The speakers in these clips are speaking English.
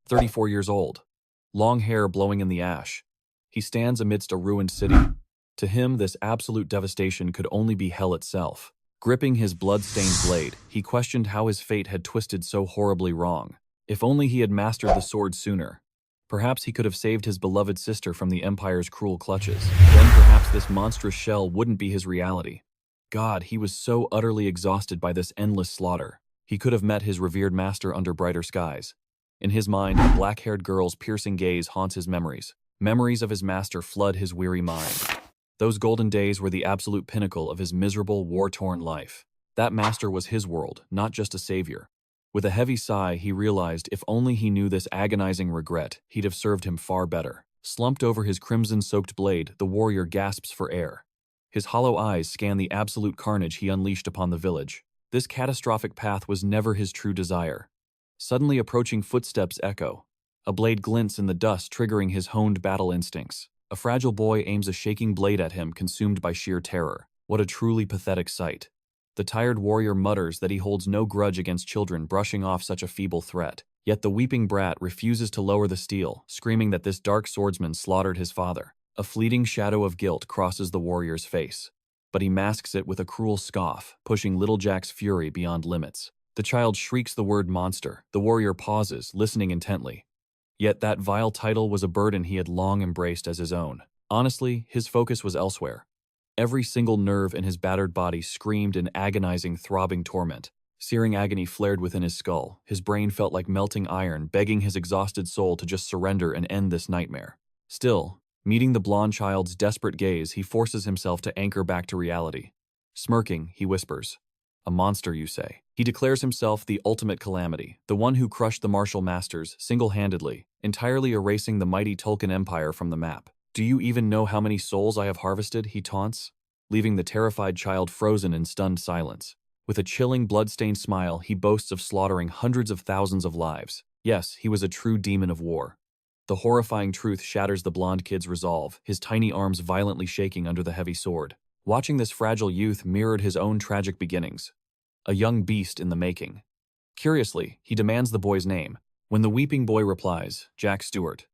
34 years old. Long hair blowing in the ash. He stands amidst a ruined city. To him, this absolute devastation could only be hell itself. Gripping his blood-stained blade, he questioned how his fate had twisted so horribly wrong. If only he had mastered the sword sooner. Perhaps he could have saved his beloved sister from the Empire's cruel clutches. Then perhaps this monstrous shell wouldn't be his reality. God, he was so utterly exhausted by this endless slaughter. He could have met his revered master under brighter skies. In his mind, a black-haired girl's piercing gaze haunts his memories. Memories of his master flood his weary mind. Those golden days were the absolute pinnacle of his miserable, war-torn life. That master was his world, not just a savior. With a heavy sigh, he realized if only he knew this agonizing regret, he'd have served him far better. Slumped over his crimson-soaked blade, the warrior gasps for air. His hollow eyes scan the absolute carnage he unleashed upon the village. This catastrophic path was never his true desire. Suddenly approaching footsteps echo. A blade glints in the dust, triggering his honed battle instincts. A fragile boy aims a shaking blade at him, consumed by sheer terror. What a truly pathetic sight. The tired warrior mutters that he holds no grudge against children brushing off such a feeble threat. Yet the weeping brat refuses to lower the steel, screaming that this dark swordsman slaughtered his father. A fleeting shadow of guilt crosses the warrior's face. But he masks it with a cruel scoff, pushing little Jack's fury beyond limits. The child shrieks the word monster. The warrior pauses, listening intently. Yet that vile title was a burden he had long embraced as his own. Honestly, his focus was elsewhere. Every single nerve in his battered body screamed in agonizing, throbbing torment. Searing agony flared within his skull. His brain felt like melting iron, begging his exhausted soul to just surrender and end this nightmare. Still, meeting the blonde child's desperate gaze, he forces himself to anchor back to reality. Smirking, he whispers, "A monster, you say?" He declares himself the ultimate calamity, the one who crushed the martial masters single-handedly, entirely erasing the mighty Tulkun Empire from the map. "Do you even know how many souls I have harvested?" he taunts, leaving the terrified child frozen in stunned silence. With a chilling, blood-stained smile, he boasts of slaughtering hundreds of thousands of lives. Yes, he was a true demon of war. The horrifying truth shatters the blonde kid's resolve, his tiny arms violently shaking under the heavy sword. Watching this fragile youth mirrored his own tragic beginnings. A young beast in the making. Curiously, he demands the boy's name. When the weeping boy replies, "Jack Stewart,"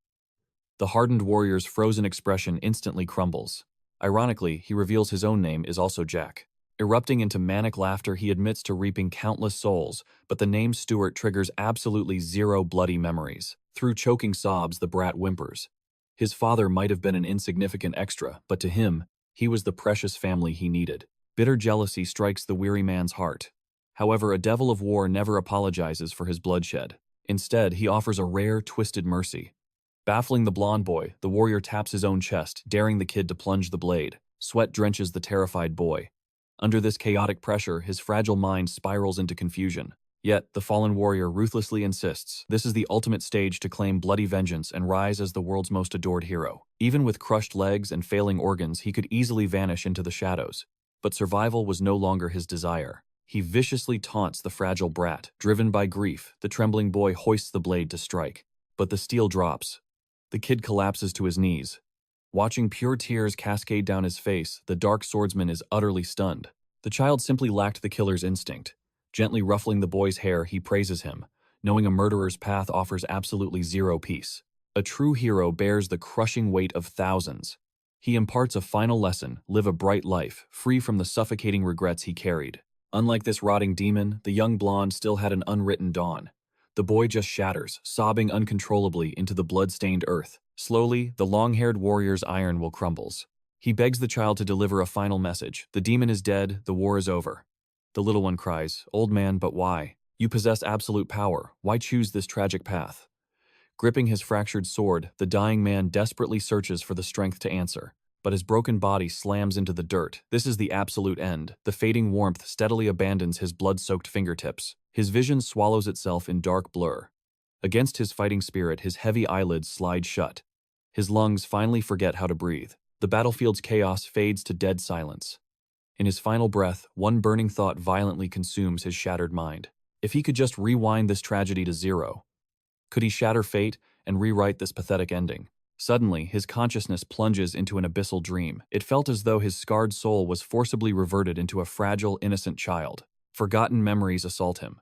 the hardened warrior's frozen expression instantly crumbles. Ironically, he reveals his own name is also Jack. Erupting into manic laughter, he admits to reaping countless souls, but the name Stewart triggers absolutely zero bloody memories. Through choking sobs, the brat whimpers. His father might have been an insignificant extra, but to him, he was the precious family he needed. Bitter jealousy strikes the weary man's heart. However, a devil of war never apologizes for his bloodshed. Instead, he offers a rare, twisted mercy. Baffling the blonde boy, the warrior taps his own chest, daring the kid to plunge the blade. Sweat drenches the terrified boy. Under this chaotic pressure, his fragile mind spirals into confusion. Yet, the fallen warrior ruthlessly insists this is the ultimate stage to claim bloody vengeance and rise as the world's most adored hero. Even with crushed legs and failing organs, he could easily vanish into the shadows. But survival was no longer his desire. He viciously taunts the fragile brat. Driven by grief, the trembling boy hoists the blade to strike. But the steel drops. The kid collapses to his knees. Watching pure tears cascade down his face, the dark swordsman is utterly stunned. The child simply lacked the killer's instinct. Gently ruffling the boy's hair, he praises him, knowing a murderer's path offers absolutely zero peace. A true hero bears the crushing weight of thousands. He imparts a final lesson: live a bright life, free from the suffocating regrets he carried. Unlike this rotting demon, the young blonde still had an unwritten dawn. The boy just shatters, sobbing uncontrollably into the blood-stained earth. Slowly, the long-haired warrior's iron will crumbles. He begs the child to deliver a final message. The demon is dead, the war is over. The little one cries, "Old man, but why? You possess absolute power. Why choose this tragic path?" Gripping his fractured sword, the dying man desperately searches for the strength to answer. But his broken body slams into the dirt. This is the absolute end. The fading warmth steadily abandons his blood-soaked fingertips. His vision swallows itself in dark blur. Against his fighting spirit, his heavy eyelids slide shut. His lungs finally forget how to breathe. The battlefield's chaos fades to dead silence. In his final breath, one burning thought violently consumes his shattered mind. If he could just rewind this tragedy to zero, could he shatter fate and rewrite this pathetic ending? Suddenly, his consciousness plunges into an abyssal dream. It felt as though his scarred soul was forcibly reverted into a fragile, innocent child. Forgotten memories assault him.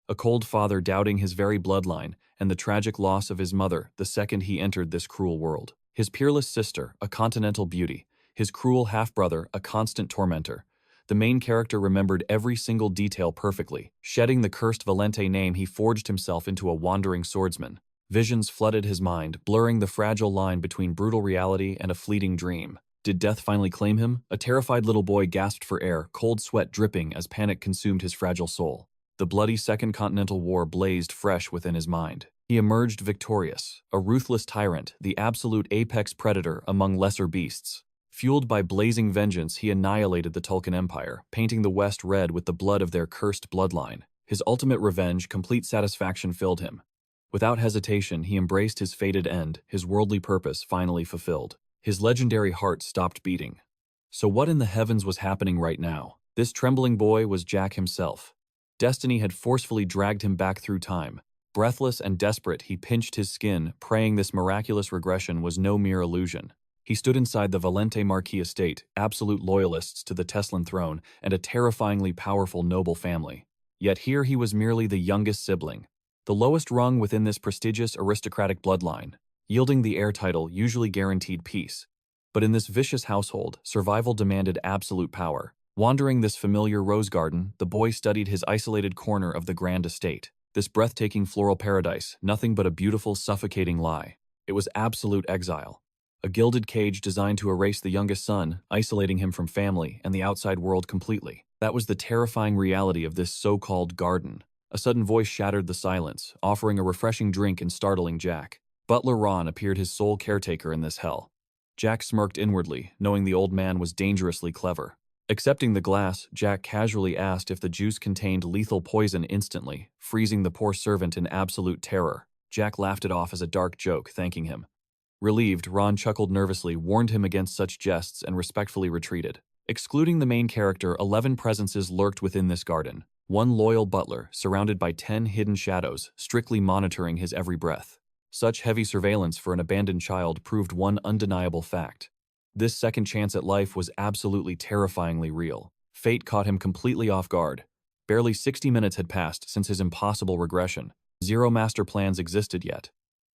A cold father doubting his very bloodline, and the tragic loss of his mother the second he entered this cruel world. His peerless sister, a continental beauty. His cruel half-brother, a constant tormentor. The main character remembered every single detail perfectly. Shedding the cursed Valente name, he forged himself into a wandering swordsman. Visions flooded his mind, blurring the fragile line between brutal reality and a fleeting dream. Did death finally claim him? A terrified little boy gasped for air, cold sweat dripping as panic consumed his fragile soul. The bloody Second Continental War blazed fresh within his mind. He emerged victorious, a ruthless tyrant, the absolute apex predator among lesser beasts. Fueled by blazing vengeance, he annihilated the Tulkun Empire, painting the West red with the blood of their cursed bloodline. His ultimate revenge, complete satisfaction filled him. Without hesitation, he embraced his fated end, his worldly purpose finally fulfilled. His legendary heart stopped beating. So what in the heavens was happening right now? This trembling boy was Jack himself. Destiny had forcefully dragged him back through time. Breathless and desperate, he pinched his skin, praying this miraculous regression was no mere illusion. He stood inside the Valente Marquis estate, absolute loyalists to the Teslan throne, and a terrifyingly powerful noble family. Yet here he was merely the youngest sibling, the lowest rung within this prestigious aristocratic bloodline, yielding the heir title usually guaranteed peace. But in this vicious household, survival demanded absolute power. Wandering this familiar rose garden, the boy studied his isolated corner of the grand estate. This breathtaking floral paradise, nothing but a beautiful, suffocating lie. It was absolute exile. A gilded cage designed to erase the youngest son, isolating him from family and the outside world completely. That was the terrifying reality of this so-called garden. A sudden voice shattered the silence, offering a refreshing drink and startling Jack. Butler Ron appeared his sole caretaker in this hell. Jack smirked inwardly, knowing the old man was dangerously clever. Accepting the glass, Jack casually asked if the juice contained lethal poison instantly, freezing the poor servant in absolute terror. Jack laughed it off as a dark joke, thanking him. Relieved, Ron chuckled nervously, warned him against such jests, and respectfully retreated. Excluding the main character, 11 presences lurked within this garden. One loyal butler, surrounded by 10 hidden shadows, strictly monitoring his every breath. Such heavy surveillance for an abandoned child proved one undeniable fact. This second chance at life was absolutely terrifyingly real. Fate caught him completely off guard. Barely 60 minutes had passed since his impossible regression. Zero master plans existed yet.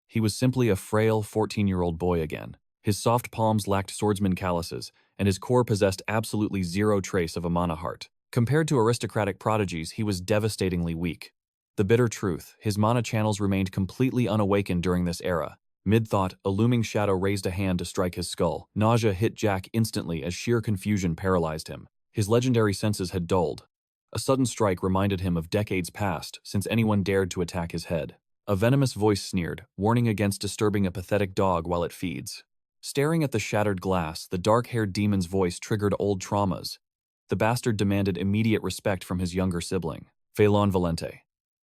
He was simply a frail 14-year-old boy again. His soft palms lacked swordsman calluses, and his core possessed absolutely zero trace of a mana heart. Compared to aristocratic prodigies, he was devastatingly weak. The bitter truth, his mana channels remained completely unawakened during this era. Mid-thought, a looming shadow raised a hand to strike his skull. Nausea hit Jack instantly as sheer confusion paralyzed him. His legendary senses had dulled. A sudden strike reminded him of decades past since anyone dared to attack his head. A venomous voice sneered, warning against disturbing a pathetic dog while it feeds. Staring at the shattered glass, the dark-haired demon's voice triggered old traumas. The bastard demanded immediate respect from his younger sibling, Failon Valente.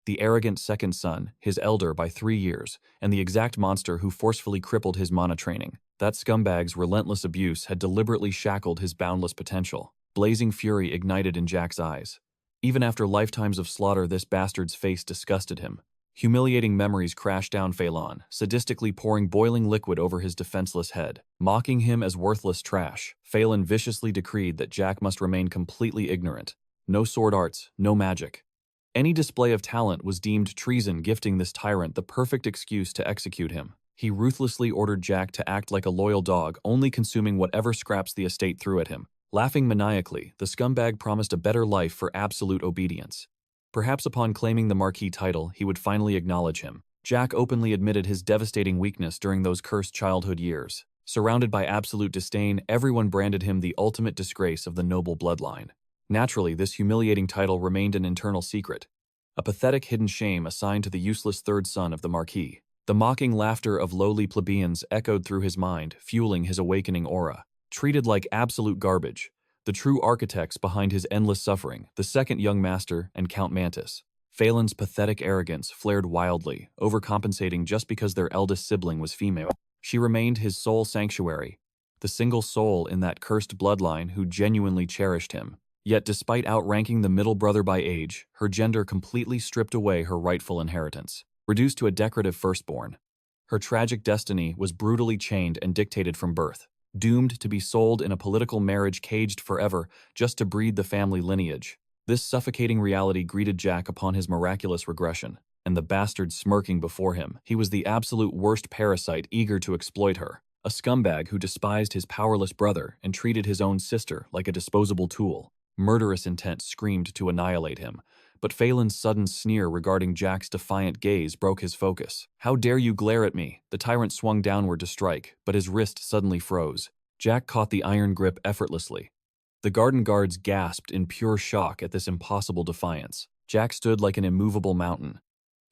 The arrogant second son, his elder by 3 years, and the exact monster who forcefully crippled his mana training. That scumbag's relentless abuse had deliberately shackled his boundless potential. Blazing fury ignited in Jack's eyes. Even after lifetimes of slaughter, this bastard's face disgusted him. Humiliating memories crashed down Failon, sadistically pouring boiling liquid over his defenseless head. Mocking him as worthless trash, Failon viciously decreed that Jack must remain completely ignorant. No sword arts, no magic. Any display of talent was deemed treason, gifting this tyrant the perfect excuse to execute him. He ruthlessly ordered Jack to act like a loyal dog, only consuming whatever scraps the estate threw at him. Laughing maniacally, the scumbag promised a better life for absolute obedience. Perhaps upon claiming the Marquis title, he would finally acknowledge him. Jack openly admitted his devastating weakness during those cursed childhood years. Surrounded by absolute disdain, everyone branded him the ultimate disgrace of the noble bloodline. Naturally, this humiliating title remained an internal secret, a pathetic hidden shame assigned to the useless third son of the Marquis. The mocking laughter of lowly plebeians echoed through his mind, fueling his awakening aura. Treated like absolute garbage, the true architects behind his endless suffering, the second young master and Count Mantis. Failon's pathetic arrogance flared wildly, overcompensating just because their eldest sibling was female. She remained his sole sanctuary, the single soul in that cursed bloodline who genuinely cherished him. Yet despite outranking the middle brother by age, her gender completely stripped away her rightful inheritance. Reduced to a decorative firstborn, her tragic destiny was brutally chained and dictated from birth. Doomed to be sold in a political marriage, caged forever just to breed the family lineage. This suffocating reality greeted Jack upon his miraculous regression, and the bastard smirking before him. He was the absolute worst parasite eager to exploit her, a scumbag who despised his powerless brother and treated his own sister like a disposable tool. Murderous intent screamed to annihilate him, but Failon's sudden sneer regarding Jack's defiant gaze broke his focus. "How dare you glare at me?" The tyrant swung downward to strike, but his wrist suddenly froze. Jack caught the iron grip effortlessly. The garden guards gasped in pure shock at this impossible defiance. Jack stood like an immovable mountain.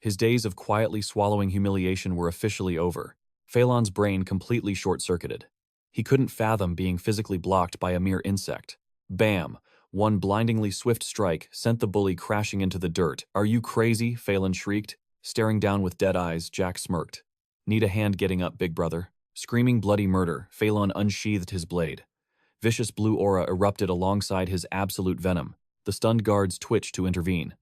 His days of quietly swallowing humiliation were officially over. Failon's brain completely short-circuited. He couldn't fathom being physically blocked by a mere insect. Bam! One blindingly swift strike sent the bully crashing into the dirt. "Are you crazy?" Failon shrieked. Staring down with dead eyes, Jack smirked. "Need a hand getting up, big brother." Screaming bloody murder, Failon unsheathed his blade. Vicious blue aura erupted alongside his absolute venom. The stunned guards twitched to intervene.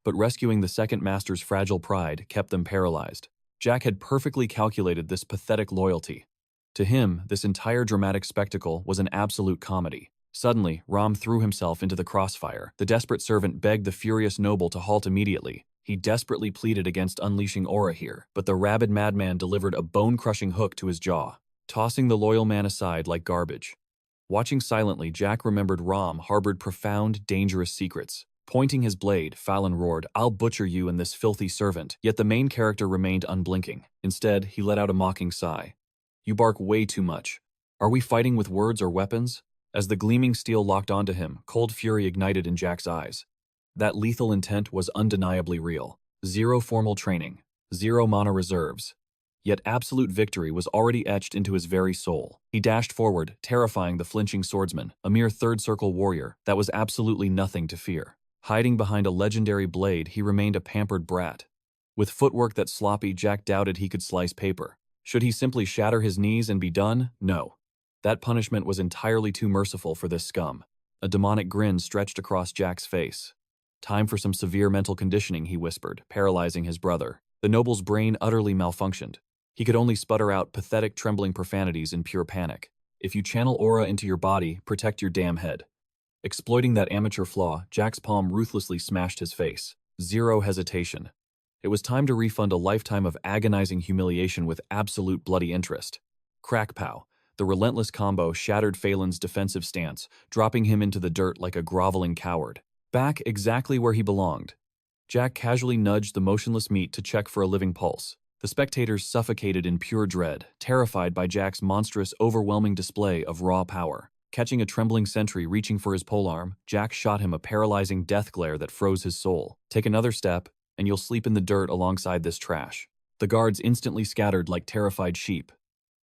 But rescuing the second master's fragile pride kept them paralyzed. Jack had perfectly calculated this pathetic loyalty. To him, this entire dramatic spectacle was an absolute comedy. Suddenly, Ram threw himself into the crossfire. The desperate servant begged the furious noble to halt immediately. He desperately pleaded against unleashing aura here, but the rabid madman delivered a bone-crushing hook to his jaw, tossing the loyal man aside like garbage. Watching silently, Jack remembered Ram harbored profound, dangerous secrets. Pointing his blade, Failon roared, "I'll butcher you and this filthy servant." Yet the main character remained unblinking. Instead, he let out a mocking sigh. "You bark way too much. Are we fighting with words or weapons?" As the gleaming steel locked onto him, cold fury ignited in Jack's eyes. That lethal intent was undeniably real. Zero formal training, zero mana reserves. Yet absolute victory was already etched into his very soul. He dashed forward, terrifying the flinching swordsman, a mere third-circle warrior that was absolutely nothing to fear. Hiding behind a legendary blade, he remained a pampered brat. With footwork that sloppy, Jack doubted he could slice paper. Should he simply shatter his knees and be done? No. That punishment was entirely too merciful for this scum. A demonic grin stretched across Jack's face. "Time for some severe mental conditioning," he whispered, paralyzing his brother. The noble's brain utterly malfunctioned. He could only sputter out pathetic, trembling profanities in pure panic. "If you channel aura into your body, protect your damn head." Exploiting that amateur flaw, Jack's palm ruthlessly smashed his face. Zero hesitation. It was time to refund a lifetime of agonizing humiliation with absolute bloody interest. Crack-pow. The relentless combo shattered Failon's defensive stance, dropping him into the dirt like a groveling coward. Back exactly where he belonged. Jack casually nudged the motionless meat to check for a living pulse. The spectators suffocated in pure dread, terrified by Jack's monstrous, overwhelming display of raw power. Catching a trembling sentry reaching for his polearm, Jack shot him a paralyzing death glare that froze his soul. "Take another step, and you'll sleep in the dirt alongside this trash." The guards instantly scattered like terrified sheep.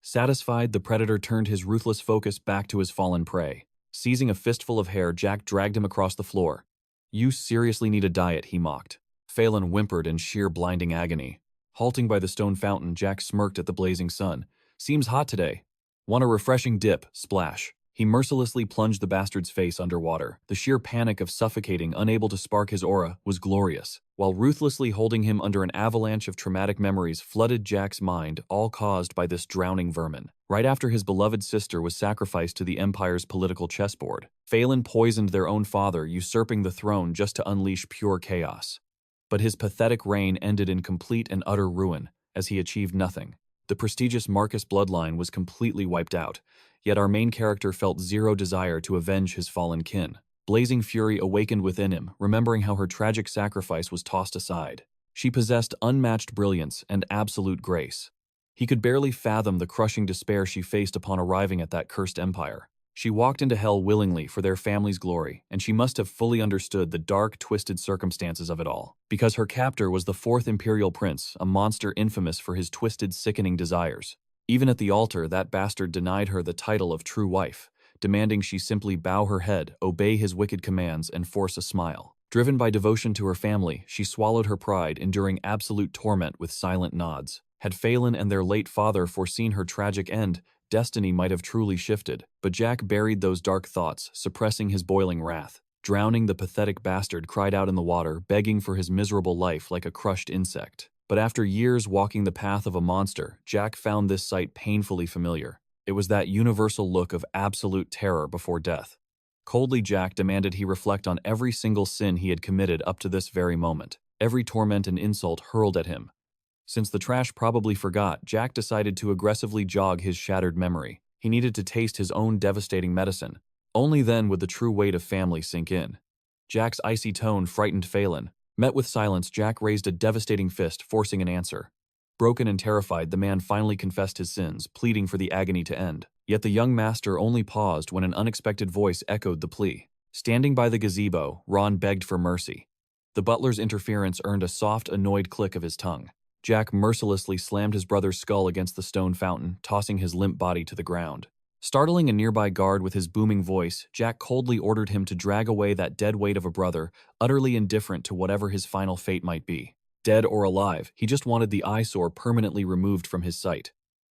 Satisfied, the predator turned his ruthless focus back to his fallen prey. Seizing a fistful of hair, Jack dragged him across the floor. "You seriously need a diet," he mocked. Failon whimpered in sheer blinding agony. Halting by the stone fountain, Jack smirked at the blazing sun. "Seems hot today. Want a refreshing dip?" Splash. He mercilessly plunged the bastard's face underwater. The sheer panic of suffocating, unable to spark his aura, was glorious. While ruthlessly holding him under an avalanche of traumatic memories flooded Jack's mind, all caused by this drowning vermin. Right after his beloved sister was sacrificed to the Empire's political chessboard, Failon poisoned their own father, usurping the throne just to unleash pure chaos. But his pathetic reign ended in complete and utter ruin, as he achieved nothing. The prestigious Marcus bloodline was completely wiped out, yet our main character felt zero desire to avenge his fallen kin. Blazing fury awakened within him, remembering how her tragic sacrifice was tossed aside. She possessed unmatched brilliance and absolute grace. He could barely fathom the crushing despair she faced upon arriving at that cursed empire. She walked into hell willingly for their family's glory, and she must have fully understood the dark, twisted circumstances of it all. Because her captor was the fourth imperial prince, a monster infamous for his twisted, sickening desires. Even at the altar, that bastard denied her the title of true wife, demanding she simply bow her head, obey his wicked commands, and force a smile. Driven by devotion to her family, she swallowed her pride, enduring absolute torment with silent nods. Had Failon and their late father foreseen her tragic end, destiny might have truly shifted. But Jack buried those dark thoughts, suppressing his boiling wrath. Drowning, the pathetic bastard cried out in the water, begging for his miserable life like a crushed insect. But after years walking the path of a monster, Jack found this sight painfully familiar. It was that universal look of absolute terror before death. Coldly, Jack demanded he reflect on every single sin he had committed up to this very moment, every torment and insult hurled at him. Since the trash probably forgot, Jack decided to aggressively jog his shattered memory. He needed to taste his own devastating medicine. Only then would the true weight of family sink in. Jack's icy tone frightened Failon. Met with silence, Jack raised a devastating fist, forcing an answer. Broken and terrified, the man finally confessed his sins, pleading for the agony to end. Yet the young master only paused when an unexpected voice echoed the plea. Standing by the gazebo, Ron begged for mercy. The butler's interference earned a soft, annoyed click of his tongue. Jack mercilessly slammed his brother's skull against the stone fountain, tossing his limp body to the ground. Startling a nearby guard with his booming voice, Jack coldly ordered him to drag away that dead weight of a brother, utterly indifferent to whatever his final fate might be. Dead or alive, he just wanted the eyesore permanently removed from his sight.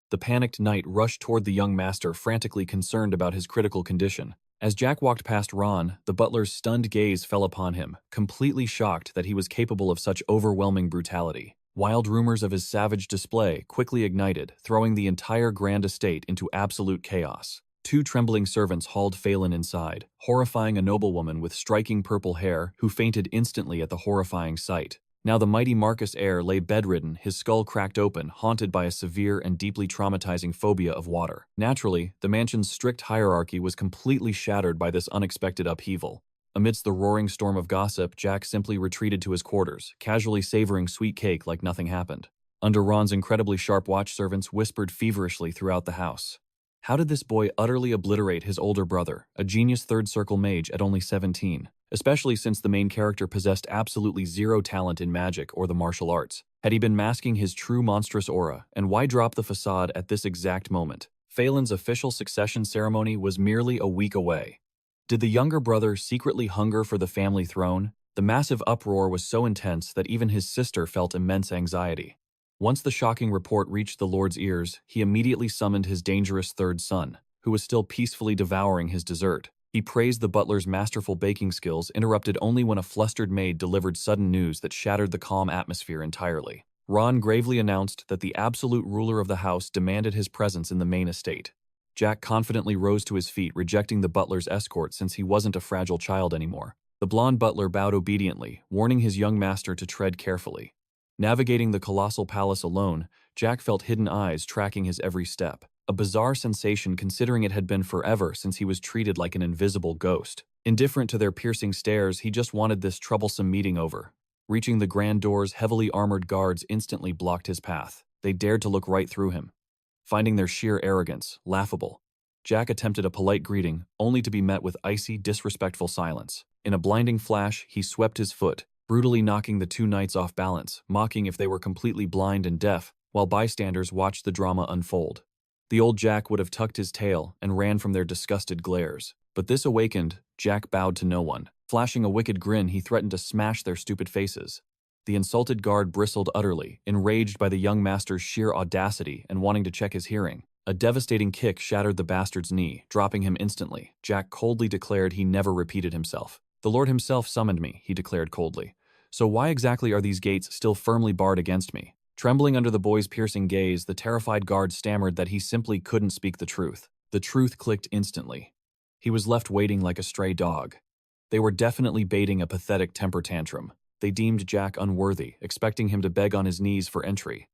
The panicked knight rushed toward the young master, frantically concerned about his critical condition. As Jack walked past Ron, the butler's stunned gaze fell upon him, completely shocked that he was capable of such overwhelming brutality. Wild rumors of his savage display quickly ignited, throwing the entire grand estate into absolute chaos. Two trembling servants hauled Failon inside, horrifying a noblewoman with striking purple hair who fainted instantly at the horrifying sight. Now the mighty Marcus heir lay bedridden, his skull cracked open, haunted by a severe and deeply traumatizing phobia of water. Naturally, the mansion's strict hierarchy was completely shattered by this unexpected upheaval. Amidst the roaring storm of gossip, Jack simply retreated to his quarters, casually savoring sweet cake like nothing happened. Under Ron's incredibly sharp watch, servants whispered feverishly throughout the house. How did this boy utterly obliterate his older brother, a genius third circle mage at only 17? Especially since the main character possessed absolutely zero talent in magic or the martial arts. Had he been masking his true monstrous aura, and why drop the facade at this exact moment? Failon's official succession ceremony was merely a week away. Did the younger brother secretly hunger for the family throne? The massive uproar was so intense that even his sister felt immense anxiety. Once the shocking report reached the Lord's ears, he immediately summoned his dangerous third son, who was still peacefully devouring his dessert. He praised the butler's masterful baking skills, interrupted only when a flustered maid delivered sudden news that shattered the calm atmosphere entirely. Ron gravely announced that the absolute ruler of the house demanded his presence in the main estate. Jack confidently rose to his feet, rejecting the butler's escort since he wasn't a fragile child anymore. The blonde butler bowed obediently, warning his young master to tread carefully. Navigating the colossal palace alone, Jack felt hidden eyes tracking his every step. A bizarre sensation considering it had been forever since he was treated like an invisible ghost. Indifferent to their piercing stares, he just wanted this troublesome meeting over. Reaching the grand doors, heavily armored guards instantly blocked his path. They dared to look right through him, finding their sheer arrogance laughable. Jack attempted a polite greeting, only to be met with icy, disrespectful silence. In a blinding flash, he swept his foot, brutally knocking the two knights off balance, mocking if they were completely blind and deaf, while bystanders watched the drama unfold. The old Jack would have tucked his tail and ran from their disgusted glares. But this awakened, Jack bowed to no one. Flashing a wicked grin, he threatened to smash their stupid faces. The insulted guard bristled utterly, enraged by the young master's sheer audacity and wanting to check his hearing. A devastating kick shattered the bastard's knee, dropping him instantly. Jack coldly declared he never repeated himself. "The Lord himself summoned me," he declared coldly. "So why exactly are these gates still firmly barred against me?" Trembling under the boy's piercing gaze, the terrified guard stammered that he simply couldn't speak the truth. The truth clicked instantly. He was left waiting like a stray dog. They were definitely baiting a pathetic temper tantrum. They deemed Jack unworthy, expecting him to beg on his knees for entry.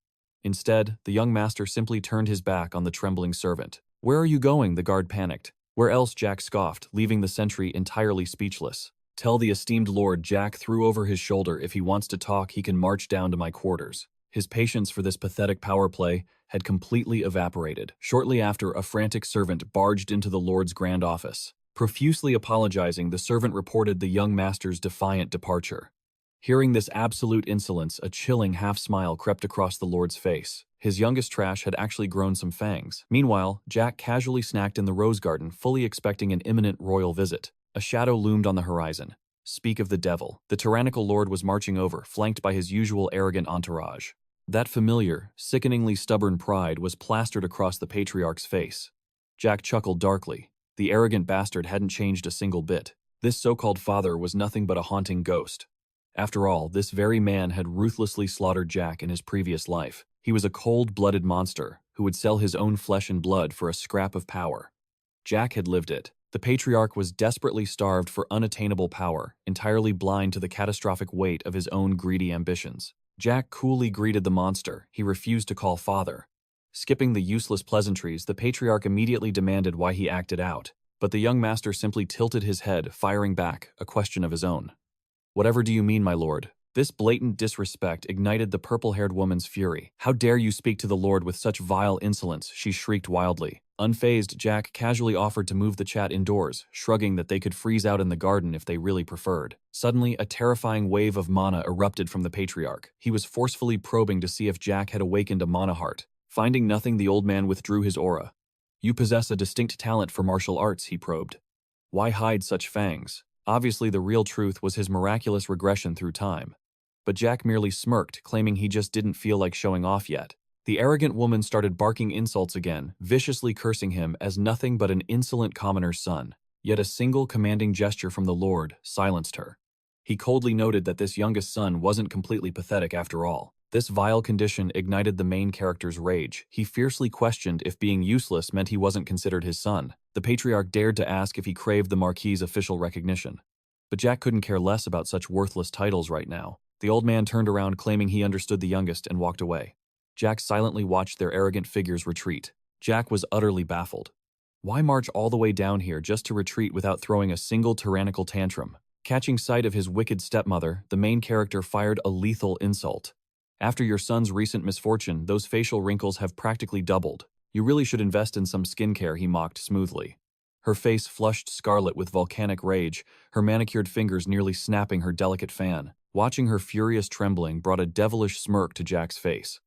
Instead, the young master simply turned his back on the trembling servant. "Where are you going?" the guard panicked. "Where else?" Jack scoffed, leaving the sentry entirely speechless. "Tell the esteemed lord," Jack threw over his shoulder, "if he wants to talk, he can march down to my quarters." His patience for this pathetic power play had completely evaporated. Shortly after, a frantic servant barged into the lord's grand office. Profusely apologizing, the servant reported the young master's defiant departure. Hearing this absolute insolence, a chilling half-smile crept across the lord's face. His youngest trash had actually grown some fangs. Meanwhile, Jack casually snacked in the rose garden, fully expecting an imminent royal visit. A shadow loomed on the horizon. Speak of the devil. The tyrannical lord was marching over, flanked by his usual arrogant entourage. That familiar, sickeningly stubborn pride was plastered across the patriarch's face. Jack chuckled darkly. The arrogant bastard hadn't changed a single bit. This so-called father was nothing but a haunting ghost. After all, this very man had ruthlessly slaughtered Jack in his previous life. He was a cold-blooded monster who would sell his own flesh and blood for a scrap of power. Jack had lived it. The patriarch was desperately starved for unattainable power, entirely blind to the catastrophic weight of his own greedy ambitions. Jack coolly greeted the monster. He refused to call father. Skipping the useless pleasantries, the patriarch immediately demanded why he acted out, but the young master simply tilted his head, firing back a question of his own. "Whatever do you mean, my lord?" This blatant disrespect ignited the purple-haired woman's fury. "How dare you speak to the lord with such vile insolence?" she shrieked wildly. Unfazed, Jack casually offered to move the chat indoors, shrugging that they could freeze out in the garden if they really preferred. Suddenly, a terrifying wave of mana erupted from the patriarch. He was forcefully probing to see if Jack had awakened a mana heart. Finding nothing, the old man withdrew his aura. "You possess a distinct talent for martial arts," he probed. "Why hide such fangs?" Obviously, the real truth was his miraculous regression through time. But Jack merely smirked, claiming he just didn't feel like showing off yet. The arrogant woman started barking insults again, viciously cursing him as nothing but an insolent commoner's son. Yet a single commanding gesture from the lord silenced her. He coldly noted that this youngest son wasn't completely pathetic after all. This vile condition ignited the main character's rage. He fiercely questioned if being useless meant he wasn't considered his son. The patriarch dared to ask if he craved the Marquis's official recognition. But Jack couldn't care less about such worthless titles right now. The old man turned around, claiming he understood the youngest, and walked away. Jack silently watched their arrogant figures retreat. Jack was utterly baffled. Why march all the way down here just to retreat without throwing a single tyrannical tantrum? Catching sight of his wicked stepmother, the main character fired a lethal insult. "After your son's recent misfortune, those facial wrinkles have practically doubled. You really should invest in some skincare," he mocked smoothly. Her face flushed scarlet with volcanic rage, her manicured fingers nearly snapping her delicate fan. Watching her furious trembling brought a devilish smirk to Jack's face.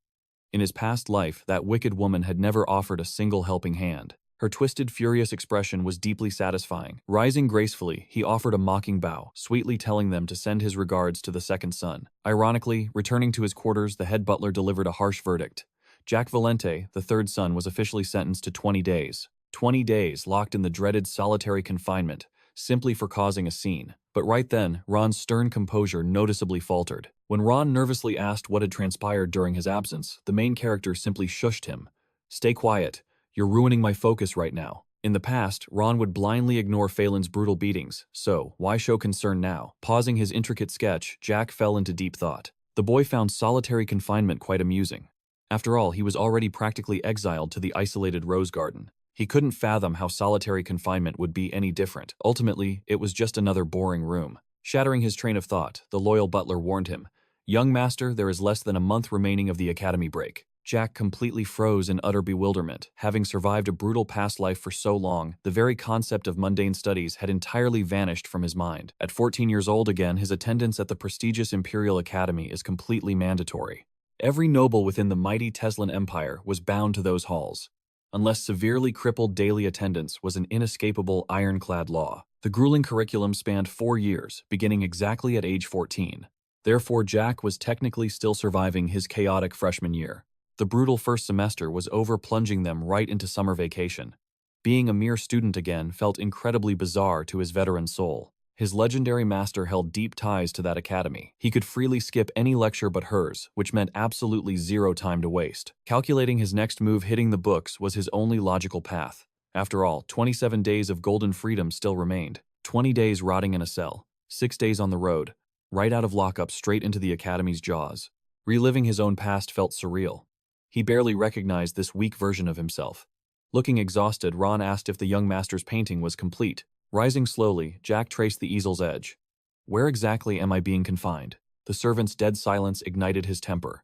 In his past life, that wicked woman had never offered a single helping hand. Her twisted, furious expression was deeply satisfying. Rising gracefully, he offered a mocking bow, sweetly telling them to send his regards to the second son. Ironically, returning to his quarters, the head butler delivered a harsh verdict. Jack Valente, the third son, was officially sentenced to 20 days. 20 days locked in the dreaded solitary confinement, simply for causing a scene. But right then, Ron's stern composure noticeably faltered. When Ron nervously asked what had transpired during his absence, the main character simply shushed him. "Stay quiet. You're ruining my focus right now." In the past, Ron would blindly ignore Failon's brutal beatings, so why show concern now? Pausing his intricate sketch, Jack fell into deep thought. The boy found solitary confinement quite amusing. After all, he was already practically exiled to the isolated rose garden. He couldn't fathom how solitary confinement would be any different. Ultimately, it was just another boring room. Shattering his train of thought, the loyal butler warned him, "Young master, there is less than a month remaining of the academy break." Jack completely froze in utter bewilderment. Having survived a brutal past life for so long, the very concept of mundane studies had entirely vanished from his mind. At 14 years old again, his attendance at the prestigious Imperial Academy is completely mandatory. Every noble within the mighty Teslan Empire was bound to those halls. Unless severely crippled, daily attendance was an inescapable ironclad law. The grueling curriculum spanned 4 years, beginning exactly at age 14. Therefore, Jack was technically still surviving his chaotic freshman year. The brutal first semester was over, plunging them right into summer vacation. Being a mere student again felt incredibly bizarre to his veteran soul. His legendary master held deep ties to that academy. He could freely skip any lecture but hers, which meant absolutely zero time to waste. Calculating his next move, hitting the books, was his only logical path. After all, 27 days of golden freedom still remained. 20 days rotting in a cell, 6 days on the road, right out of lockup straight into the academy's jaws. Reliving his own past felt surreal. He barely recognized this weak version of himself. Looking exhausted, Ron asked if the young master's painting was complete. Rising slowly, Jack traced the easel's edge. "Where exactly am I being confined?" The servant's dead silence ignited his temper.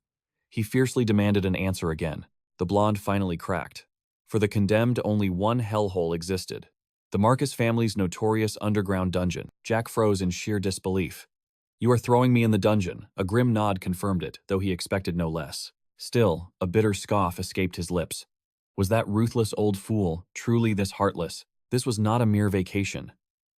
He fiercely demanded an answer again. The blonde finally cracked. For the condemned, only one hellhole existed. The Marcus family's notorious underground dungeon. Jack froze in sheer disbelief. "You are throwing me in the dungeon." A grim nod confirmed it, though he expected no less. Still, a bitter scoff escaped his lips. Was that ruthless old fool truly this heartless? This was not a mere vacation.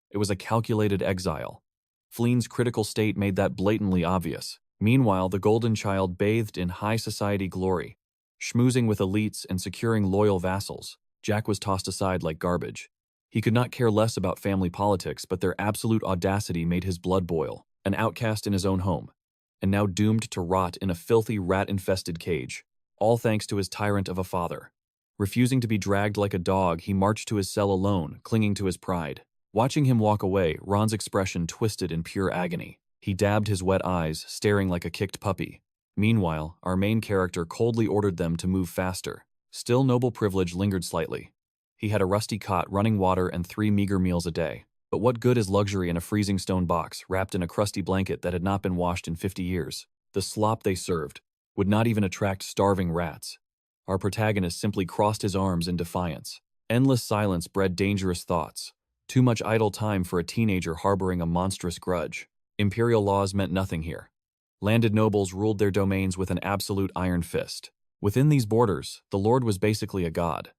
It was a calculated exile. Fleen's critical state made that blatantly obvious. Meanwhile, the Golden Child bathed in high society glory, schmoozing with elites and securing loyal vassals. Jack was tossed aside like garbage. He could not care less about family politics, but their absolute audacity made his blood boil. An outcast in his own home, and now doomed to rot in a filthy, rat-infested cage, all thanks to his tyrant of a father. Refusing to be dragged like a dog, he marched to his cell alone, clinging to his pride. Watching him walk away, Ron's expression twisted in pure agony. He dabbed his wet eyes, staring like a kicked puppy. Meanwhile, our main character coldly ordered them to move faster. Still, noble privilege lingered slightly. He had a rusty cot, running water, and 3 meager meals a day. But what good is luxury in a freezing stone box, wrapped in a crusty blanket that had not been washed in 50 years? The slop they served would not even attract starving rats. Our protagonist simply crossed his arms in defiance. Endless silence bred dangerous thoughts. Too much idle time for a teenager harboring a monstrous grudge. Imperial laws meant nothing here. Landed nobles ruled their domains with an absolute iron fist. Within these borders, the lord was basically a god.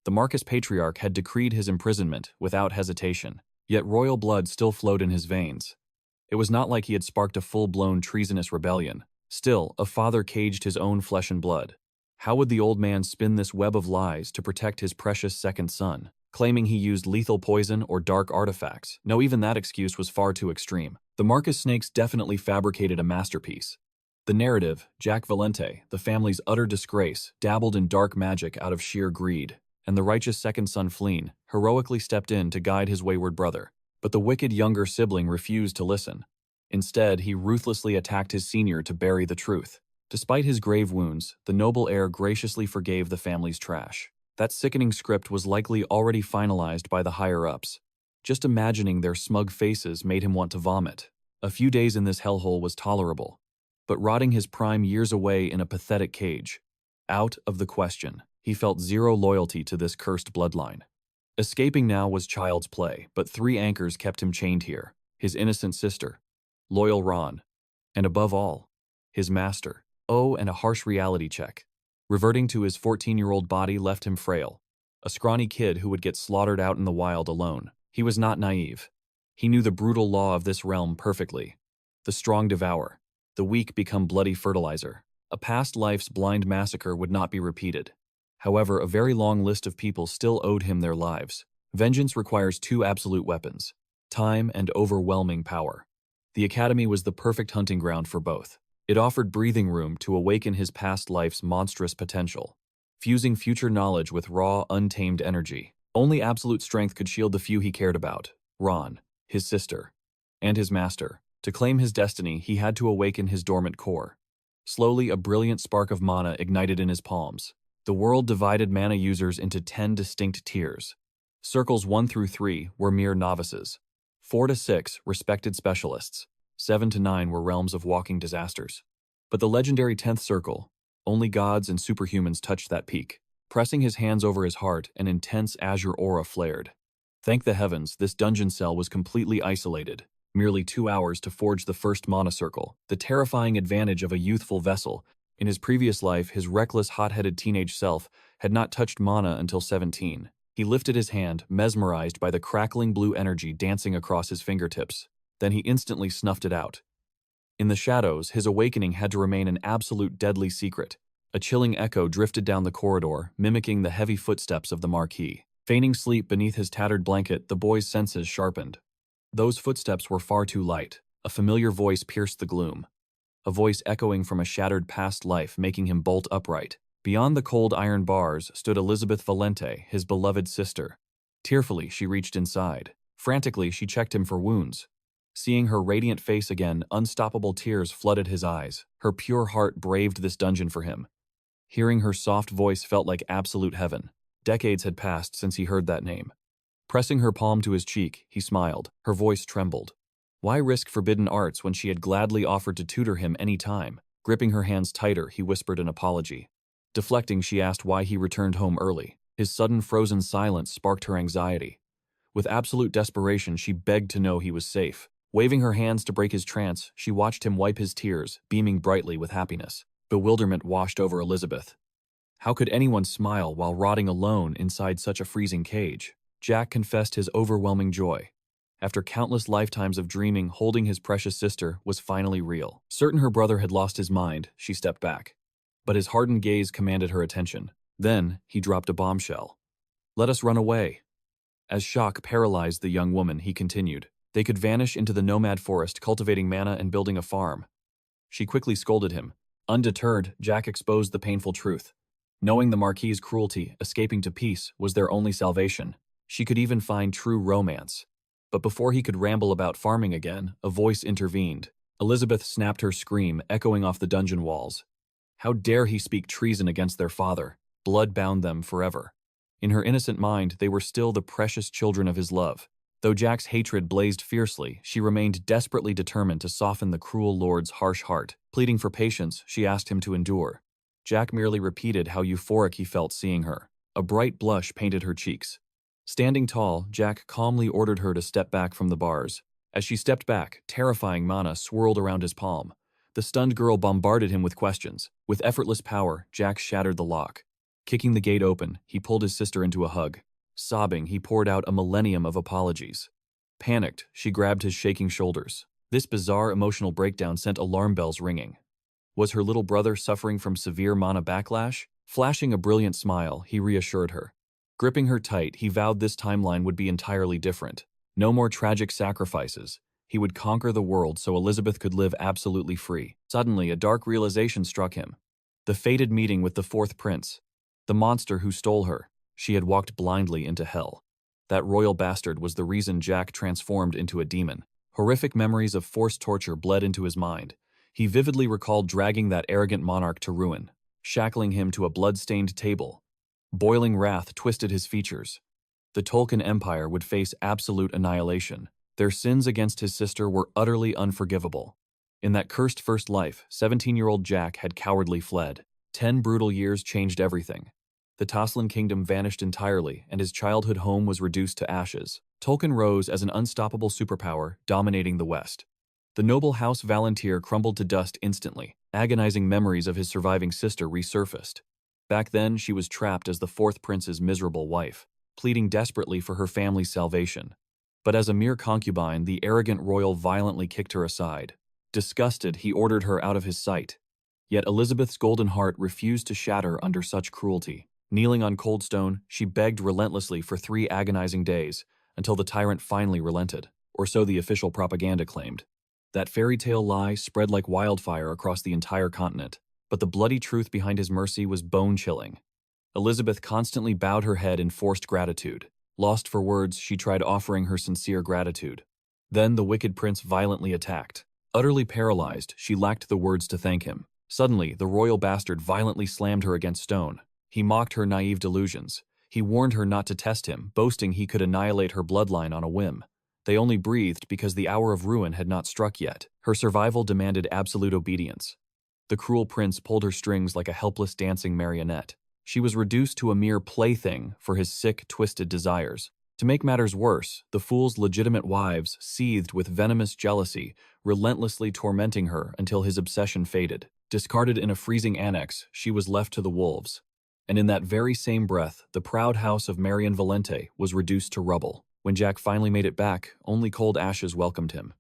The Marcus Patriarch had decreed his imprisonment without hesitation, yet royal blood still flowed in his veins. It was not like he had sparked a full-blown treasonous rebellion. Still, a father caged his own flesh and blood. How would the old man spin this web of lies to protect his precious second son, claiming he used lethal poison or dark artifacts? No, even that excuse was far too extreme. The Marcus snakes definitely fabricated a masterpiece. The narrative, Jack Valente, the family's utter disgrace, dabbled in dark magic out of sheer greed, and the righteous second son Failon heroically stepped in to guide his wayward brother. But the wicked younger sibling refused to listen. Instead, he ruthlessly attacked his senior to bury the truth. Despite his grave wounds, the noble heir graciously forgave the family's trash. That sickening script was likely already finalized by the higher-ups. Just imagining their smug faces made him want to vomit. A few days in this hellhole was tolerable, but rotting his prime years away in a pathetic cage, out of the question. He felt zero loyalty to this cursed bloodline. Escaping now was child's play, but 3 anchors kept him chained here. His innocent sister, loyal Ron, and above all, his master. Oh, and a harsh reality check. Reverting to his 14-year-old body left him frail, a scrawny kid who would get slaughtered out in the wild alone. He was not naive. He knew the brutal law of this realm perfectly. The strong devour, the weak become bloody fertilizer. A past life's blind massacre would not be repeated. However, a very long list of people still owed him their lives. Vengeance requires 2 absolute weapons: time and overwhelming power. The Academy was the perfect hunting ground for both. It offered breathing room to awaken his past life's monstrous potential, fusing future knowledge with raw, untamed energy. Only absolute strength could shield the few he cared about: Ron, his sister, and his master. To claim his destiny, he had to awaken his dormant core. Slowly, a brilliant spark of mana ignited in his palms. The world divided mana users into 10 distinct tiers. Circles 1 through 3 were mere novices. 4 to 6, respected specialists. 7 to 9 were realms of walking disasters. But the legendary 10th circle, only gods and superhumans touched that peak. Pressing his hands over his heart, an intense azure aura flared. Thank the heavens, this dungeon cell was completely isolated. Merely 2 hours to forge the first mana circle, the terrifying advantage of a youthful vessel. In his previous life, his reckless, hot-headed teenage self had not touched mana until 17. He lifted his hand, mesmerized by the crackling blue energy dancing across his fingertips. Then he instantly snuffed it out. In the shadows, his awakening had to remain an absolute deadly secret. A chilling echo drifted down the corridor, mimicking the heavy footsteps of the Marquis. Feigning sleep beneath his tattered blanket, the boy's senses sharpened. Those footsteps were far too light. A familiar voice pierced the gloom. A voice echoing from a shattered past life, making him bolt upright. Beyond the cold iron bars stood Elizabeth Valente, his beloved sister. Tearfully, she reached inside. Frantically, she checked him for wounds. Seeing her radiant face again, unstoppable tears flooded his eyes. Her pure heart braved this dungeon for him. Hearing her soft voice felt like absolute heaven. Decades had passed since he heard that name. Pressing her palm to his cheek, he smiled. Her voice trembled. Why risk forbidden arts when she had gladly offered to tutor him any time? Gripping her hands tighter, he whispered an apology. Deflecting, she asked why he returned home early. His sudden frozen silence sparked her anxiety. With absolute desperation, she begged to know he was safe. Waving her hands to break his trance, she watched him wipe his tears, beaming brightly with happiness. Bewilderment washed over Elizabeth. How could anyone smile while rotting alone inside such a freezing cage? Jack confessed his overwhelming joy. After countless lifetimes of dreaming, holding his precious sister was finally real. Certain her brother had lost his mind, she stepped back. But his hardened gaze commanded her attention. Then, he dropped a bombshell. "Let us run away." As shock paralyzed the young woman, he continued. They could vanish into the nomad forest, cultivating mana and building a farm. She quickly scolded him. Undeterred, Jack exposed the painful truth. Knowing the Marquis's cruelty, escaping to peace was their only salvation. She could even find true romance. But before he could ramble about farming again, a voice intervened. Elizabeth snapped her scream, echoing off the dungeon walls. How dare he speak treason against their father? Blood bound them forever. In her innocent mind, they were still the precious children of his love. Though Jack's hatred blazed fiercely, she remained desperately determined to soften the cruel lord's harsh heart. Pleading for patience, she asked him to endure. Jack merely repeated how euphoric he felt seeing her. A bright blush painted her cheeks. Standing tall, Jack calmly ordered her to step back from the bars. As she stepped back, terrifying mana swirled around his palm. The stunned girl bombarded him with questions. With effortless power, Jack shattered the lock. Kicking the gate open, he pulled his sister into a hug. Sobbing, he poured out a millennium of apologies. Panicked, she grabbed his shaking shoulders. This bizarre emotional breakdown sent alarm bells ringing. Was her little brother suffering from severe mana backlash? Flashing a brilliant smile, he reassured her. Gripping her tight, he vowed this timeline would be entirely different. No more tragic sacrifices. He would conquer the world so Elizabeth could live absolutely free. Suddenly, a dark realization struck him. The fated meeting with the fourth prince. The monster who stole her. She had walked blindly into hell. That royal bastard was the reason Jack transformed into a demon. Horrific memories of forced torture bled into his mind. He vividly recalled dragging that arrogant monarch to ruin, shackling him to a blood-stained table. Boiling wrath twisted his features. The Tolkien Empire would face absolute annihilation. Their sins against his sister were utterly unforgivable. In that cursed first life, 17-year-old Jack had cowardly fled. 10 brutal years changed everything. The Toslin kingdom vanished entirely, and his childhood home was reduced to ashes. Tolkien rose as an unstoppable superpower, dominating the West. The noble House Valentine crumbled to dust instantly. Agonizing memories of his surviving sister resurfaced. Back then, she was trapped as the fourth prince's miserable wife, pleading desperately for her family's salvation. But as a mere concubine, the arrogant royal violently kicked her aside. Disgusted, he ordered her out of his sight. Yet Elizabeth's golden heart refused to shatter under such cruelty. Kneeling on cold stone, she begged relentlessly for 3 agonizing days, until the tyrant finally relented, or so the official propaganda claimed. That fairy tale lie spread like wildfire across the entire continent, but the bloody truth behind his mercy was bone-chilling. Elizabeth constantly bowed her head in forced gratitude. Lost for words, she tried offering her sincere gratitude. Then the wicked prince violently attacked. Utterly paralyzed, she lacked the words to thank him. Suddenly, the royal bastard violently slammed her against stone. He mocked her naive delusions. He warned her not to test him, boasting he could annihilate her bloodline on a whim. They only breathed because the hour of ruin had not struck yet. Her survival demanded absolute obedience. The cruel prince pulled her strings like a helpless dancing marionette. She was reduced to a mere plaything for his sick, twisted desires. To make matters worse, the fool's legitimate wives seethed with venomous jealousy, relentlessly tormenting her until his obsession faded. Discarded in a freezing annex, she was left to the wolves. And in that very same breath, the proud house of Marion Valente was reduced to rubble. When Jack finally made it back, only cold ashes welcomed him.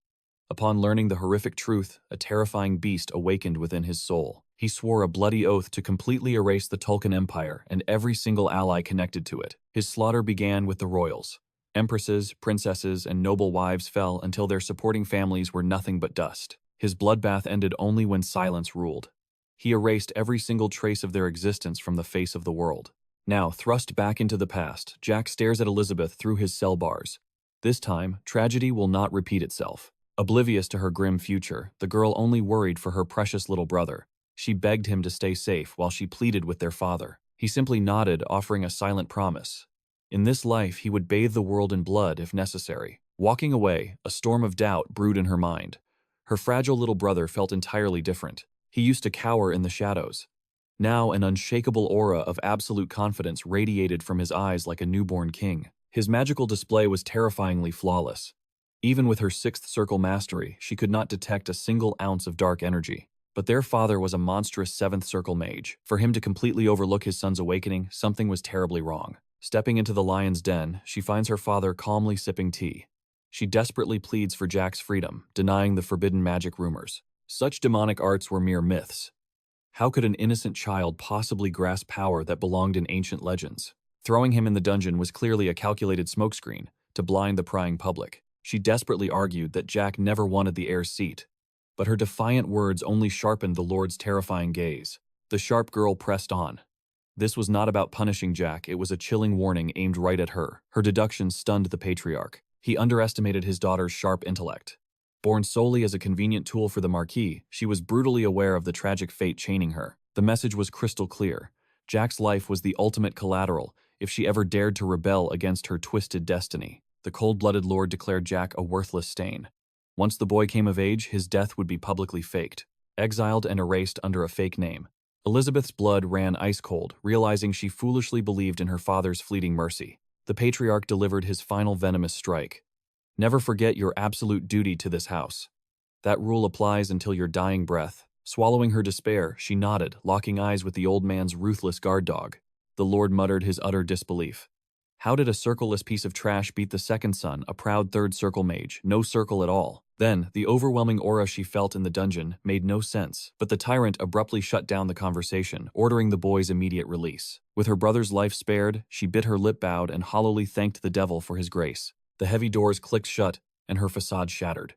Upon learning the horrific truth, a terrifying beast awakened within his soul. He swore a bloody oath to completely erase the Tolkien Empire and every single ally connected to it. His slaughter began with the royals. Empresses, princesses, and noble wives fell until their supporting families were nothing but dust. His bloodbath ended only when silence ruled. He erased every single trace of their existence from the face of the world. Now, thrust back into the past, Jack stares at Elizabeth through his cell bars. This time, tragedy will not repeat itself. Oblivious to her grim future, the girl only worried for her precious little brother. She begged him to stay safe while she pleaded with their father. He simply nodded, offering a silent promise. In this life, he would bathe the world in blood if necessary. Walking away, a storm of doubt brewed in her mind. Her fragile little brother felt entirely different. He used to cower in the shadows. Now an unshakable aura of absolute confidence radiated from his eyes like a newborn king. His magical display was terrifyingly flawless. Even with her sixth circle mastery, she could not detect a single ounce of dark energy. But their father was a monstrous seventh circle mage. For him to completely overlook his son's awakening, something was terribly wrong. Stepping into the lion's den, she finds her father calmly sipping tea. She desperately pleads for Jack's freedom, denying the forbidden magic rumors. Such demonic arts were mere myths. How could an innocent child possibly grasp power that belonged in ancient legends? Throwing him in the dungeon was clearly a calculated smokescreen to blind the prying public. She desperately argued that Jack never wanted the heir's seat. But her defiant words only sharpened the Lord's terrifying gaze. The sharp girl pressed on. This was not about punishing Jack, it was a chilling warning aimed right at her. Her deductions stunned the patriarch. He underestimated his daughter's sharp intellect. Born solely as a convenient tool for the Marquis, she was brutally aware of the tragic fate chaining her. The message was crystal clear. Jack's life was the ultimate collateral if she ever dared to rebel against her twisted destiny. The cold-blooded lord declared Jack a worthless stain. Once the boy came of age, his death would be publicly faked, exiled and erased under a fake name. Elizabeth's blood ran ice-cold, realizing she foolishly believed in her father's fleeting mercy. The patriarch delivered his final venomous strike. Never forget your absolute duty to this house. That rule applies until your dying breath. Swallowing her despair, she nodded, locking eyes with the old man's ruthless guard dog. The lord muttered his utter disbelief. How did a circleless piece of trash beat the second son, a proud third circle mage? No circle at all. Then, the overwhelming aura she felt in the dungeon made no sense, but the tyrant abruptly shut down the conversation, ordering the boy's immediate release. With her brother's life spared, she bit her lip, bowed, and hollowly thanked the devil for his grace. The heavy doors clicked shut, and her facade shattered.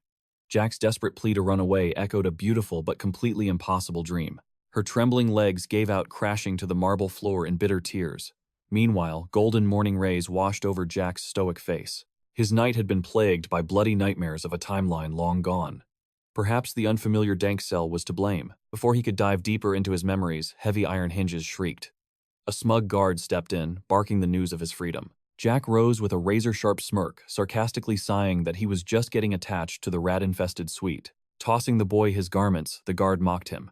Jack's desperate plea to run away echoed a beautiful but completely impossible dream. Her trembling legs gave out, crashing to the marble floor in bitter tears. Meanwhile, golden morning rays washed over Jack's stoic face. His night had been plagued by bloody nightmares of a timeline long gone. Perhaps the unfamiliar dank cell was to blame. Before he could dive deeper into his memories, heavy iron hinges shrieked. A smug guard stepped in, barking the news of his freedom. Jack rose with a razor-sharp smirk, sarcastically sighing that he was just getting attached to the rat-infested suite. Tossing the boy his garments, the guard mocked him.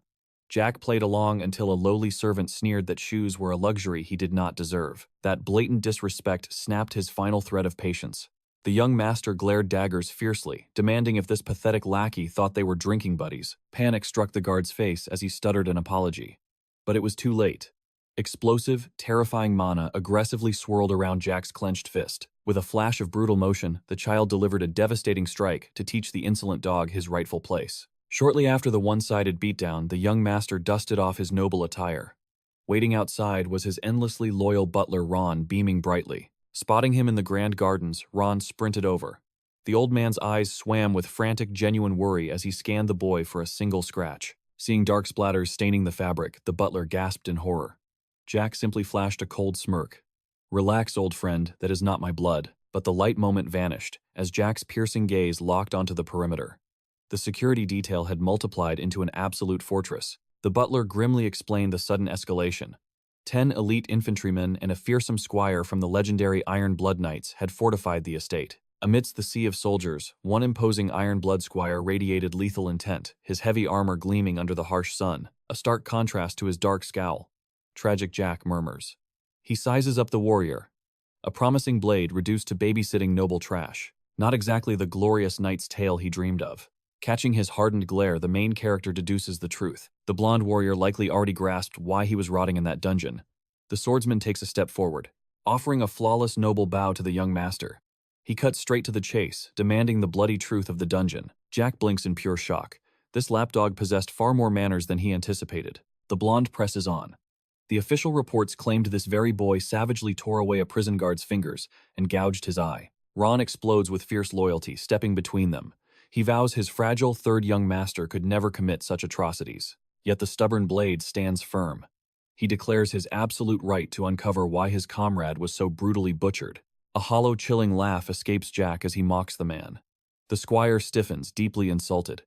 Jack played along until a lowly servant sneered that shoes were a luxury he did not deserve. That blatant disrespect snapped his final thread of patience. The young master glared daggers fiercely, demanding if this pathetic lackey thought they were drinking buddies. Panic struck the guard's face as he stuttered an apology. But it was too late. Explosive, terrifying mana aggressively swirled around Jack's clenched fist. With a flash of brutal motion, the child delivered a devastating strike to teach the insolent dog his rightful place. Shortly after the one-sided beatdown, the young master dusted off his noble attire. Waiting outside was his endlessly loyal butler Ron, beaming brightly. Spotting him in the grand gardens, Ron sprinted over. The old man's eyes swam with frantic, genuine worry as he scanned the boy for a single scratch. Seeing dark splatters staining the fabric, the butler gasped in horror. Jack simply flashed a cold smirk. "Relax, old friend, that is not my blood." But the light moment vanished, as Jack's piercing gaze locked onto the perimeter. The security detail had multiplied into an absolute fortress. The butler grimly explained the sudden escalation. 10 elite infantrymen and a fearsome squire from the legendary Iron Blood Knights had fortified the estate. Amidst the sea of soldiers, one imposing Iron Blood squire radiated lethal intent, his heavy armor gleaming under the harsh sun, a stark contrast to his dark scowl. Tragic Jack murmurs. He sizes up the warrior. A promising blade reduced to babysitting noble trash. Not exactly the glorious knight's tale he dreamed of. Catching his hardened glare, the main character deduces the truth. The blonde warrior likely already grasped why he was rotting in that dungeon. The swordsman takes a step forward, offering a flawless noble bow to the young master. He cuts straight to the chase, demanding the bloody truth of the dungeon. Jack blinks in pure shock. This lapdog possessed far more manners than he anticipated. The blonde presses on. The official reports claimed this very boy savagely tore away a prison guard's fingers and gouged his eye. Ron explodes with fierce loyalty, stepping between them. He vows his fragile third young master could never commit such atrocities. Yet the stubborn blade stands firm. He declares his absolute right to uncover why his comrade was so brutally butchered. A hollow, chilling laugh escapes Jack as he mocks the man. The squire stiffens, deeply insulted.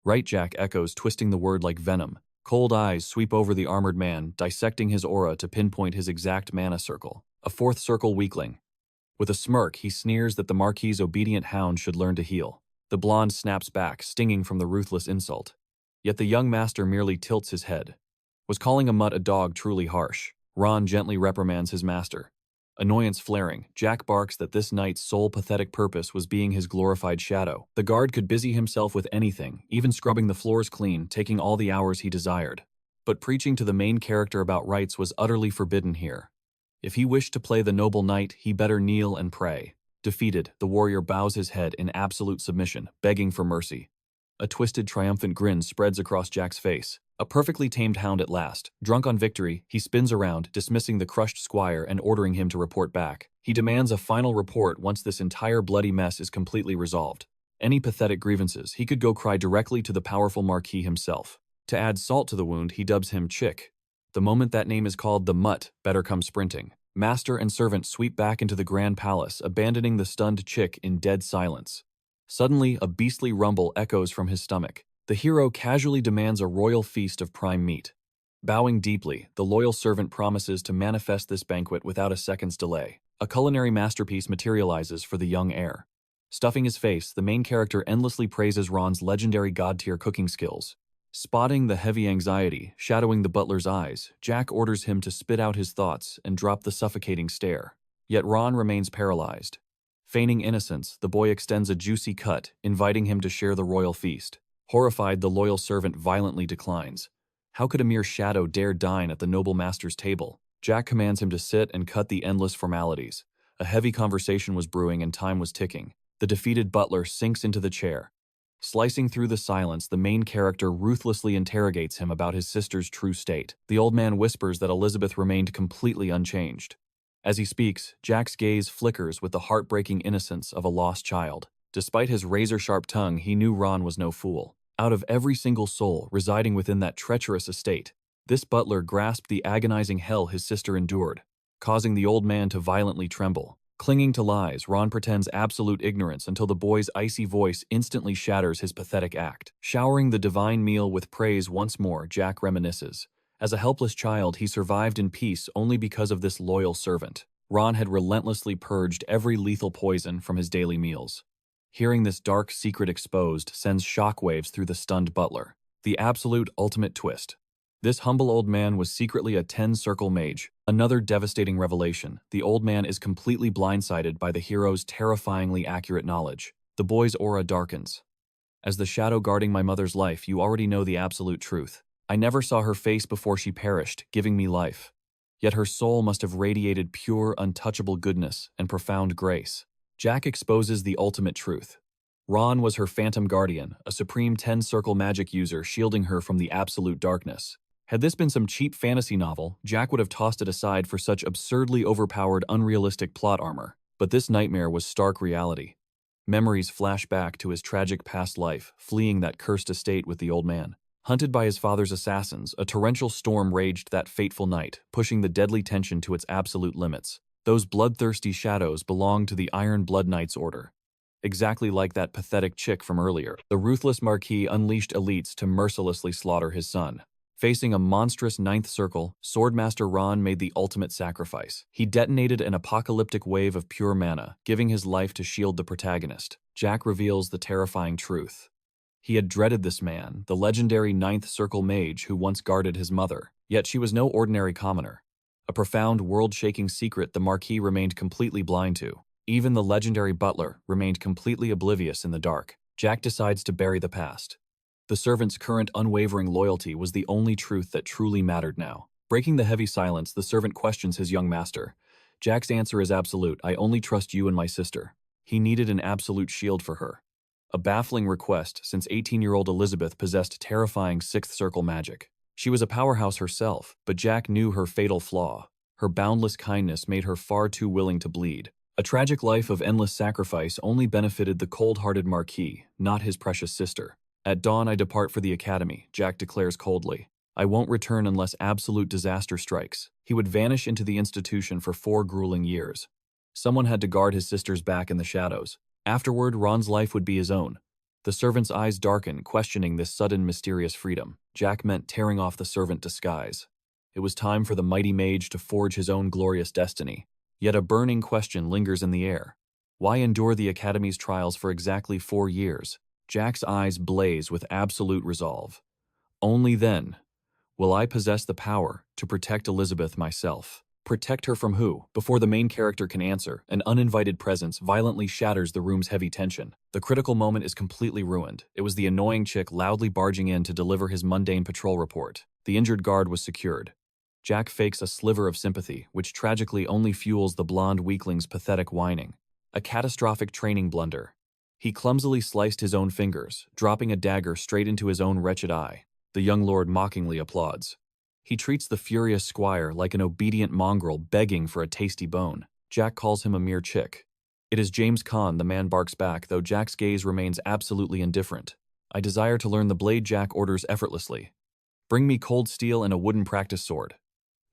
Right, Jack echoes, twisting the word like venom. Cold eyes sweep over the armored man, dissecting his aura to pinpoint his exact mana circle. A fourth circle weakling. With a smirk, he sneers that the Marquis's obedient hound should learn to heal. The blonde snaps back, stinging from the ruthless insult. Yet the young master merely tilts his head. Was calling a mutt a dog truly harsh? Ron gently reprimands his master. Annoyance flaring, Jack barks that this knight's sole pathetic purpose was being his glorified shadow. The guard could busy himself with anything, even scrubbing the floors clean, taking all the hours he desired. But preaching to the main character about rights was utterly forbidden here. If he wished to play the noble knight, he better kneel and pray. Defeated, the warrior bows his head in absolute submission, begging for mercy. A twisted, triumphant grin spreads across Jack's face. A perfectly tamed hound at last. Drunk on victory, he spins around, dismissing the crushed squire and ordering him to report back. He demands a final report once this entire bloody mess is completely resolved. Any pathetic grievances, he could go cry directly to the powerful Marquis himself. To add salt to the wound, he dubs him Chick. The moment that name is called, the mutt better come sprinting. Master and servant sweep back into the grand palace, abandoning the stunned chick in dead silence. Suddenly, a beastly rumble echoes from his stomach. The hero casually demands a royal feast of prime meat. Bowing deeply, the loyal servant promises to manifest this banquet without a second's delay. A culinary masterpiece materializes for the young heir. Stuffing his face, the main character endlessly praises Ron's legendary god-tier cooking skills. Spotting the heavy anxiety shadowing the butler's eyes, Jack orders him to spit out his thoughts and drop the suffocating stare. Yet Ron remains paralyzed. Feigning innocence, the boy extends a juicy cut, inviting him to share the royal feast. Horrified, the loyal servant violently declines. How could a mere shadow dare dine at the noble master's table? Jack commands him to sit and cut the endless formalities. A heavy conversation was brewing and time was ticking. The defeated butler sinks into the chair. Slicing through the silence, the main character ruthlessly interrogates him about his sister's true state. The old man whispers that Elizabeth remained completely unchanged. As he speaks, Jack's gaze flickers with the heartbreaking innocence of a lost child. Despite his razor-sharp tongue, he knew Ron was no fool. Out of every single soul residing within that treacherous estate, this butler grasped the agonizing hell his sister endured, causing the old man to violently tremble. Clinging to lies, Ron pretends absolute ignorance until the boy's icy voice instantly shatters his pathetic act. Showering the divine meal with praise once more, Jack reminisces. As a helpless child, he survived in peace only because of this loyal servant. Ron had relentlessly purged every lethal poison from his daily meals. Hearing this dark secret exposed sends shockwaves through the stunned butler. The absolute ultimate twist. This humble old man was secretly a 10-circle mage. Another devastating revelation. The old man is completely blindsided by the hero's terrifyingly accurate knowledge. The boy's aura darkens. As the shadow guarding my mother's life, you already know the absolute truth. I never saw her face before she perished, giving me life. Yet her soul must have radiated pure, untouchable goodness and profound grace. Jack exposes the ultimate truth. Ron was her phantom guardian, a supreme 10-circle magic user shielding her from the absolute darkness. Had this been some cheap fantasy novel, Jack would have tossed it aside for such absurdly overpowered, unrealistic plot armor. But this nightmare was stark reality. Memories flash back to his tragic past life, fleeing that cursed estate with the old man. Hunted by his father's assassins, a torrential storm raged that fateful night, pushing the deadly tension to its absolute limits. Those bloodthirsty shadows belonged to the Iron Blood Knights Order. Exactly like that pathetic chick from earlier, the ruthless Marquis unleashed elites to mercilessly slaughter his son. Facing a monstrous ninth circle, Swordmaster Ron made the ultimate sacrifice. He detonated an apocalyptic wave of pure mana, giving his life to shield the protagonist. Jack reveals the terrifying truth. He had dreaded this man, the legendary ninth circle mage who once guarded his mother. Yet she was no ordinary commoner. A profound, world-shaking secret the Marquis remained completely blind to. Even the legendary butler remained completely oblivious in the dark. Jack decides to bury the past. The servant's current unwavering loyalty was the only truth that truly mattered now. Breaking the heavy silence, the servant questions his young master. Jack's answer is absolute. I only trust you and my sister. He needed an absolute shield for her. A baffling request, since 18-year-old Elizabeth possessed terrifying sixth circle magic. She was a powerhouse herself, but Jack knew her fatal flaw. Her boundless kindness made her far too willing to bleed. A tragic life of endless sacrifice only benefited the cold-hearted Marquis, not his precious sister. At dawn I depart for the academy, Jack declares coldly. I won't return unless absolute disaster strikes. He would vanish into the institution for 4 grueling years. Someone had to guard his sister's back in the shadows. Afterward, Ron's life would be his own. The servant's eyes darken, questioning this sudden mysterious freedom. Jack meant tearing off the servant disguise. It was time for the mighty mage to forge his own glorious destiny. Yet a burning question lingers in the air. Why endure the academy's trials for exactly 4 years? Jack's eyes blaze with absolute resolve. Only then will I possess the power to protect Elizabeth myself. Protect her from who? Before the main character can answer, an uninvited presence violently shatters the room's heavy tension. The critical moment is completely ruined. It was the annoying chick loudly barging in to deliver his mundane patrol report. The injured guard was secured. Jack fakes a sliver of sympathy, which tragically only fuels the blonde weakling's pathetic whining. A catastrophic training blunder. He clumsily sliced his own fingers, dropping a dagger straight into his own wretched eye. The young lord mockingly applauds. He treats the furious squire like an obedient mongrel begging for a tasty bone. Jack calls him a mere chick. It is James Caan, the man barks back, though Jack's gaze remains absolutely indifferent. I desire to learn the blade, Jack orders effortlessly. Bring me cold steel and a wooden practice sword.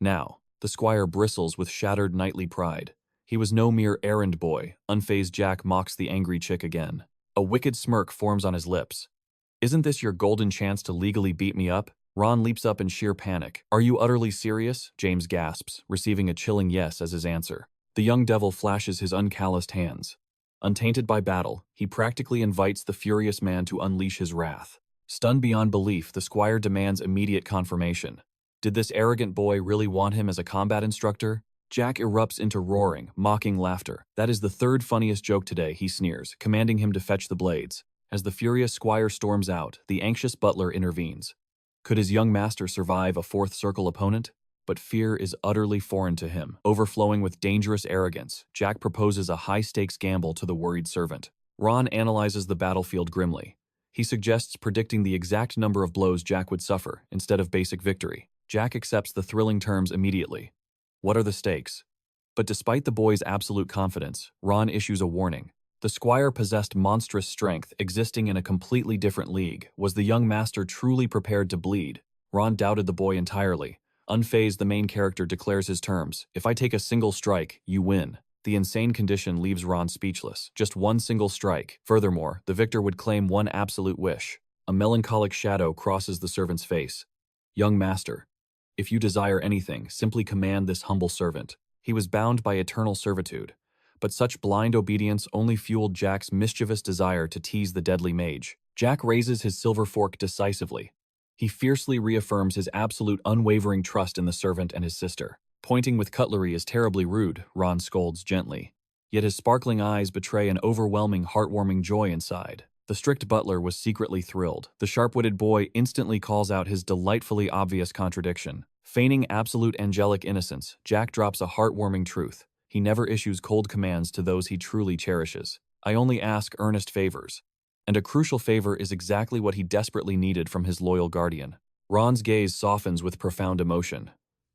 Now, the squire bristles with shattered knightly pride. He was no mere errand boy. Unfazed Jack mocks the angry chick again. A wicked smirk forms on his lips. Isn't this your golden chance to legally beat me up? Ron leaps up in sheer panic. Are you utterly serious? James gasps, receiving a chilling yes as his answer. The young devil flashes his uncalloused hands. Untainted by battle, he practically invites the furious man to unleash his wrath. Stunned beyond belief, the squire demands immediate confirmation. Did this arrogant boy really want him as a combat instructor? Jack erupts into roaring, mocking laughter. That is the third funniest joke today, he sneers, commanding him to fetch the blades. As the furious squire storms out, the anxious butler intervenes. Could his young master survive a fourth circle opponent? But fear is utterly foreign to him. Overflowing with dangerous arrogance, Jack proposes a high-stakes gamble to the worried servant. Ron analyzes the battlefield grimly. He suggests predicting the exact number of blows Jack would suffer, instead of basic victory. Jack accepts the thrilling terms immediately. What are the stakes? But despite the boy's absolute confidence, Ron issues a warning. The squire possessed monstrous strength, existing in a completely different league. Was the young master truly prepared to bleed? Ron doubted the boy entirely. Unfazed, the main character declares his terms. If I take a single strike, you win. The insane condition leaves Ron speechless. Just one single strike. Furthermore, the victor would claim one absolute wish. A melancholic shadow crosses the servant's face. Young master, if you desire anything, simply command this humble servant. He was bound by eternal servitude. But such blind obedience only fueled Jack's mischievous desire to tease the deadly mage. Jack raises his silver fork decisively. He fiercely reaffirms his absolute unwavering trust in the servant and his sister. Pointing with cutlery is terribly rude, Ron scolds gently. Yet his sparkling eyes betray an overwhelming, heartwarming joy inside. The strict butler was secretly thrilled. The sharp-witted boy instantly calls out his delightfully obvious contradiction. Feigning absolute angelic innocence, Jack drops a heartwarming truth. He never issues cold commands to those he truly cherishes. I only ask earnest favors. And a crucial favor is exactly what he desperately needed from his loyal guardian. Ron's gaze softens with profound emotion.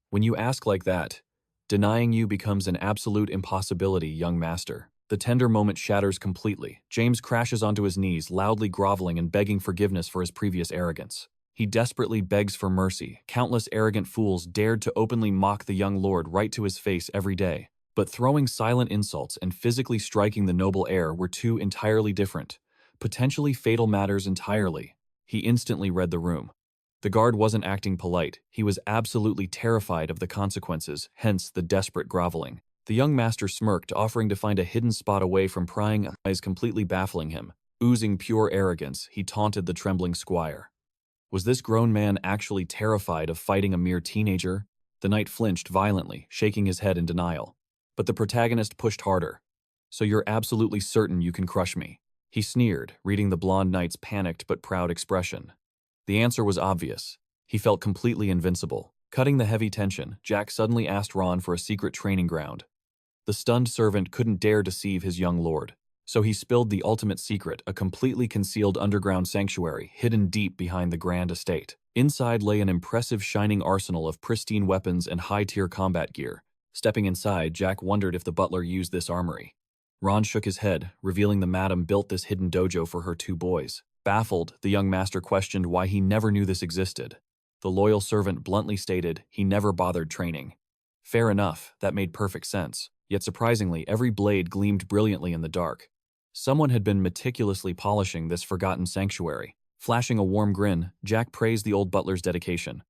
When you ask like that, denying you becomes an absolute impossibility, young master. The tender moment shatters completely. James crashes onto his knees, loudly groveling and begging forgiveness for his previous arrogance. He desperately begs for mercy. Countless arrogant fools dared to openly mock the young lord right to his face every day. But throwing silent insults and physically striking the noble heir were two entirely different, potentially fatal matters entirely. He instantly read the room. The guard wasn't acting polite. He was absolutely terrified of the consequences, hence the desperate groveling. The young master smirked, offering to find a hidden spot away from prying eyes, completely baffling him. Oozing pure arrogance, he taunted the trembling squire. Was this grown man actually terrified of fighting a mere teenager? The knight flinched violently, shaking his head in denial. But the protagonist pushed harder. So you're absolutely certain you can crush me? He sneered, reading the blonde knight's panicked but proud expression. The answer was obvious. He felt completely invincible. Cutting the heavy tension, Jack suddenly asked Ron for a secret training ground. The stunned servant couldn't dare deceive his young lord. So he spilled the ultimate secret, a completely concealed underground sanctuary hidden deep behind the grand estate. Inside lay an impressive shining arsenal of pristine weapons and high-tier combat gear. Stepping inside, Jack wondered if the butler used this armory. Ron shook his head, revealing the madam built this hidden dojo for her two boys. Baffled, the young master questioned why he never knew this existed. The loyal servant bluntly stated he never bothered training. Fair enough, that made perfect sense. Yet surprisingly, every blade gleamed brilliantly in the dark. Someone had been meticulously polishing this forgotten sanctuary. Flashing a warm grin, Jack praised the old butler's dedication.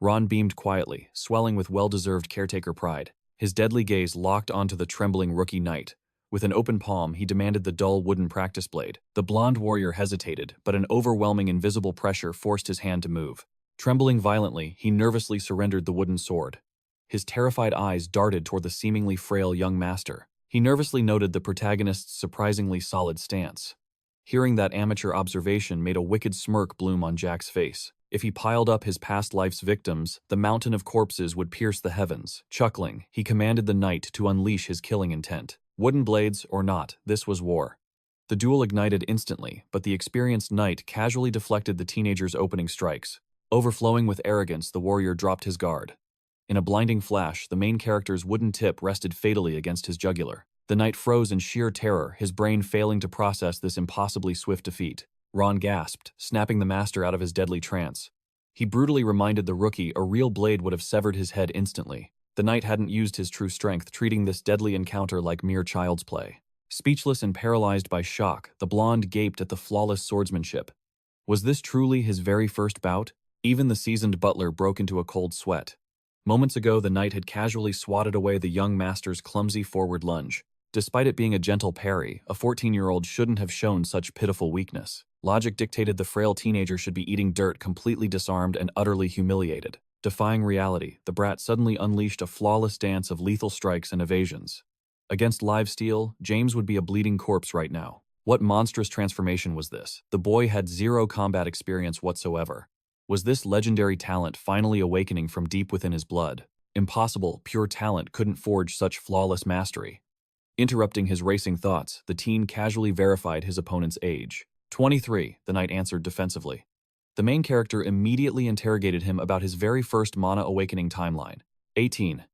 Ron beamed quietly, swelling with well-deserved caretaker pride. His deadly gaze locked onto the trembling rookie knight. With an open palm, he demanded the dull wooden practice blade. The blonde warrior hesitated, but an overwhelming invisible pressure forced his hand to move. Trembling violently, he nervously surrendered the wooden sword. His terrified eyes darted toward the seemingly frail young master. He nervously noted the protagonist's surprisingly solid stance. Hearing that amateur observation made a wicked smirk bloom on Jack's face. If he piled up his past life's victims, the mountain of corpses would pierce the heavens. Chuckling, he commanded the knight to unleash his killing intent. Wooden blades or not, this was war. The duel ignited instantly, but the experienced knight casually deflected the teenager's opening strikes. Overflowing with arrogance, the warrior dropped his guard. In a blinding flash, the main character's wooden tip rested fatally against his jugular. The knight froze in sheer terror, his brain failing to process this impossibly swift defeat. Ron gasped, snapping the master out of his deadly trance. He brutally reminded the rookie a real blade would have severed his head instantly. The knight hadn't used his true strength, treating this deadly encounter like mere child's play. Speechless and paralyzed by shock, the blonde gaped at the flawless swordsmanship. Was this truly his very first bout? Even the seasoned butler broke into a cold sweat. Moments ago, the knight had casually swatted away the young master's clumsy forward lunge. Despite it being a gentle parry, a 14-year-old shouldn't have shown such pitiful weakness. Logic dictated the frail teenager should be eating dirt, completely disarmed and utterly humiliated. Defying reality, the brat suddenly unleashed a flawless dance of lethal strikes and evasions. Against live steel, James would be a bleeding corpse right now. What monstrous transformation was this? The boy had zero combat experience whatsoever. Was this legendary talent finally awakening from deep within his blood? Impossible, pure talent couldn't forge such flawless mastery. Interrupting his racing thoughts, the teen casually verified his opponent's age. 23, the knight answered defensively. The main character immediately interrogated him about his very first mana awakening timeline. 18.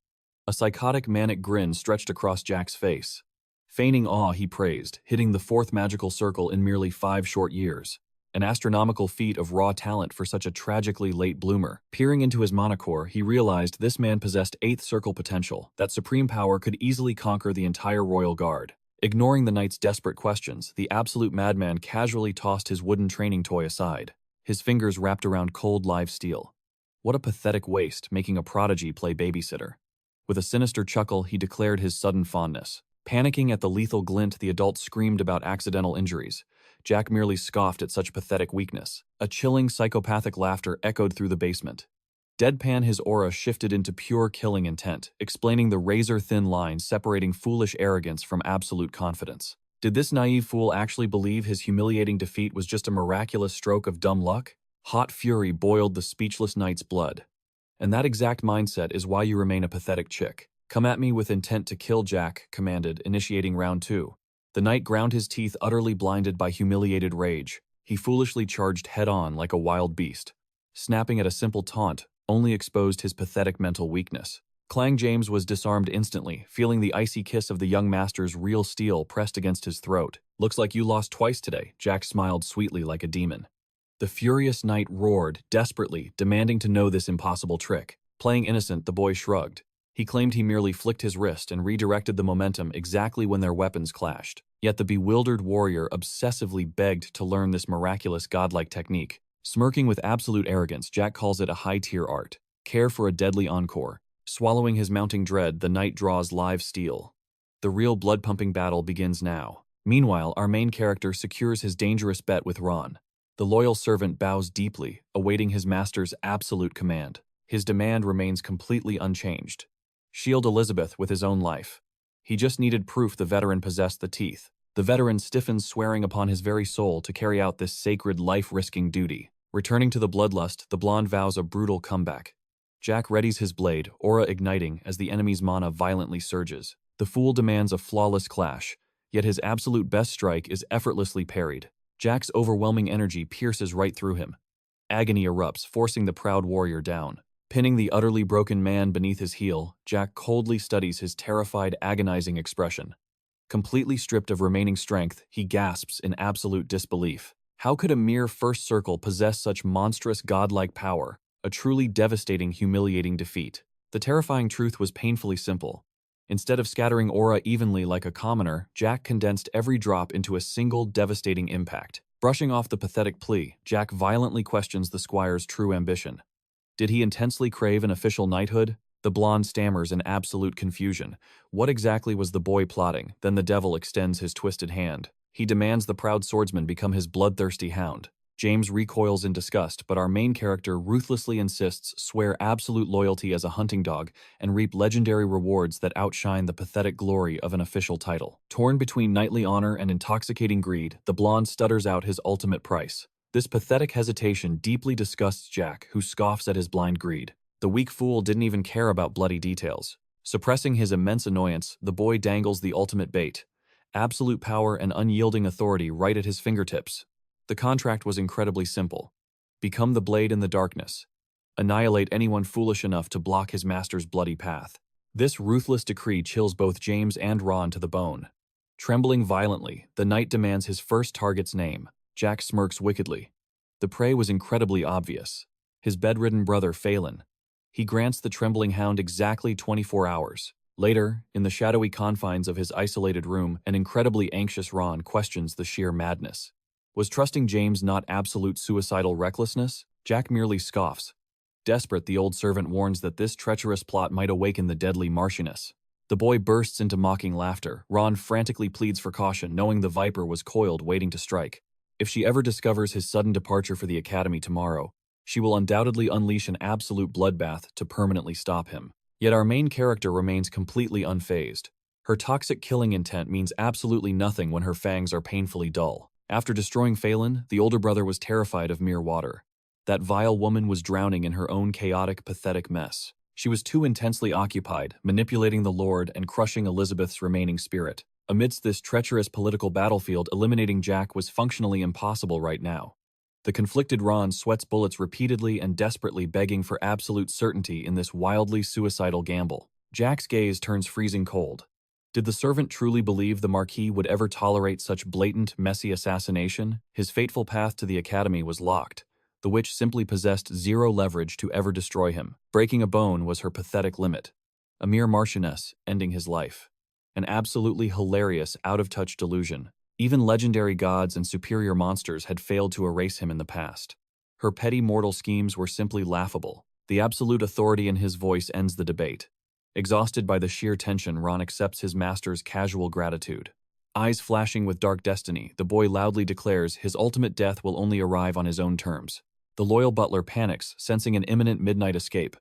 A psychotic manic grin stretched across Jack's face. Feigning awe, he praised, hitting the 4th magical circle in merely 5 short years. An astronomical feat of raw talent for such a tragically late bloomer. Peering into his mana core, he realized this man possessed 8th circle potential, that supreme power could easily conquer the entire royal guard. Ignoring the knight's desperate questions, the absolute madman casually tossed his wooden training toy aside. His fingers wrapped around cold live steel. What a pathetic waste, making a prodigy play babysitter. With a sinister chuckle, he declared his sudden fondness. Panicking at the lethal glint, the adult screamed about accidental injuries. Jack merely scoffed at such pathetic weakness. A chilling, psychopathic laughter echoed through the basement. Deadpan, his aura shifted into pure killing intent, explaining the razor-thin line separating foolish arrogance from absolute confidence. Did this naive fool actually believe his humiliating defeat was just a miraculous stroke of dumb luck? Hot fury boiled the speechless knight's blood. And that exact mindset is why you remain a pathetic chick. Come at me with intent to kill, Jack commanded, initiating round 2. The knight ground his teeth, utterly blinded by humiliated rage. He foolishly charged head-on like a wild beast. Snapping at a simple taunt only exposed his pathetic mental weakness. Clang James was disarmed instantly, feeling the icy kiss of the young master's real steel pressed against his throat. Looks like you lost twice today, Jack smiled sweetly like a demon. The furious knight roared, desperately, demanding to know this impossible trick. Playing innocent, the boy shrugged. He claimed he merely flicked his wrist and redirected the momentum exactly when their weapons clashed. Yet the bewildered warrior obsessively begged to learn this miraculous godlike technique. Smirking with absolute arrogance, Jack calls it a high-tier art. Care for a deadly encore. Swallowing his mounting dread, the knight draws live steel. The real blood-pumping battle begins now. Meanwhile, our main character secures his dangerous bet with Ron. The loyal servant bows deeply, awaiting his master's absolute command. His demand remains completely unchanged. Shield Elizabeth with his own life. He just needed proof the veteran possessed the teeth. The veteran stiffens, swearing upon his very soul to carry out this sacred life-risking duty. Returning to the bloodlust, the blonde vows a brutal comeback. Jack readies his blade, aura igniting as the enemy's mana violently surges. The fool demands a flawless clash, yet his absolute best strike is effortlessly parried. Jack's overwhelming energy pierces right through him. Agony erupts, forcing the proud warrior down. Pinning the utterly broken man beneath his heel, Jack coldly studies his terrified, agonizing expression. Completely stripped of remaining strength, he gasps in absolute disbelief. How could a mere first circle possess such monstrous godlike power? A truly devastating, humiliating defeat. The terrifying truth was painfully simple. Instead of scattering aura evenly like a commoner, Jack condensed every drop into a single devastating impact. Brushing off the pathetic plea, Jack violently questions the squire's true ambition. Did he intensely crave an official knighthood? The blonde stammers in absolute confusion. What exactly was the boy plotting? Then the devil extends his twisted hand. He demands the proud swordsman become his bloodthirsty hound. James recoils in disgust, but our main character ruthlessly insists swear absolute loyalty as a hunting dog and reap legendary rewards that outshine the pathetic glory of an official title. Torn between knightly honor and intoxicating greed, the blonde stutters out his ultimate price. This pathetic hesitation deeply disgusts Jack, who scoffs at his blind greed. The weak fool didn't even care about bloody details. Suppressing his immense annoyance, the boy dangles the ultimate bait. Absolute power and unyielding authority right at his fingertips. The contract was incredibly simple. Become the blade in the darkness. Annihilate anyone foolish enough to block his master's bloody path. This ruthless decree chills both James and Ron to the bone. Trembling violently, the knight demands his first target's name. Jack smirks wickedly. The prey was incredibly obvious. his bedridden brother Failon. He grants the trembling hound exactly 24 hours. Later, in the shadowy confines of his isolated room, an incredibly anxious Ron questions the sheer madness. Was trusting James not absolute suicidal recklessness? Jack merely scoffs. Desperate, the old servant warns that this treacherous plot might awaken the deadly Marchioness. The boy bursts into mocking laughter. Ron frantically pleads for caution, knowing the viper was coiled, waiting to strike. If she ever discovers his sudden departure for the academy tomorrow, she will undoubtedly unleash an absolute bloodbath to permanently stop him. Yet our main character remains completely unfazed. Her toxic killing intent means absolutely nothing when her fangs are painfully dull. After destroying Failon, the older brother was terrified of mere water. That vile woman was drowning in her own chaotic, pathetic mess. She was too intensely occupied, manipulating the Lord and crushing Elizabeth's remaining spirit. Amidst this treacherous political battlefield, eliminating Jack was functionally impossible right now. The conflicted Ron sweats bullets repeatedly and desperately, begging for absolute certainty in this wildly suicidal gamble. Jack's gaze turns freezing cold. Did the servant truly believe the Marquis would ever tolerate such blatant, messy assassination? His fateful path to the academy was locked. The witch simply possessed zero leverage to ever destroy him. Breaking a bone was her pathetic limit. A mere Marchioness ending his life. An absolutely hilarious, out-of-touch delusion. Even legendary gods and superior monsters had failed to erase him in the past. Her petty mortal schemes were simply laughable. The absolute authority in his voice ends the debate. Exhausted by the sheer tension, Ron accepts his master's casual gratitude. Eyes flashing with dark destiny, the boy loudly declares his ultimate death will only arrive on his own terms. The loyal butler panics, sensing an imminent midnight escape.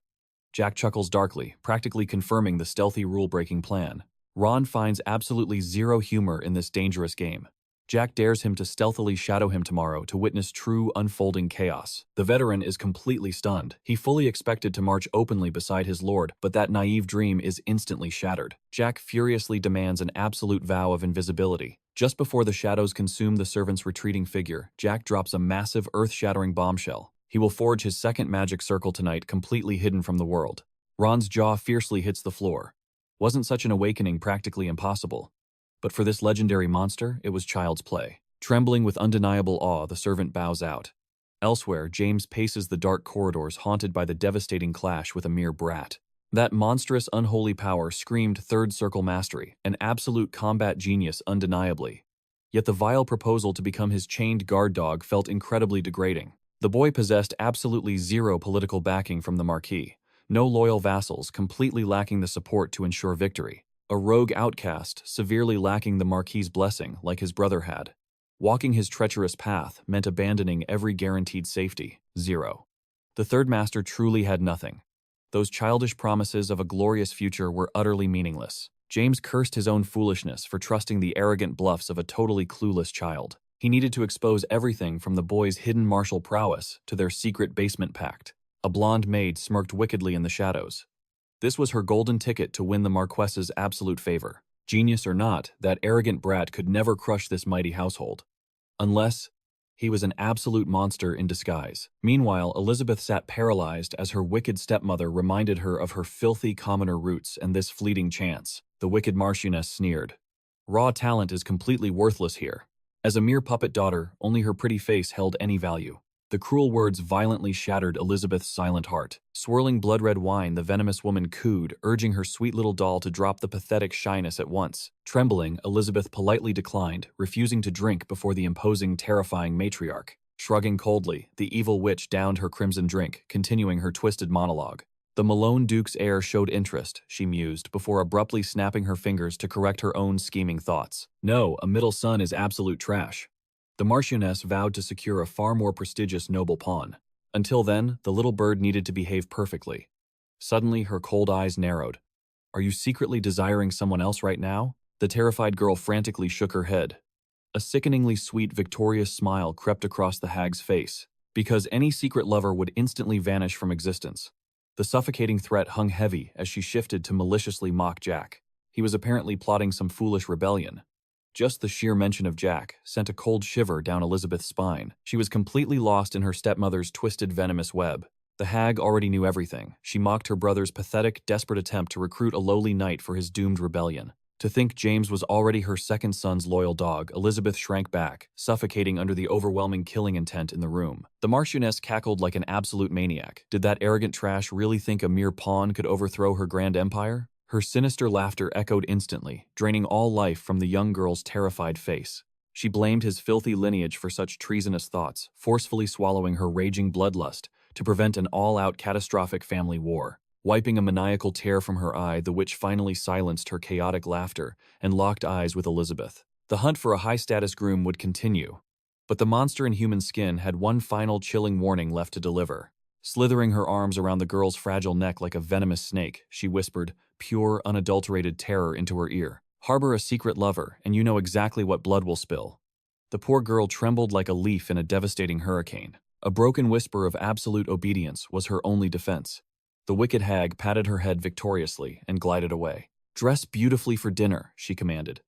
Jack chuckles darkly, practically confirming the stealthy rule-breaking plan. Ron finds absolutely zero humor in this dangerous game. Jack dares him to stealthily shadow him tomorrow to witness true unfolding chaos. The veteran is completely stunned. He fully expected to march openly beside his lord, but that naive dream is instantly shattered. Jack furiously demands an absolute vow of invisibility. Just before the shadows consume the servant's retreating figure, Jack drops a massive earth-shattering bombshell. He will forge his second magic circle tonight, completely hidden from the world. Ron's jaw fiercely hits the floor. Wasn't such an awakening practically impossible? But for this legendary monster, it was child's play. Trembling with undeniable awe, the servant bows out. Elsewhere, James paces the dark corridors haunted by the devastating clash with a mere brat. That monstrous, unholy power screamed third circle mastery, an absolute combat genius undeniably. Yet the vile proposal to become his chained guard dog felt incredibly degrading. The boy possessed absolutely zero political backing from the Marquis. No loyal vassals, completely lacking the support to ensure victory. A rogue outcast, severely lacking the Marquis's blessing, like his brother had. Walking his treacherous path meant abandoning every guaranteed safety. Zero. The third master truly had nothing. Those childish promises of a glorious future were utterly meaningless. James cursed his own foolishness for trusting the arrogant bluffs of a totally clueless child. He needed to expose everything from the boys' hidden martial prowess to their secret basement pact. A blonde maid smirked wickedly in the shadows. This was her golden ticket to win the Marquess's absolute favor. Genius or not, that arrogant brat could never crush this mighty household. Unless he was an absolute monster in disguise. Meanwhile, Elizabeth sat paralyzed as her wicked stepmother reminded her of her filthy commoner roots and this fleeting chance. The wicked Marchioness sneered. Raw talent is completely worthless here. As a mere puppet daughter, only her pretty face held any value. The cruel words violently shattered Elizabeth's silent heart. Swirling blood-red wine, the venomous woman cooed, urging her sweet little doll to drop the pathetic shyness at once. Trembling, Elizabeth politely declined, refusing to drink before the imposing, terrifying matriarch. Shrugging coldly, the evil witch downed her crimson drink, continuing her twisted monologue. The Malone Duke's heir showed interest, she mused, before abruptly snapping her fingers to correct her own scheming thoughts. No, a middle son is absolute trash. The Marchioness vowed to secure a far more prestigious noble pawn. Until then, the little bird needed to behave perfectly. Suddenly, her cold eyes narrowed. Are you secretly desiring someone else right now? The terrified girl frantically shook her head. A sickeningly sweet, victorious smile crept across the hag's face, because any secret lover would instantly vanish from existence. The suffocating threat hung heavy as she shifted to maliciously mock Jack. He was apparently plotting some foolish rebellion. Just the sheer mention of Jack sent a cold shiver down Elizabeth's spine. She was completely lost in her stepmother's twisted, venomous web. The hag already knew everything. She mocked her brother's pathetic, desperate attempt to recruit a lowly knight for his doomed rebellion. To think James was already her second son's loyal dog, Elizabeth shrank back, suffocating under the overwhelming killing intent in the room. The Marchioness cackled like an absolute maniac. Did that arrogant trash really think a mere pawn could overthrow her grand empire? Her sinister laughter echoed instantly, draining all life from the young girl's terrified face. She blamed his filthy lineage for such treasonous thoughts, forcefully swallowing her raging bloodlust to prevent an all-out catastrophic family war. Wiping a maniacal tear from her eye, the witch finally silenced her chaotic laughter and locked eyes with Elizabeth. The hunt for a high-status groom would continue, but the monster in human skin had one final chilling warning left to deliver. Slithering her arms around the girl's fragile neck like a venomous snake, she whispered, pure, unadulterated terror into her ear. Harbor a secret lover, and you know exactly what blood will spill. The poor girl trembled like a leaf in a devastating hurricane. A broken whisper of absolute obedience was her only defense. The wicked hag patted her head victoriously and glided away. Dress beautifully for dinner, she commanded.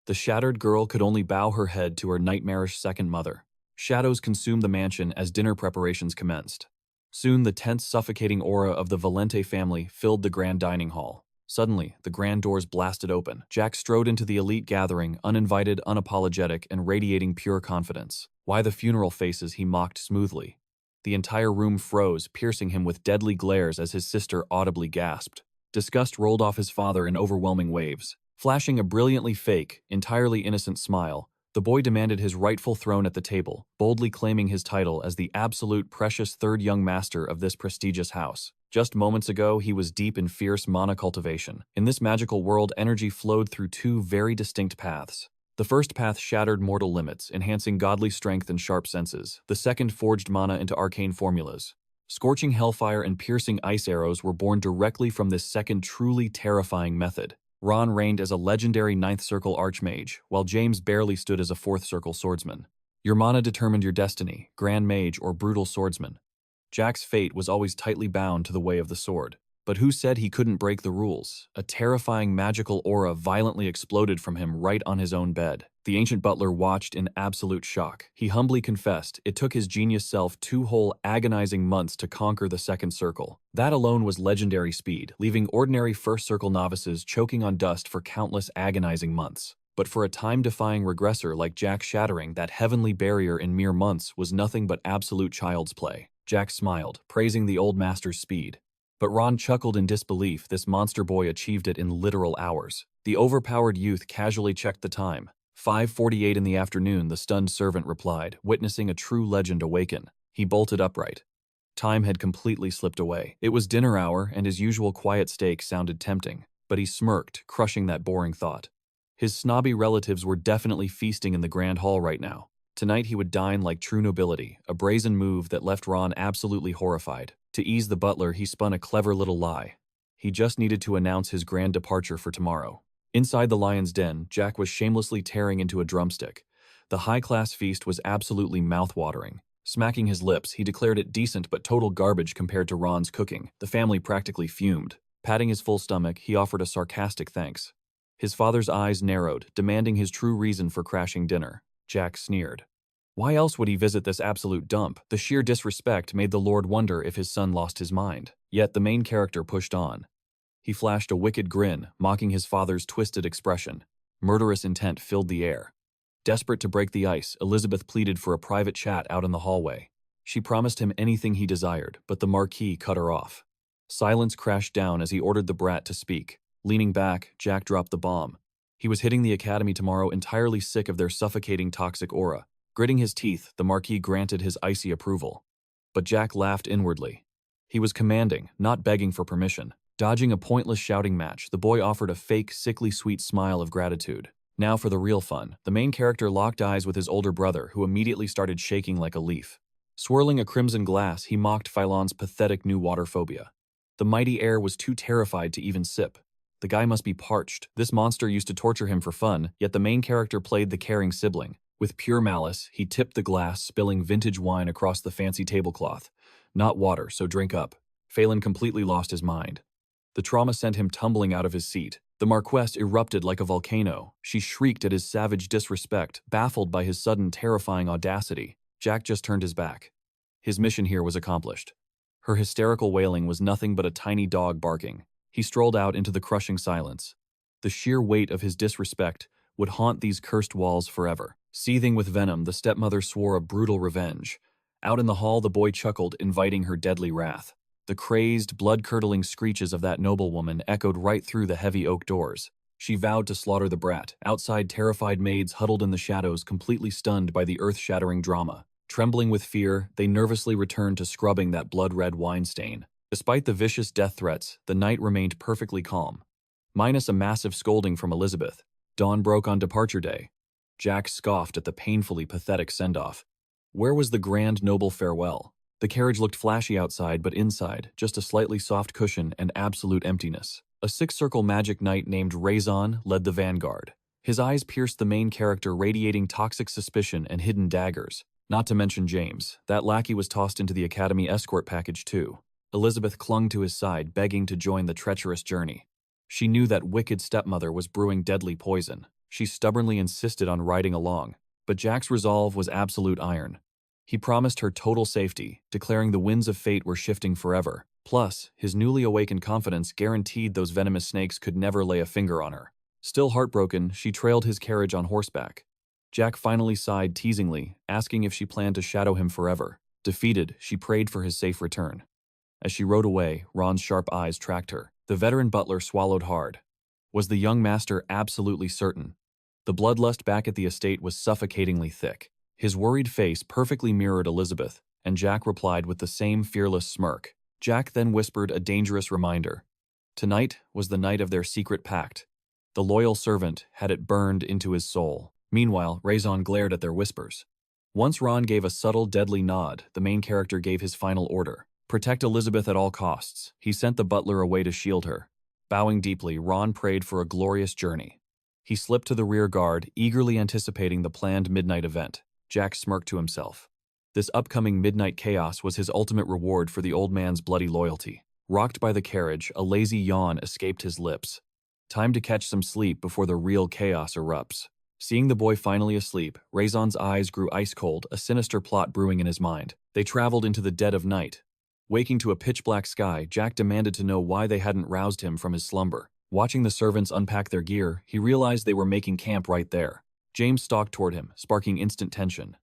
The shattered girl could only bow her head to her nightmarish second mother. Shadows consumed the mansion as dinner preparations commenced. Soon the tense, suffocating aura of the Valente family filled the grand dining hall. Suddenly, the grand doors blasted open. Jack strode into the elite gathering, uninvited, unapologetic, and radiating pure confidence. Why the funeral faces, he mocked smoothly. The entire room froze, piercing him with deadly glares as his sister audibly gasped. Disgust rolled off his father in overwhelming waves. Flashing a brilliantly fake, entirely innocent smile, the boy demanded his rightful throne at the table, boldly claiming his title as the absolute precious third young master of this prestigious house. Just moments ago, he was deep in fierce monocultivation. In this magical world, energy flowed through two very distinct paths. The first path shattered mortal limits, enhancing godly strength and sharp senses. The second forged mana into arcane formulas. Scorching hellfire and piercing ice arrows were born directly from this second truly terrifying method. Ron reigned as a legendary ninth circle archmage, while James barely stood as a fourth circle swordsman. Your mana determined your destiny, grand mage or brutal swordsman. Jack's fate was always tightly bound to the way of the sword. But who said he couldn't break the rules? A terrifying magical aura violently exploded from him right on his own bed. The ancient butler watched in absolute shock. He humbly confessed it took his genius self 2 whole agonizing months to conquer the second circle. That alone was legendary speed, leaving ordinary first circle novices choking on dust for countless agonizing months. But for a time-defying regressor like Jack, shattering that heavenly barrier in mere months was nothing but absolute child's play. Jack smiled, praising the old master's speed. But Ron chuckled in disbelief. This monster boy achieved it in literal hours. The overpowered youth casually checked the time. 5:48 in the afternoon, the stunned servant replied, witnessing a true legend awaken. He bolted upright. Time had completely slipped away. It was dinner hour, and his usual quiet steak sounded tempting. But he smirked, crushing that boring thought. His snobby relatives were definitely feasting in the grand hall right now. Tonight he would dine like true nobility, a brazen move that left Ron absolutely horrified. To ease the butler, he spun a clever little lie. He just needed to announce his grand departure for tomorrow. Inside the lion's den, Jack was shamelessly tearing into a drumstick. The high-class feast was absolutely mouth-watering. Smacking his lips, he declared it decent but total garbage compared to Ron's cooking. The family practically fumed. Patting his full stomach, he offered a sarcastic thanks. His father's eyes narrowed, demanding his true reason for crashing dinner. Jack sneered. Why else would he visit this absolute dump? The sheer disrespect made the Lord wonder if his son lost his mind. Yet the main character pushed on. He flashed a wicked grin, mocking his father's twisted expression. Murderous intent filled the air. Desperate to break the ice, Elizabeth pleaded for a private chat out in the hallway. She promised him anything he desired, but the Marquis cut her off. Silence crashed down as he ordered the brat to speak. Leaning back, Jack dropped the bomb. He was hitting the academy tomorrow, entirely sick of their suffocating toxic aura. Gritting his teeth, the Marquis granted his icy approval. But Jack laughed inwardly. He was commanding, not begging for permission. Dodging a pointless shouting match, the boy offered a fake, sickly sweet smile of gratitude. Now for the real fun. The main character locked eyes with his older brother, who immediately started shaking like a leaf. Swirling a crimson glass, he mocked Failon's pathetic new water phobia. The mighty air was too terrified to even sip. The guy must be parched. This monster used to torture him for fun, yet the main character played the caring sibling. With pure malice, he tipped the glass, spilling vintage wine across the fancy tablecloth. Not water, so drink up. Failon completely lost his mind. The trauma sent him tumbling out of his seat. The Marquess erupted like a volcano. She shrieked at his savage disrespect, baffled by his sudden terrifying audacity. Jack just turned his back. His mission here was accomplished. Her hysterical wailing was nothing but a tiny dog barking. He strolled out into the crushing silence. The sheer weight of his disrespect would haunt these cursed walls forever. Seething with venom, the stepmother swore a brutal revenge. Out in the hall, the boy chuckled, inviting her deadly wrath. The crazed, blood-curdling screeches of that noblewoman echoed right through the heavy oak doors. She vowed to slaughter the brat. Outside, terrified maids huddled in the shadows, completely stunned by the earth-shattering drama. Trembling with fear, they nervously returned to scrubbing that blood-red wine stain. Despite the vicious death threats, the night remained perfectly calm. Minus a massive scolding from Elizabeth. Dawn broke on departure day. Jack scoffed at the painfully pathetic send-off. Where was the grand noble farewell? The carriage looked flashy outside, but inside, just a slightly soft cushion and absolute emptiness. A six-circle magic knight named Razon led the vanguard. His eyes pierced the main character, radiating toxic suspicion and hidden daggers. Not to mention James. That lackey was tossed into the Academy escort package too. Elizabeth clung to his side, begging to join the treacherous journey. She knew that wicked stepmother was brewing deadly poison. She stubbornly insisted on riding along, but Jack's resolve was absolute iron. He promised her total safety, declaring the winds of fate were shifting forever. Plus, his newly awakened confidence guaranteed those venomous snakes could never lay a finger on her. Still heartbroken, she trailed his carriage on horseback. Jack finally sighed teasingly, asking if she planned to shadow him forever. Defeated, she prayed for his safe return. As she rode away, Ron's sharp eyes tracked her. The veteran butler swallowed hard. Was the young master absolutely certain? The bloodlust back at the estate was suffocatingly thick. His worried face perfectly mirrored Elizabeth, and Jack replied with the same fearless smirk. Jack then whispered a dangerous reminder. Tonight was the night of their secret pact. The loyal servant had it burned into his soul. Meanwhile, Razon glared at their whispers. Once Ron gave a subtle, deadly nod, the main character gave his final order. Protect Elizabeth at all costs. He sent the butler away to shield her. Bowing deeply, Ron prayed for a glorious journey. He slipped to the rear guard, eagerly anticipating the planned midnight event. Jack smirked to himself. This upcoming midnight chaos was his ultimate reward for the old man's bloody loyalty. Rocked by the carriage, a lazy yawn escaped his lips. Time to catch some sleep before the real chaos erupts. Seeing the boy finally asleep, Razon's eyes grew ice-cold, a sinister plot brewing in his mind. They traveled into the dead of night. Waking to a pitch-black sky, Jack demanded to know why they hadn't roused him from his slumber. Watching the servants unpack their gear, he realized they were making camp right there. James stalked toward him, sparking instant tension.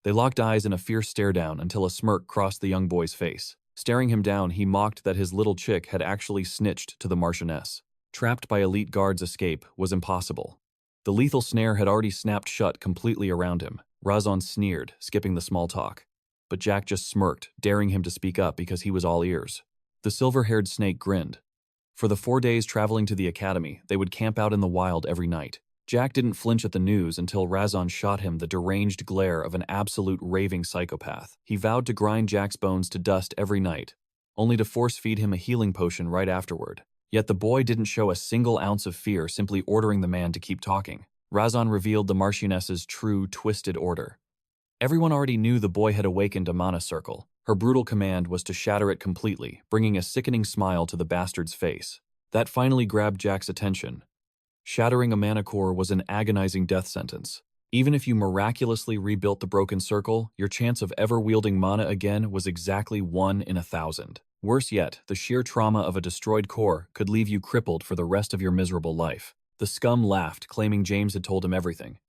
They locked eyes in a fierce stare-down until a smirk crossed the young boy's face. Staring him down, he mocked that his little chick had actually snitched to the Marchioness. Trapped by elite guards, escape was impossible. The lethal snare had already snapped shut completely around him. Razon sneered, skipping the small talk. But Jack just smirked, daring him to speak up because he was all ears. The silver-haired snake grinned. For the 4 days traveling to the academy, they would camp out in the wild every night. Jack didn't flinch at the news until Razon shot him the deranged glare of an absolute raving psychopath. He vowed to grind Jack's bones to dust every night, only to force-feed him a healing potion right afterward. Yet the boy didn't show a single ounce of fear, simply ordering the man to keep talking. Razon revealed the Marchioness's true, twisted order. Everyone already knew the boy had awakened a mana circle. Her brutal command was to shatter it completely, bringing a sickening smile to the bastard's face. That finally grabbed Jack's attention. Shattering a mana core was an agonizing death sentence. Even if you miraculously rebuilt the broken circle, your chance of ever wielding mana again was exactly 1 in 1,000. Worse yet, the sheer trauma of a destroyed core could leave you crippled for the rest of your miserable life. The scum laughed, claiming James had told him everything.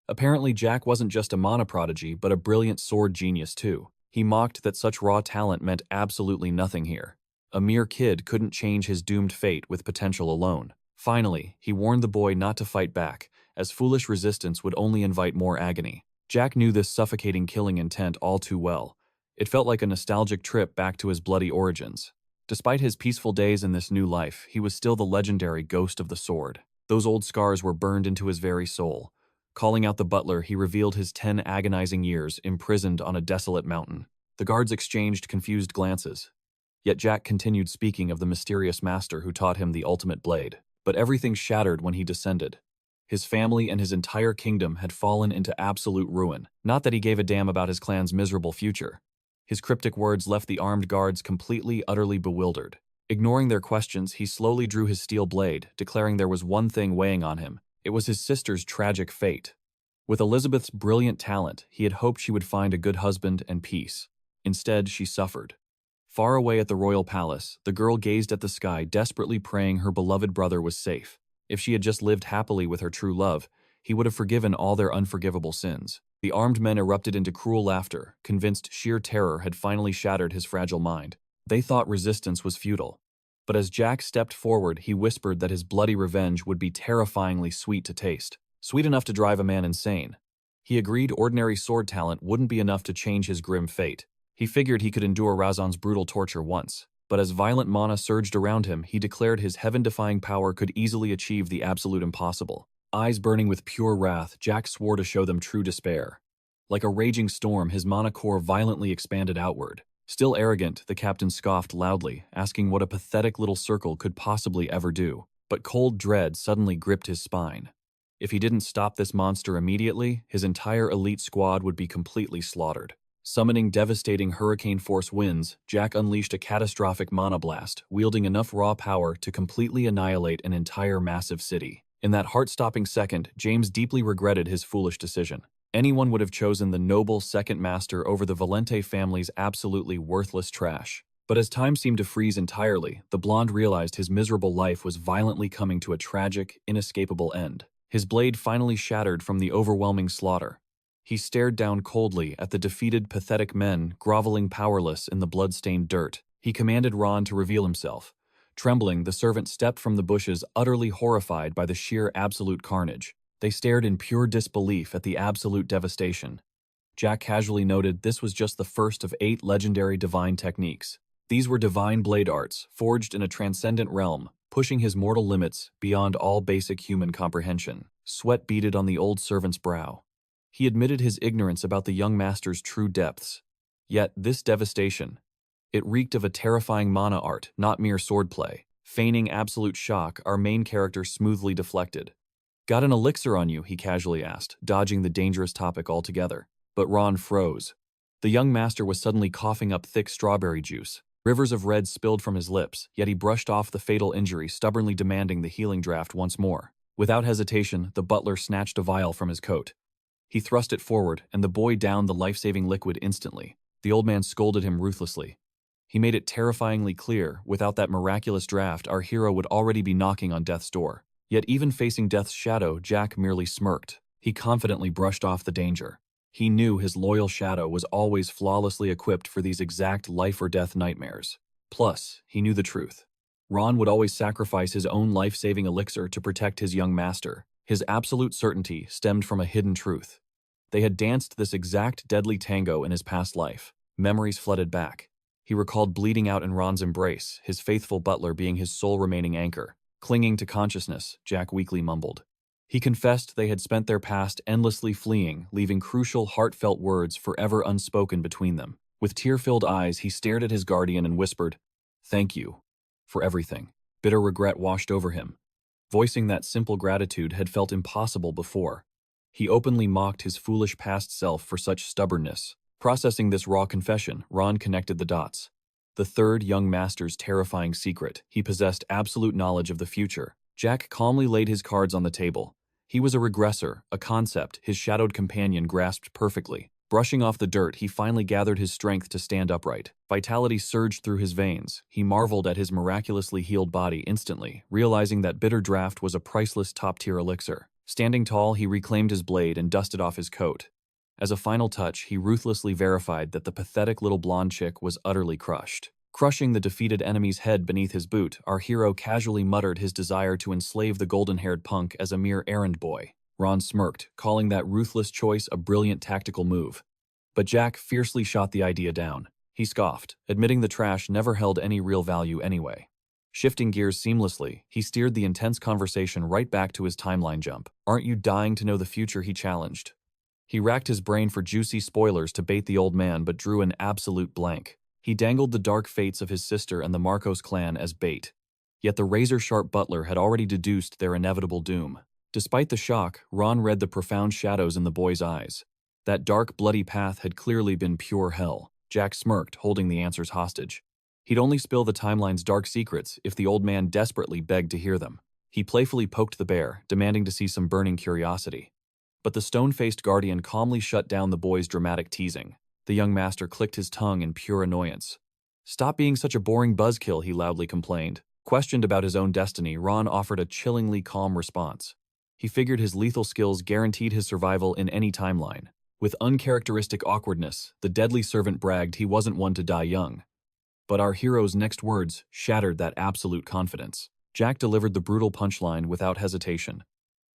Apparently, Jack wasn't just a mana prodigy, but a brilliant sword genius too. He mocked that such raw talent meant absolutely nothing here. A mere kid couldn't change his doomed fate with potential alone. Finally, he warned the boy not to fight back, as foolish resistance would only invite more agony. Jack knew this suffocating killing intent all too well. It felt like a nostalgic trip back to his bloody origins. Despite his peaceful days in this new life, he was still the legendary Ghost of the Sword. Those old scars were burned into his very soul. Calling out the butler, he revealed his 10 agonizing years imprisoned on a desolate mountain. The guards exchanged confused glances. Yet Jack continued speaking of the mysterious master who taught him the ultimate blade. But everything shattered when he descended. His family and his entire kingdom had fallen into absolute ruin. Not that he gave a damn about his clan's miserable future. His cryptic words left the armed guards completely, utterly bewildered. Ignoring their questions, he slowly drew his steel blade, declaring there was one thing weighing on him. It was his sister's tragic fate. With Elizabeth's brilliant talent, he had hoped she would find a good husband and peace. Instead, she suffered. Far away at the royal palace, the girl gazed at the sky, desperately praying her beloved brother was safe. If she had just lived happily with her true love, he would have forgiven all their unforgivable sins. The armed men erupted into cruel laughter, convinced sheer terror had finally shattered his fragile mind. They thought resistance was futile. But as Jack stepped forward, he whispered that his bloody revenge would be terrifyingly sweet to taste. Sweet enough to drive a man insane. He agreed ordinary sword talent wouldn't be enough to change his grim fate. He figured he could endure Razan's brutal torture once. But as violent mana surged around him, he declared his heaven-defying power could easily achieve the absolute impossible. Eyes burning with pure wrath, Jack swore to show them true despair. Like a raging storm, his mana core violently expanded outward. Still arrogant, the captain scoffed loudly, asking what a pathetic little circle could possibly ever do. But cold dread suddenly gripped his spine. If he didn't stop this monster immediately, his entire elite squad would be completely slaughtered. Summoning devastating hurricane-force winds, Jack unleashed a catastrophic mana blast, wielding enough raw power to completely annihilate an entire massive city. In that heart-stopping second, James deeply regretted his foolish decision. Anyone would have chosen the noble second master over the Valente family's absolutely worthless trash. But as time seemed to freeze entirely, the blonde realized his miserable life was violently coming to a tragic, inescapable end. His blade finally shattered from the overwhelming slaughter. He stared down coldly at the defeated, pathetic men groveling powerless in the blood-stained dirt. He commanded Ron to reveal himself. Trembling, the servant stepped from the bushes, utterly horrified by the sheer absolute carnage. They stared in pure disbelief at the absolute devastation. Jack casually noted this was just the first of 8 legendary divine techniques. These were divine blade arts, forged in a transcendent realm, pushing his mortal limits beyond all basic human comprehension. Sweat beaded on the old servant's brow. He admitted his ignorance about the young master's true depths. Yet this devastation, it reeked of a terrifying mana art, not mere swordplay. Feigning absolute shock, our main character smoothly deflected. "Got an elixir on you?" he casually asked, dodging the dangerous topic altogether. But Ron froze. The young master was suddenly coughing up thick strawberry juice. Rivers of red spilled from his lips, yet he brushed off the fatal injury, stubbornly demanding the healing draft once more. Without hesitation, the butler snatched a vial from his coat. He thrust it forward, and the boy downed the life-saving liquid instantly. The old man scolded him ruthlessly. He made it terrifyingly clear, without that miraculous draft, our hero would already be knocking on death's door. Yet even facing death's shadow, Jack merely smirked. He confidently brushed off the danger. He knew his loyal shadow was always flawlessly equipped for these exact life-or-death nightmares. Plus, he knew the truth. Ron would always sacrifice his own life-saving elixir to protect his young master. His absolute certainty stemmed from a hidden truth. They had danced this exact deadly tango in his past life. Memories flooded back. He recalled bleeding out in Ron's embrace, his faithful butler being his sole remaining anchor. Clinging to consciousness, Jack weakly mumbled. He confessed they had spent their past endlessly fleeing, leaving crucial, heartfelt words forever unspoken between them. With tear-filled eyes, he stared at his guardian and whispered, "Thank you for everything." Bitter regret washed over him. Voicing that simple gratitude had felt impossible before. He openly mocked his foolish past self for such stubbornness. Processing this raw confession, Ron connected the dots. The third young master's terrifying secret. He possessed absolute knowledge of the future. Jack calmly laid his cards on the table. He was a regressor, a concept his shadowed companion grasped perfectly. Brushing off the dirt, he finally gathered his strength to stand upright. Vitality surged through his veins. He marveled at his miraculously healed body instantly, realizing that bitter draft was a priceless top-tier elixir. Standing tall, he reclaimed his blade and dusted off his coat. As a final touch, he ruthlessly verified that the pathetic little blonde chick was utterly crushed. Crushing the defeated enemy's head beneath his boot, our hero casually muttered his desire to enslave the golden-haired punk as a mere errand boy. Ron smirked, calling that ruthless choice a brilliant tactical move. But Jack fiercely shot the idea down. He scoffed, admitting the trash never held any real value anyway. Shifting gears seamlessly, he steered the intense conversation right back to his timeline jump. "Aren't you dying to know the future?" he challenged. He racked his brain for juicy spoilers to bait the old man, but drew an absolute blank. He dangled the dark fates of his sister and the Marcos clan as bait. Yet the razor-sharp butler had already deduced their inevitable doom. Despite the shock, Ron read the profound shadows in the boy's eyes. That dark, bloody path had clearly been pure hell. Jack smirked, holding the answers hostage. He'd only spill the timeline's dark secrets if the old man desperately begged to hear them. He playfully poked the bear, demanding to see some burning curiosity. But the stone-faced guardian calmly shut down the boy's dramatic teasing. The young master clicked his tongue in pure annoyance. "Stop being such a boring buzzkill," he loudly complained. Questioned about his own destiny, Ron offered a chillingly calm response. He figured his lethal skills guaranteed his survival in any timeline. With uncharacteristic awkwardness, the deadly servant bragged he wasn't one to die young. But our hero's next words shattered that absolute confidence. Jack delivered the brutal punchline without hesitation.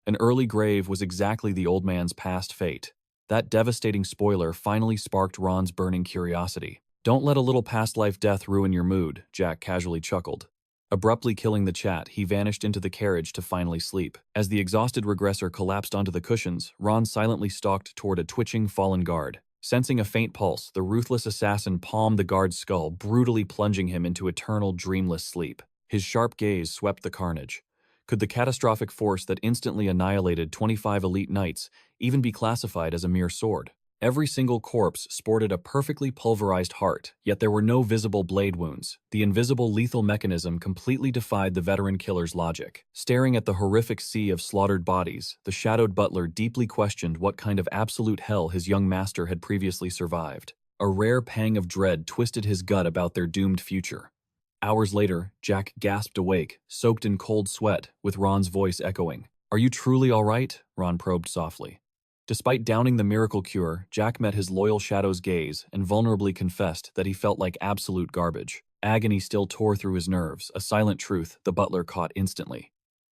An early grave was exactly the old man's past fate. That devastating spoiler finally sparked Ron's burning curiosity. Don't let a little past-life death ruin your mood, Jack casually chuckled. Abruptly killing the chat, he vanished into the carriage to finally sleep. As the exhausted regressor collapsed onto the cushions, Ron silently stalked toward a twitching fallen guard. Sensing a faint pulse, the ruthless assassin palmed the guard's skull, brutally plunging him into eternal dreamless sleep. His sharp gaze swept the carnage. Could the catastrophic force that instantly annihilated 25 elite knights even be classified as a mere sword? Every single corpse sported a perfectly pulverized heart, yet there were no visible blade wounds. The invisible lethal mechanism completely defied the veteran killer's logic. Staring at the horrific sea of slaughtered bodies, the shadowed butler deeply questioned what kind of absolute hell his young master had previously survived. A rare pang of dread twisted his gut about their doomed future. Hours later, Jack gasped awake, soaked in cold sweat, with Ron's voice echoing. "Are you truly all right?" Ron probed softly. Despite downing the miracle cure, Jack met his loyal shadow's gaze and vulnerably confessed that he felt like absolute garbage. Agony still tore through his nerves, a silent truth the butler caught instantly.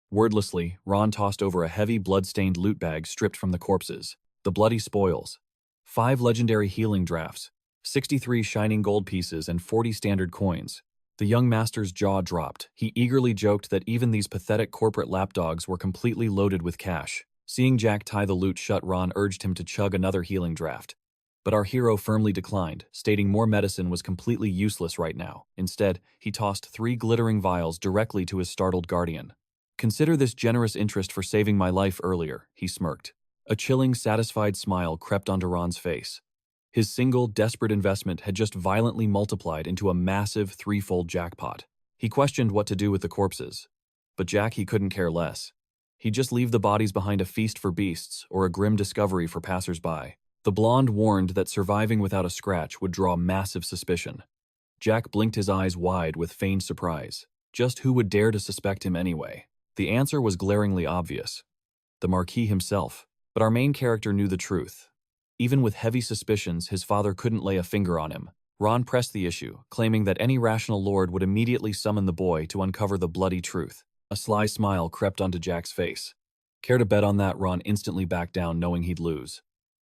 Wordlessly, Ron tossed over a heavy blood-stained loot bag stripped from the corpses. The bloody spoils. 5 legendary healing drafts, 63 shining gold pieces, and 40 standard coins. The young master's jaw dropped. He eagerly joked that even these pathetic corporate lapdogs were completely loaded with cash. Seeing Jack tie the loot shut, Ron urged him to chug another healing draft. But our hero firmly declined, stating more medicine was completely useless right now. Instead, he tossed 3 glittering vials directly to his startled guardian. "Consider this generous interest for saving my life earlier," he smirked. A chilling, satisfied smile crept onto Ron's face. His single, desperate investment had just violently multiplied into a massive 3-fold jackpot. He questioned what to do with the corpses. But Jack, he couldn't care less. He'd just leave the bodies behind a feast for beasts or a grim discovery for passers-by. The blonde warned that surviving without a scratch would draw massive suspicion. Jack blinked his eyes wide with feigned surprise. Just who would dare to suspect him anyway? The answer was glaringly obvious. The Marquis himself. But our main character knew the truth. Even with heavy suspicions, his father couldn't lay a finger on him. Ron pressed the issue, claiming that any rational lord would immediately summon the boy to uncover the bloody truth. A sly smile crept onto Jack's face. Care to bet on that? Ron instantly backed down, knowing he'd lose.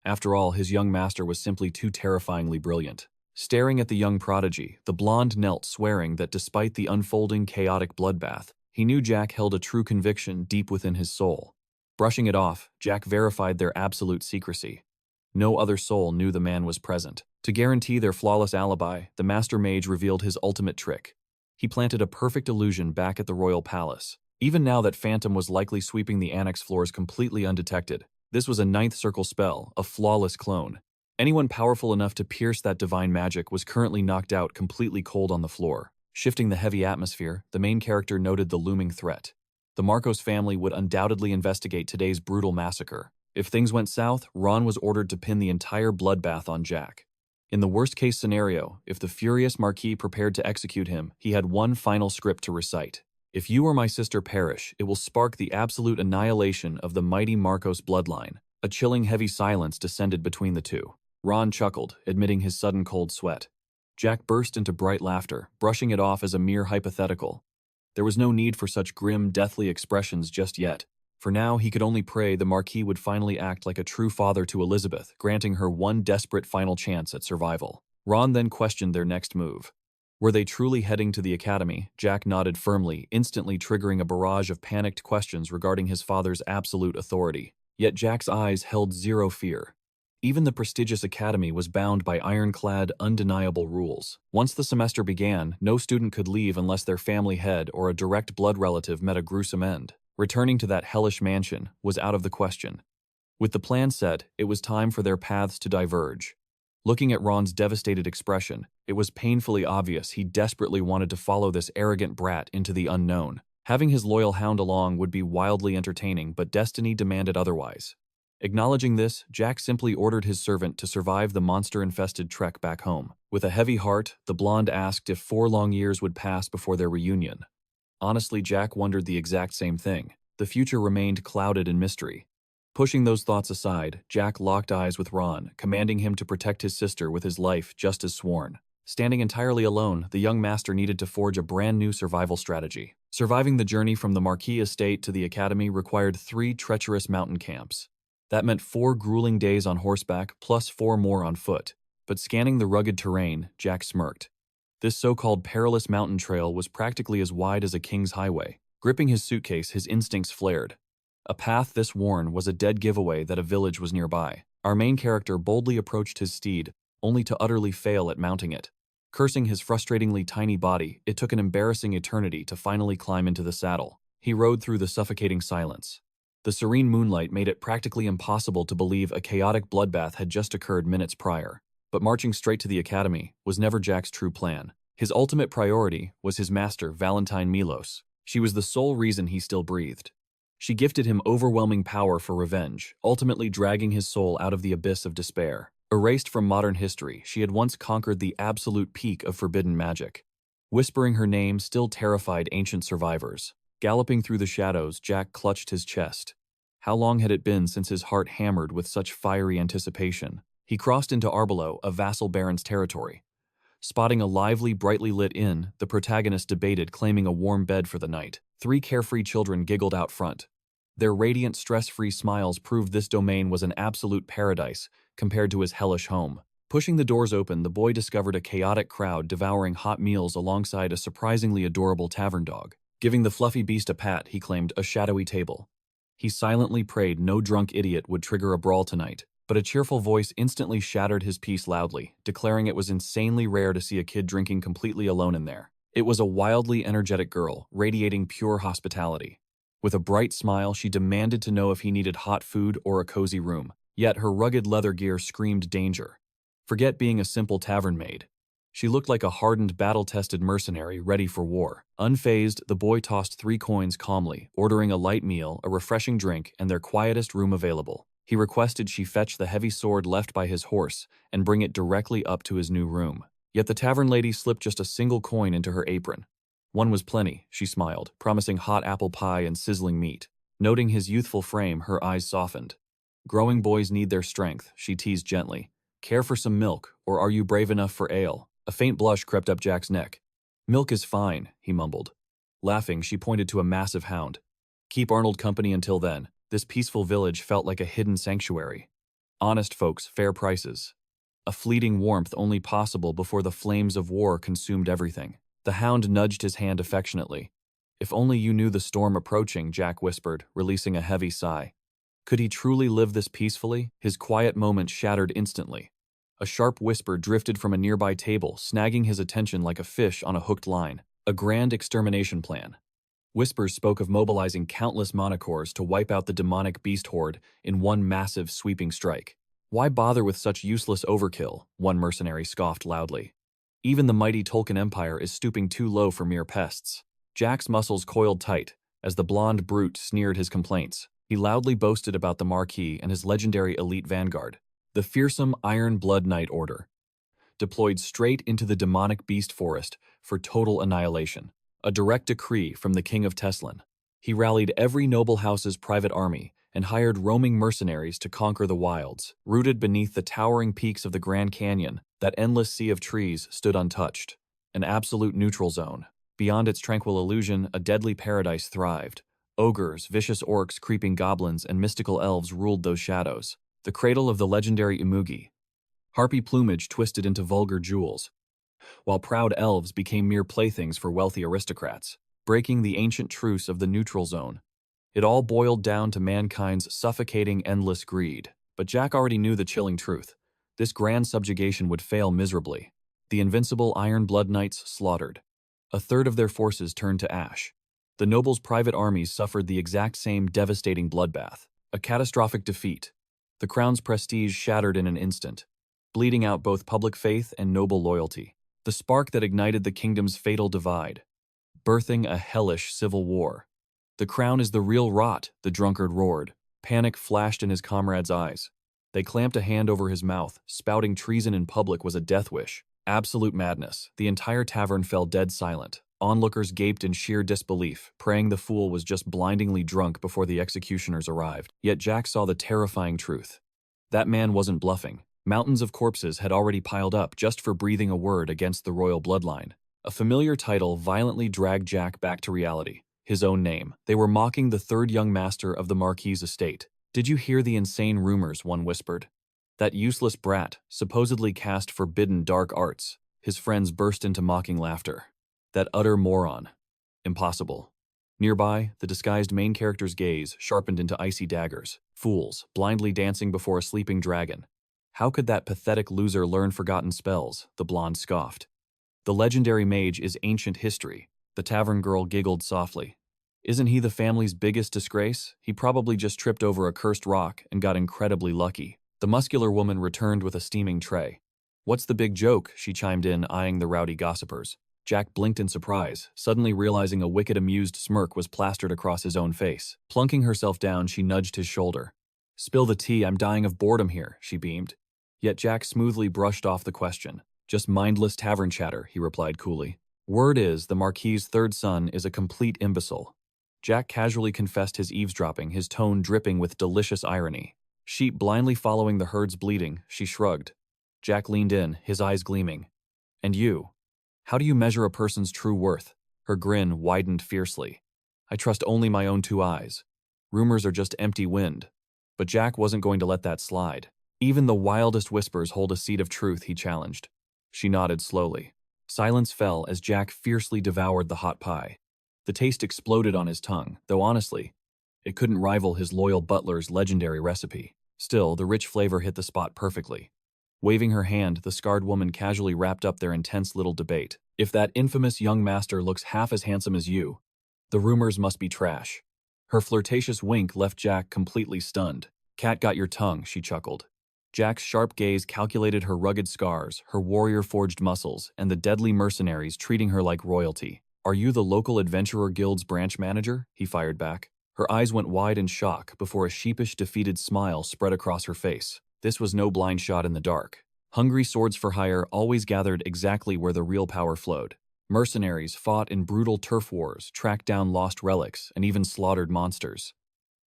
After all, his young master was simply too terrifyingly brilliant. Staring at the young prodigy, the blonde knelt, swearing that despite the unfolding chaotic bloodbath, he knew Jack held a true conviction deep within his soul. Brushing it off, Jack verified their absolute secrecy. No other soul knew the man was present. To guarantee their flawless alibi, the master mage revealed his ultimate trick. He planted a perfect illusion back at the royal palace. Even now that Phantom was likely sweeping the annex floors completely undetected, this was a 9th circle spell, a flawless clone. Anyone powerful enough to pierce that divine magic was currently knocked out completely cold on the floor. Shifting the heavy atmosphere, the main character noted the looming threat. The Marcos family would undoubtedly investigate today's brutal massacre. If things went south, Ron was ordered to pin the entire bloodbath on Jack. In the worst-case scenario, if the furious Marquis prepared to execute him, he had one final script to recite. "If you or my sister perish, it will spark the absolute annihilation of the mighty Marcos bloodline." A chilling heavy silence descended between the two. Ron chuckled, admitting his sudden cold sweat. Jack burst into bright laughter, brushing it off as a mere hypothetical. There was no need for such grim, deathly expressions just yet. For now, he could only pray the Marquis would finally act like a true father to Elizabeth, granting her one desperate final chance at survival. Ron then questioned their next move. Were they truly heading to the academy? Jack nodded firmly, instantly triggering a barrage of panicked questions regarding his father's absolute authority. Yet Jack's eyes held zero fear. Even the prestigious academy was bound by ironclad, undeniable rules. Once the semester began, no student could leave unless their family head or a direct blood relative met a gruesome end. Returning to that hellish mansion was out of the question. With the plan set, it was time for their paths to diverge. Looking at Ron's devastated expression, it was painfully obvious he desperately wanted to follow this arrogant brat into the unknown. Having his loyal hound along would be wildly entertaining, but destiny demanded otherwise. Acknowledging this, Jack simply ordered his servant to survive the monster-infested trek back home. With a heavy heart, the blonde asked if 4 long years would pass before their reunion. Honestly, Jack wondered the exact same thing. The future remained clouded in mystery. Pushing those thoughts aside, Jack locked eyes with Ron, commanding him to protect his sister with his life just as sworn. Standing entirely alone, the young master needed to forge a brand new survival strategy. Surviving the journey from the Marquis estate to the academy required 3 treacherous mountain camps. That meant 4 grueling days on horseback plus 4 more on foot. But scanning the rugged terrain, Jack smirked. This so-called perilous mountain trail was practically as wide as a king's highway. Gripping his suitcase, his instincts flared. A path this worn was a dead giveaway that a village was nearby. Our main character boldly approached his steed, only to utterly fail at mounting it. Cursing his frustratingly tiny body, it took an embarrassing eternity to finally climb into the saddle. He rode through the suffocating silence. The serene moonlight made it practically impossible to believe a chaotic bloodbath had just occurred minutes prior. But marching straight to the academy was never Jack's true plan. His ultimate priority was his master, Valentine Milos. She was the sole reason he still breathed. She gifted him overwhelming power for revenge, ultimately dragging his soul out of the abyss of despair. Erased from modern history, she had once conquered the absolute peak of forbidden magic. Whispering her name still terrified ancient survivors. Galloping through the shadows, Jack clutched his chest. How long had it been since his heart hammered with such fiery anticipation? He crossed into Arbelo, a vassal baron's territory. Spotting a lively, brightly lit inn, the protagonist debated claiming a warm bed for the night. 3 carefree children giggled out front. Their radiant, stress-free smiles proved this domain was an absolute paradise compared to his hellish home. Pushing the doors open, the boy discovered a chaotic crowd devouring hot meals alongside a surprisingly adorable tavern dog. Giving the fluffy beast a pat, he claimed a shadowy table. He silently prayed no drunk idiot would trigger a brawl tonight. But a cheerful voice instantly shattered his peace loudly, declaring it was insanely rare to see a kid drinking completely alone in there. It was a wildly energetic girl, radiating pure hospitality. With a bright smile, she demanded to know if he needed hot food or a cozy room. Yet her rugged leather gear screamed danger. Forget being a simple tavern maid. She looked like a hardened, battle-tested mercenary ready for war. Unfazed, the boy tossed 3 coins calmly, ordering a light meal, a refreshing drink, and their quietest room available. He requested she fetch the heavy sword left by his horse and bring it directly up to his new room. Yet the tavern lady slipped just a single coin into her apron. One was plenty, she smiled, promising hot apple pie and sizzling meat. Noting his youthful frame, her eyes softened. Growing boys need their strength, she teased gently. Care for some milk, or are you brave enough for ale? A faint blush crept up Jack's neck. Milk is fine, he mumbled. Laughing, she pointed to a massive hound. Keep Arnold company until then. This peaceful village felt like a hidden sanctuary. Honest folks, fair prices. A fleeting warmth only possible before the flames of war consumed everything. The hound nudged his hand affectionately. If only you knew the storm approaching, Jack whispered, releasing a heavy sigh. Could he truly live this peacefully? His quiet moment shattered instantly. A sharp whisper drifted from a nearby table, snagging his attention like a fish on a hooked line. A grand extermination plan. Whispers spoke of mobilizing countless monocores to wipe out the demonic beast horde in one massive, sweeping strike. Why bother with such useless overkill? One mercenary scoffed loudly. Even the mighty Tolkien Empire is stooping too low for mere pests. Jack's muscles coiled tight as the blonde brute sneered his complaints. He loudly boasted about the Marquis and his legendary elite vanguard, the fearsome Iron Blood Knight Order, deployed straight into the demonic beast forest for total annihilation. A direct decree from the King of Teslin. He rallied every noble house's private army and hired roaming mercenaries to conquer the wilds. Rooted beneath the towering peaks of the Grand Canyon, that endless sea of trees stood untouched. An absolute neutral zone. Beyond its tranquil illusion, a deadly paradise thrived. Ogres, vicious orcs, creeping goblins, and mystical elves ruled those shadows. The cradle of the legendary Imugi. Harpy plumage twisted into vulgar jewels, while proud elves became mere playthings for wealthy aristocrats, breaking the ancient truce of the neutral zone. It all boiled down to mankind's suffocating, endless greed. But Jack already knew the chilling truth. This grand subjugation would fail miserably. The invincible Iron Blood Knights slaughtered. A third of their forces turned to ash. The nobles' private armies suffered the exact same devastating bloodbath. A catastrophic defeat. The crown's prestige shattered in an instant, bleeding out both public faith and noble loyalty. The spark that ignited the kingdom's fatal divide, birthing a hellish civil war. The crown is the real rot, the drunkard roared. Panic flashed in his comrades' eyes. They clamped a hand over his mouth. Spouting treason in public was a death wish. Absolute madness. The entire tavern fell dead silent. Onlookers gaped in sheer disbelief, praying the fool was just blindingly drunk before the executioners arrived. Yet Jack saw the terrifying truth. That man wasn't bluffing. Mountains of corpses had already piled up just for breathing a word against the royal bloodline. A familiar title violently dragged Jack back to reality. His own name. They were mocking the third young master of the Marquis's estate. "Did you hear the insane rumors?" one whispered. "That useless brat, supposedly cast forbidden dark arts." His friends burst into mocking laughter. "That utter moron. Impossible." Nearby, the disguised main character's gaze sharpened into icy daggers. Fools, blindly dancing before a sleeping dragon. How could that pathetic loser learn forgotten spells? The blonde scoffed. "The legendary mage is ancient history." The tavern girl giggled softly. "Isn't he the family's biggest disgrace? He probably just tripped over a cursed rock and got incredibly lucky." The muscular woman returned with a steaming tray. "What's the big joke?" she chimed in, eyeing the rowdy gossipers. Jack blinked in surprise, suddenly realizing a wicked amused smirk was plastered across his own face. Plunking herself down, she nudged his shoulder. "Spill the tea, I'm dying of boredom here," she beamed. Yet Jack smoothly brushed off the question. "Just mindless tavern chatter," he replied coolly. "Word is, the Marquis's third son is a complete imbecile." Jack casually confessed his eavesdropping, his tone dripping with delicious irony. Sheep blindly following the herd's bleating, she shrugged. Jack leaned in, his eyes gleaming. "And you? How do you measure a person's true worth?" Her grin widened fiercely. "I trust only my own two eyes. Rumors are just empty wind." But Jack wasn't going to let that slide. "Even the wildest whispers hold a seed of truth," he challenged. She nodded slowly. Silence fell as Jack fiercely devoured the hot pie. The taste exploded on his tongue, though honestly, it couldn't rival his loyal butler's legendary recipe. Still, the rich flavor hit the spot perfectly. Waving her hand, the scarred woman casually wrapped up their intense little debate. "If that infamous young master looks half as handsome as you, the rumors must be trash." Her flirtatious wink left Jack completely stunned. "Cat got your tongue," she chuckled. Jack's sharp gaze calculated her rugged scars, her warrior-forged muscles, and the deadly mercenaries treating her like royalty. "Are you the local adventurer guild's branch manager?" he fired back. Her eyes went wide in shock before a sheepish, defeated smile spread across her face. This was no blind shot in the dark. Hungry swords for hire always gathered exactly where the real power flowed. Mercenaries fought in brutal turf wars, tracked down lost relics, and even slaughtered monsters.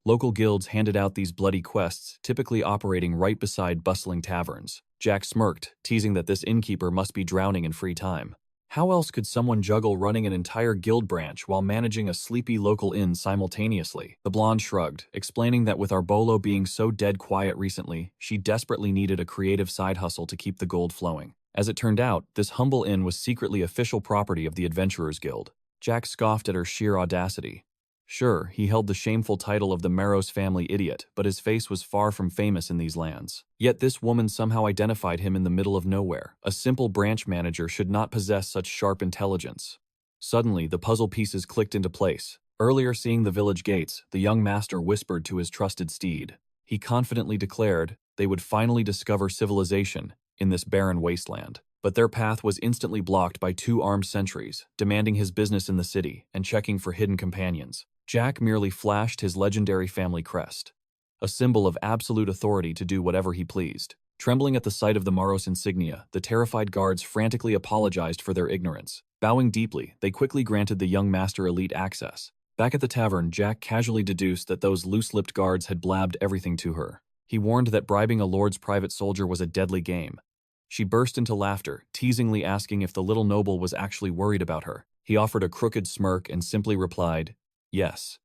Local guilds handed out these bloody quests, typically operating right beside bustling taverns. Jack smirked, teasing that this innkeeper must be drowning in free time. How else could someone juggle running an entire guild branch while managing a sleepy local inn simultaneously? The blonde shrugged, explaining that with Arbolo being so dead quiet recently, she desperately needed a creative side hustle to keep the gold flowing. As it turned out, this humble inn was secretly official property of the Adventurers Guild. Jack scoffed at her sheer audacity. Sure, he held the shameful title of the Maros family idiot, but his face was far from famous in these lands. Yet this woman somehow identified him in the middle of nowhere. A simple branch manager should not possess such sharp intelligence. Suddenly, the puzzle pieces clicked into place. Earlier seeing the village gates, the young master whispered to his trusted steed. He confidently declared they would finally discover civilization in this barren wasteland. But their path was instantly blocked by two armed sentries, demanding his business in the city and checking for hidden companions. Jack merely flashed his legendary family crest, a symbol of absolute authority to do whatever he pleased. Trembling at the sight of the Maros insignia, the terrified guards frantically apologized for their ignorance. Bowing deeply, they quickly granted the young master elite access. Back at the tavern, Jack casually deduced that those loose-lipped guards had blabbed everything to her. He warned that bribing a lord's private soldier was a deadly game. She burst into laughter, teasingly asking if the little noble was actually worried about her. He offered a crooked smirk and simply replied, "Yes."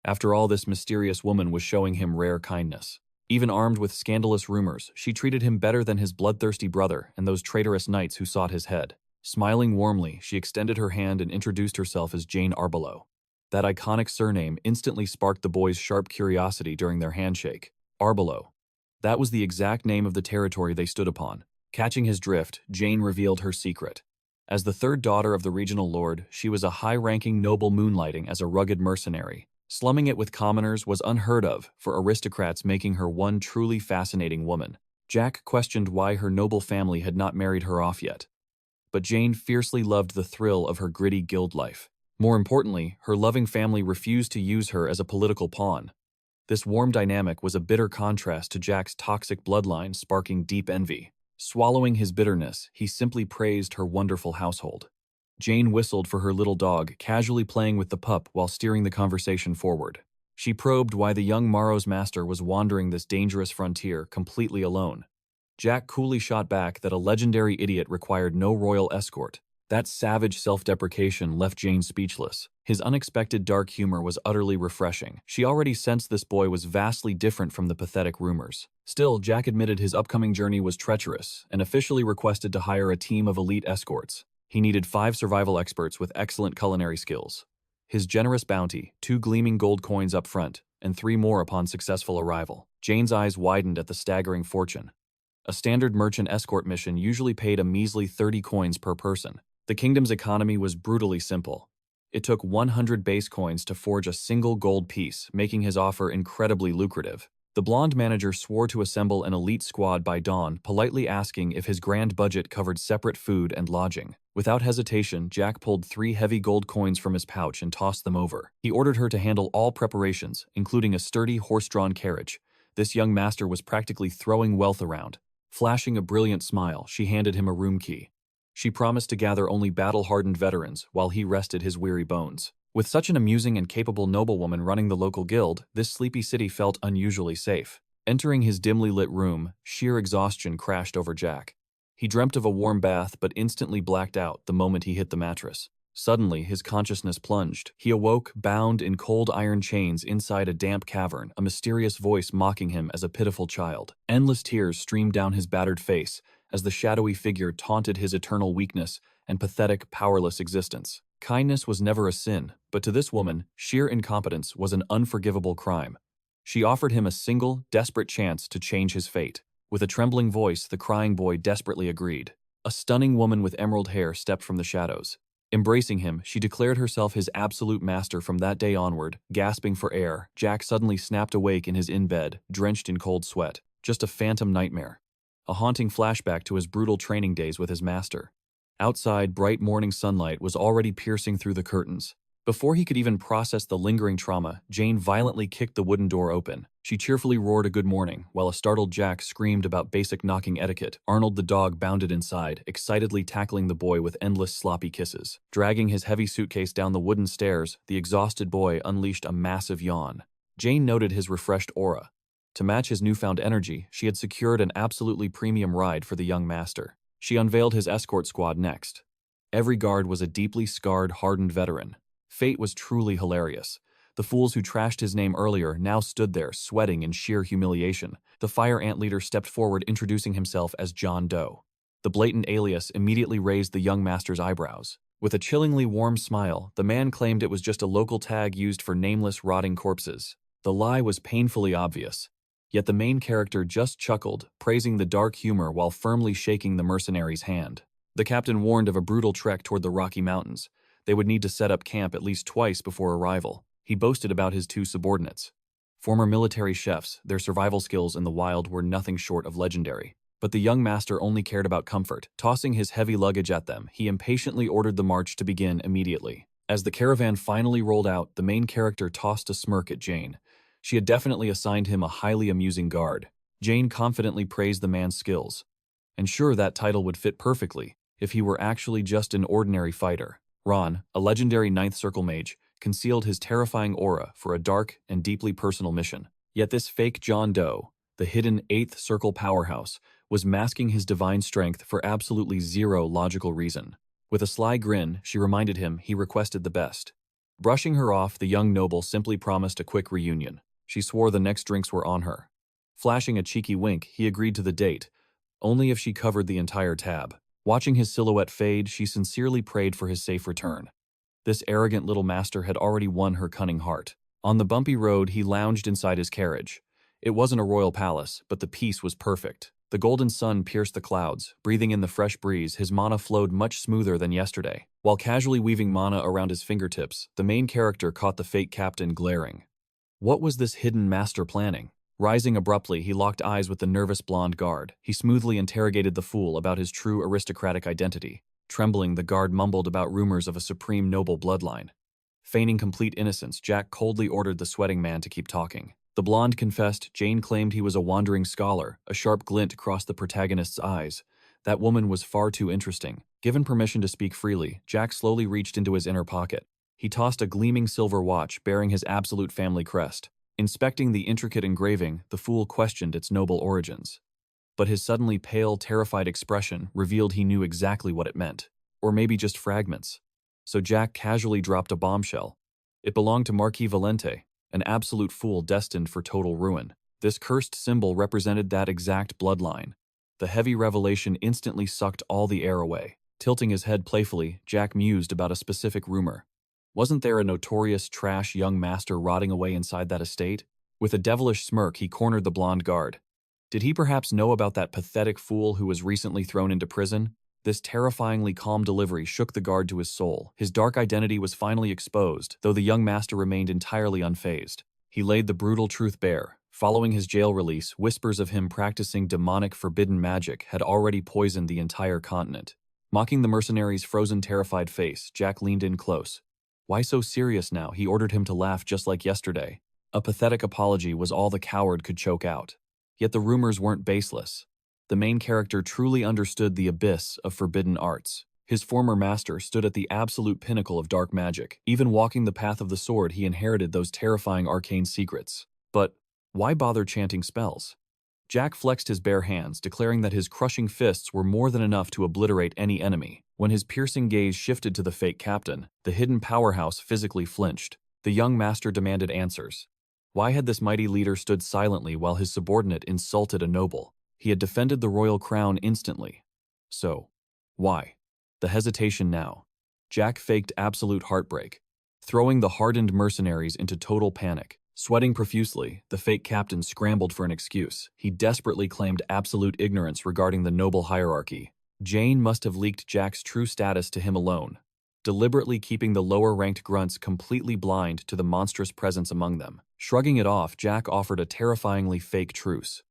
After all, this mysterious woman was showing him rare kindness. Even armed with scandalous rumors, she treated him better than his bloodthirsty brother and those traitorous knights who sought his head. Smiling warmly, she extended her hand and introduced herself as Jane Arbolo. That iconic surname instantly sparked the boys' sharp curiosity during their handshake. Arbolo. That was the exact name of the territory they stood upon. Catching his drift, Jane revealed her secret. As the third daughter of the regional lord, she was a high-ranking noble moonlighting as a rugged mercenary. Slumming it with commoners was unheard of for aristocrats, making her one truly fascinating woman. Jack questioned why her noble family had not married her off yet. But Jane fiercely loved the thrill of her gritty guild life. More importantly, her loving family refused to use her as a political pawn. This warm dynamic was a bitter contrast to Jack's toxic bloodline, sparking deep envy. Swallowing his bitterness, he simply praised her wonderful household. Jane whistled for her little dog, casually playing with the pup while steering the conversation forward. She probed why the young Morrow's master was wandering this dangerous frontier completely alone. Jack coolly shot back that a legendary idiot required no royal escort. That savage self-deprecation left Jane speechless. His unexpected dark humor was utterly refreshing. She already sensed this boy was vastly different from the pathetic rumors. Still, Jack admitted his upcoming journey was treacherous and officially requested to hire a team of elite escorts. He needed 5 survival experts with excellent culinary skills. His generous bounty, 2 gleaming gold coins up front, and 3 more upon successful arrival. Jane's eyes widened at the staggering fortune. A standard merchant escort mission usually paid a measly 30 coins per person. The kingdom's economy was brutally simple. It took 100 base coins to forge a single gold piece, making his offer incredibly lucrative. The blonde manager swore to assemble an elite squad by dawn, politely asking if his grand budget covered separate food and lodging. Without hesitation, Jack pulled 3 heavy gold coins from his pouch and tossed them over. He ordered her to handle all preparations, including a sturdy horse-drawn carriage. This young master was practically throwing wealth around. Flashing a brilliant smile, she handed him a room key. She promised to gather only battle-hardened veterans while he rested his weary bones. With such an amusing and capable noblewoman running the local guild, this sleepy city felt unusually safe. Entering his dimly lit room, sheer exhaustion crashed over Jack. He dreamt of a warm bath but instantly blacked out the moment he hit the mattress. Suddenly, his consciousness plunged. He awoke, bound in cold iron chains inside a damp cavern, a mysterious voice mocking him as a pitiful child. Endless tears streamed down his battered face as the shadowy figure taunted his eternal weakness and pathetic, powerless existence. Kindness was never a sin, but to this woman, sheer incompetence was an unforgivable crime. She offered him a single, desperate chance to change his fate. With a trembling voice, the crying boy desperately agreed. A stunning woman with emerald hair stepped from the shadows. Embracing him, she declared herself his absolute master from that day onward. Gasping for air, Jack suddenly snapped awake in his in-bed, drenched in cold sweat. Just a phantom nightmare. A haunting flashback to his brutal training days with his master. Outside, bright morning sunlight was already piercing through the curtains. Before he could even process the lingering trauma, Jane violently kicked the wooden door open. She cheerfully roared a good morning, while a startled Jack screamed about basic knocking etiquette. Arnold the dog bounded inside, excitedly tackling the boy with endless sloppy kisses. Dragging his heavy suitcase down the wooden stairs, the exhausted boy unleashed a massive yawn. Jane noted his refreshed aura. To match his newfound energy, she had secured an absolutely premium ride for the young master. She unveiled his escort squad next. Every guard was a deeply scarred, hardened veteran. Fate was truly hilarious. The fools who trashed his name earlier now stood there, sweating in sheer humiliation. The fire ant leader stepped forward, introducing himself as John Doe. The blatant alias immediately raised the young master's eyebrows. With a chillingly warm smile, the man claimed it was just a local tag used for nameless, rotting corpses. The lie was painfully obvious. Yet the main character just chuckled, praising the dark humor while firmly shaking the mercenary's hand. The captain warned of a brutal trek toward the Rocky Mountains. They would need to set up camp at least twice before arrival. He boasted about his 2 subordinates. Former military chefs, their survival skills in the wild were nothing short of legendary. But the young master only cared about comfort. Tossing his heavy luggage at them, he impatiently ordered the march to begin immediately. As the caravan finally rolled out, the main character tossed a smirk at Jane. She had definitely assigned him a highly amusing guard. Jane confidently praised the man's skills. And sure, that title would fit perfectly if he were actually just an ordinary fighter. Ron, a legendary 9th Circle mage, concealed his terrifying aura for a dark and deeply personal mission. Yet this fake John Doe, the hidden 8th Circle powerhouse, was masking his divine strength for absolutely zero logical reason. With a sly grin, she reminded him he requested the best. Brushing her off, the young noble simply promised a quick reunion. She swore the next drinks were on her. Flashing a cheeky wink, he agreed to the date, only if she covered the entire tab. Watching his silhouette fade, she sincerely prayed for his safe return. This arrogant little master had already won her cunning heart. On the bumpy road, he lounged inside his carriage. It wasn't a royal palace, but the peace was perfect. The golden sun pierced the clouds. Breathing in the fresh breeze, his mana flowed much smoother than yesterday. While casually weaving mana around his fingertips, the main character caught the fake captain glaring. What was this hidden master planning? Rising abruptly, he locked eyes with the nervous blonde guard. He smoothly interrogated the fool about his true aristocratic identity. Trembling, the guard mumbled about rumors of a supreme noble bloodline. Feigning complete innocence, Jack coldly ordered the sweating man to keep talking. The blonde confessed. Jane claimed he was a wandering scholar. A sharp glint crossed the protagonist's eyes. That woman was far too interesting. Given permission to speak freely, Jack slowly reached into his inner pocket. He tossed a gleaming silver watch bearing his absolute family crest. Inspecting the intricate engraving, the fool questioned its noble origins. But his suddenly pale, terrified expression revealed he knew exactly what it meant. Or maybe just fragments. So Jack casually dropped a bombshell. It belonged to Marquis Valente, an absolute fool destined for total ruin. This cursed symbol represented that exact bloodline. The heavy revelation instantly sucked all the air away. Tilting his head playfully, Jack mused about a specific rumor. Wasn't there a notorious trash young master rotting away inside that estate? With a devilish smirk, he cornered the blonde guard. Did he perhaps know about that pathetic fool who was recently thrown into prison? This terrifyingly calm delivery shook the guard to his soul. His dark identity was finally exposed, though the young master remained entirely unfazed. He laid the brutal truth bare. Following his jail release, whispers of him practicing demonic forbidden magic had already poisoned the entire continent. Mocking the mercenary's frozen, terrified face, Jack leaned in close. Why so serious now? He ordered him to laugh just like yesterday. A pathetic apology was all the coward could choke out. Yet the rumors weren't baseless. The main character truly understood the abyss of forbidden arts. His former master stood at the absolute pinnacle of dark magic. Even walking the path of the sword, he inherited those terrifying arcane secrets. But why bother chanting spells? Jack flexed his bare hands, declaring that his crushing fists were more than enough to obliterate any enemy. When his piercing gaze shifted to the fake captain, the hidden powerhouse physically flinched. The young master demanded answers. Why had this mighty leader stood silently while his subordinate insulted a noble? He had defended the royal crown instantly. So, why? The hesitation now. Jack faked absolute heartbreak, throwing the hardened mercenaries into total panic. Sweating profusely, the fake captain scrambled for an excuse. He desperately claimed absolute ignorance regarding the noble hierarchy. Jane must have leaked Jack's true status to him alone, deliberately keeping the lower-ranked grunts completely blind to the monstrous presence among them. Shrugging it off, Jack offered a terrifyingly fake truce.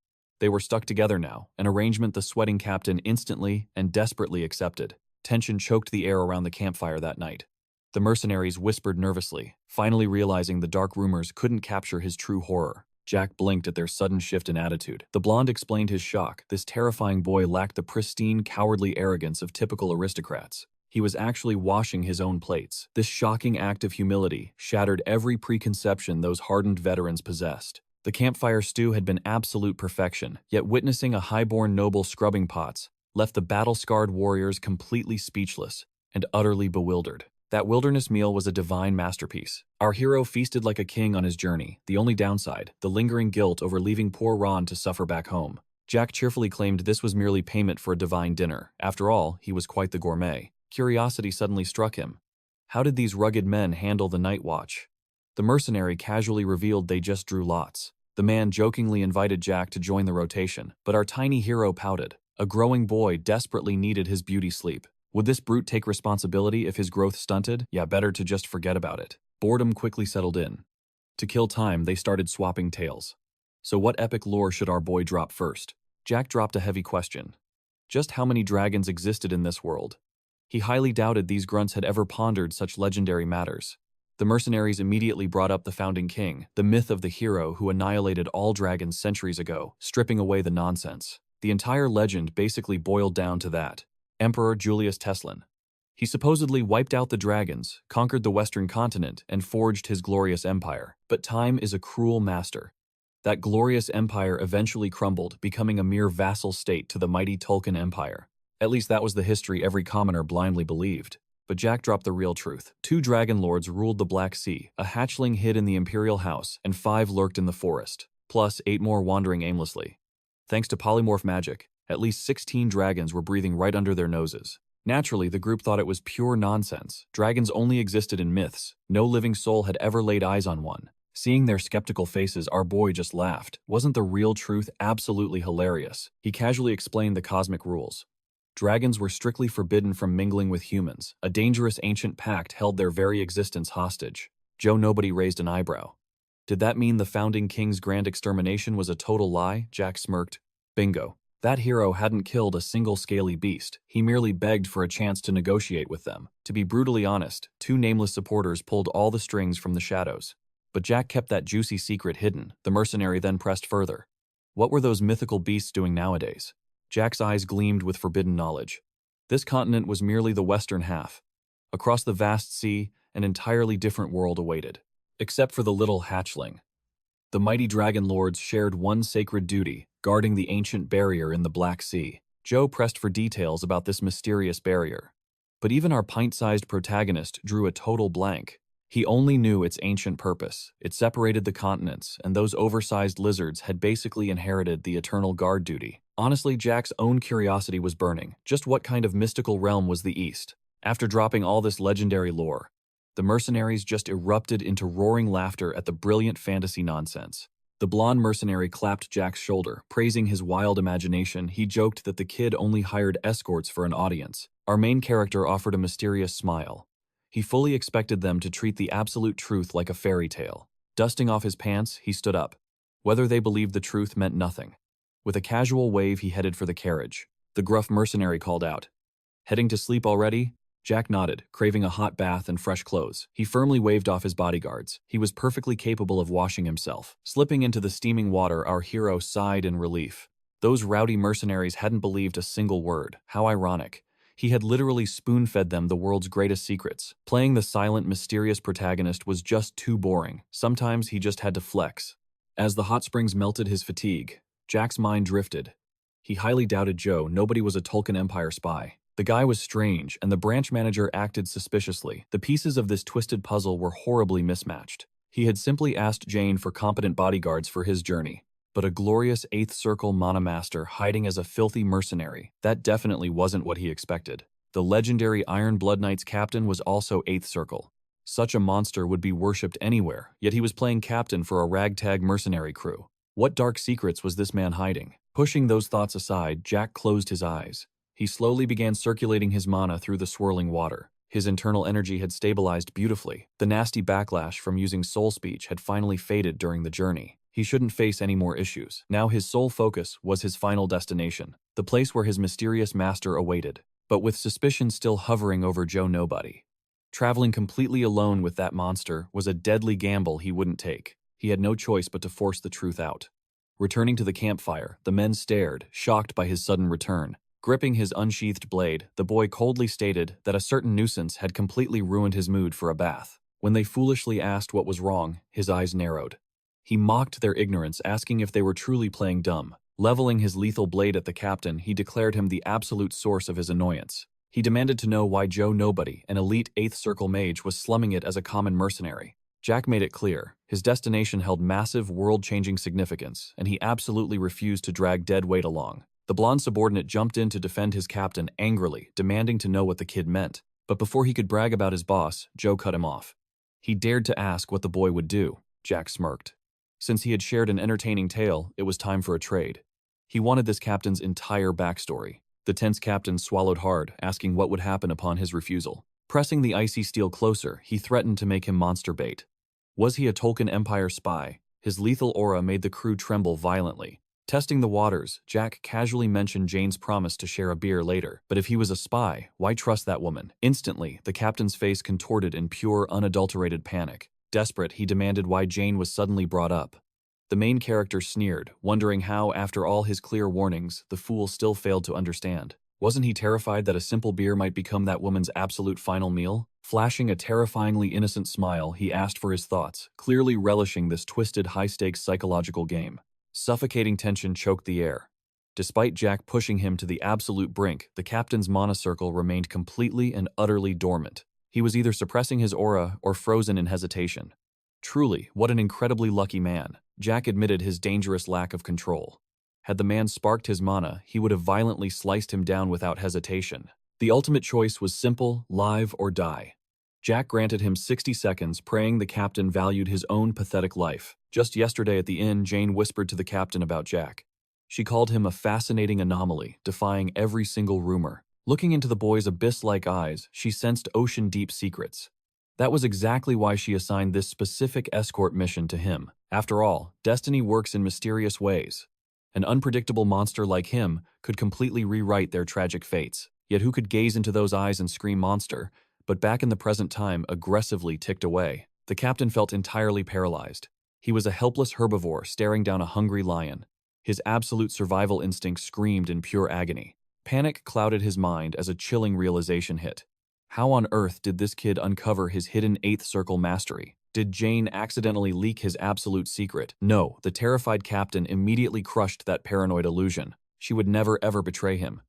They were stuck together now, an arrangement the sweating captain instantly and desperately accepted. Tension choked the air around the campfire that night. The mercenaries whispered nervously, finally realizing the dark rumors couldn't capture his true horror. Jack blinked at their sudden shift in attitude. The blonde explained his shock. This terrifying boy lacked the pristine, cowardly arrogance of typical aristocrats. He was actually washing his own plates. This shocking act of humility shattered every preconception those hardened veterans possessed. The campfire stew had been absolute perfection, yet witnessing a highborn noble scrubbing pots left the battle-scarred warriors completely speechless and utterly bewildered. That wilderness meal was a divine masterpiece. Our hero feasted like a king on his journey. The only downside, the lingering guilt over leaving poor Ron to suffer back home. Jack cheerfully claimed this was merely payment for a divine dinner. After all, he was quite the gourmet. Curiosity suddenly struck him. How did these rugged men handle the night watch? The mercenary casually revealed they just drew lots. The man jokingly invited Jack to join the rotation, but our tiny hero pouted. A growing boy desperately needed his beauty sleep. Would this brute take responsibility if his growth stunted? Yeah, better to just forget about it. Boredom quickly settled in. To kill time, they started swapping tales. So what epic lore should our boy drop first? Jack dropped a heavy question. Just how many dragons existed in this world? He highly doubted these grunts had ever pondered such legendary matters. The mercenaries immediately brought up the founding king, the myth of the hero who annihilated all dragons centuries ago, stripping away the nonsense. The entire legend basically boiled down to that. Emperor Julius Teslin. He supposedly wiped out the dragons, conquered the western continent, and forged his glorious empire. But time is a cruel master. That glorious empire eventually crumbled, becoming a mere vassal state to the mighty Tolkien Empire. At least that was the history every commoner blindly believed. But Jack dropped the real truth. 2 dragon lords ruled the Black Sea, a hatchling hid in the imperial house, and 5 lurked in the forest, plus 8 more wandering aimlessly. Thanks to polymorph magic, at least 16 dragons were breathing right under their noses. Naturally, the group thought it was pure nonsense. Dragons only existed in myths. No living soul had ever laid eyes on one. Seeing their skeptical faces, our boy just laughed. Wasn't the real truth absolutely hilarious? He casually explained the cosmic rules. Dragons were strictly forbidden from mingling with humans. A dangerous ancient pact held their very existence hostage. Joe Nobody raised an eyebrow. Did that mean the founding king's grand extermination was a total lie? Jack smirked. Bingo. That hero hadn't killed a single scaly beast. He merely begged for a chance to negotiate with them. To be brutally honest, 2 nameless supporters pulled all the strings from the shadows. But Jack kept that juicy secret hidden. The mercenary then pressed further. What were those mythical beasts doing nowadays? Jack's eyes gleamed with forbidden knowledge. This continent was merely the western half. Across the vast sea, an entirely different world awaited. Except for the little hatchling. The mighty dragon lords shared one sacred duty, guarding the ancient barrier in the Black Sea. Joe pressed for details about this mysterious barrier. But even our pint-sized protagonist drew a total blank. He only knew its ancient purpose. It separated the continents, and those oversized lizards had basically inherited the eternal guard duty. Honestly, Jack's own curiosity was burning. Just what kind of mystical realm was the East? After dropping all this legendary lore, the mercenaries just erupted into roaring laughter at the brilliant fantasy nonsense. The blonde mercenary clapped Jack's shoulder, praising his wild imagination. He joked that the kid only hired escorts for an audience. Our main character offered a mysterious smile. He fully expected them to treat the absolute truth like a fairy tale. Dusting off his pants, he stood up. Whether they believed the truth meant nothing. With a casual wave, he headed for the carriage. The gruff mercenary called out, "Heading to sleep already?" Jack nodded, craving a hot bath and fresh clothes. He firmly waved off his bodyguards. He was perfectly capable of washing himself. Slipping into the steaming water, our hero sighed in relief. Those rowdy mercenaries hadn't believed a single word. How ironic. He had literally spoon-fed them the world's greatest secrets. Playing the silent, mysterious protagonist was just too boring. Sometimes he just had to flex. As the hot springs melted his fatigue, Jack's mind drifted. He highly doubted Joe. Nobody was a Tolkien Empire spy. The guy was strange, and the branch manager acted suspiciously. The pieces of this twisted puzzle were horribly mismatched. He had simply asked Jane for competent bodyguards for his journey. But a glorious 8th Circle Mana Master hiding as a filthy mercenary, that definitely wasn't what he expected. The legendary Iron Blood Knight's captain was also 8th Circle. Such a monster would be worshipped anywhere, yet he was playing captain for a ragtag mercenary crew. What dark secrets was this man hiding? Pushing those thoughts aside, Jack closed his eyes. He slowly began circulating his mana through the swirling water. His internal energy had stabilized beautifully. The nasty backlash from using soul speech had finally faded during the journey. He shouldn't face any more issues. Now his sole focus was his final destination, the place where his mysterious master awaited. But with suspicion still hovering over Joe Nobody. Traveling completely alone with that monster was a deadly gamble he wouldn't take. He had no choice but to force the truth out. Returning to the campfire, the men stared, shocked by his sudden return. Gripping his unsheathed blade, the boy coldly stated that a certain nuisance had completely ruined his mood for a bath. When they foolishly asked what was wrong, his eyes narrowed. He mocked their ignorance, asking if they were truly playing dumb. Leveling his lethal blade at the captain, he declared him the absolute source of his annoyance. He demanded to know why Joe Nobody, an elite 8th Circle mage, was slumming it as a common mercenary. Jack made it clear. His destination held massive, world-changing significance, and he absolutely refused to drag dead weight along. The blonde subordinate jumped in to defend his captain angrily, demanding to know what the kid meant. But before he could brag about his boss, Joe cut him off. He dared to ask what the boy would do. Jack smirked. Since he had shared an entertaining tale, it was time for a trade. He wanted this captain's entire backstory. The tense captain swallowed hard, asking what would happen upon his refusal. Pressing the icy steel closer, he threatened to make him monster bait. Was he a Tolkien Empire spy? His lethal aura made the crew tremble violently. Testing the waters, Jack casually mentioned Jane's promise to share a beer later. But if he was a spy, why trust that woman? Instantly, the captain's face contorted in pure, unadulterated panic. Desperate, he demanded why Jane was suddenly brought up. The main character sneered, wondering how, after all his clear warnings, the fool still failed to understand. Wasn't he terrified that a simple beer might become that woman's absolute final meal? Flashing a terrifyingly innocent smile, he asked for his thoughts, clearly relishing this twisted, high-stakes psychological game. Suffocating tension choked the air. Despite Jack pushing him to the absolute brink, the captain's mana circle remained completely and utterly dormant. He was either suppressing his aura or frozen in hesitation. Truly, what an incredibly lucky man. Jack admitted his dangerous lack of control. Had the man sparked his mana, he would have violently sliced him down without hesitation. The ultimate choice was simple: live or die. Jack granted him 60 seconds, praying the captain valued his own pathetic life. Just yesterday at the inn, Jane whispered to the captain about Jack. She called him a fascinating anomaly, defying every single rumor. Looking into the boy's abyss-like eyes, she sensed ocean-deep secrets. That was exactly why she assigned this specific escort mission to him. After all, destiny works in mysterious ways. An unpredictable monster like him could completely rewrite their tragic fates. Yet who could gaze into those eyes and scream monster, but back in the present time aggressively ticked away? The captain felt entirely paralyzed. He was a helpless herbivore staring down a hungry lion. His absolute survival instinct screamed in pure agony. Panic clouded his mind as a chilling realization hit. How on earth did this kid uncover his hidden 8th circle mastery? Did Jane accidentally leak his absolute secret? No, the terrified captain immediately crushed that paranoid illusion. She would never ever betray him.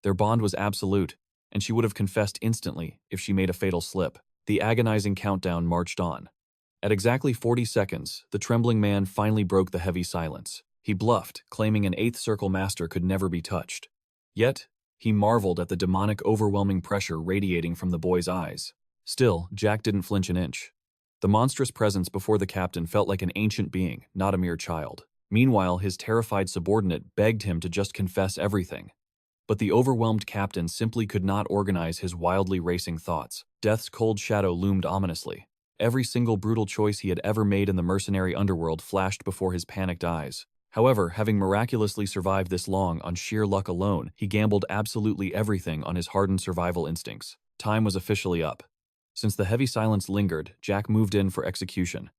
Their bond was absolute, and she would have confessed instantly if she made a fatal slip. The agonizing countdown marched on. At exactly 40 seconds, the trembling man finally broke the heavy silence. He bluffed, claiming an 8th circle master could never be touched. Yet, he marveled at the demonic, overwhelming pressure radiating from the boy's eyes. Still, Jack didn't flinch an inch. The monstrous presence before the captain felt like an ancient being, not a mere child. Meanwhile, his terrified subordinate begged him to just confess everything. But the overwhelmed captain simply could not organize his wildly racing thoughts. Death's cold shadow loomed ominously. Every single brutal choice he had ever made in the mercenary underworld flashed before his panicked eyes. However, having miraculously survived this long on sheer luck alone, he gambled absolutely everything on his hardened survival instincts. Time was officially up. Since the heavy silence lingered, Jack moved in for execution.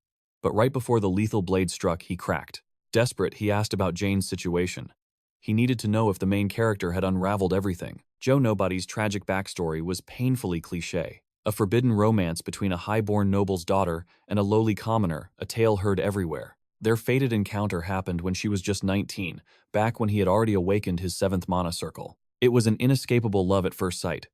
But right before the lethal blade struck, he cracked. Desperate, he asked about Jane's situation. He needed to know if the main character had unraveled everything. Joe Nobody's tragic backstory was painfully cliché. A forbidden romance between a high-born noble's daughter and a lowly commoner, a tale heard everywhere. Their fated encounter happened when she was just 19, back when he had already awakened his 7th mana circle. It was an inescapable love at first sight.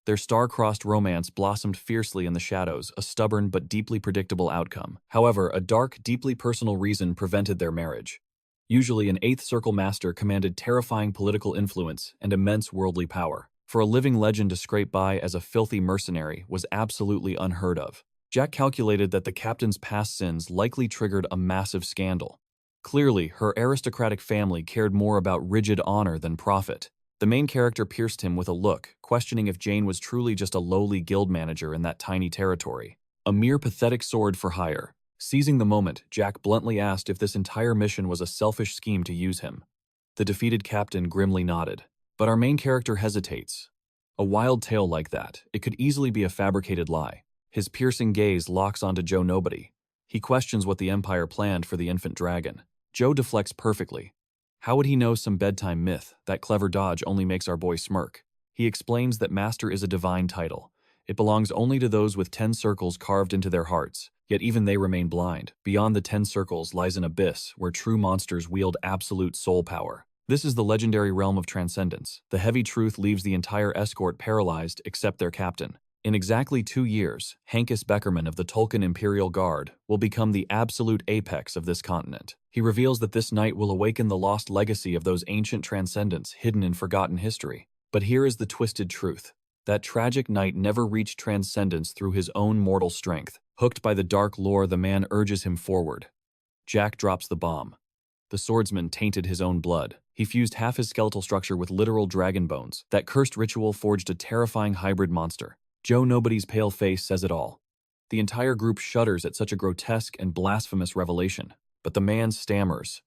Their star-crossed romance blossomed fiercely in the shadows, a stubborn but deeply predictable outcome. However, a dark, deeply personal reason prevented their marriage. Usually, an 8th circle master commanded terrifying political influence and immense worldly power. For a living legend to scrape by as a filthy mercenary was absolutely unheard of. Jack calculated that the captain's past sins likely triggered a massive scandal. Clearly, her aristocratic family cared more about rigid honor than profit. The main character pierced him with a look, questioning if Jane was truly just a lowly guild manager in that tiny territory. A mere pathetic sword for hire. Seizing the moment, Jack bluntly asked if this entire mission was a selfish scheme to use him. The defeated captain grimly nodded. But our main character hesitates. A wild tale like that, it could easily be a fabricated lie. His piercing gaze locks onto Joe Nobody. He questions what the Empire planned for the infant dragon. Joe deflects perfectly. How would he know some bedtime myth? That clever dodge only makes our boy smirk. He explains that Master is a divine title. It belongs only to those with 10 circles carved into their hearts, yet even they remain blind. Beyond the 10 circles lies an abyss where true monsters wield absolute soul power. This is the legendary realm of transcendence. The heavy truth leaves the entire escort paralyzed except their captain. In exactly 2 years, Hankus Beckerman of the Tolkien Imperial Guard will become the absolute apex of this continent. He reveals that this night will awaken the lost legacy of those ancient transcendents hidden in forgotten history. But here is the twisted truth. That tragic knight never reached transcendence through his own mortal strength. Hooked by the dark lore, the man urges him forward. Jack drops the bomb. The swordsman tainted his own blood. He fused half his skeletal structure with literal dragon bones. That cursed ritual forged a terrifying hybrid monster. Joe Nobody's pale face says it all. The entire group shudders at such a grotesque and blasphemous revelation. But the man stammers.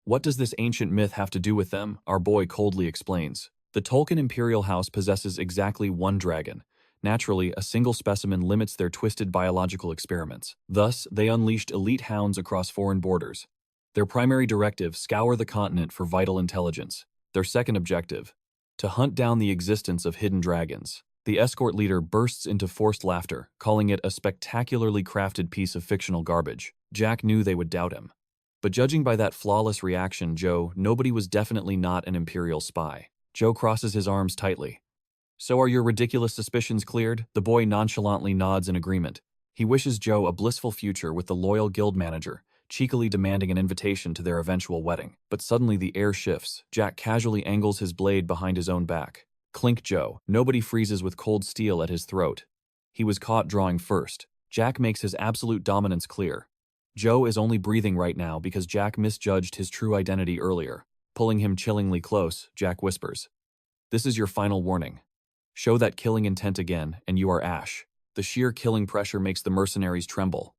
What does this ancient myth have to do with them? Our boy coldly explains. The Tolkien Imperial House possesses exactly one dragon. Naturally, a single specimen limits their twisted biological experiments. Thus, they unleashed elite hounds across foreign borders. Their primary directive, scour the continent for vital intelligence. Their second objective, to hunt down the existence of hidden dragons. The escort leader bursts into forced laughter, calling it a spectacularly crafted piece of fictional garbage. Jack knew they would doubt him. But judging by that flawless reaction, Joe, Nobody was definitely not an Imperial spy. Joe crosses his arms tightly. So are your ridiculous suspicions cleared? The boy nonchalantly nods in agreement. He wishes Joe a blissful future with the loyal guild manager, cheekily demanding an invitation to their eventual wedding. But suddenly the air shifts. Jack casually angles his blade behind his own back. Clink Joe. Nobody freezes with cold steel at his throat. He was caught drawing first. Jack makes his absolute dominance clear. Joe is only breathing right now because Jack misjudged his true identity earlier. Pulling him chillingly close, Jack whispers, "This is your final warning. Show that killing intent again, and you are ash." The sheer killing pressure makes the mercenaries tremble.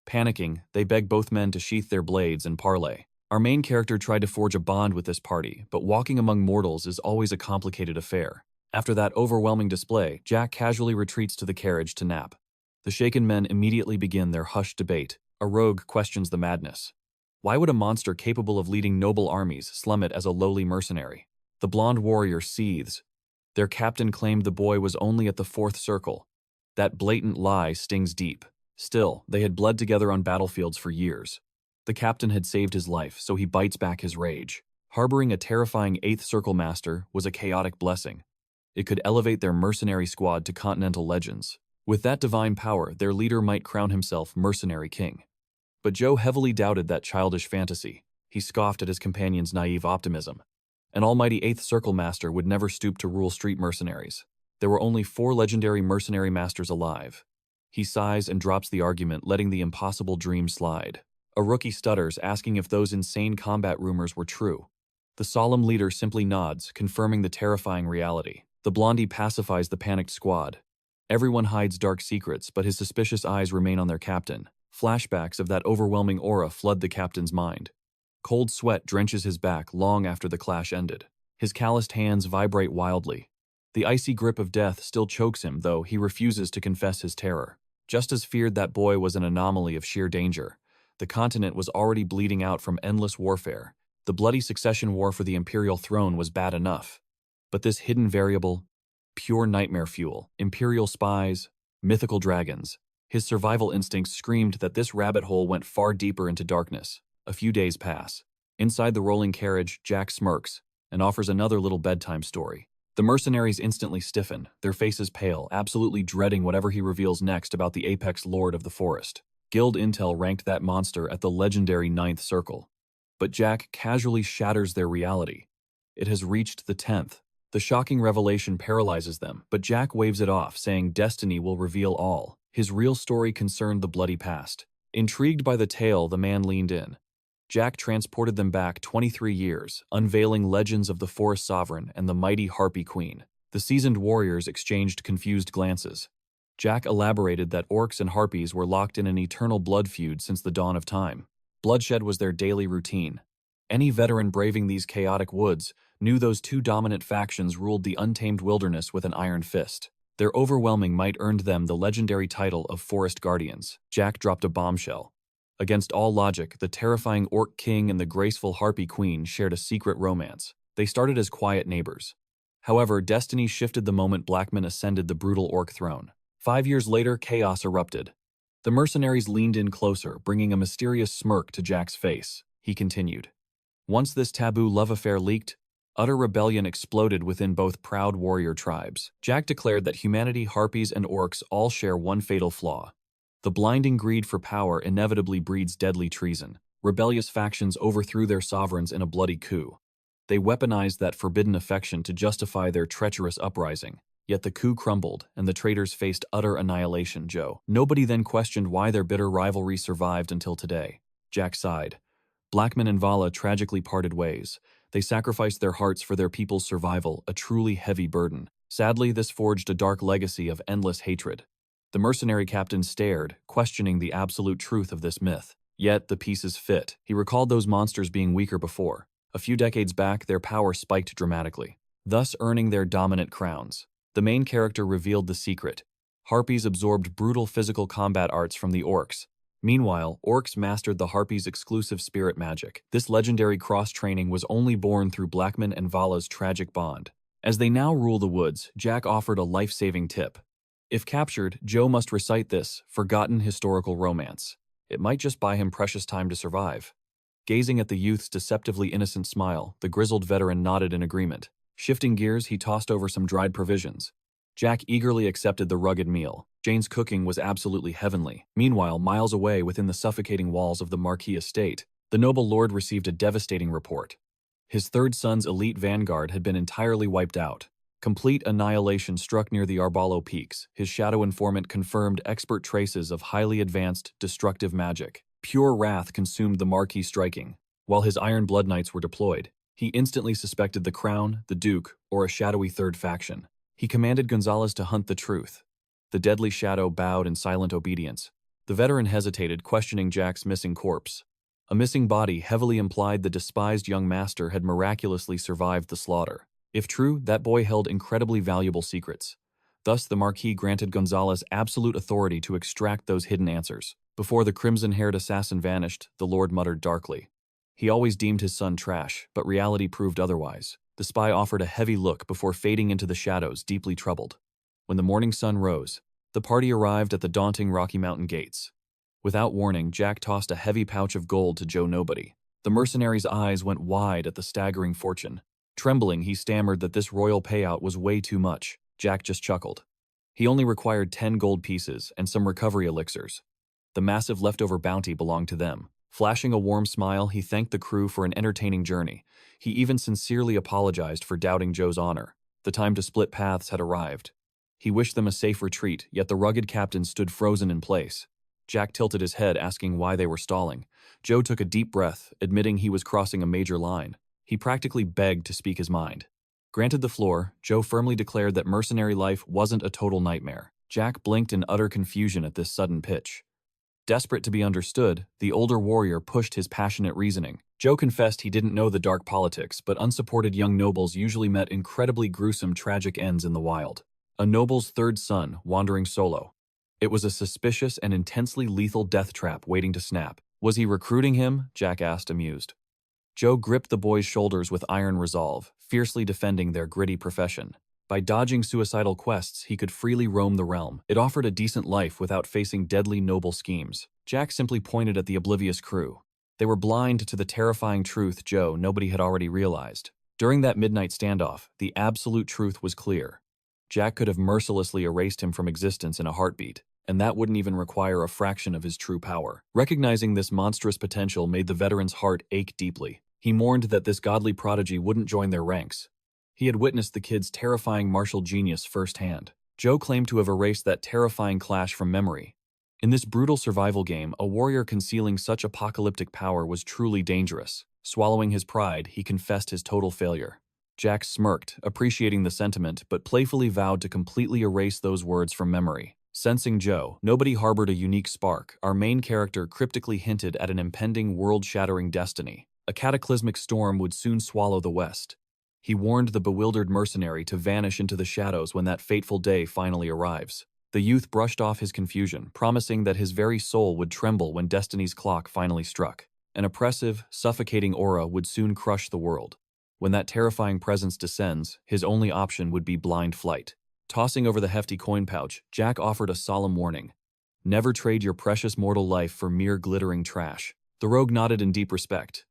Panicking, they beg both men to sheath their blades and parley. Our main character tried to forge a bond with this party, but walking among mortals is always a complicated affair. After that overwhelming display, Jack casually retreats to the carriage to nap. The shaken men immediately begin their hushed debate. A rogue questions the madness. Why would a monster capable of leading noble armies slum it as a lowly mercenary? The blonde warrior seethes. Their captain claimed the boy was only at the 4th circle. That blatant lie stings deep. Still, they had bled together on battlefields for years. The captain had saved his life, so he bites back his rage. Harboring a terrifying 8th circle master was a chaotic blessing. It could elevate their mercenary squad to continental legends. With that divine power, their leader might crown himself mercenary king. But Joe heavily doubted that childish fantasy. He scoffed at his companion's naive optimism. An almighty 8th circle master would never stoop to rule street mercenaries. There were only 4 legendary mercenary masters alive. He sighs and drops the argument, letting the impossible dream slide. A rookie stutters, asking if those insane combat rumors were true. The solemn leader simply nods, confirming the terrifying reality. The blondie pacifies the panicked squad. Everyone hides dark secrets, but his suspicious eyes remain on their captain. Flashbacks of that overwhelming aura flood the captain's mind. Cold sweat drenches his back long after the clash ended. His calloused hands vibrate wildly. The icy grip of death still chokes him, though he refuses to confess his terror. Just as feared that boy was an anomaly of sheer danger, the continent was already bleeding out from endless warfare. The bloody succession war for the imperial throne was bad enough. But this hidden variable, pure nightmare fuel, imperial spies, mythical dragons. His survival instincts screamed that this rabbit hole went far deeper into darkness. A few days pass. Inside the rolling carriage, Jack smirks and offers another little bedtime story. The mercenaries instantly stiffen, their faces pale, absolutely dreading whatever he reveals next about the apex lord of the forest. Guild intel ranked that monster at the legendary 9th circle. But Jack casually shatters their reality. It has reached the 10th. The shocking revelation paralyzes them, but Jack waves it off, saying destiny will reveal all. His real story concerned the bloody past. Intrigued by the tale, the man leaned in. Jack transported them back 23 years, unveiling legends of the Forest Sovereign and the mighty Harpy Queen. The seasoned warriors exchanged confused glances. Jack elaborated that orcs and harpies were locked in an eternal blood feud since the dawn of time. Bloodshed was their daily routine. Any veteran braving these chaotic woods knew those 2 dominant factions ruled the untamed wilderness with an iron fist. Their overwhelming might earned them the legendary title of Forest Guardians. Jack dropped a bombshell. Against all logic, the terrifying Orc King and the graceful Harpy Queen shared a secret romance. They started as quiet neighbors. However, destiny shifted the moment Blackman ascended the brutal Orc throne. 5 years later, chaos erupted. The mercenaries leaned in closer, bringing a mysterious smirk to Jack's face. He continued. Once this taboo love affair leaked, utter rebellion exploded within both proud warrior tribes. Jack declared that humanity, harpies, and orcs all share one fatal flaw. The blinding greed for power inevitably breeds deadly treason. Rebellious factions overthrew their sovereigns in a bloody coup. They weaponized that forbidden affection to justify their treacherous uprising. Yet the coup crumbled, and the traitors faced utter annihilation, Joe. Nobody then questioned why their bitter rivalry survived until today. Jack sighed. Blackman and Vala tragically parted ways. They sacrificed their hearts for their people's survival, a truly heavy burden. Sadly, this forged a dark legacy of endless hatred. The mercenary captain stared, questioning the absolute truth of this myth. Yet the pieces fit. He recalled those monsters being weaker before. A few decades back, their power spiked dramatically, thus earning their dominant crowns. The main character revealed the secret. Harpies absorbed brutal physical combat arts from the orcs. Meanwhile, orcs mastered the Harpies' exclusive spirit magic. This legendary cross-training was only born through Blackman and Vala's tragic bond. As they now rule the woods, Jack offered a life-saving tip. If captured, Joe must recite this forgotten historical romance. It might just buy him precious time to survive. Gazing at the youth's deceptively innocent smile, the grizzled veteran nodded in agreement. Shifting gears, he tossed over some dried provisions. Jack eagerly accepted the rugged meal. Jane's cooking was absolutely heavenly. Meanwhile, miles away within the suffocating walls of the Marquis estate, the noble lord received a devastating report. His 3rd son's elite vanguard had been entirely wiped out. Complete annihilation struck near the Arbalo Peaks. His shadow informant confirmed expert traces of highly advanced, destructive magic. Pure wrath consumed the Marquis striking. While his Iron Blood Knights were deployed, he instantly suspected the Crown, the Duke, or a shadowy 3rd faction. He commanded Gonzalez to hunt the truth. The deadly shadow bowed in silent obedience. The veteran hesitated, questioning Jack's missing corpse. A missing body heavily implied the despised young master had miraculously survived the slaughter. If true, that boy held incredibly valuable secrets. Thus, the Marquis granted Gonzalez absolute authority to extract those hidden answers. Before the crimson-haired assassin vanished, the Lord muttered darkly. He always deemed his son trash, but reality proved otherwise. The spy offered a heavy look before fading into the shadows, deeply troubled. When the morning sun rose, the party arrived at the daunting Rocky Mountain gates. Without warning, Jack tossed a heavy pouch of gold to Joe Nobody. The mercenary's eyes went wide at the staggering fortune. Trembling, he stammered that this royal payout was way too much. Jack just chuckled. He only required 10 gold pieces and some recovery elixirs. The massive leftover bounty belonged to them. Flashing a warm smile, he thanked the crew for an entertaining journey. He even sincerely apologized for doubting Joe's honor. The time to split paths had arrived. He wished them a safe retreat, yet the rugged captain stood frozen in place. Jack tilted his head, asking why they were stalling. Joe took a deep breath, admitting he was crossing a major line. He practically begged to speak his mind. Granted the floor, Joe firmly declared that mercenary life wasn't a total nightmare. Jack blinked in utter confusion at this sudden pitch. Desperate to be understood, the older warrior pushed his passionate reasoning. Joe confessed he didn't know the dark politics, but unsupported young nobles usually met incredibly gruesome, tragic ends in the wild. A noble's third son, wandering solo. It was a suspicious and intensely lethal death trap waiting to snap. Was he recruiting him? Jack asked, amused. Joe gripped the boy's shoulders with iron resolve, fiercely defending their gritty profession. By dodging suicidal quests, he could freely roam the realm. It offered a decent life without facing deadly noble schemes. Jack simply pointed at the oblivious crew. They were blind to the terrifying truth Nobody had already realized. During that midnight standoff, the absolute truth was clear. Jack could have mercilessly erased him from existence in a heartbeat, and that wouldn't even require a fraction of his true power. Recognizing this monstrous potential made the veteran's heart ache deeply. He mourned that this godly prodigy wouldn't join their ranks. He had witnessed the kid's terrifying martial genius firsthand. Joe claimed to have erased that terrifying clash from memory. In this brutal survival game, a warrior concealing such apocalyptic power was truly dangerous. Swallowing his pride, he confessed his total failure. Jack smirked, appreciating the sentiment, but playfully vowed to completely erase those words from memory. Sensing Nobody harbored a unique spark. Our main character cryptically hinted at an impending world-shattering destiny. A cataclysmic storm would soon swallow the West. He warned the bewildered mercenary to vanish into the shadows when that fateful day finally arrives. The youth brushed off his confusion, promising that his very soul would tremble when destiny's clock finally struck. An oppressive, suffocating aura would soon crush the world. When that terrifying presence descends, his only option would be blind flight. Tossing over the hefty coin pouch, Jack offered a solemn warning. Never trade your precious mortal life for mere glittering trash. The rogue nodded in deep respect.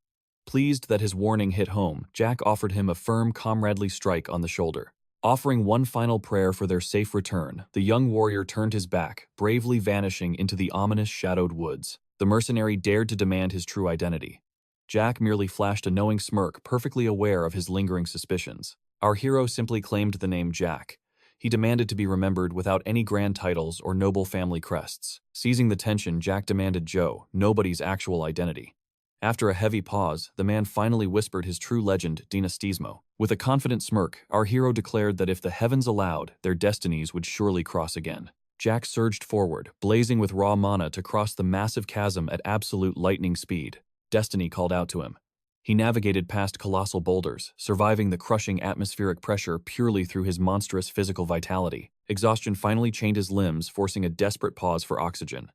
Pleased that his warning hit home, Jack offered him a firm, comradely strike on the shoulder. Offering one final prayer for their safe return, the young warrior turned his back, bravely vanishing into the ominous shadowed woods. The mercenary dared to demand his true identity. Jack merely flashed a knowing smirk, perfectly aware of his lingering suspicions. Our hero simply claimed the name Jack. He demanded to be remembered without any grand titles or noble family crests. Seizing the tension, Jack demanded Nobody's actual identity. After a heavy pause, the man finally whispered his true legend, Dinastismo. With a confident smirk, our hero declared that if the heavens allowed, their destinies would surely cross again. Jack surged forward, blazing with raw mana to cross the massive chasm at absolute lightning speed. Destiny called out to him. He navigated past colossal boulders, surviving the crushing atmospheric pressure purely through his monstrous physical vitality. Exhaustion finally chained his limbs, forcing a desperate pause for oxygen.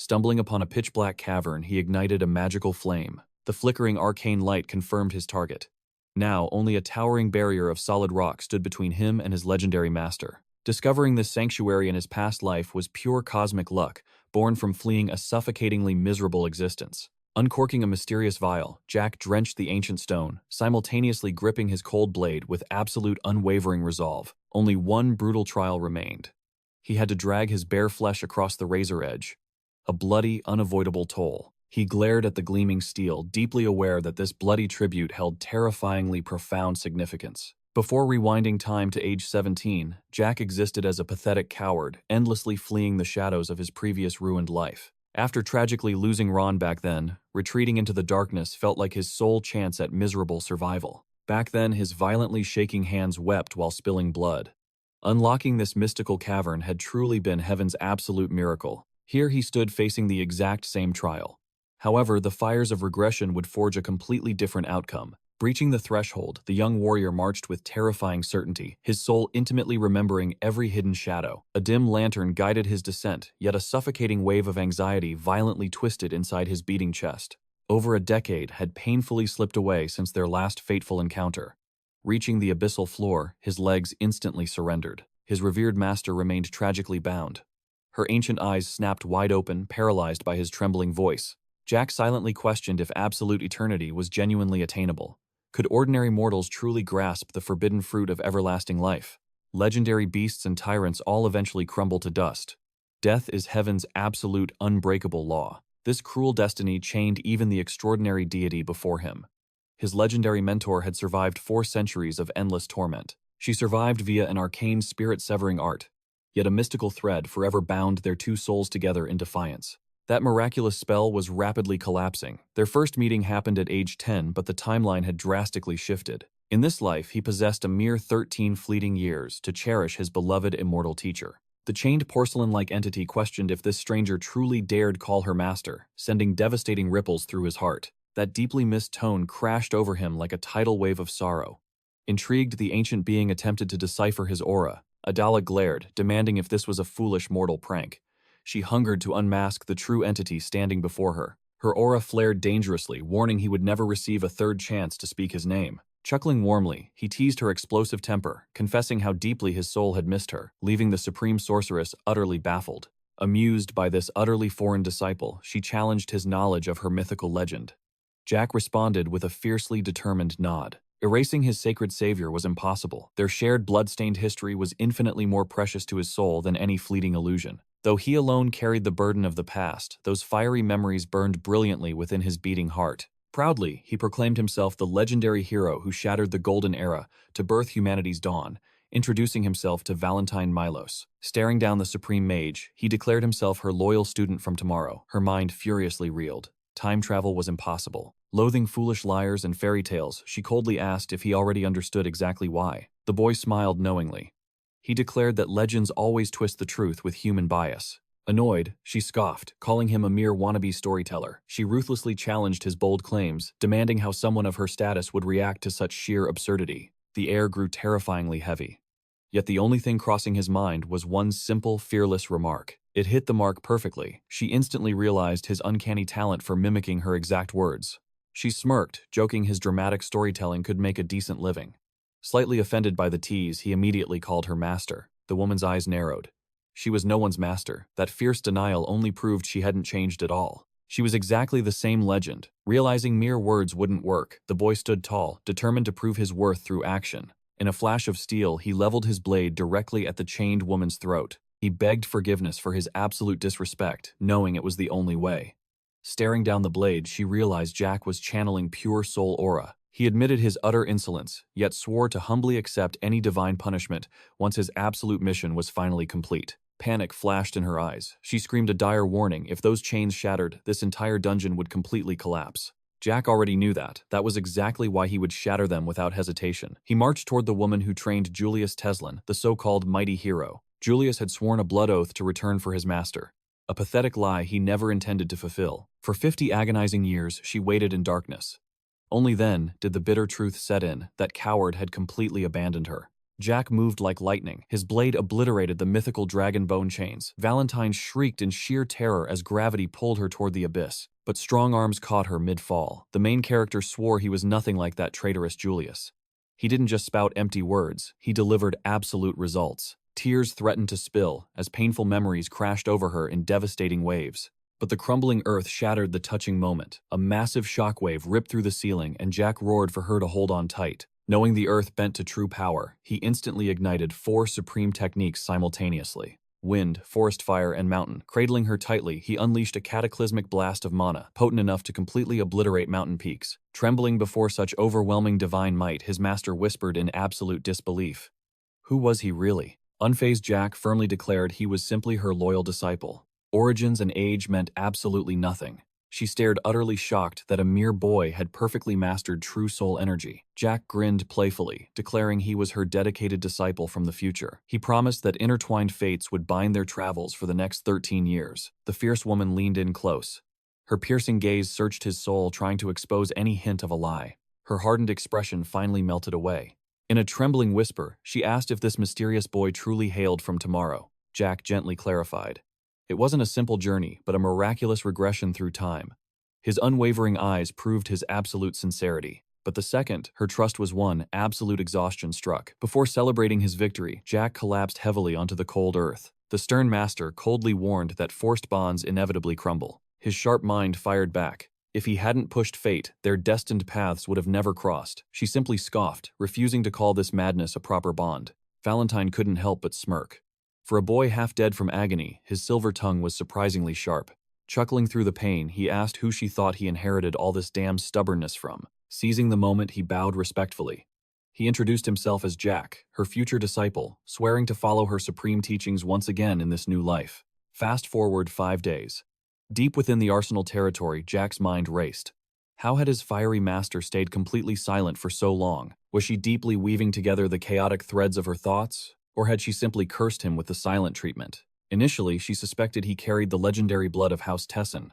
Stumbling upon a pitch-black cavern, he ignited a magical flame. The flickering arcane light confirmed his target. Now, only a towering barrier of solid rock stood between him and his legendary master. Discovering this sanctuary in his past life was pure cosmic luck, born from fleeing a suffocatingly miserable existence. Uncorking a mysterious vial, Jack drenched the ancient stone, simultaneously gripping his cold blade with absolute unwavering resolve. Only one brutal trial remained. He had to drag his bare flesh across the razor edge. A bloody, unavoidable toll. He glared at the gleaming steel, deeply aware that this bloody tribute held terrifyingly profound significance. Before rewinding time to age 17, Jack existed as a pathetic coward, endlessly fleeing the shadows of his previous ruined life. After tragically losing Ron back then, retreating into the darkness felt like his sole chance at miserable survival. Back then, his violently shaking hands wept while spilling blood. Unlocking this mystical cavern had truly been heaven's absolute miracle. Here he stood facing the exact same trial. However, the fires of regression would forge a completely different outcome. Breaching the threshold, the young warrior marched with terrifying certainty, his soul intimately remembering every hidden shadow. A dim lantern guided his descent, yet a suffocating wave of anxiety violently twisted inside his beating chest. Over a decade had painfully slipped away since their last fateful encounter. Reaching the abyssal floor, his legs instantly surrendered. His revered master remained tragically bound. Her ancient eyes snapped wide open, paralyzed by his trembling voice. Jack silently questioned if absolute eternity was genuinely attainable. Could ordinary mortals truly grasp the forbidden fruit of everlasting life? Legendary beasts and tyrants all eventually crumble to dust. Death is heaven's absolute, unbreakable law. This cruel destiny chained even the extraordinary deity before him. His legendary mentor had survived 4 centuries of endless torment. She survived via an arcane spirit-severing art, yet a mystical thread forever bound their 2 souls together in defiance. That miraculous spell was rapidly collapsing. Their first meeting happened at age 10, but the timeline had drastically shifted. In this life, he possessed a mere 13 fleeting years to cherish his beloved immortal teacher. The chained porcelain-like entity questioned if this stranger truly dared call her master, sending devastating ripples through his heart. That deeply missed tone crashed over him like a tidal wave of sorrow. Intrigued, the ancient being attempted to decipher his aura. Adala glared, demanding if this was a foolish mortal prank. She hungered to unmask the true entity standing before her. Her aura flared dangerously, warning he would never receive a third chance to speak his name. Chuckling warmly, he teased her explosive temper, confessing how deeply his soul had missed her, leaving the supreme sorceress utterly baffled. Amused by this utterly foreign disciple, she challenged his knowledge of her mythical legend. Jack responded with a fiercely determined nod. Erasing his sacred savior was impossible. Their shared blood-stained history was infinitely more precious to his soul than any fleeting illusion. Though he alone carried the burden of the past, those fiery memories burned brilliantly within his beating heart. Proudly, he proclaimed himself the legendary hero who shattered the Golden Era to birth humanity's dawn, introducing himself to Valentine Milos. Staring down the supreme mage, he declared himself her loyal student from tomorrow. Her mind furiously reeled. Time travel was impossible. Loathing foolish liars and fairy tales, she coldly asked if he already understood exactly why. The boy smiled knowingly. He declared that legends always twist the truth with human bias. Annoyed, she scoffed, calling him a mere wannabe storyteller. She ruthlessly challenged his bold claims, demanding how someone of her status would react to such sheer absurdity. The air grew terrifyingly heavy. Yet the only thing crossing his mind was one simple, fearless remark. It hit the mark perfectly. She instantly realized his uncanny talent for mimicking her exact words. She smirked, joking his dramatic storytelling could make a decent living. Slightly offended by the tease, he immediately called her master. The woman's eyes narrowed. She was no one's master. That fierce denial only proved she hadn't changed at all. She was exactly the same legend. Realizing mere words wouldn't work, the boy stood tall, determined to prove his worth through action. In a flash of steel, he leveled his blade directly at the chained woman's throat. He begged forgiveness for his absolute disrespect, knowing it was the only way. Staring down the blade, she realized Jack was channeling pure soul aura. He admitted his utter insolence, yet swore to humbly accept any divine punishment once his absolute mission was finally complete. Panic flashed in her eyes. She screamed a dire warning. If those chains shattered, this entire dungeon would completely collapse. Jack already knew that. That was exactly why he would shatter them without hesitation. He marched toward the woman who trained Julius Teslin, the so-called mighty hero. Julius had sworn a blood oath to return for his master. A pathetic lie he never intended to fulfill. For 50 agonizing years, she waited in darkness. Only then did the bitter truth set in that coward had completely abandoned her. Jack moved like lightning. His blade obliterated the mythical dragon bone chains. Valentine shrieked in sheer terror as gravity pulled her toward the abyss. But strong arms caught her mid-fall. The main character swore he was nothing like that traitorous Julius. He didn't just spout empty words, he delivered absolute results. Tears threatened to spill as painful memories crashed over her in devastating waves. But the crumbling earth shattered the touching moment. A massive shockwave ripped through the ceiling and Jack roared for her to hold on tight. Knowing the earth bent to true power, he instantly ignited 4 supreme techniques simultaneously. Wind, forest fire, and mountain. Cradling her tightly, he unleashed a cataclysmic blast of mana, potent enough to completely obliterate mountain peaks. Trembling before such overwhelming divine might, his master whispered in absolute disbelief. Who was he really? Unfazed Jack firmly declared he was simply her loyal disciple. Origins and age meant absolutely nothing. She stared utterly shocked that a mere boy had perfectly mastered true soul energy. Jack grinned playfully, declaring he was her dedicated disciple from the future. He promised that intertwined fates would bind their travels for the next 13 years. The fierce woman leaned in close. Her piercing gaze searched his soul, trying to expose any hint of a lie. Her hardened expression finally melted away. In a trembling whisper, she asked if this mysterious boy truly hailed from tomorrow. Jack gently clarified. It wasn't a simple journey, but a miraculous regression through time. His unwavering eyes proved his absolute sincerity. But the second her trust was won, absolute exhaustion struck. Before celebrating his victory, Jack collapsed heavily onto the cold earth. The stern master coldly warned that forced bonds inevitably crumble. His sharp mind fired back. If he hadn't pushed fate, their destined paths would have never crossed. She simply scoffed, refusing to call this madness a proper bond. Valentine couldn't help but smirk. For a boy half dead from agony, his silver tongue was surprisingly sharp. Chuckling through the pain, he asked who she thought he inherited all this damn stubbornness from. Seizing the moment, he bowed respectfully. He introduced himself as Jack, her future disciple, swearing to follow her supreme teachings once again in this new life. Fast forward 5 days. Deep within the Arsenal territory, Jack's mind raced. How had his fiery master stayed completely silent for so long? Was she deeply weaving together the chaotic threads of her thoughts? Or had she simply cursed him with the silent treatment? Initially, she suspected he carried the legendary blood of House Tessin.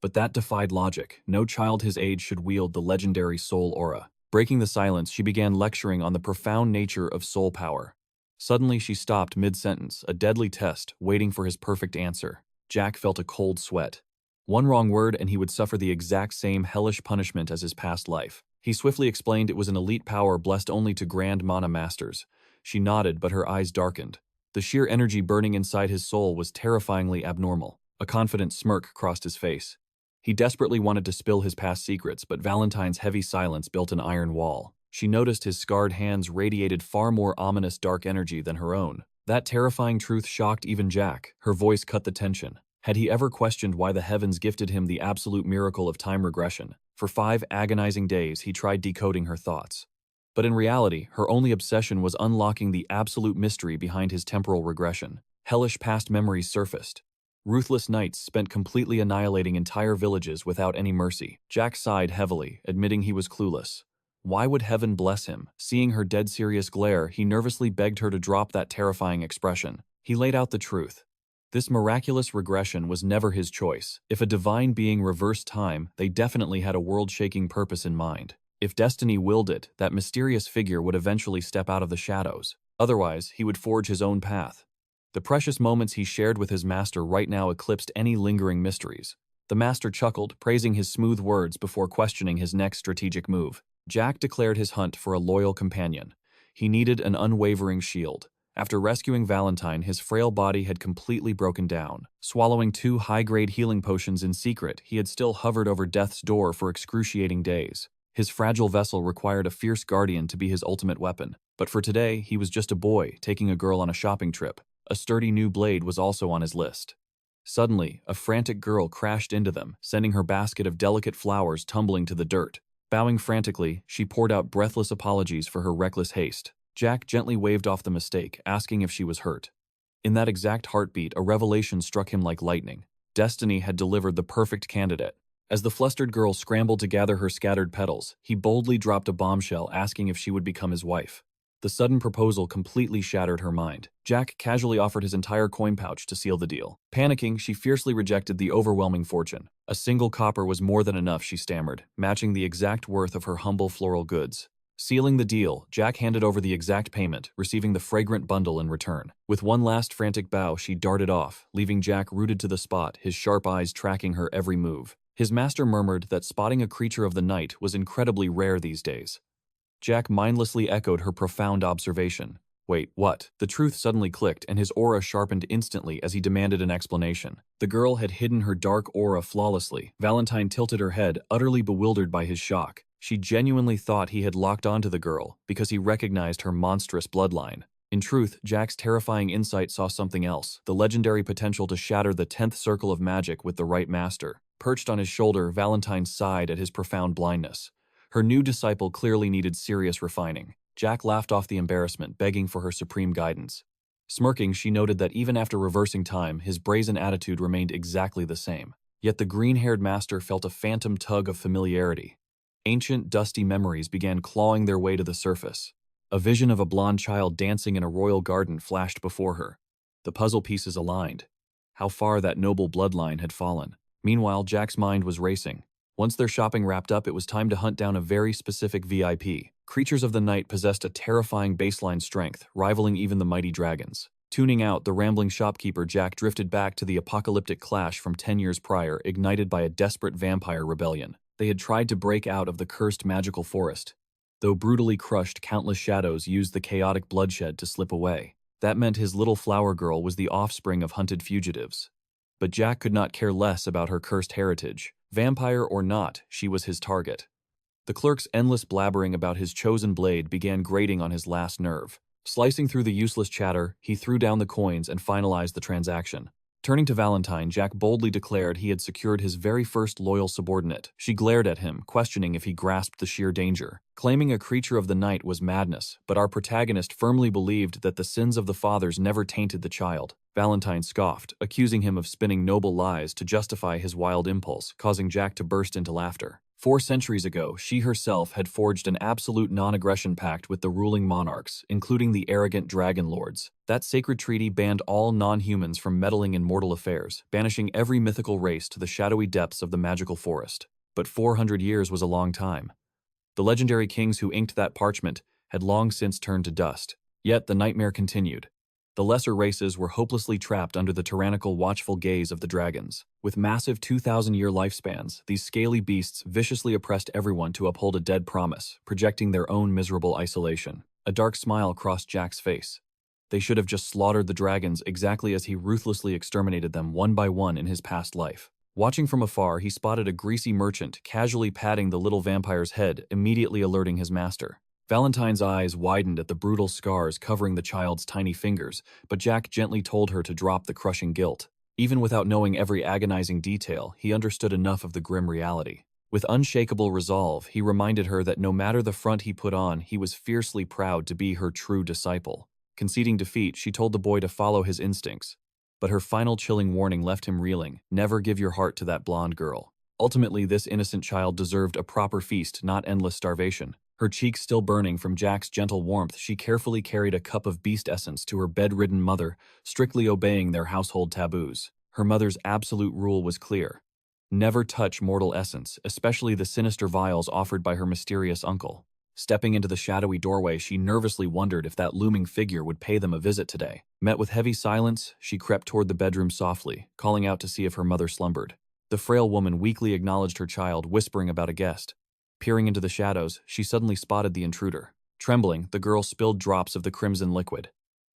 But that defied logic. No child his age should wield the legendary soul aura. Breaking the silence, she began lecturing on the profound nature of soul power. Suddenly, she stopped mid-sentence, a deadly test, waiting for his perfect answer. Jack felt a cold sweat. One wrong word and he would suffer the exact same hellish punishment as his past life. He swiftly explained it was an elite power blessed only to grand mana masters. She nodded, but her eyes darkened. The sheer energy burning inside his soul was terrifyingly abnormal. A confident smirk crossed his face. He desperately wanted to spill his past secrets, but Valentine's heavy silence built an iron wall. She noticed his scarred hands radiated far more ominous dark energy than her own. That terrifying truth shocked even Jack. Her voice cut the tension. Had he ever questioned why the heavens gifted him the absolute miracle of time regression? For 5 agonizing days, he tried decoding her thoughts. But in reality, her only obsession was unlocking the absolute mystery behind his temporal regression. Hellish past memories surfaced. Ruthless nights spent completely annihilating entire villages without any mercy. Jack sighed heavily, admitting he was clueless. Why would heaven bless him? Seeing her dead serious glare, he nervously begged her to drop that terrifying expression. He laid out the truth. This miraculous regression was never his choice. If a divine being reversed time, they definitely had a world-shaking purpose in mind. If destiny willed it, that mysterious figure would eventually step out of the shadows. Otherwise, he would forge his own path. The precious moments he shared with his master right now eclipsed any lingering mysteries. The master chuckled, praising his smooth words before questioning his next strategic move. Jack declared his hunt for a loyal companion. He needed an unwavering shield. After rescuing Valentine, his frail body had completely broken down. Swallowing 2 high-grade healing potions in secret, he had still hovered over death's door for excruciating days. His fragile vessel required a fierce guardian to be his ultimate weapon. But for today, he was just a boy taking a girl on a shopping trip. A sturdy new blade was also on his list. Suddenly, a frantic girl crashed into them, sending her basket of delicate flowers tumbling to the dirt. Bowing frantically, she poured out breathless apologies for her reckless haste. Jack gently waved off the mistake, asking if she was hurt. In that exact heartbeat, a revelation struck him like lightning. Destiny had delivered the perfect candidate. As the flustered girl scrambled to gather her scattered petals, he boldly dropped a bombshell, asking if she would become his wife. The sudden proposal completely shattered her mind. Jack casually offered his entire coin pouch to seal the deal. Panicking, she fiercely rejected the overwhelming fortune. A single copper was more than enough, she stammered, matching the exact worth of her humble floral goods. Sealing the deal, Jack handed over the exact payment, receiving the fragrant bundle in return. With one last frantic bow, she darted off, leaving Jack rooted to the spot, his sharp eyes tracking her every move. His master murmured that spotting a creature of the night was incredibly rare these days. Jack mindlessly echoed her profound observation. Wait, what? The truth suddenly clicked, and his aura sharpened instantly as he demanded an explanation. The girl had hidden her dark aura flawlessly. Valentine tilted her head, utterly bewildered by his shock. She genuinely thought he had locked onto the girl because he recognized her monstrous bloodline. In truth, Jack's terrifying insight saw something else, the legendary potential to shatter the 10th circle of magic with the right master. Perched on his shoulder, Valentine sighed at his profound blindness. Her new disciple clearly needed serious refining. Jack laughed off the embarrassment, begging for her supreme guidance. Smirking, she noted that even after reversing time, his brazen attitude remained exactly the same. Yet the green-haired master felt a phantom tug of familiarity. Ancient, dusty memories began clawing their way to the surface. A vision of a blonde child dancing in a royal garden flashed before her. The puzzle pieces aligned. How far that noble bloodline had fallen. Meanwhile, Jack's mind was racing. Once their shopping wrapped up, it was time to hunt down a very specific VIP. Creatures of the night possessed a terrifying baseline strength, rivaling even the mighty dragons. Tuning out, the rambling shopkeeper Jack drifted back to the apocalyptic clash from 10 years prior, ignited by a desperate vampire rebellion. They had tried to break out of the cursed magical forest. Though brutally crushed, countless shadows used the chaotic bloodshed to slip away. That meant his little flower girl was the offspring of hunted fugitives. But Jack could not care less about her cursed heritage. Vampire or not, she was his target. The clerk's endless blabbering about his chosen blade began grating on his last nerve. Slicing through the useless chatter, he threw down the coins and finalized the transaction. Turning to Valentine, Jack boldly declared he had secured his very first loyal subordinate. She glared at him, questioning if he grasped the sheer danger. Claiming a creature of the night was madness, but our protagonist firmly believed that the sins of the fathers never tainted the child. Valentine scoffed, accusing him of spinning noble lies to justify his wild impulse, causing Jack to burst into laughter. 4 centuries ago, she herself had forged an absolute non-aggression pact with the ruling monarchs, including the arrogant dragon lords. That sacred treaty banned all non-humans from meddling in mortal affairs, banishing every mythical race to the shadowy depths of the magical forest. But 400 years was a long time. The legendary kings who inked that parchment had long since turned to dust. Yet the nightmare continued. The lesser races were hopelessly trapped under the tyrannical, watchful gaze of the dragons. With massive 2,000-year lifespans, these scaly beasts viciously oppressed everyone to uphold a dead promise, projecting their own miserable isolation. A dark smile crossed Jack's face. They should have just slaughtered the dragons exactly as he ruthlessly exterminated them one by one in his past life. Watching from afar, he spotted a greasy merchant casually patting the little vampire's head, immediately alerting his master. Valentine's eyes widened at the brutal scars covering the child's tiny fingers, but Jack gently told her to drop the crushing guilt. Even without knowing every agonizing detail, he understood enough of the grim reality. With unshakable resolve, he reminded her that no matter the front he put on, he was fiercely proud to be her true disciple. Conceding defeat, she told the boy to follow his instincts. But her final chilling warning left him reeling. Never give your heart to that blonde girl. Ultimately, this innocent child deserved a proper feast, not endless starvation. Her cheeks still burning from Jack's gentle warmth, she carefully carried a cup of beast essence to her bedridden mother, strictly obeying their household taboos. Her mother's absolute rule was clear. Never touch mortal essence, especially the sinister vials offered by her mysterious uncle. Stepping into the shadowy doorway, she nervously wondered if that looming figure would pay them a visit today. Met with heavy silence, she crept toward the bedroom softly, calling out to see if her mother slumbered. The frail woman weakly acknowledged her child, whispering about a guest. Peering into the shadows, she suddenly spotted the intruder. Trembling, the girl spilled drops of the crimson liquid.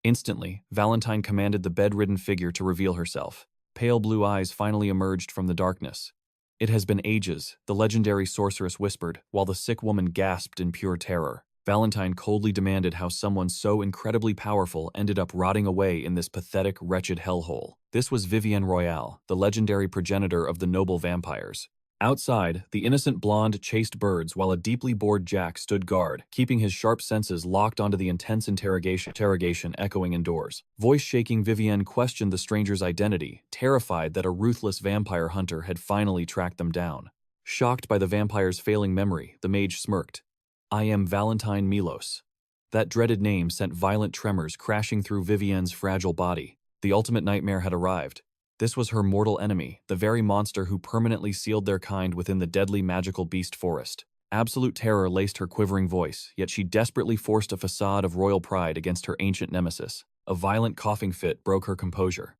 Instantly, Valentine commanded the bedridden figure to reveal herself. Pale blue eyes finally emerged from the darkness. "It has been ages," the legendary sorceress whispered, while the sick woman gasped in pure terror. Valentine coldly demanded how someone so incredibly powerful ended up rotting away in this pathetic, wretched hellhole. This was Vivienne Royale, the legendary progenitor of the noble vampires. Outside, the innocent blonde chased birds while a deeply bored Jack stood guard, keeping his sharp senses locked onto the intense interrogation echoing indoors. Voice-shaking, Vivienne questioned the stranger's identity, terrified that a ruthless vampire hunter had finally tracked them down. Shocked by the vampire's failing memory, the mage smirked. "I am Valentine Milos." That dreaded name sent violent tremors crashing through Vivienne's fragile body. The ultimate nightmare had arrived. This was her mortal enemy, the very monster who permanently sealed their kind within the deadly magical beast forest. Absolute terror laced her quivering voice, yet she desperately forced a facade of royal pride against her ancient nemesis. A violent coughing fit broke her composure.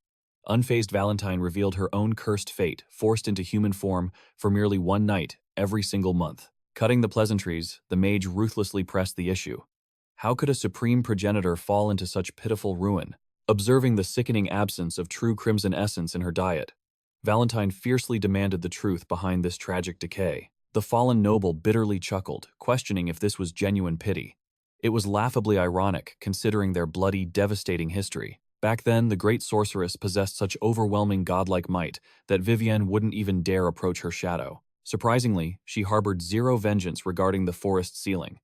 Unfazed, Valentine revealed her own cursed fate, forced into human form for merely one night, every single month. Cutting the pleasantries, the mage ruthlessly pressed the issue. How could a supreme progenitor fall into such pitiful ruin? Observing the sickening absence of true crimson essence in her diet, Valentine fiercely demanded the truth behind this tragic decay. The fallen noble bitterly chuckled, questioning if this was genuine pity. It was laughably ironic, considering their bloody, devastating history. Back then, the great sorceress possessed such overwhelming godlike might that Vivienne wouldn't even dare approach her shadow. Surprisingly, she harbored zero vengeance regarding the forest ceiling.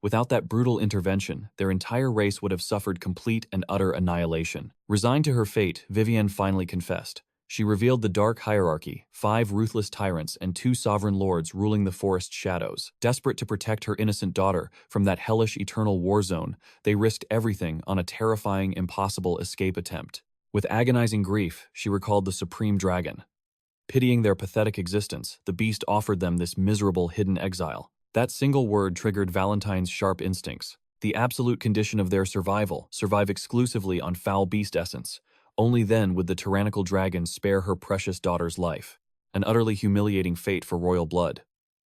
Without that brutal intervention, their entire race would have suffered complete and utter annihilation. Resigned to her fate, Vivienne finally confessed. She revealed the dark hierarchy, 5 ruthless tyrants and 2 sovereign lords ruling the forest's shadows. Desperate to protect her innocent daughter from that hellish eternal war zone, they risked everything on a terrifying, impossible escape attempt. With agonizing grief, she recalled the supreme dragon. Pitying their pathetic existence, the beast offered them this miserable hidden exile. That single word triggered Valentine's sharp instincts. The absolute condition of their survival, survive exclusively on foul beast essence. Only then would the tyrannical dragon spare her precious daughter's life. An utterly humiliating fate for royal blood.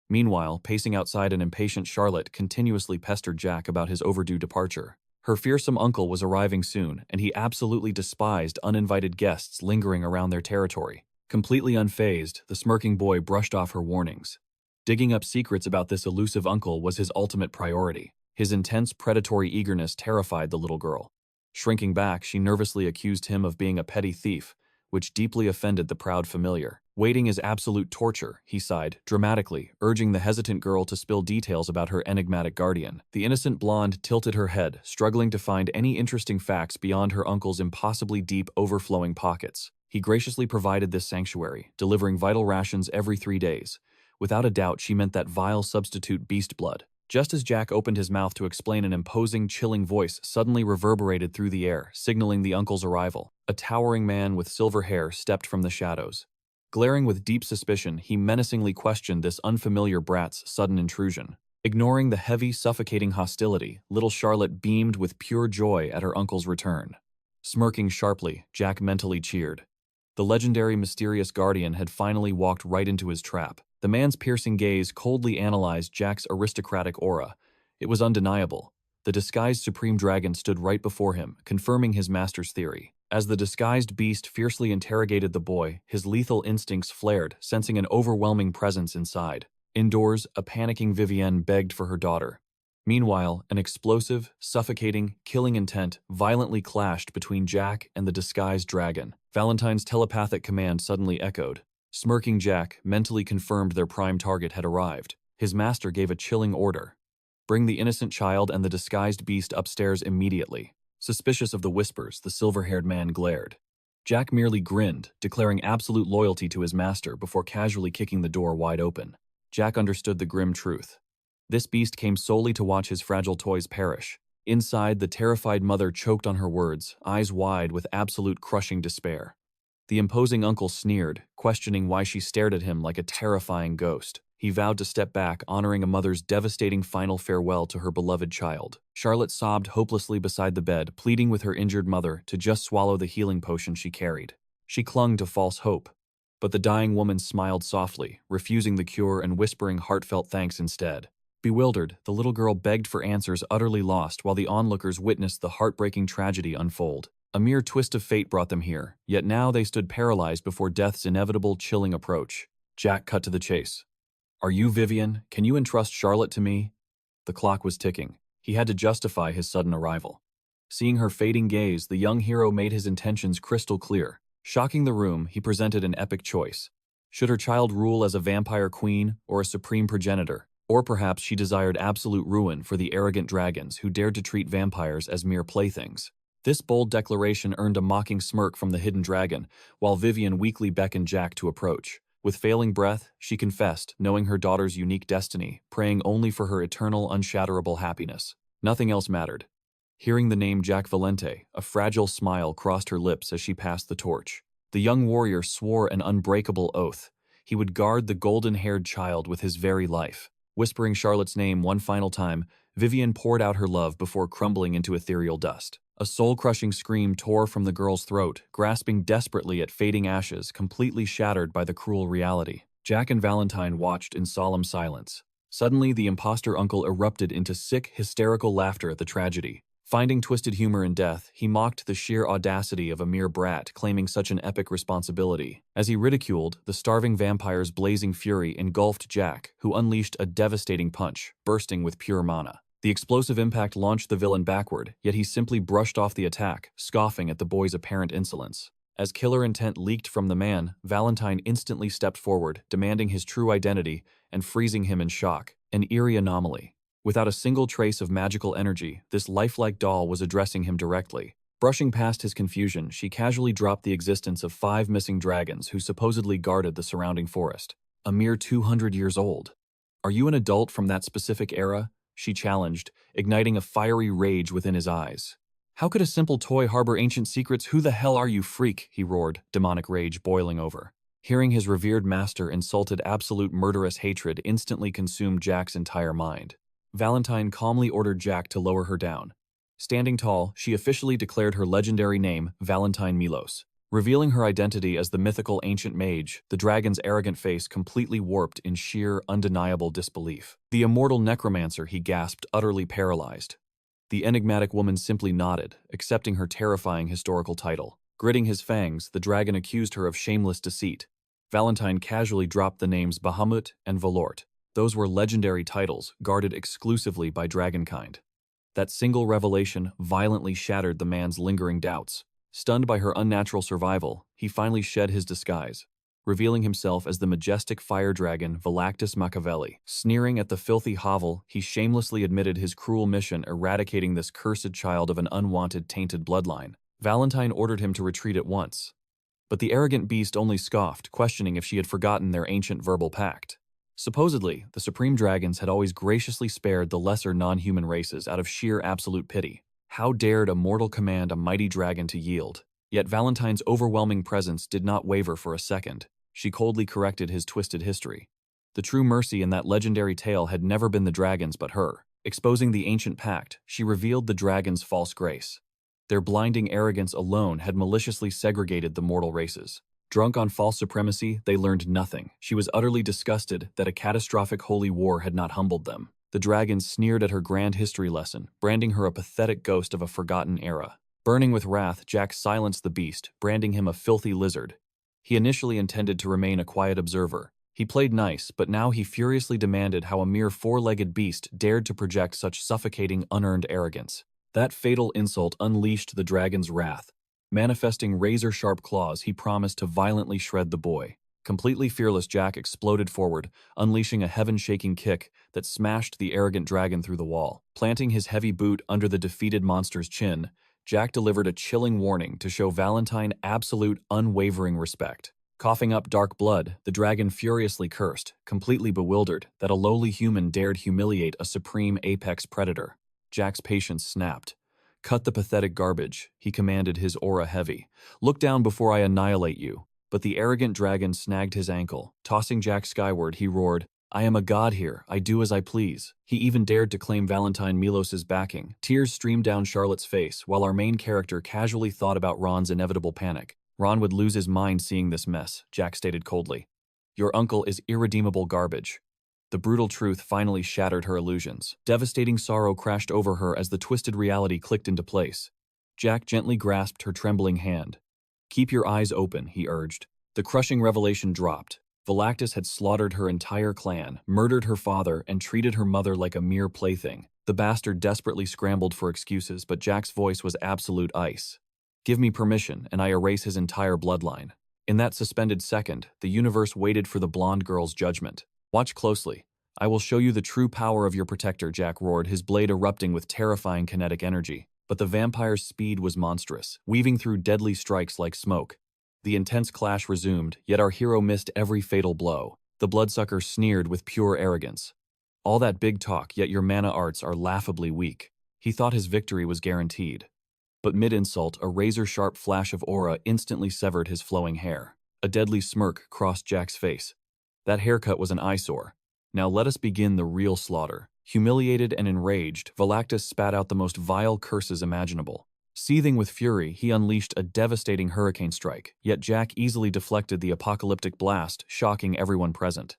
Meanwhile, pacing outside, an impatient Charlotte continuously pestered Jack about his overdue departure. Her fearsome uncle was arriving soon, and he absolutely despised uninvited guests lingering around their territory. Completely unfazed, the smirking boy brushed off her warnings. Digging up secrets about this elusive uncle was his ultimate priority. His intense predatory eagerness terrified the little girl. Shrinking back, she nervously accused him of being a petty thief, which deeply offended the proud familiar. Waiting is absolute torture, he sighed, dramatically, urging the hesitant girl to spill details about her enigmatic guardian. The innocent blonde tilted her head, struggling to find any interesting facts beyond her uncle's impossibly deep, overflowing pockets. He graciously provided this sanctuary, delivering vital rations every 3 days. Without a doubt, she meant that vile substitute beast blood. Just as Jack opened his mouth to explain, an imposing, chilling voice suddenly reverberated through the air, signaling the uncle's arrival. A towering man with silver hair stepped from the shadows. Glaring with deep suspicion, he menacingly questioned this unfamiliar brat's sudden intrusion. Ignoring the heavy, suffocating hostility, little Charlotte beamed with pure joy at her uncle's return. Smirking sharply, Jack mentally cheered. The legendary mysterious guardian had finally walked right into his trap. The man's piercing gaze coldly analyzed Jack's aristocratic aura. It was undeniable. The disguised supreme dragon stood right before him, confirming his master's theory. As the disguised beast fiercely interrogated the boy, his lethal instincts flared, sensing an overwhelming presence inside. Indoors, a panicking Vivienne begged for her daughter. Meanwhile, an explosive, suffocating, killing intent violently clashed between Jack and the disguised dragon. Valentine's telepathic command suddenly echoed. Smirking Jack mentally confirmed their prime target had arrived. His master gave a chilling order. Bring the innocent child and the disguised beast upstairs immediately. Suspicious of the whispers, the silver-haired man glared. Jack merely grinned, declaring absolute loyalty to his master before casually kicking the door wide open. Jack understood the grim truth. This beast came solely to watch his fragile toys perish. Inside, the terrified mother choked on her words, eyes wide with absolute crushing despair. The imposing uncle sneered, questioning why she stared at him like a terrifying ghost. He vowed to step back, honoring a mother's devastating final farewell to her beloved child. Charlotte sobbed hopelessly beside the bed, pleading with her injured mother to just swallow the healing potion she carried. She clung to false hope. But the dying woman smiled softly, refusing the cure and whispering heartfelt thanks instead. Bewildered, the little girl begged for answers, utterly lost, while the onlookers witnessed the heartbreaking tragedy unfold. A mere twist of fate brought them here, yet now they stood paralyzed before death's inevitable, chilling approach. Jack cut to the chase. "Are you Vivienne? Can you entrust Charlotte to me?" The clock was ticking. He had to justify his sudden arrival. Seeing her fading gaze, the young hero made his intentions crystal clear. Shocking the room, he presented an epic choice. Should her child rule as a vampire queen or a supreme progenitor? Or perhaps she desired absolute ruin for the arrogant dragons who dared to treat vampires as mere playthings. This bold declaration earned a mocking smirk from the hidden dragon, while Vivienne weakly beckoned Jack to approach. With failing breath, she confessed, knowing her daughter's unique destiny, praying only for her eternal, unshatterable happiness. Nothing else mattered. Hearing the name Jack Valente, a fragile smile crossed her lips as she passed the torch. The young warrior swore an unbreakable oath. He would guard the golden-haired child with his very life. Whispering Charlotte's name one final time, Vivienne poured out her love before crumbling into ethereal dust. A soul-crushing scream tore from the girl's throat, grasping desperately at fading ashes, completely shattered by the cruel reality. Jack and Valentine watched in solemn silence. Suddenly, the imposter uncle erupted into sick, hysterical laughter at the tragedy. Finding twisted humor in death, he mocked the sheer audacity of a mere brat claiming such an epic responsibility. As he ridiculed, the starving vampire's blazing fury engulfed Jack, who unleashed a devastating punch, bursting with pure mana. The explosive impact launched the villain backward, yet he simply brushed off the attack, scoffing at the boy's apparent insolence. As killer intent leaked from the man, Valentine instantly stepped forward, demanding his true identity and freezing him in shock. An eerie anomaly. Without a single trace of magical energy, this lifelike doll was addressing him directly. Brushing past his confusion, she casually dropped the existence of 5 missing dragons who supposedly guarded the surrounding forest. A mere 200 years old. "Are you an adult from that specific era?" she challenged, igniting a fiery rage within his eyes. "How could a simple toy harbor ancient secrets? Who the hell are you, freak?" he roared, demonic rage boiling over. Hearing his revered master insulted, absolute murderous hatred instantly consumed Jack's entire mind. Valentine calmly ordered Jack to lower her down. Standing tall, she officially declared her legendary name, Valentine Milos. Revealing her identity as the mythical ancient mage, the dragon's arrogant face completely warped in sheer, undeniable disbelief. "The immortal necromancer," he gasped, utterly paralyzed. The enigmatic woman simply nodded, accepting her terrifying historical title. Gritting his fangs, the dragon accused her of shameless deceit. Valentine casually dropped the names Bahamut and Valort. Those were legendary titles, guarded exclusively by dragonkind. That single revelation violently shattered the man's lingering doubts. Stunned by her unnatural survival, he finally shed his disguise, revealing himself as the majestic fire dragon Valactus Machiavelli. Sneering at the filthy hovel, he shamelessly admitted his cruel mission, eradicating this cursed child of an unwanted, tainted bloodline. Valentine ordered him to retreat at once. But the arrogant beast only scoffed, questioning if she had forgotten their ancient verbal pact. Supposedly, the supreme dragons had always graciously spared the lesser non-human races out of sheer absolute pity. How dared a mortal command a mighty dragon to yield? Yet Valentine's overwhelming presence did not waver for a second. She coldly corrected his twisted history. The true mercy in that legendary tale had never been the dragons but her. Exposing the ancient pact, she revealed the dragons' false grace. Their blinding arrogance alone had maliciously segregated the mortal races. Drunk on false supremacy, they learned nothing. She was utterly disgusted that a catastrophic holy war had not humbled them. The dragons sneered at her grand history lesson, branding her a pathetic ghost of a forgotten era. Burning with wrath, Jack silenced the beast, branding him a filthy lizard. He initially intended to remain a quiet observer. He played nice, but now he furiously demanded how a mere four-legged beast dared to project such suffocating, unearned arrogance. That fatal insult unleashed the dragon's wrath. Manifesting razor-sharp claws, he promised to violently shred the boy. Completely fearless, Jack exploded forward, unleashing a heaven-shaking kick that smashed the arrogant dragon through the wall. Planting his heavy boot under the defeated monster's chin, Jack delivered a chilling warning to show Valentine absolute, unwavering respect. Coughing up dark blood, the dragon furiously cursed, completely bewildered that a lowly human dared humiliate a supreme apex predator. Jack's patience snapped. "Cut the pathetic garbage," he commanded, his aura heavy. "Look down before I annihilate you." But the arrogant dragon snagged his ankle. Tossing Jack skyward, he roared, "I am a god here. I do as I please." He even dared to claim Valentine Milos's backing. Tears streamed down Charlotte's face, while our main character casually thought about Ron's inevitable panic. "Ron would lose his mind seeing this mess," Jack stated coldly. "Your uncle is irredeemable garbage." The brutal truth finally shattered her illusions. Devastating sorrow crashed over her as the twisted reality clicked into place. Jack gently grasped her trembling hand. "Keep your eyes open," he urged. The crushing revelation dropped. Valactus had slaughtered her entire clan, murdered her father, and treated her mother like a mere plaything. The bastard desperately scrambled for excuses, but Jack's voice was absolute ice. "Give me permission, and I erase his entire bloodline." In that suspended second, the universe waited for the blonde girl's judgment. "Watch closely. I will show you the true power of your protector," Jack roared, his blade erupting with terrifying kinetic energy. But the vampire's speed was monstrous, weaving through deadly strikes like smoke. The intense clash resumed, yet our hero missed every fatal blow. The bloodsucker sneered with pure arrogance. "All that big talk, yet your mana arts are laughably weak." He thought his victory was guaranteed. But mid-insult, a razor-sharp flash of aura instantly severed his flowing hair. A deadly smirk crossed Jack's face. That haircut was an eyesore. "Now let us begin the real slaughter." Humiliated and enraged, Valactus spat out the most vile curses imaginable. Seething with fury, he unleashed a devastating hurricane strike, yet Jack easily deflected the apocalyptic blast, shocking everyone present.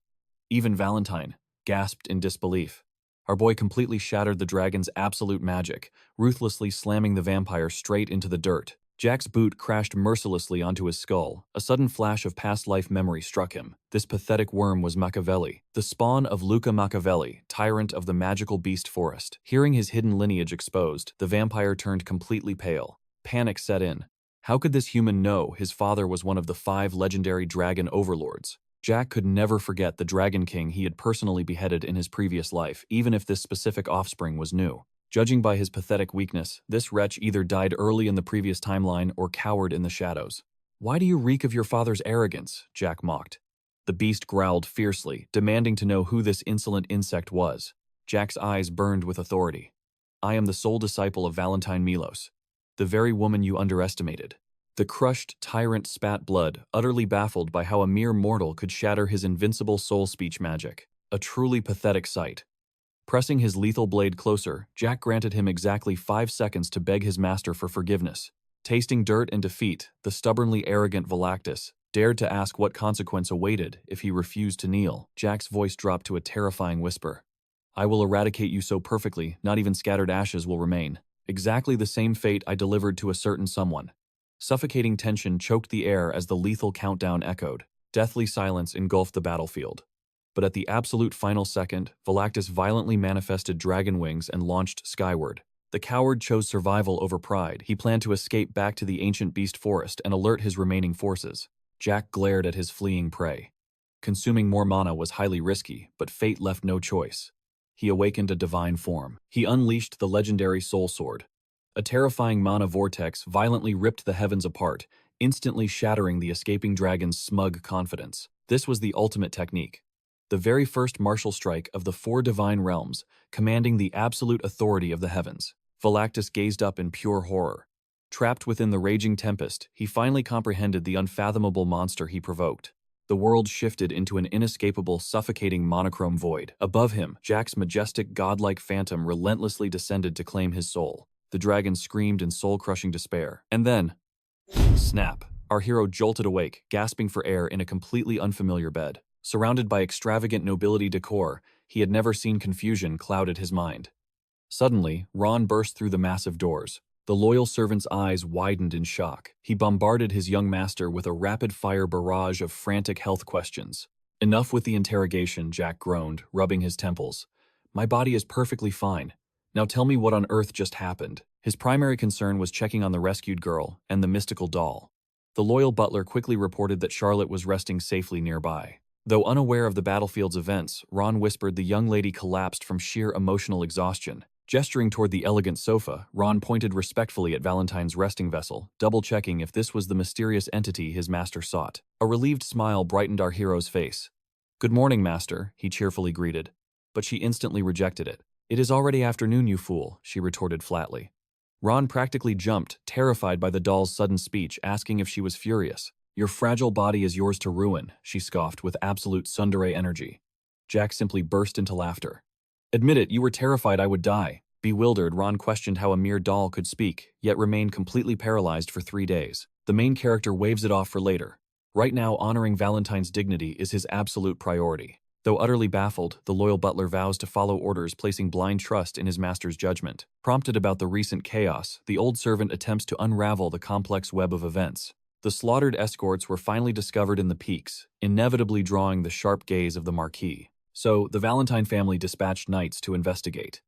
Even Valentine gasped in disbelief. Our boy completely shattered the dragon's absolute magic, ruthlessly slamming the vampire straight into the dirt. Jack's boot crashed mercilessly onto his skull. A sudden flash of past life memory struck him. This pathetic worm was Machiavelli, the spawn of Luca Machiavelli, tyrant of the magical beast forest. Hearing his hidden lineage exposed, the vampire turned completely pale. Panic set in. How could this human know his father was one of the 5 legendary dragon overlords? Jack could never forget the Dragon King he had personally beheaded in his previous life, even if this specific offspring was new. Judging by his pathetic weakness, this wretch either died early in the previous timeline or cowered in the shadows. "Why do you reek of your father's arrogance?" Jack mocked. The beast growled fiercely, demanding to know who this insolent insect was. Jack's eyes burned with authority. "I am the sole disciple of Valentine Milos, the very woman you underestimated." The crushed tyrant spat blood, utterly baffled by how a mere mortal could shatter his invincible soul speech magic. A truly pathetic sight. Pressing his lethal blade closer, Jack granted him exactly 5 seconds to beg his master for forgiveness. Tasting dirt and defeat, the stubbornly arrogant Valactus dared to ask what consequence awaited if he refused to kneel. Jack's voice dropped to a terrifying whisper. I will eradicate you so perfectly, not even scattered ashes will remain. Exactly the same fate I delivered to a certain someone. Suffocating tension choked the air as the lethal countdown echoed. Deathly silence engulfed the battlefield. But at the absolute final second, Valactus violently manifested dragon wings and launched skyward. The coward chose survival over pride. He planned to escape back to the ancient beast forest and alert his remaining forces. Jack glared at his fleeing prey. Consuming more mana was highly risky, but fate left no choice. He awakened a divine form. He unleashed the legendary Soul Sword. A terrifying mana vortex violently ripped the heavens apart, instantly shattering the escaping dragon's smug confidence. This was the ultimate technique. The very first martial strike of the 4 divine realms, commanding the absolute authority of the heavens. Valactus gazed up in pure horror. Trapped within the raging tempest, he finally comprehended the unfathomable monster he provoked. The world shifted into an inescapable, suffocating monochrome void. Above him, Jack's majestic, godlike phantom relentlessly descended to claim his soul. The dragon screamed in soul-crushing despair. And then, snap! Our hero jolted awake, gasping for air in a completely unfamiliar bed. Surrounded by extravagant nobility decor, he had never seen confusion clouded his mind. Suddenly, Ron burst through the massive doors. The loyal servant's eyes widened in shock. He bombarded his young master with a rapid-fire barrage of frantic health questions. Enough with the interrogation, Jack groaned, rubbing his temples. My body is perfectly fine. Now tell me what on earth just happened. His primary concern was checking on the rescued girl and the mystical doll. The loyal butler quickly reported that Charlotte was resting safely nearby. Though unaware of the battlefield's events, Ron whispered the young lady collapsed from sheer emotional exhaustion. Gesturing toward the elegant sofa, Ron pointed respectfully at Valentine's resting vessel, double-checking if this was the mysterious entity his master sought. A relieved smile brightened our hero's face. Good morning, master, he cheerfully greeted. But she instantly rejected it. It is already afternoon, you fool, she retorted flatly. Ron practically jumped, terrified by the doll's sudden speech, asking if she was furious. Your fragile body is yours to ruin, she scoffed with absolute tsundere energy. Jack simply burst into laughter. Admit it, you were terrified I would die. Bewildered, Ron questioned how a mere doll could speak, yet remained completely paralyzed for 3 days. The main character waves it off for later. Right now, honoring Valentine's dignity is his absolute priority. Though utterly baffled, the loyal butler vows to follow orders, placing blind trust in his master's judgment. Prompted about the recent chaos, the old servant attempts to unravel the complex web of events. The slaughtered escorts were finally discovered in the peaks, inevitably drawing the sharp gaze of the Marquis. So, the Valentine family dispatched knights to investigate.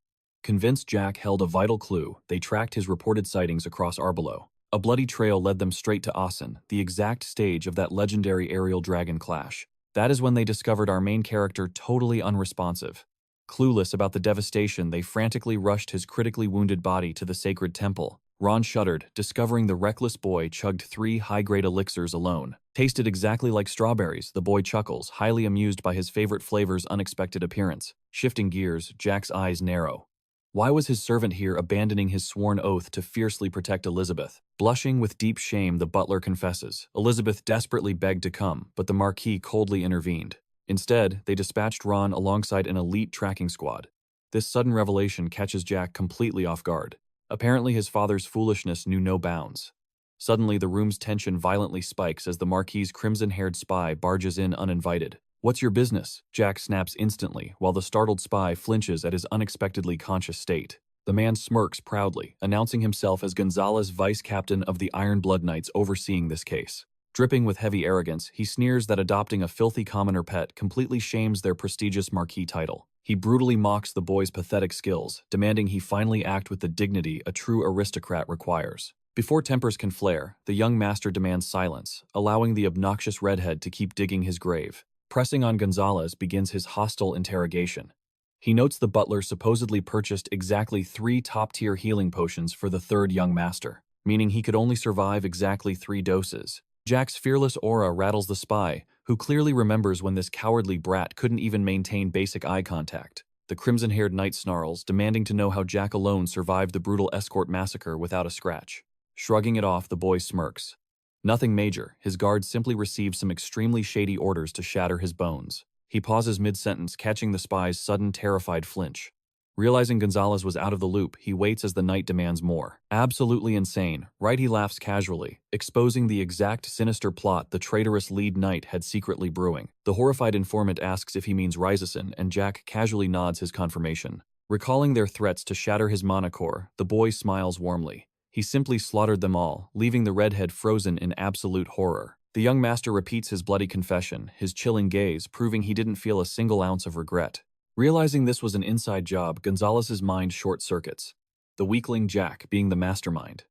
Convinced Jack held a vital clue, they tracked his reported sightings across Arbelo. A bloody trail led them straight to Asen, the exact stage of that legendary aerial dragon clash. That is when they discovered our main character totally unresponsive. Clueless about the devastation, they frantically rushed his critically wounded body to the sacred temple. Ron shuddered, discovering the reckless boy chugged 3 high-grade elixirs alone. Tasted exactly like strawberries, the boy chuckles, highly amused by his favorite flavor's unexpected appearance. Shifting gears, Jack's eyes narrow. Why was his servant here abandoning his sworn oath to fiercely protect Elizabeth? Blushing with deep shame, the butler confesses. Elizabeth desperately begged to come, but the Marquis coldly intervened. Instead, they dispatched Ron alongside an elite tracking squad. This sudden revelation catches Jack completely off guard. Apparently his father's foolishness knew no bounds. Suddenly the room's tension violently spikes as the Marquis's crimson-haired spy barges in uninvited. What's your business? Jack snaps instantly, while the startled spy flinches at his unexpectedly conscious state. The man smirks proudly, announcing himself as Gonzalez, vice captain of the Iron Blood Knights overseeing this case. Dripping with heavy arrogance, he sneers that adopting a filthy commoner pet completely shames their prestigious Marquis title. He brutally mocks the boy's pathetic skills, demanding he finally act with the dignity a true aristocrat requires. Before tempers can flare, the young master demands silence, allowing the obnoxious redhead to keep digging his grave. Pressing on Gonzalez begins his hostile interrogation. He notes the butler supposedly purchased exactly 3 top-tier healing potions for the 3rd young master, meaning he could only survive exactly 3 doses. Jack's fearless aura rattles the spy, who clearly remembers when this cowardly brat couldn't even maintain basic eye contact. The crimson-haired knight snarls, demanding to know how Jack alone survived the brutal escort massacre without a scratch. Shrugging it off, the boy smirks. Nothing major, his guards simply received some extremely shady orders to shatter his bones. He pauses mid-sentence, catching the spy's sudden, terrified flinch. Realizing Gonzalez was out of the loop, he waits as the knight demands more. Absolutely insane, right? He laughs casually, exposing the exact sinister plot the traitorous lead knight had secretly brewing. The horrified informant asks if he means Ryzison, and Jack casually nods his confirmation. Recalling their threats to shatter his monocore, the boy smiles warmly. He simply slaughtered them all, leaving the redhead frozen in absolute horror. The young master repeats his bloody confession, his chilling gaze proving he didn't feel a single ounce of regret. Realizing this was an inside job, Gonzalez's mind short-circuits, the weakling Jack being the mastermind.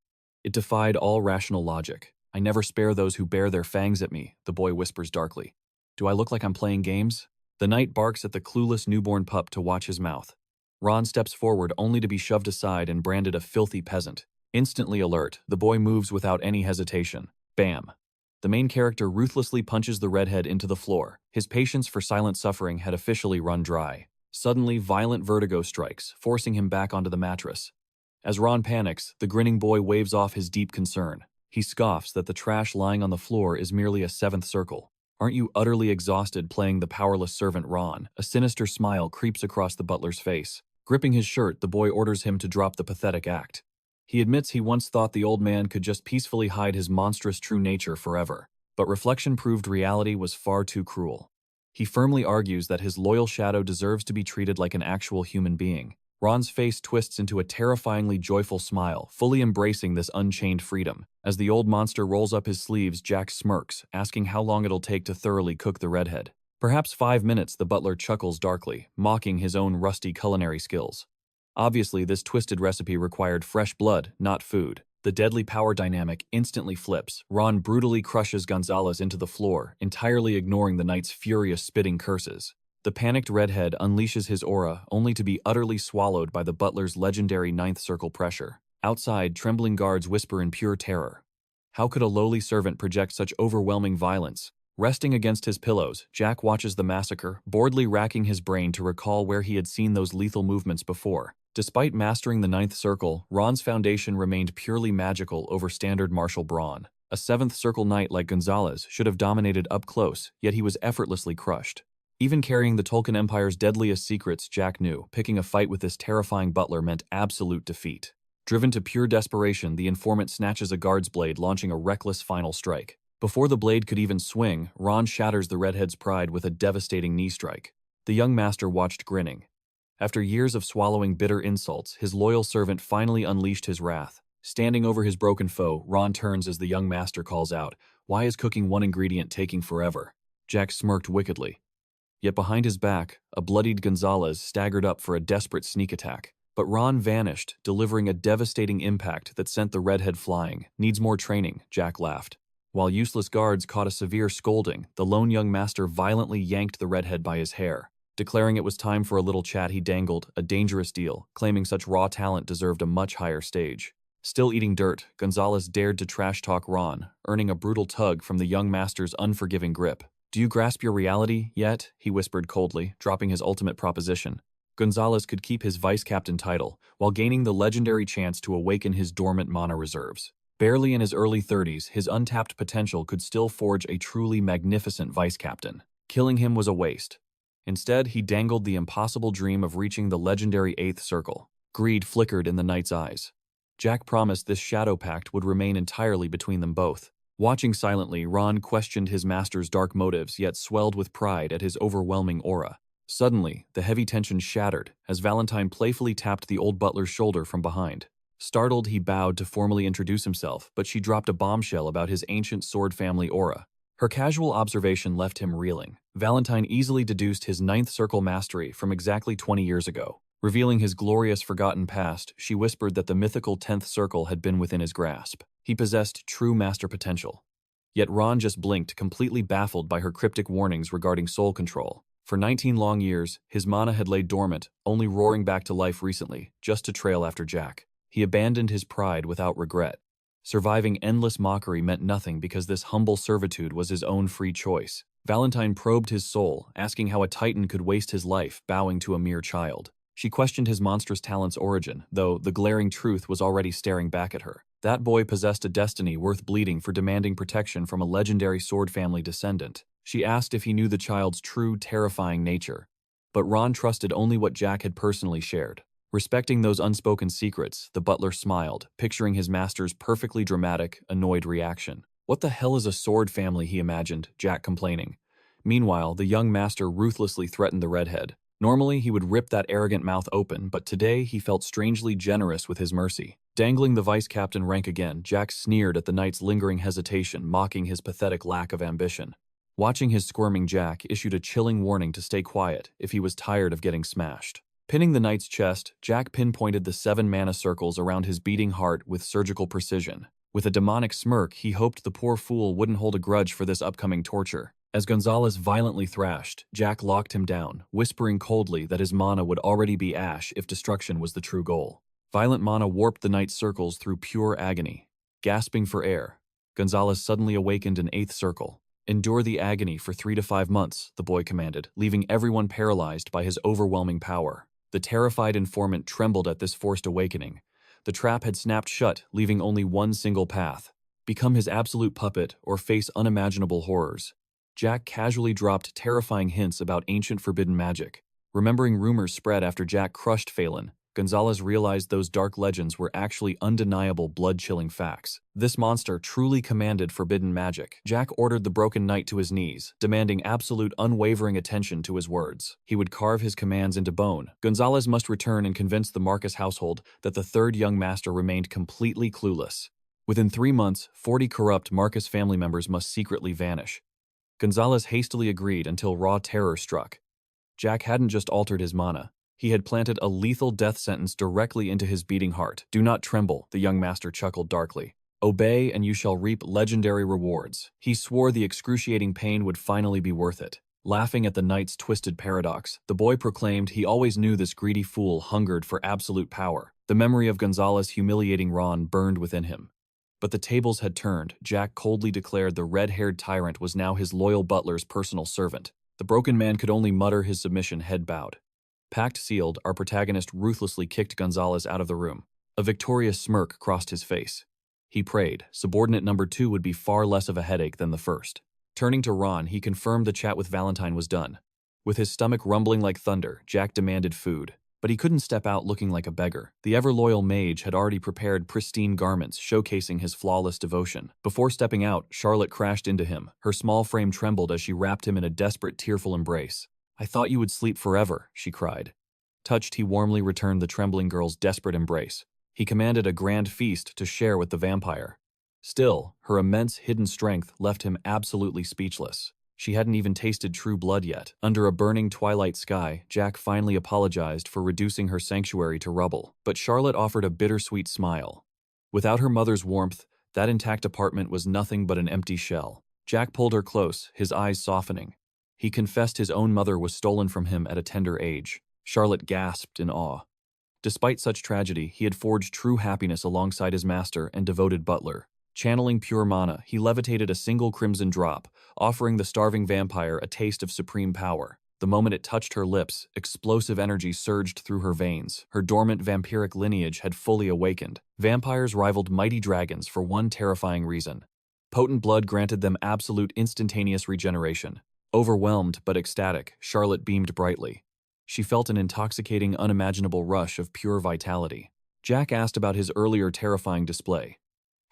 It defied all rational logic. "I never spare those who bare their fangs at me," the boy whispers darkly. "Do I look like I'm playing games?" The knight barks at the clueless newborn pup to watch his mouth. Ron steps forward only to be shoved aside and branded a filthy peasant. Instantly alert, the boy moves without any hesitation. Bam! The main character ruthlessly punches the redhead into the floor. His patience for silent suffering had officially run dry. Suddenly, violent vertigo strikes, forcing him back onto the mattress. As Ron panics, the grinning boy waves off his deep concern. He scoffs that the trash lying on the floor is merely a seventh circle. "Aren't you utterly exhausted playing the powerless servant, Ron?" A sinister smile creeps across the butler's face. Gripping his shirt, the boy orders him to drop the pathetic act. He admits he once thought the old man could just peacefully hide his monstrous true nature forever, but reflection proved reality was far too cruel. He firmly argues that his loyal shadow deserves to be treated like an actual human being. Ron's face twists into a terrifyingly joyful smile, fully embracing this unchained freedom. As the old monster rolls up his sleeves, Jack smirks, asking how long it'll take to thoroughly cook the redhead. "Perhaps 5 minutes," the butler chuckles darkly, mocking his own rusty culinary skills. Obviously, this twisted recipe required fresh blood, not food. The deadly power dynamic instantly flips. Ron brutally crushes Gonzalez into the floor, entirely ignoring the knight's furious spitting curses. The panicked redhead unleashes his aura, only to be utterly swallowed by the butler's legendary ninth circle pressure. Outside, trembling guards whisper in pure terror. How could a lowly servant project such overwhelming violence? Resting against his pillows, Jack watches the massacre, boredly racking his brain to recall where he had seen those lethal movements before. Despite mastering the ninth circle, Ron's foundation remained purely magical over standard martial brawn. A seventh circle knight like Gonzalez should have dominated up close, yet he was effortlessly crushed. Even carrying the Tolkien Empire's deadliest secrets, Jack knew picking a fight with this terrifying butler meant absolute defeat. Driven to pure desperation, the informant snatches a guard's blade, launching a reckless final strike. Before the blade could even swing, Ron shatters the redhead's pride with a devastating knee strike. The young master watched grinning. After years of swallowing bitter insults, his loyal servant finally unleashed his wrath. Standing over his broken foe, Ron turns as the young master calls out, "Why is cooking one ingredient taking forever?" Jack smirked wickedly. Yet behind his back, a bloodied Gonzalez staggered up for a desperate sneak attack. But Ron vanished, delivering a devastating impact that sent the redhead flying. "Needs more training," Jack laughed. While useless guards caught a severe scolding, the lone young master violently yanked the redhead by his hair. Declaring it was time for a little chat, he dangled a dangerous deal, claiming such raw talent deserved a much higher stage. Still eating dirt, Gonzalez dared to trash-talk Ron, earning a brutal tug from the young master's unforgiving grip. "Do you grasp your reality yet?" he whispered coldly, dropping his ultimate proposition. Gonzalez could keep his vice-captain title, while gaining the legendary chance to awaken his dormant mana reserves. Barely in his early 30s, his untapped potential could still forge a truly magnificent vice-captain. Killing him was a waste. Instead, he dangled the impossible dream of reaching the legendary 8th circle. Greed flickered in the knight's eyes. Jack promised this shadow pact would remain entirely between them both. Watching silently, Ron questioned his master's dark motives, yet swelled with pride at his overwhelming aura. Suddenly, the heavy tension shattered as Valentine playfully tapped the old butler's shoulder from behind. Startled, he bowed to formally introduce himself, but she dropped a bombshell about his ancient sword family aura. Her casual observation left him reeling. Valentine easily deduced his 9th circle mastery from exactly 20 years ago. Revealing his glorious forgotten past, she whispered that the mythical 10th circle had been within his grasp. He possessed true master potential. Yet Ron just blinked, completely baffled by her cryptic warnings regarding soul control. For 19 long years, his mana had laid dormant, only roaring back to life recently, just to trail after Jack. He abandoned his pride without regret. Surviving endless mockery meant nothing because this humble servitude was his own free choice. Valentine probed his soul, asking how a titan could waste his life bowing to a mere child. She questioned his monstrous talent's origin, though the glaring truth was already staring back at her. That boy possessed a destiny worth bleeding for demanding protection from a legendary sword family descendant. She asked if he knew the child's true, terrifying nature. But Ron trusted only what Jack had personally shared. Respecting those unspoken secrets, the butler smiled, picturing his master's perfectly dramatic, annoyed reaction. What the hell is a sword family, he imagined, Jack complaining. Meanwhile, the young master ruthlessly threatened the redhead. Normally, he would rip that arrogant mouth open, but today he felt strangely generous with his mercy. Dangling the vice captain rank again, Jack sneered at the knight's lingering hesitation, mocking his pathetic lack of ambition. Watching his squirming, Jack issued a chilling warning to stay quiet if he was tired of getting smashed. Pinning the knight's chest, Jack pinpointed the 7 mana circles around his beating heart with surgical precision. With a demonic smirk, he hoped the poor fool wouldn't hold a grudge for this upcoming torture. As Gonzalez violently thrashed, Jack locked him down, whispering coldly that his mana would already be ash if destruction was the true goal. Violent mana warped the knight's circles through pure agony. Gasping for air, Gonzalez suddenly awakened an 8th circle. Endure the agony for 3 to 5 months, the boy commanded, leaving everyone paralyzed by his overwhelming power. The terrified informant trembled at this forced awakening. The trap had snapped shut, leaving only one single path: become his absolute puppet or face unimaginable horrors. Jack casually dropped terrifying hints about ancient forbidden magic. Remembering rumors spread after Jack crushed Failon, Gonzalez realized those dark legends were actually undeniable, blood-chilling facts. This monster truly commanded forbidden magic. Jack ordered the broken knight to his knees, demanding absolute, unwavering attention to his words. He would carve his commands into bone. Gonzalez must return and convince the Marcus household that the 3rd young master remained completely clueless. Within 3 months, 40 corrupt Marcus family members must secretly vanish. Gonzalez hastily agreed until raw terror struck. Jack hadn't just altered his mana. He had planted a lethal death sentence directly into his beating heart. Do not tremble, the young master chuckled darkly. Obey and you shall reap legendary rewards. He swore the excruciating pain would finally be worth it. Laughing at the knight's twisted paradox, the boy proclaimed he always knew this greedy fool hungered for absolute power. The memory of Gonzalez humiliating Ron burned within him. But the tables had turned. Jack coldly declared the red-haired tyrant was now his loyal butler's personal servant. The broken man could only mutter his submission, head bowed. Pact sealed, our protagonist ruthlessly kicked Gonzalez out of the room. A victorious smirk crossed his face. He prayed subordinate number 2 would be far less of a headache than the first. Turning to Ron, he confirmed the chat with Valentine was done. With his stomach rumbling like thunder, Jack demanded food. But he couldn't step out looking like a beggar. The ever-loyal mage had already prepared pristine garments showcasing his flawless devotion. Before stepping out, Charlotte crashed into him. Her small frame trembled as she wrapped him in a desperate, tearful embrace. I thought you would sleep forever, she cried. Touched, he warmly returned the trembling girl's desperate embrace. He commanded a grand feast to share with the vampire. Still, her immense hidden strength left him absolutely speechless. She hadn't even tasted true blood yet. Under a burning twilight sky, Jack finally apologized for reducing her sanctuary to rubble. But Charlotte offered a bittersweet smile. Without her mother's warmth, that intact apartment was nothing but an empty shell. Jack pulled her close, his eyes softening. He confessed his own mother was stolen from him at a tender age. Charlotte gasped in awe. Despite such tragedy, he had forged true happiness alongside his master and devoted butler. Channeling pure mana, he levitated a single crimson drop, offering the starving vampire a taste of supreme power. The moment it touched her lips, explosive energy surged through her veins. Her dormant vampiric lineage had fully awakened. Vampires rivaled mighty dragons for one terrifying reason. Potent blood granted them absolute instantaneous regeneration. Overwhelmed but ecstatic, Charlotte beamed brightly. She felt an intoxicating, unimaginable rush of pure vitality. Jack asked about his earlier terrifying display.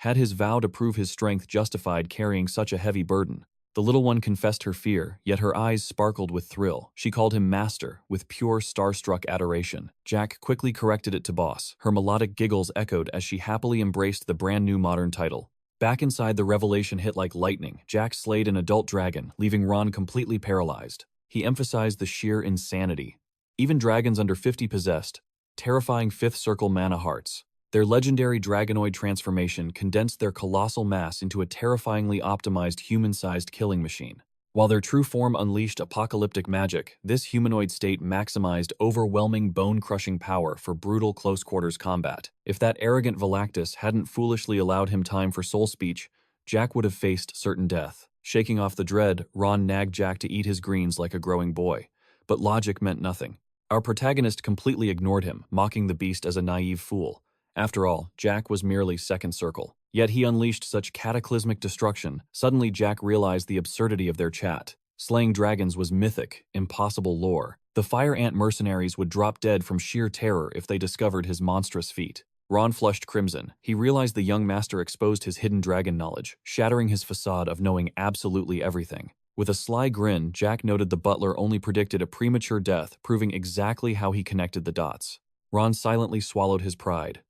Had his vow to prove his strength justified carrying such a heavy burden? The little one confessed her fear, yet her eyes sparkled with thrill. She called him master, with pure starstruck adoration. Jack quickly corrected it to boss. Her melodic giggles echoed as she happily embraced the brand new modern title. Back inside, the revelation hit like lightning. Jack slayed an adult dragon, leaving Ron completely paralyzed. He emphasized the sheer insanity. Even dragons under 50 possessed terrifying 5th circle mana hearts. Their legendary dragonoid transformation condensed their colossal mass into a terrifyingly optimized human-sized killing machine. While their true form unleashed apocalyptic magic, this humanoid state maximized overwhelming bone-crushing power for brutal close-quarters combat. If that arrogant Valactus hadn't foolishly allowed him time for soul speech, Jack would have faced certain death. Shaking off the dread, Ron nagged Jack to eat his greens like a growing boy. But logic meant nothing. Our protagonist completely ignored him, mocking the beast as a naive fool. After all, Jack was merely second circle. Yet he unleashed such cataclysmic destruction. Suddenly Jack realized the absurdity of their chat. Slaying dragons was mythic, impossible lore. The fire ant mercenaries would drop dead from sheer terror if they discovered his monstrous feat. Ron flushed crimson. He realized the young master exposed his hidden dragon knowledge, shattering his facade of knowing absolutely everything. With a sly grin, Jack noted the butler only predicted a premature death, proving exactly how he connected the dots. Ron silently swallowed his pride.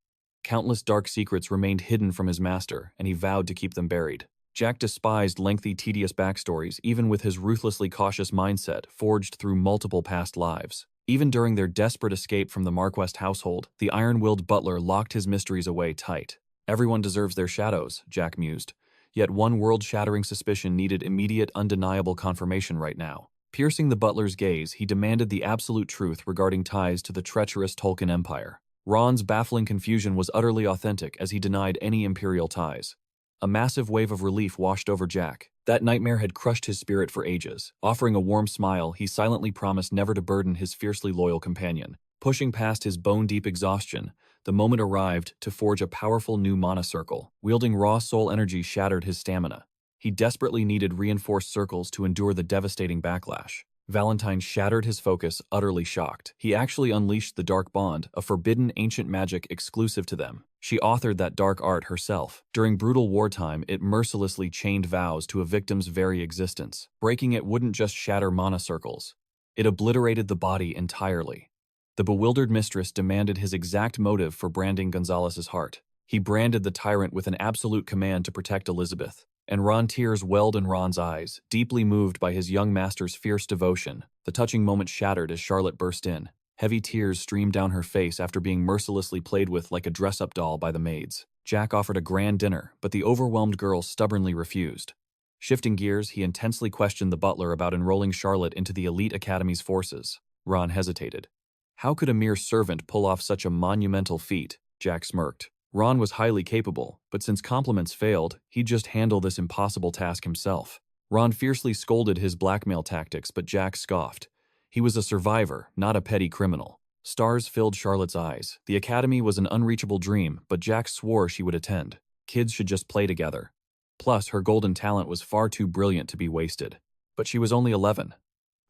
Countless dark secrets remained hidden from his master, and he vowed to keep them buried. Jack despised lengthy, tedious backstories, even with his ruthlessly cautious mindset forged through multiple past lives. Even during their desperate escape from the Marquest household, the iron-willed butler locked his mysteries away tight. Everyone deserves their shadows, Jack mused. Yet one world-shattering suspicion needed immediate, undeniable confirmation right now. Piercing the butler's gaze, he demanded the absolute truth regarding ties to the treacherous Tolkien Empire. Ron's baffling confusion was utterly authentic as he denied any imperial ties. A massive wave of relief washed over Jack. That nightmare had crushed his spirit for ages. Offering a warm smile, he silently promised never to burden his fiercely loyal companion. Pushing past his bone-deep exhaustion, the moment arrived to forge a powerful new mana circle. Wielding raw soul energy shattered his stamina. He desperately needed reinforced circles to endure the devastating backlash. Valentine shattered his focus, utterly shocked. He actually unleashed the Dark Bond, a forbidden ancient magic exclusive to them. She authored that dark art herself. During brutal wartime, it mercilessly chained vows to a victim's very existence. Breaking it wouldn't just shatter mana circles. It obliterated the body entirely. The bewildered mistress demanded his exact motive for branding Gonzalez's heart. He branded the tyrant with an absolute command to protect Elizabeth. And tears welled in Ron's eyes, deeply moved by his young master's fierce devotion. The touching moment shattered as Charlotte burst in. Heavy tears streamed down her face after being mercilessly played with like a dress-up doll by the maids. Jack offered a grand dinner, but the overwhelmed girl stubbornly refused. Shifting gears, he intensely questioned the butler about enrolling Charlotte into the elite academy's forces. Ron hesitated. How could a mere servant pull off such a monumental feat? Jack smirked. Ron was highly capable, but since compliments failed, he'd just handle this impossible task himself. Ron fiercely scolded his blackmail tactics, but Jack scoffed. He was a survivor, not a petty criminal. Stars filled Charlotte's eyes. The academy was an unreachable dream, but Jack swore she would attend. Kids should just play together. Plus, her golden talent was far too brilliant to be wasted. But she was only 11.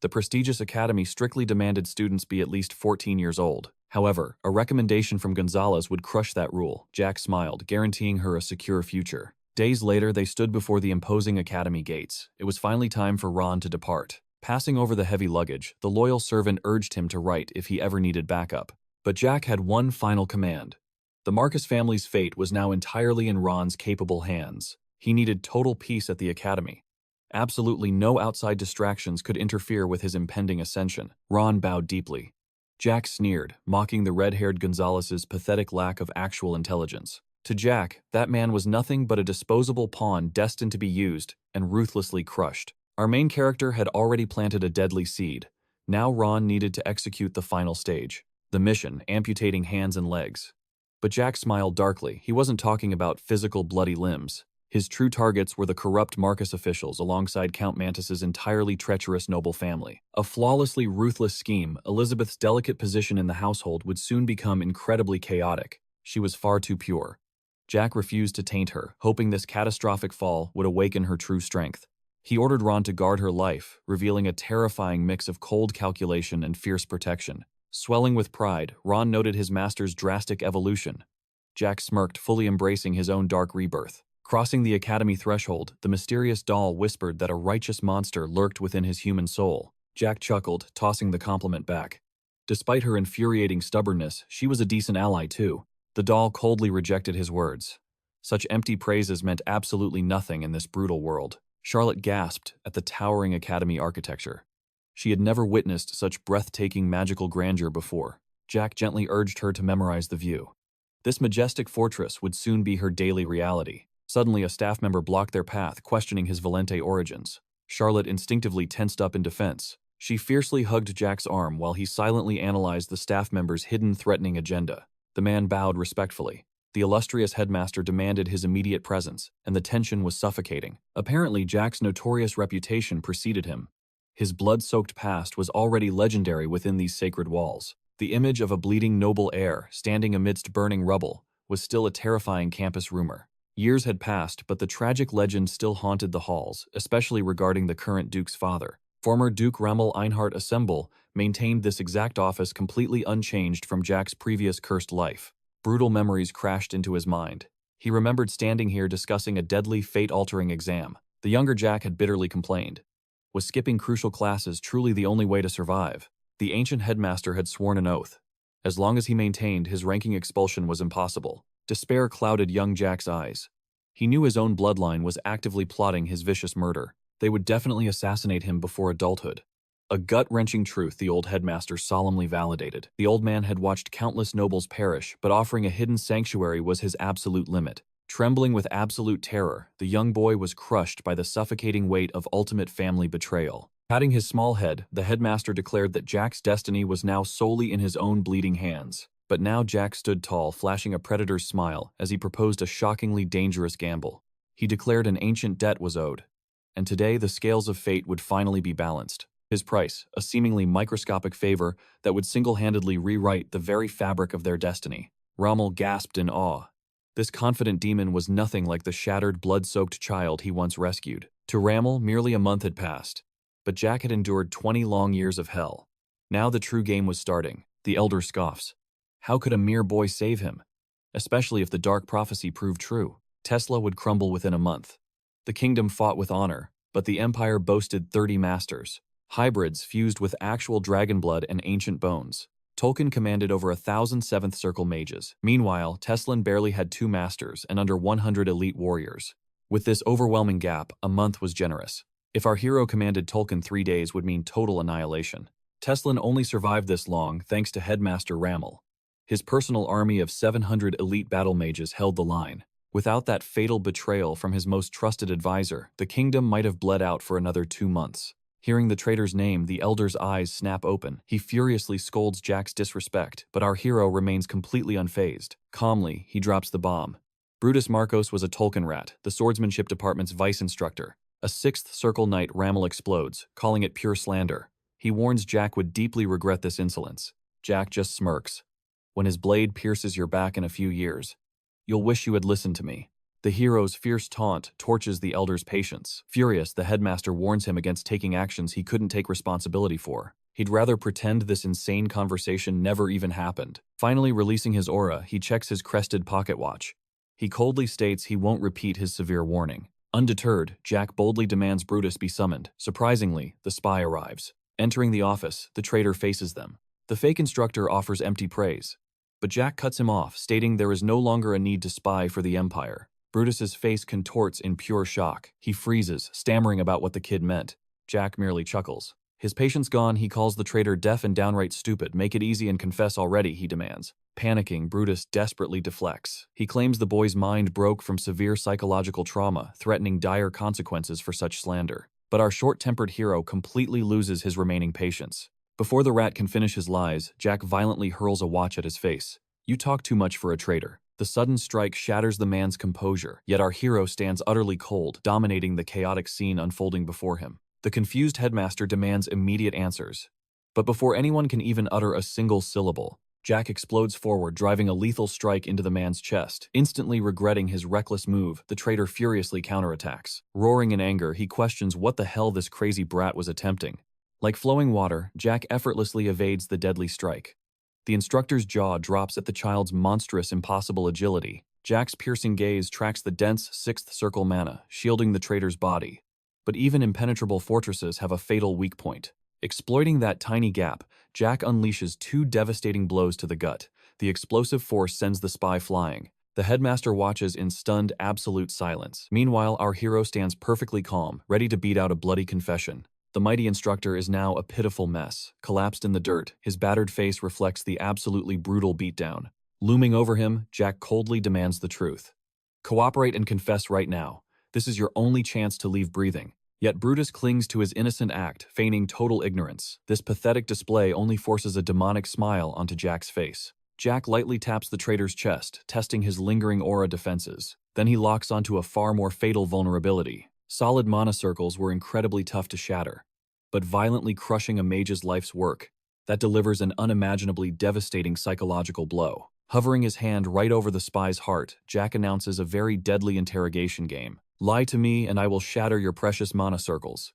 The prestigious academy strictly demanded students be at least 14 years old. However, a recommendation from Gonzalez would crush that rule. Jack smiled, guaranteeing her a secure future. Days later, they stood before the imposing academy gates. It was finally time for Ron to depart. Passing over the heavy luggage, the loyal servant urged him to write if he ever needed backup. But Jack had one final command. The Marcus family's fate was now entirely in Ron's capable hands. He needed total peace at the academy. Absolutely no outside distractions could interfere with his impending ascension. Ron bowed deeply. Jack sneered, mocking the red-haired Gonzalez's pathetic lack of actual intelligence. To Jack, that man was nothing but a disposable pawn destined to be used and ruthlessly crushed. Our main character had already planted a deadly seed. Now Ron needed to execute the final stage. The mission, amputating hands and legs. But Jack smiled darkly. He wasn't talking about physical bloody limbs. His true targets were the corrupt Marcus officials alongside Count Mantus's entirely treacherous noble family. A flawlessly ruthless scheme, Elizabeth's delicate position in the household would soon become incredibly chaotic. She was far too pure. Jack refused to taint her, hoping this catastrophic fall would awaken her true strength. He ordered Ron to guard her life, revealing a terrifying mix of cold calculation and fierce protection. Swelling with pride, Ron noted his master's drastic evolution. Jack smirked, fully embracing his own dark rebirth. Crossing the academy threshold, the mysterious doll whispered that a righteous monster lurked within his human soul. Jack chuckled, tossing the compliment back. Despite her infuriating stubbornness, she was a decent ally too. The doll coldly rejected his words. Such empty praises meant absolutely nothing in this brutal world. Charlotte gasped at the towering academy architecture. She had never witnessed such breathtaking magical grandeur before. Jack gently urged her to memorize the view. This majestic fortress would soon be her daily reality. Suddenly, a staff member blocked their path, questioning his Valente origins. Charlotte instinctively tensed up in defense. She fiercely hugged Jack's arm while he silently analyzed the staff member's hidden threatening agenda. The man bowed respectfully. The illustrious headmaster demanded his immediate presence, and the tension was suffocating. Apparently, Jack's notorious reputation preceded him. His blood-soaked past was already legendary within these sacred walls. The image of a bleeding noble heir, standing amidst burning rubble, was still a terrifying campus rumor. Years had passed, but the tragic legend still haunted the halls, especially regarding the current Duke's father. Former Duke Rommel Einhart Assemble maintained this exact office completely unchanged from Jack's previous cursed life. Brutal memories crashed into his mind. He remembered standing here discussing a deadly, fate-altering exam. The younger Jack had bitterly complained. Was skipping crucial classes truly the only way to survive? The ancient headmaster had sworn an oath. As long as he maintained, his ranking expulsion was impossible. Despair clouded young Jack's eyes. He knew his own bloodline was actively plotting his vicious murder. They would definitely assassinate him before adulthood. A gut-wrenching truth the old headmaster solemnly validated. The old man had watched countless nobles perish, but offering a hidden sanctuary was his absolute limit. Trembling with absolute terror, the young boy was crushed by the suffocating weight of ultimate family betrayal. Patting his small head, the headmaster declared that Jack's destiny was now solely in his own bleeding hands. But now Jack stood tall, flashing a predator's smile as he proposed a shockingly dangerous gamble. He declared an ancient debt was owed, and today the scales of fate would finally be balanced. His price, a seemingly microscopic favor that would single-handedly rewrite the very fabric of their destiny. Rommel gasped in awe. This confident demon was nothing like the shattered, blood-soaked child he once rescued. To Rommel, merely a month had passed, but Jack had endured 20 long years of hell. Now the true game was starting. The elder scoffs. How could a mere boy save him? Especially if the dark prophecy proved true. Tesla would crumble within a month. The kingdom fought with honor, but the empire boasted 30 masters. Hybrids fused with actual dragon blood and ancient bones. Tolkien commanded over 1,000 Seventh Circle mages. Meanwhile, Teslan barely had 2 masters and under 100 elite warriors. With this overwhelming gap, a month was generous. If our hero commanded Tolkien 3 days would mean total annihilation. Teslan only survived this long thanks to Headmaster Rommel. His personal army of 700 elite battle mages held the line. Without that fatal betrayal from his most trusted advisor, the kingdom might have bled out for another 2 months. Hearing the traitor's name, the elder's eyes snap open. He furiously scolds Jack's disrespect, but our hero remains completely unfazed. Calmly, he drops the bomb. Brutus Marcos was a Tolkien rat, the swordsmanship department's vice instructor. A Sixth Circle knight Rommel explodes, calling it pure slander. He warns Jack would deeply regret this insolence. Jack just smirks. When his blade pierces your back in a few years, you'll wish you had listened to me. The hero's fierce taunt torches the elder's patience. Furious, the headmaster warns him against taking actions he couldn't take responsibility for. He'd rather pretend this insane conversation never even happened. Finally releasing his aura, he checks his crested pocket watch. He coldly states he won't repeat his severe warning. Undeterred, Jack boldly demands Brutus be summoned. Surprisingly, the spy arrives. Entering the office, the traitor faces them. The fake instructor offers empty praise, but Jack cuts him off, stating there is no longer a need to spy for the Empire. Brutus's face contorts in pure shock. He freezes, stammering about what the kid meant. Jack merely chuckles. His patience gone, he calls the traitor deaf and downright stupid. Make it easy and confess already, he demands. Panicking, Brutus desperately deflects. He claims the boy's mind broke from severe psychological trauma, threatening dire consequences for such slander. But our short-tempered hero completely loses his remaining patience. Before the rat can finish his lies, Jack violently hurls a watch at his face. You talk too much for a traitor. The sudden strike shatters the man's composure, yet our hero stands utterly cold, dominating the chaotic scene unfolding before him. The confused headmaster demands immediate answers. But before anyone can even utter a single syllable, Jack explodes forward, driving a lethal strike into the man's chest. Instantly regretting his reckless move, the traitor furiously counterattacks. Roaring in anger, he questions what the hell this crazy brat was attempting. Like flowing water, Jack effortlessly evades the deadly strike. The instructor's jaw drops at the child's monstrous, impossible agility. Jack's piercing gaze tracks the dense Sixth Circle mana, shielding the traitor's body. But even impenetrable fortresses have a fatal weak point. Exploiting that tiny gap, Jack unleashes 2 devastating blows to the gut. The explosive force sends the spy flying. The headmaster watches in stunned, absolute silence. Meanwhile, our hero stands perfectly calm, ready to beat out a bloody confession. The mighty instructor is now a pitiful mess. Collapsed in the dirt, his battered face reflects the absolutely brutal beatdown. Looming over him, Jack coldly demands the truth. Cooperate and confess right now. This is your only chance to leave breathing. Yet Brutus clings to his innocent act, feigning total ignorance. This pathetic display only forces a demonic smile onto Jack's face. Jack lightly taps the traitor's chest, testing his lingering aura defenses. Then he locks onto a far more fatal vulnerability. Solid mana circles were incredibly tough to shatter, but violently crushing a mage's life's work, that delivers an unimaginably devastating psychological blow. Hovering his hand right over the spy's heart, Jack announces a very deadly interrogation game. Lie to me and I will shatter your precious mana circles.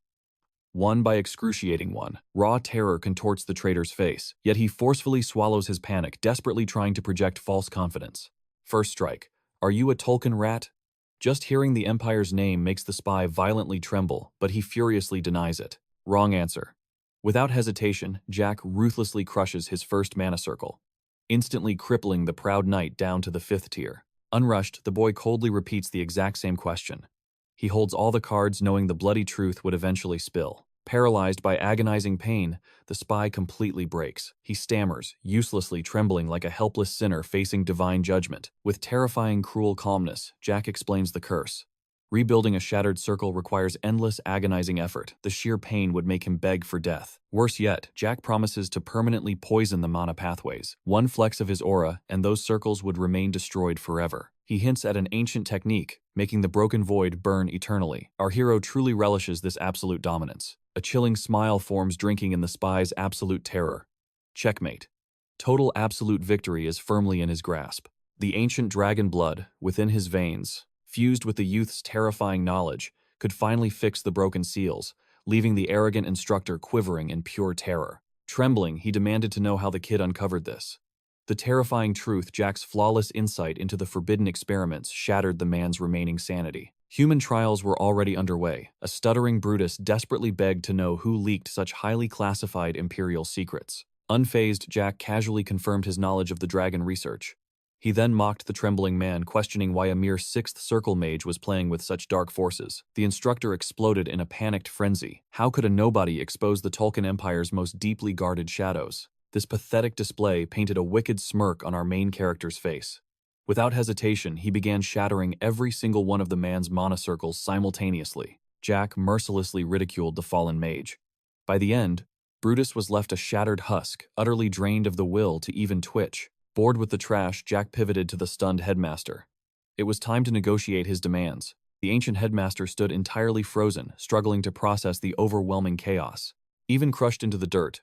One by excruciating one. Raw terror contorts the traitor's face, yet he forcefully swallows his panic, desperately trying to project false confidence. First strike. Are you a Tolkien rat? Just hearing the Empire's name makes the spy violently tremble, but he furiously denies it. Wrong answer. Without hesitation, Jack ruthlessly crushes his first mana circle, instantly crippling the proud knight down to the 5th tier. Unrushed, the boy coldly repeats the exact same question. He holds all the cards knowing the bloody truth would eventually spill. Paralyzed by agonizing pain, the spy completely breaks. He stammers, uselessly trembling like a helpless sinner facing divine judgment. With terrifying, cruel calmness, Jack explains the curse. Rebuilding a shattered circle requires endless, agonizing effort. The sheer pain would make him beg for death. Worse yet, Jack promises to permanently poison the mana pathways. One flex of his aura, and those circles would remain destroyed forever. He hints at an ancient technique, making the broken void burn eternally. Our hero truly relishes this absolute dominance. A chilling smile forms, drinking in the spy's absolute terror. Checkmate. Total absolute victory is firmly in his grasp. The ancient dragon blood, within his veins, fused with the youth's terrifying knowledge, could finally fix the broken seals, leaving the arrogant instructor quivering in pure terror. Trembling, he demanded to know how the kid uncovered this. The terrifying truth, Jack's flawless insight into the forbidden experiments, shattered the man's remaining sanity. Human trials were already underway. A stuttering Brutus desperately begged to know who leaked such highly classified Imperial secrets. Unfazed, Jack casually confirmed his knowledge of the dragon research. He then mocked the trembling man, questioning why a mere 6th circle mage was playing with such dark forces. The instructor exploded in a panicked frenzy. How could a nobody expose the Tolkien Empire's most deeply guarded shadows? This pathetic display painted a wicked smirk on our main character's face. Without hesitation, he began shattering every single one of the man's mana circles simultaneously. Jack mercilessly ridiculed the fallen mage. By the end, Brutus was left a shattered husk, utterly drained of the will to even twitch. Bored with the trash, Jack pivoted to the stunned headmaster. It was time to negotiate his demands. The ancient headmaster stood entirely frozen, struggling to process the overwhelming chaos. Even crushed into the dirt,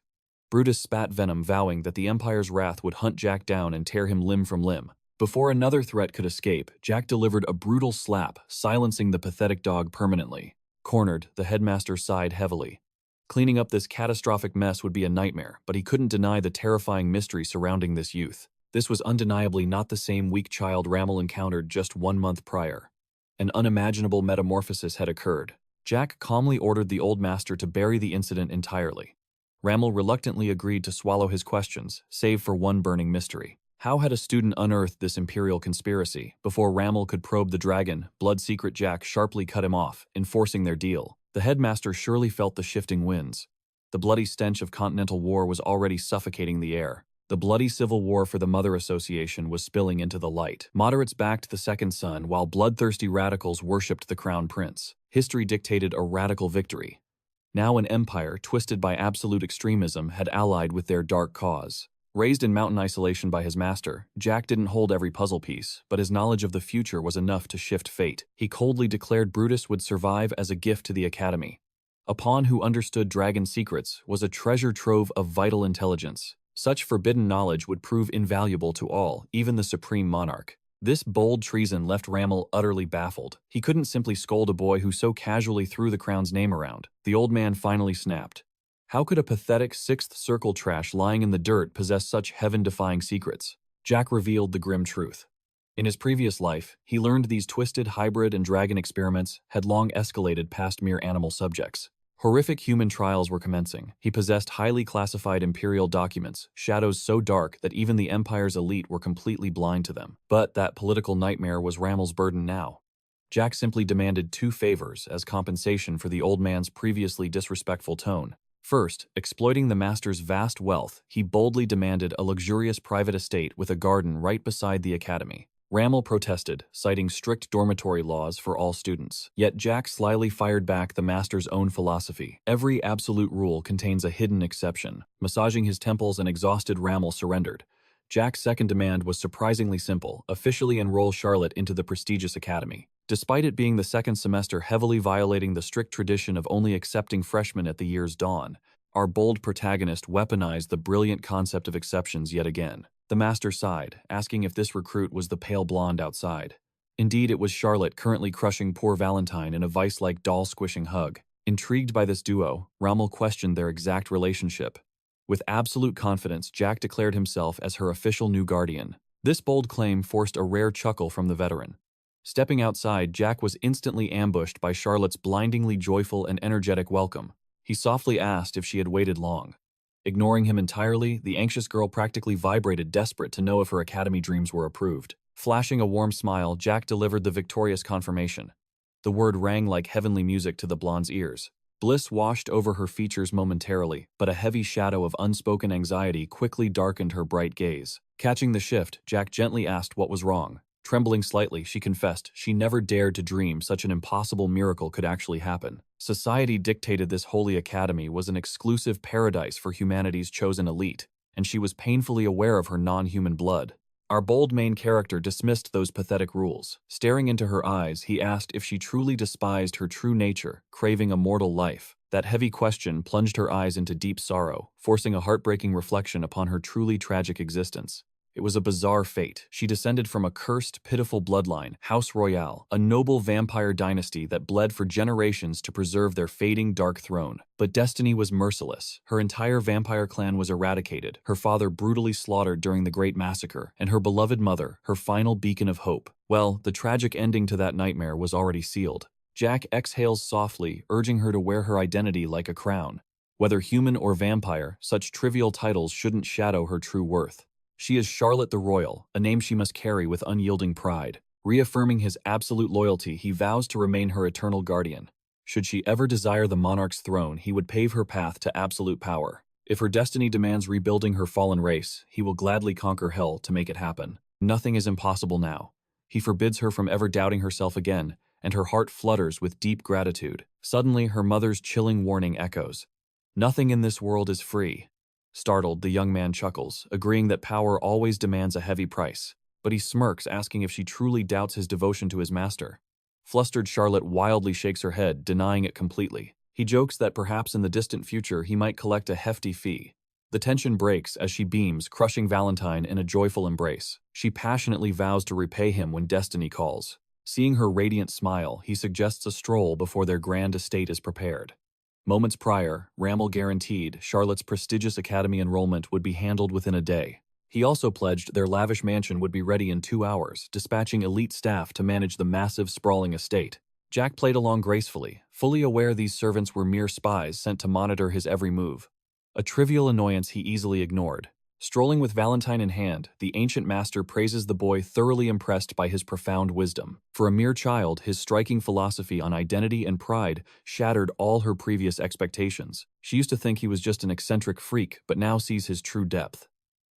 Brutus spat venom, vowing that the Empire's wrath would hunt Jack down and tear him limb from limb. Before another threat could escape, Jack delivered a brutal slap, silencing the pathetic dog permanently. Cornered, the headmaster sighed heavily. Cleaning up this catastrophic mess would be a nightmare, but he couldn't deny the terrifying mystery surrounding this youth. This was undeniably not the same weak child Rammel encountered just 1 month prior. An unimaginable metamorphosis had occurred. Jack calmly ordered the old master to bury the incident entirely. Rammel reluctantly agreed to swallow his questions, save for one burning mystery. How had a student unearthed this imperial conspiracy? Before Rammel could probe the dragon, blood secret Jack sharply cut him off, enforcing their deal. The headmaster surely felt the shifting winds. The bloody stench of continental war was already suffocating the air. The bloody civil war for the Mother Association was spilling into the light. Moderates backed the Second Son, while bloodthirsty radicals worshipped the Crown Prince. History dictated a radical victory. Now an empire, twisted by absolute extremism, had allied with their dark cause. Raised in mountain isolation by his master, Jack didn't hold every puzzle piece, but his knowledge of the future was enough to shift fate. He coldly declared Brutus would survive as a gift to the Academy. A pawn who understood dragon secrets was a treasure trove of vital intelligence. Such forbidden knowledge would prove invaluable to all, even the supreme monarch. This bold treason left Rammel utterly baffled. He couldn't simply scold a boy who so casually threw the crown's name around. The old man finally snapped. How could a pathetic 6th circle trash lying in the dirt possess such heaven-defying secrets? Jack revealed the grim truth. In his previous life, he learned these twisted hybrid and dragon experiments had long escalated past mere animal subjects. Horrific human trials were commencing. He possessed highly classified imperial documents, shadows so dark that even the Empire's elite were completely blind to them. But that political nightmare was Rammel's burden now. Jack simply demanded 2 favors as compensation for the old man's previously disrespectful tone. First, exploiting the master's vast wealth, he boldly demanded a luxurious private estate with a garden right beside the academy. Rammel protested, citing strict dormitory laws for all students. Yet Jack slyly fired back the master's own philosophy. Every absolute rule contains a hidden exception. Massaging his temples, an exhausted Rammel surrendered. Jack's second demand was surprisingly simple: officially enroll Charlotte into the prestigious academy. Despite it being the second semester heavily violating the strict tradition of only accepting freshmen at the year's dawn, our bold protagonist weaponized the brilliant concept of exceptions yet again. The master sighed, asking if this recruit was the pale blonde outside. Indeed, it was Charlotte, currently crushing poor Valentine in a vice-like doll-squishing hug. Intrigued by this duo, Rommel questioned their exact relationship. With absolute confidence, Jack declared himself as her official new guardian. This bold claim forced a rare chuckle from the veteran. Stepping outside, Jack was instantly ambushed by Charlotte's blindingly joyful and energetic welcome. He softly asked if she had waited long. Ignoring him entirely, the anxious girl practically vibrated, desperate to know if her academy dreams were approved. Flashing a warm smile, Jack delivered the victorious confirmation. The word rang like heavenly music to the blonde's ears. Bliss washed over her features momentarily, but a heavy shadow of unspoken anxiety quickly darkened her bright gaze. Catching the shift, Jack gently asked what was wrong. Trembling slightly, she confessed she never dared to dream such an impossible miracle could actually happen. Society dictated this holy academy was an exclusive paradise for humanity's chosen elite, and she was painfully aware of her non-human blood. Our bold main character dismissed those pathetic rules. Staring into her eyes, he asked if she truly despised her true nature, craving a mortal life. That heavy question plunged her eyes into deep sorrow, forcing a heartbreaking reflection upon her truly tragic existence. It was a bizarre fate. She descended from a cursed, pitiful bloodline, House Royale, a noble vampire dynasty that bled for generations to preserve their fading dark throne. But destiny was merciless. Her entire vampire clan was eradicated, her father brutally slaughtered during the Great Massacre, and her beloved mother, her final beacon of hope. Well, the tragic ending to that nightmare was already sealed. Jack exhales softly, urging her to wear her identity like a crown. Whether human or vampire, such trivial titles shouldn't shadow her true worth. She is Charlotte the Royal, a name she must carry with unyielding pride. Reaffirming his absolute loyalty, he vows to remain her eternal guardian. Should she ever desire the monarch's throne, he would pave her path to absolute power. If her destiny demands rebuilding her fallen race, he will gladly conquer hell to make it happen. Nothing is impossible now. He forbids her from ever doubting herself again, and her heart flutters with deep gratitude. Suddenly, her mother's chilling warning echoes. Nothing in this world is free. Startled, the young man chuckles, agreeing that power always demands a heavy price. But he smirks, asking if she truly doubts his devotion to his master. Flustered, Charlotte wildly shakes her head, denying it completely. He jokes that perhaps in the distant future he might collect a hefty fee. The tension breaks as she beams, crushing Valentine in a joyful embrace. She passionately vows to repay him when destiny calls. Seeing her radiant smile, he suggests a stroll before their grand estate is prepared. Moments prior, Rommel guaranteed Charlotte's prestigious academy enrollment would be handled within a day. He also pledged their lavish mansion would be ready in 2 hours, dispatching elite staff to manage the massive, sprawling estate. Jack played along gracefully, fully aware these servants were mere spies sent to monitor his every move. A trivial annoyance he easily ignored. Strolling with Valentine in hand, the ancient master praises the boy, thoroughly impressed by his profound wisdom. For a mere child, his striking philosophy on identity and pride shattered all her previous expectations. She used to think he was just an eccentric freak, but now sees his true depth.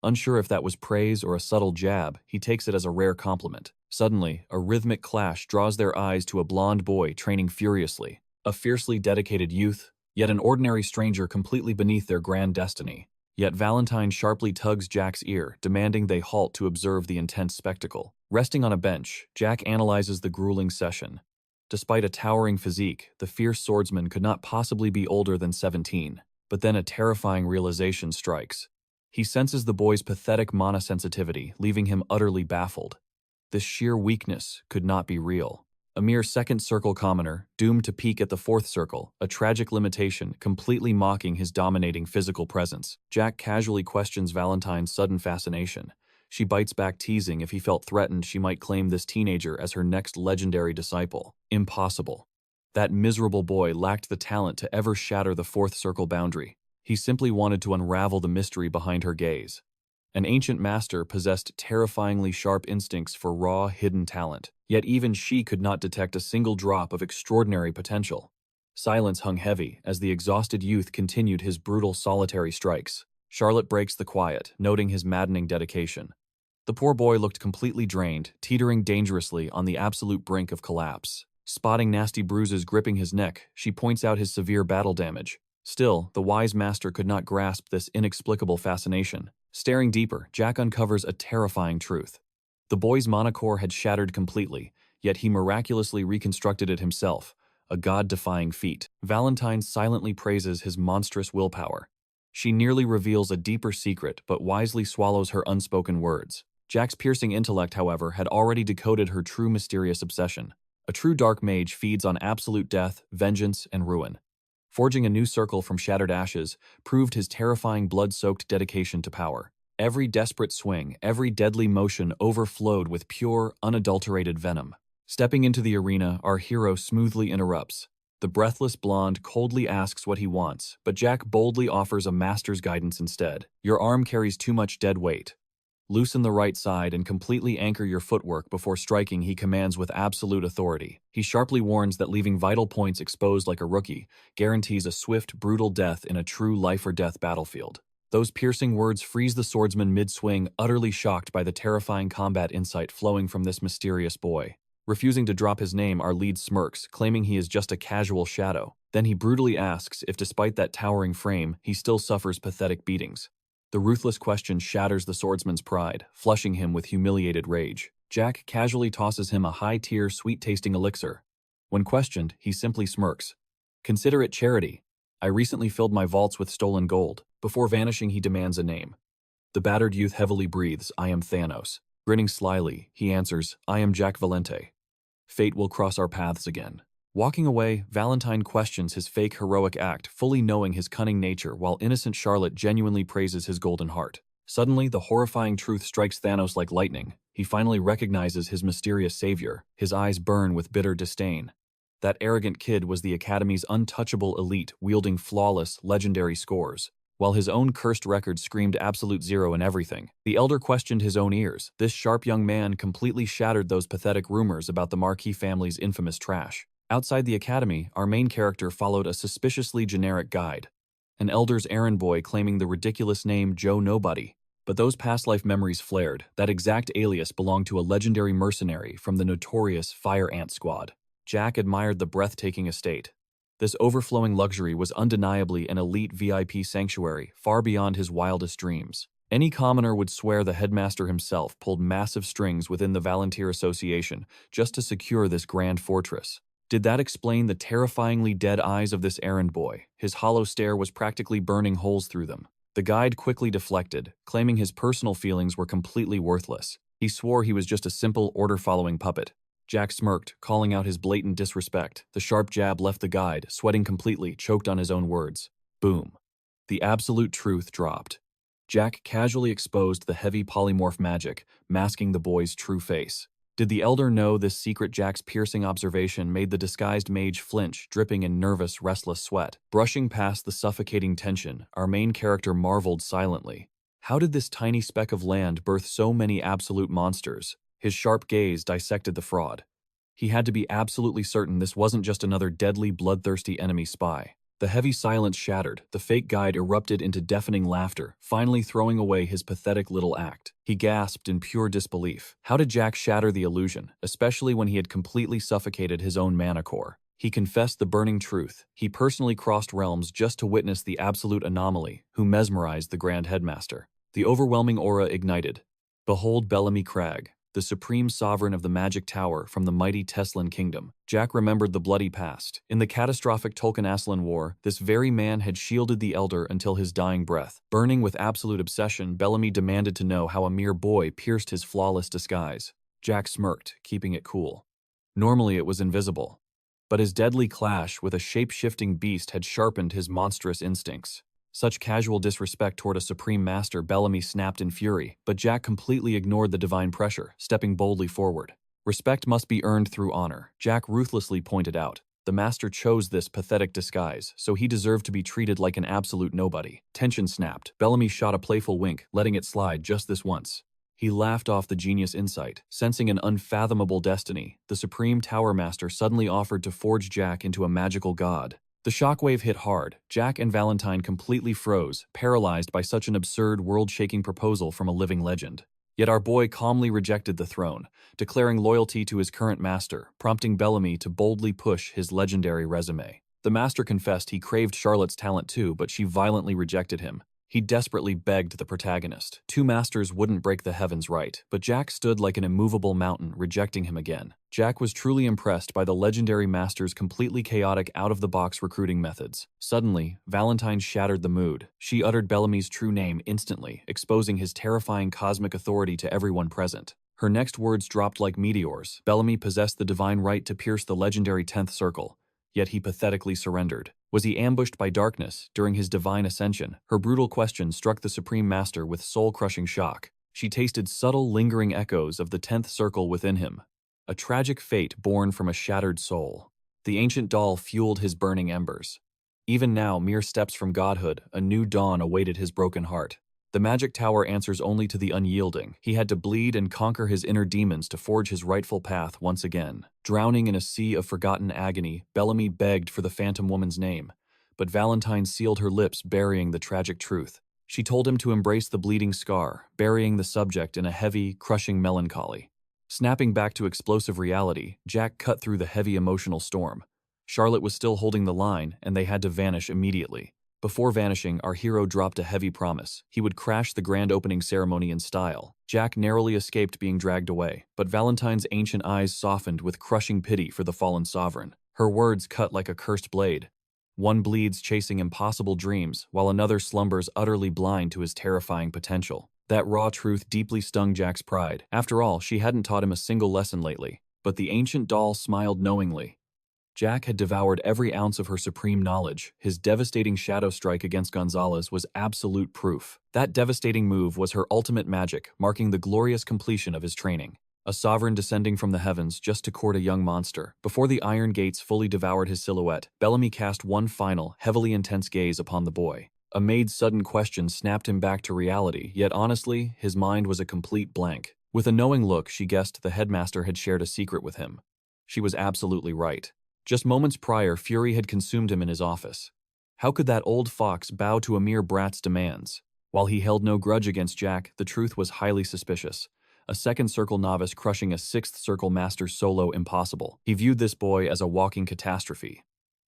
Unsure if that was praise or a subtle jab, he takes it as a rare compliment. Suddenly, a rhythmic clash draws their eyes to a blonde boy training furiously. A fiercely dedicated youth, yet an ordinary stranger completely beneath their grand destiny. Yet Valentine sharply tugs Jack's ear, demanding they halt to observe the intense spectacle. Resting on a bench, Jack analyzes the grueling session. Despite a towering physique, the fierce swordsman could not possibly be older than 17. But then a terrifying realization strikes. He senses the boy's pathetic monosensitivity, leaving him utterly baffled. This sheer weakness could not be real. A mere second circle commoner, doomed to peak at the fourth circle, a tragic limitation completely mocking his dominating physical presence. Jack casually questions Valentine's sudden fascination. She bites back, teasing if he felt threatened she might claim this teenager as her next legendary disciple. Impossible. That miserable boy lacked the talent to ever shatter the fourth circle boundary. He simply wanted to unravel the mystery behind her gaze. An ancient master possessed terrifyingly sharp instincts for raw, hidden talent, yet even she could not detect a single drop of extraordinary potential. Silence hung heavy as the exhausted youth continued his brutal, solitary strikes. Charlotte breaks the quiet, noting his maddening dedication. The poor boy looked completely drained, teetering dangerously on the absolute brink of collapse. Spotting nasty bruises gripping his neck, she points out his severe battle damage. Still, the wise master could not grasp this inexplicable fascination. Staring deeper, Jack uncovers a terrifying truth. The boy's monocore had shattered completely, yet he miraculously reconstructed it himself, a god-defying feat. Valentine silently praises his monstrous willpower. She nearly reveals a deeper secret but wisely swallows her unspoken words. Jack's piercing intellect, however, had already decoded her true mysterious obsession. A true dark mage feeds on absolute death, vengeance, and ruin. Forging a new circle from shattered ashes proved his terrifying blood-soaked dedication to power. Every desperate swing, every deadly motion overflowed with pure, unadulterated venom. Stepping into the arena, our hero smoothly interrupts. The breathless blonde coldly asks what he wants, but Jack boldly offers a master's guidance instead. Your arm carries too much dead weight. Loosen the right side and completely anchor your footwork before striking, he commands with absolute authority. He sharply warns that leaving vital points exposed like a rookie guarantees a swift, brutal death in a true life-or-death battlefield. Those piercing words freeze the swordsman mid-swing, utterly shocked by the terrifying combat insight flowing from this mysterious boy. Refusing to drop his name, our lead smirks, claiming he is just a casual shadow. Then he brutally asks if despite that towering frame, he still suffers pathetic beatings. The ruthless question shatters the swordsman's pride, flushing him with humiliated rage. Jack casually tosses him a high-tier, sweet-tasting elixir. When questioned, he simply smirks. Consider it charity. I recently filled my vaults with stolen gold. Before vanishing, he demands a name. The battered youth heavily breathes, I am Thanos. Grinning slyly, he answers, I am Jack Valente. Fate will cross our paths again. Walking away, Valentine questions his fake heroic act, fully knowing his cunning nature, while innocent Charlotte genuinely praises his golden heart. Suddenly, the horrifying truth strikes Thanos like lightning. He finally recognizes his mysterious savior. His eyes burn with bitter disdain. That arrogant kid was the Academy's untouchable elite, wielding flawless, legendary scores. While his own cursed record screamed absolute zero in everything, the elder questioned his own ears. This sharp young man completely shattered those pathetic rumors about the Marquis family's infamous trash. Outside the academy, our main character followed a suspiciously generic guide. An elder's errand boy claiming the ridiculous name Joe Nobody. But those past life memories flared. That exact alias belonged to a legendary mercenary from the notorious Fire Ant Squad. Jack admired the breathtaking estate. This overflowing luxury was undeniably an elite VIP sanctuary, far beyond his wildest dreams. Any commoner would swear the headmaster himself pulled massive strings within the Volunteer Association just to secure this grand fortress. Did that explain the terrifyingly dead eyes of this errand boy? His hollow stare was practically burning holes through them. The guide quickly deflected, claiming his personal feelings were completely worthless. He swore he was just a simple order-following puppet. Jack smirked, calling out his blatant disrespect. The sharp jab left the guide, sweating completely, choked on his own words. Boom. The absolute truth dropped. Jack casually exposed the heavy polymorph magic, masking the boy's true face. Did the elder know this secret? Jack's piercing observation made the disguised mage flinch, dripping in nervous, restless sweat. Brushing past the suffocating tension, our main character marveled silently. How did this tiny speck of land birth so many absolute monsters? His sharp gaze dissected the fraud. He had to be absolutely certain this wasn't just another deadly, bloodthirsty enemy spy. The heavy silence shattered. The fake guide erupted into deafening laughter, finally throwing away his pathetic little act. He gasped in pure disbelief. How did Jack shatter the illusion, especially when he had completely suffocated his own mana core? He confessed the burning truth. He personally crossed realms just to witness the absolute anomaly, who mesmerized the Grand Headmaster. The overwhelming aura ignited. Behold Bellamy Crag, the supreme sovereign of the Magic Tower from the mighty Teslan Kingdom. Jack remembered the bloody past. In the catastrophic Tolkien-Aslan War, this very man had shielded the Elder until his dying breath. Burning with absolute obsession, Bellamy demanded to know how a mere boy pierced his flawless disguise. Jack smirked, keeping it cool. Normally it was invisible, but his deadly clash with a shape-shifting beast had sharpened his monstrous instincts. Such casual disrespect toward a supreme master, Bellamy snapped in fury, but Jack completely ignored the divine pressure, stepping boldly forward. Respect must be earned through honor, Jack ruthlessly pointed out. The master chose this pathetic disguise, so he deserved to be treated like an absolute nobody. Tension snapped. Bellamy shot a playful wink, letting it slide just this once. He laughed off the genius insight. Sensing an unfathomable destiny, the supreme tower master suddenly offered to forge Jack into a magical god. The shockwave hit hard. Jack and Valentine completely froze, paralyzed by such an absurd, world-shaking proposal from a living legend. Yet our boy calmly rejected the throne, declaring loyalty to his current master, prompting Bellamy to boldly push his legendary resume. The master confessed he craved Charlotte's talent too, but she violently rejected him. He desperately begged the protagonist. Two masters wouldn't break the heavens right, but Jack stood like an immovable mountain, rejecting him again. Jack was truly impressed by the legendary master's completely chaotic, out-of-the-box recruiting methods. Suddenly, Valentine shattered the mood. She uttered Bellamy's true name instantly, exposing his terrifying cosmic authority to everyone present. Her next words dropped like meteors. Bellamy possessed the divine right to pierce the legendary 10th circle, yet he pathetically surrendered. Was he ambushed by darkness during his divine ascension? Her brutal question struck the Supreme Master with soul-crushing shock. She tasted subtle, lingering echoes of the 10th circle within him, a tragic fate born from a shattered soul. The ancient doll fueled his burning embers. Even now, mere steps from godhood, a new dawn awaited his broken heart. The magic tower answers only to the unyielding. He had to bleed and conquer his inner demons to forge his rightful path once again. Drowning in a sea of forgotten agony, Bellamy begged for the Phantom Woman's name, but Valentine sealed her lips, burying the tragic truth. She told him to embrace the bleeding scar, burying the subject in a heavy, crushing melancholy. Snapping back to explosive reality, Jack cut through the heavy emotional storm. Charlotte was still holding the line, and they had to vanish immediately. Before vanishing, our hero dropped a heavy promise. He would crash the grand opening ceremony in style. Jack narrowly escaped being dragged away, but Valentine's ancient eyes softened with crushing pity for the fallen sovereign. Her words cut like a cursed blade. One bleeds chasing impossible dreams, while another slumbers utterly blind to his terrifying potential. That raw truth deeply stung Jack's pride. After all, she hadn't taught him a single lesson lately. But the ancient doll smiled knowingly. Jack had devoured every ounce of her supreme knowledge. His devastating shadow strike against Gonzalez was absolute proof. That devastating move was her ultimate magic, marking the glorious completion of his training. A sovereign descending from the heavens just to court a young monster. Before the iron gates fully devoured his silhouette, Bellamy cast one final, heavily intense gaze upon the boy. A maid's sudden question snapped him back to reality, yet honestly, his mind was a complete blank. With a knowing look, she guessed the headmaster had shared a secret with him. She was absolutely right. Just moments prior, fury had consumed him in his office. How could that old fox bow to a mere brat's demands? While he held no grudge against Jack, the truth was highly suspicious. A second circle novice crushing a sixth circle master solo impossible. He viewed this boy as a walking catastrophe.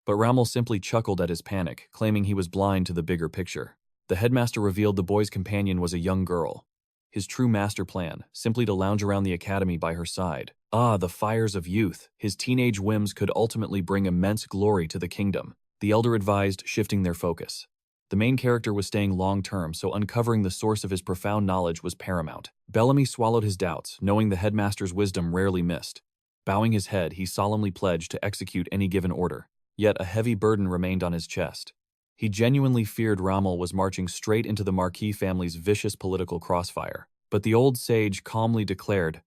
But Rommel simply chuckled at his panic, claiming he was blind to the bigger picture. The headmaster revealed the boy's companion was a young girl. His true master plan, simply to lounge around the academy by her side. Ah, the fires of youth. His teenage whims could ultimately bring immense glory to the kingdom. The elder advised shifting their focus. The main character was staying long-term, so uncovering the source of his profound knowledge was paramount. Bellamy swallowed his doubts, knowing the headmaster's wisdom rarely missed. Bowing his head, he solemnly pledged to execute any given order. Yet a heavy burden remained on his chest. He genuinely feared Rommel was marching straight into the Marquis family's vicious political crossfire. But the old sage calmly declared,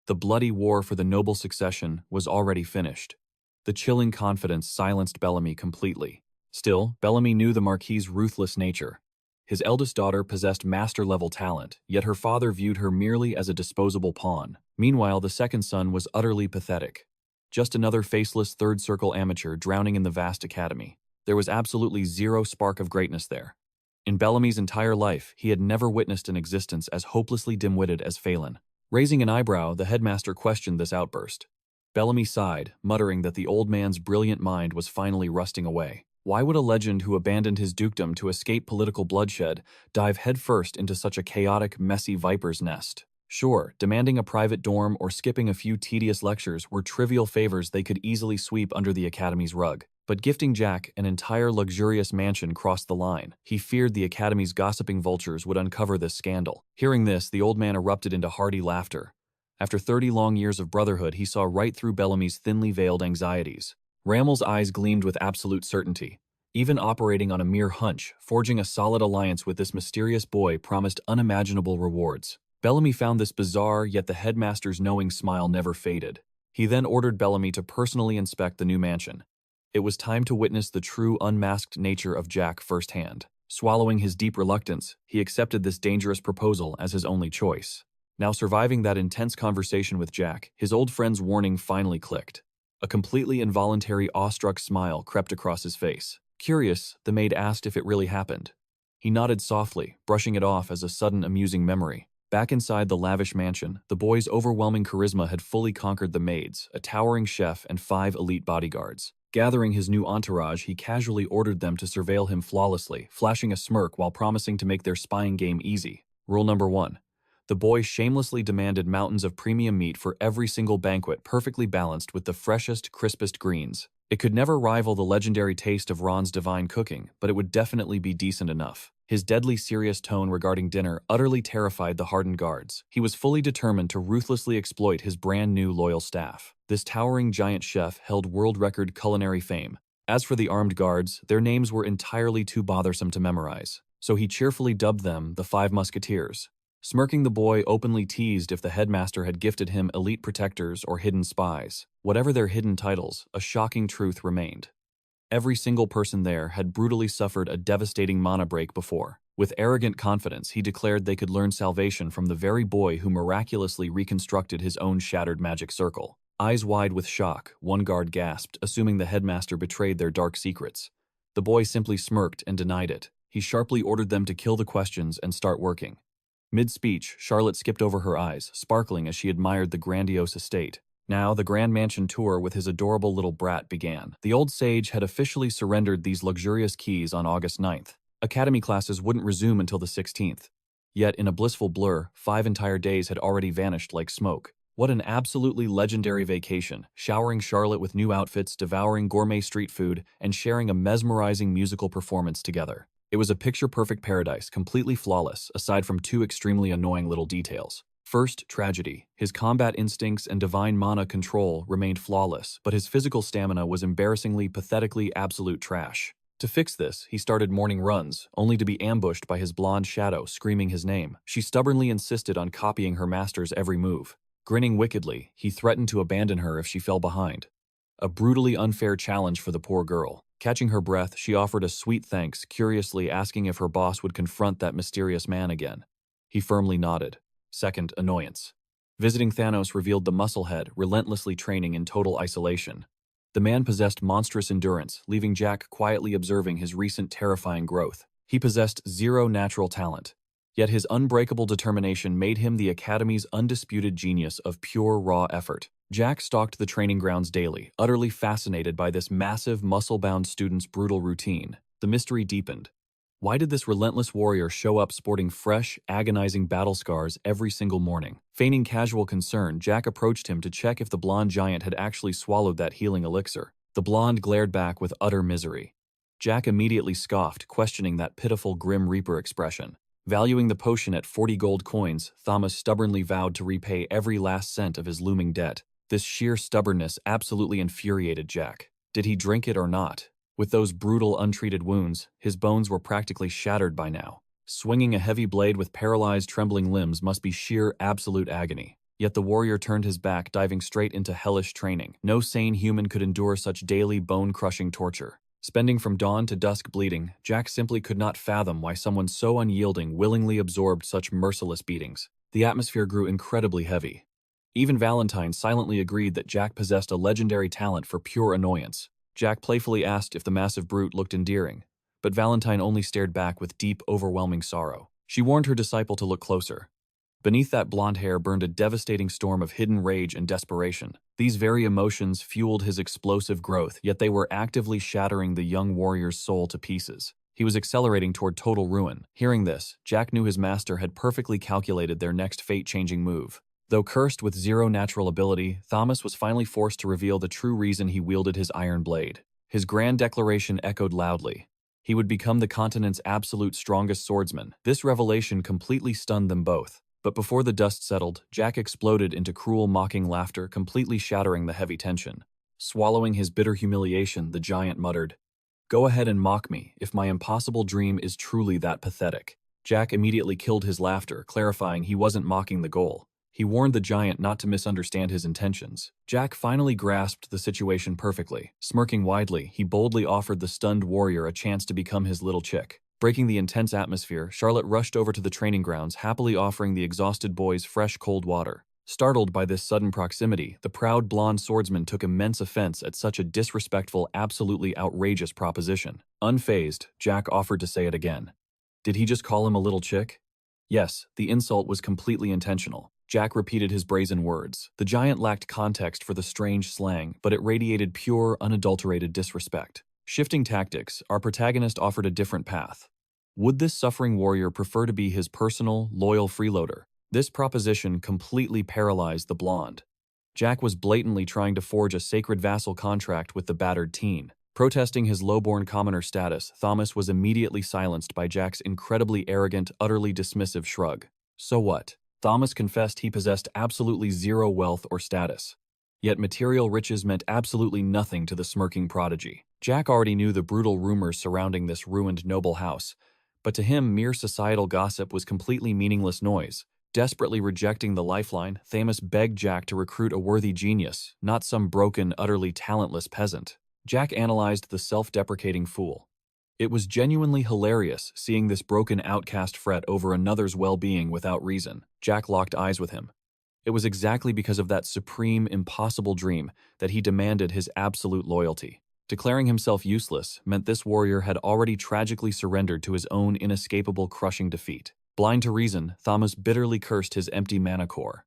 the bloody war for the noble succession was already finished. The chilling confidence silenced Bellamy completely. Still, Bellamy knew the Marquis's ruthless nature. His eldest daughter possessed master-level talent, yet her father viewed her merely as a disposable pawn. Meanwhile, the second son was utterly pathetic. Just another faceless third-circle amateur drowning in the vast academy. There was absolutely zero spark of greatness there. In Bellamy's entire life, he had never witnessed an existence as hopelessly dim-witted as Failon. Raising an eyebrow, the headmaster questioned this outburst. Bellamy sighed, muttering that the old man's brilliant mind was finally rusting away. Why would a legend who abandoned his dukedom to escape political bloodshed dive headfirst into such a chaotic, messy viper's nest? Sure, demanding a private dorm or skipping a few tedious lectures were trivial favors they could easily sweep under the academy's rug. But gifting Jack an entire luxurious mansion crossed the line. He feared the academy's gossiping vultures would uncover this scandal. Hearing this, the old man erupted into hearty laughter. After 30 long years of brotherhood, he saw right through Bellamy's thinly veiled anxieties. Rammel's eyes gleamed with absolute certainty. Even operating on a mere hunch, forging a solid alliance with this mysterious boy promised unimaginable rewards. Bellamy found this bizarre, yet the headmaster's knowing smile never faded. He then ordered Bellamy to personally inspect the new mansion. It was time to witness the true unmasked nature of Jack firsthand. Swallowing his deep reluctance, he accepted this dangerous proposal as his only choice. Now surviving that intense conversation with Jack, his old friend's warning finally clicked. A completely involuntary awestruck smile crept across his face. Curious, the maid asked if it really happened. He nodded softly, brushing it off as a sudden amusing memory. Back inside the lavish mansion, the boy's overwhelming charisma had fully conquered the maids, a towering chef, and 5 elite bodyguards. Gathering his new entourage, he casually ordered them to surveil him flawlessly, flashing a smirk while promising to make their spying game easy. Rule number 1. The boy shamelessly demanded mountains of premium meat for every single banquet, perfectly balanced with the freshest, crispest greens. It could never rival the legendary taste of Ron's divine cooking, but it would definitely be decent enough. His deadly serious tone regarding dinner utterly terrified the hardened guards. He was fully determined to ruthlessly exploit his brand new loyal staff. This towering giant chef held world record culinary fame. As for the armed guards, their names were entirely too bothersome to memorize, so he cheerfully dubbed them the Five Musketeers. Smirking, the boy openly teased if the headmaster had gifted him elite protectors or hidden spies. Whatever their hidden titles, a shocking truth remained. Every single person there had brutally suffered a devastating mana break before. With arrogant confidence, he declared they could learn salvation from the very boy who miraculously reconstructed his own shattered magic circle. Eyes wide with shock, one guard gasped, assuming the headmaster betrayed their dark secrets. The boy simply smirked and denied it. He sharply ordered them to kill the questions and start working. Mid-speech, Charlotte skipped over her eyes, sparkling as she admired the grandiose estate. Now, the Grand Mansion tour with his adorable little brat began. The old sage had officially surrendered these luxurious keys on August 9th. Academy classes wouldn't resume until the 16th. Yet, in a blissful blur, 5 entire days had already vanished like smoke. What an absolutely legendary vacation, showering Charlotte with new outfits, devouring gourmet street food, and sharing a mesmerizing musical performance together. It was a picture-perfect paradise, completely flawless, aside from 2 extremely annoying little details. First, tragedy. His combat instincts and divine mana control remained flawless, but his physical stamina was embarrassingly, pathetically absolute trash. To fix this, he started morning runs, only to be ambushed by his blonde shadow screaming his name. She stubbornly insisted on copying her master's every move. Grinning wickedly, he threatened to abandon her if she fell behind. A brutally unfair challenge for the poor girl. Catching her breath, she offered a sweet thanks, curiously asking if her boss would confront that mysterious man again. He firmly nodded. Second, annoyance. Visiting Thanos revealed the musclehead relentlessly training in total isolation. The man possessed monstrous endurance, leaving Jack quietly observing his recent terrifying growth. He possessed 0 natural talent, yet his unbreakable determination made him the Academy's undisputed genius of pure raw effort. Jack stalked the training grounds daily, utterly fascinated by this massive, muscle-bound student's brutal routine. The mystery deepened. Why did this relentless warrior show up sporting fresh, agonizing battle scars every single morning? Feigning casual concern, Jack approached him to check if the blonde giant had actually swallowed that healing elixir. The blonde glared back with utter misery. Jack immediately scoffed, questioning that pitiful Grim Reaper expression. Valuing the potion at 40 gold coins, Thomas stubbornly vowed to repay every last cent of his looming debt. This sheer stubbornness absolutely infuriated Jack. Did he drink it or not? With those brutal, untreated wounds, his bones were practically shattered by now. Swinging a heavy blade with paralyzed, trembling limbs must be sheer, absolute agony. Yet the warrior turned his back, diving straight into hellish training. No sane human could endure such daily, bone-crushing torture. Spending from dawn to dusk bleeding, Jack simply could not fathom why someone so unyielding willingly absorbed such merciless beatings. The atmosphere grew incredibly heavy. Even Valentine silently agreed that Jack possessed a legendary talent for pure annoyance. Jack playfully asked if the massive brute looked endearing, but Valentine only stared back with deep, overwhelming sorrow. She warned her disciple to look closer. Beneath that blonde hair burned a devastating storm of hidden rage and desperation. These very emotions fueled his explosive growth, yet they were actively shattering the young warrior's soul to pieces. He was accelerating toward total ruin. Hearing this, Jack knew his master had perfectly calculated their next fate-changing move. Though cursed with 0 natural ability, Thomas was finally forced to reveal the true reason he wielded his iron blade. His grand declaration echoed loudly. He would become the continent's absolute strongest swordsman. This revelation completely stunned them both. But before the dust settled, Jack exploded into cruel, mocking laughter, completely shattering the heavy tension. Swallowing his bitter humiliation, the giant muttered, "Go ahead and mock me, if my impossible dream is truly that pathetic." Jack immediately killed his laughter, clarifying he wasn't mocking the goal. He warned the giant not to misunderstand his intentions. Jack finally grasped the situation perfectly. Smirking widely, he boldly offered the stunned warrior a chance to become his little chick. Breaking the intense atmosphere, Charlotte rushed over to the training grounds, happily offering the exhausted boys fresh, cold water. Startled by this sudden proximity, the proud blonde swordsman took immense offense at such a disrespectful, absolutely outrageous proposition. Unfazed, Jack offered to say it again. Did he just call him a little chick? Yes, the insult was completely intentional. Jack repeated his brazen words. The giant lacked context for the strange slang, but it radiated pure, unadulterated disrespect. Shifting tactics, our protagonist offered a different path. Would this suffering warrior prefer to be his personal, loyal freeloader? This proposition completely paralyzed the blonde. Jack was blatantly trying to forge a sacred vassal contract with the battered teen. Protesting his lowborn commoner status, Thomas was immediately silenced by Jack's incredibly arrogant, utterly dismissive shrug. So what? Thomas confessed he possessed absolutely zero wealth or status. Yet material riches meant absolutely nothing to the smirking prodigy. Jack already knew the brutal rumors surrounding this ruined noble house, but to him mere societal gossip was completely meaningless noise. Desperately rejecting the lifeline, Thomas begged Jack to recruit a worthy genius, not some broken, utterly talentless peasant. Jack analyzed the self-deprecating fool. It was genuinely hilarious seeing this broken outcast fret over another's well-being without reason. Jack locked eyes with him. It was exactly because of that supreme, impossible dream that he demanded his absolute loyalty. Declaring himself useless meant this warrior had already tragically surrendered to his own inescapable crushing defeat. Blind to reason, Thomas bitterly cursed his empty mana core.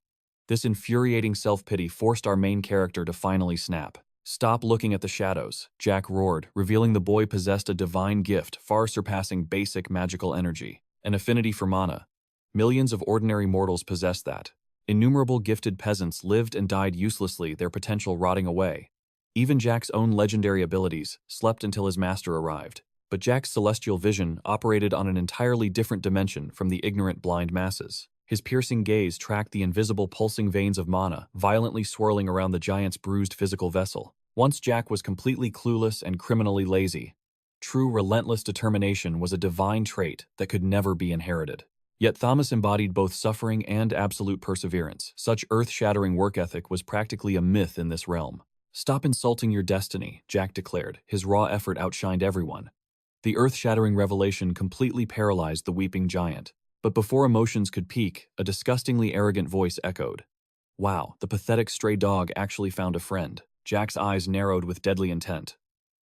This infuriating self-pity forced our main character to finally snap. "Stop looking at the shadows," Jack roared, revealing the boy possessed a divine gift far surpassing basic magical energy. An affinity for mana. Millions of ordinary mortals possessed that. Innumerable gifted peasants lived and died uselessly, their potential rotting away. Even Jack's own legendary abilities slept until his master arrived. But Jack's celestial vision operated on an entirely different dimension from the ignorant blind masses. His piercing gaze tracked the invisible pulsing veins of mana, violently swirling around the giant's bruised physical vessel. Once Jack was completely clueless and criminally lazy. True relentless determination was a divine trait that could never be inherited. Yet Thomas embodied both suffering and absolute perseverance. Such earth-shattering work ethic was practically a myth in this realm. "Stop insulting your destiny," Jack declared. His raw effort outshined everyone. The earth-shattering revelation completely paralyzed the weeping giant. But before emotions could peak, a disgustingly arrogant voice echoed. "Wow, the pathetic stray dog actually found a friend." Jack's eyes narrowed with deadly intent.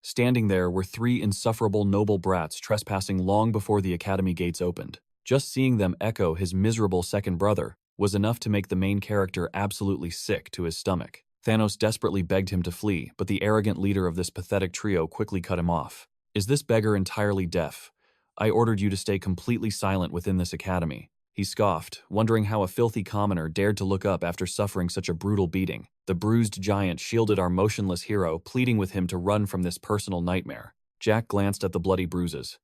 Standing there were three insufferable noble brats trespassing long before the academy gates opened. Just seeing them echo his miserable second brother was enough to make the main character absolutely sick to his stomach. Thanos desperately begged him to flee, but the arrogant leader of this pathetic trio quickly cut him off. "Is this beggar entirely deaf? I ordered you to stay completely silent within this academy." He scoffed, wondering how a filthy commoner dared to look up after suffering such a brutal beating. The bruised giant shielded our motionless hero, pleading with him to run from this personal nightmare. Jack glanced at the bloody bruises.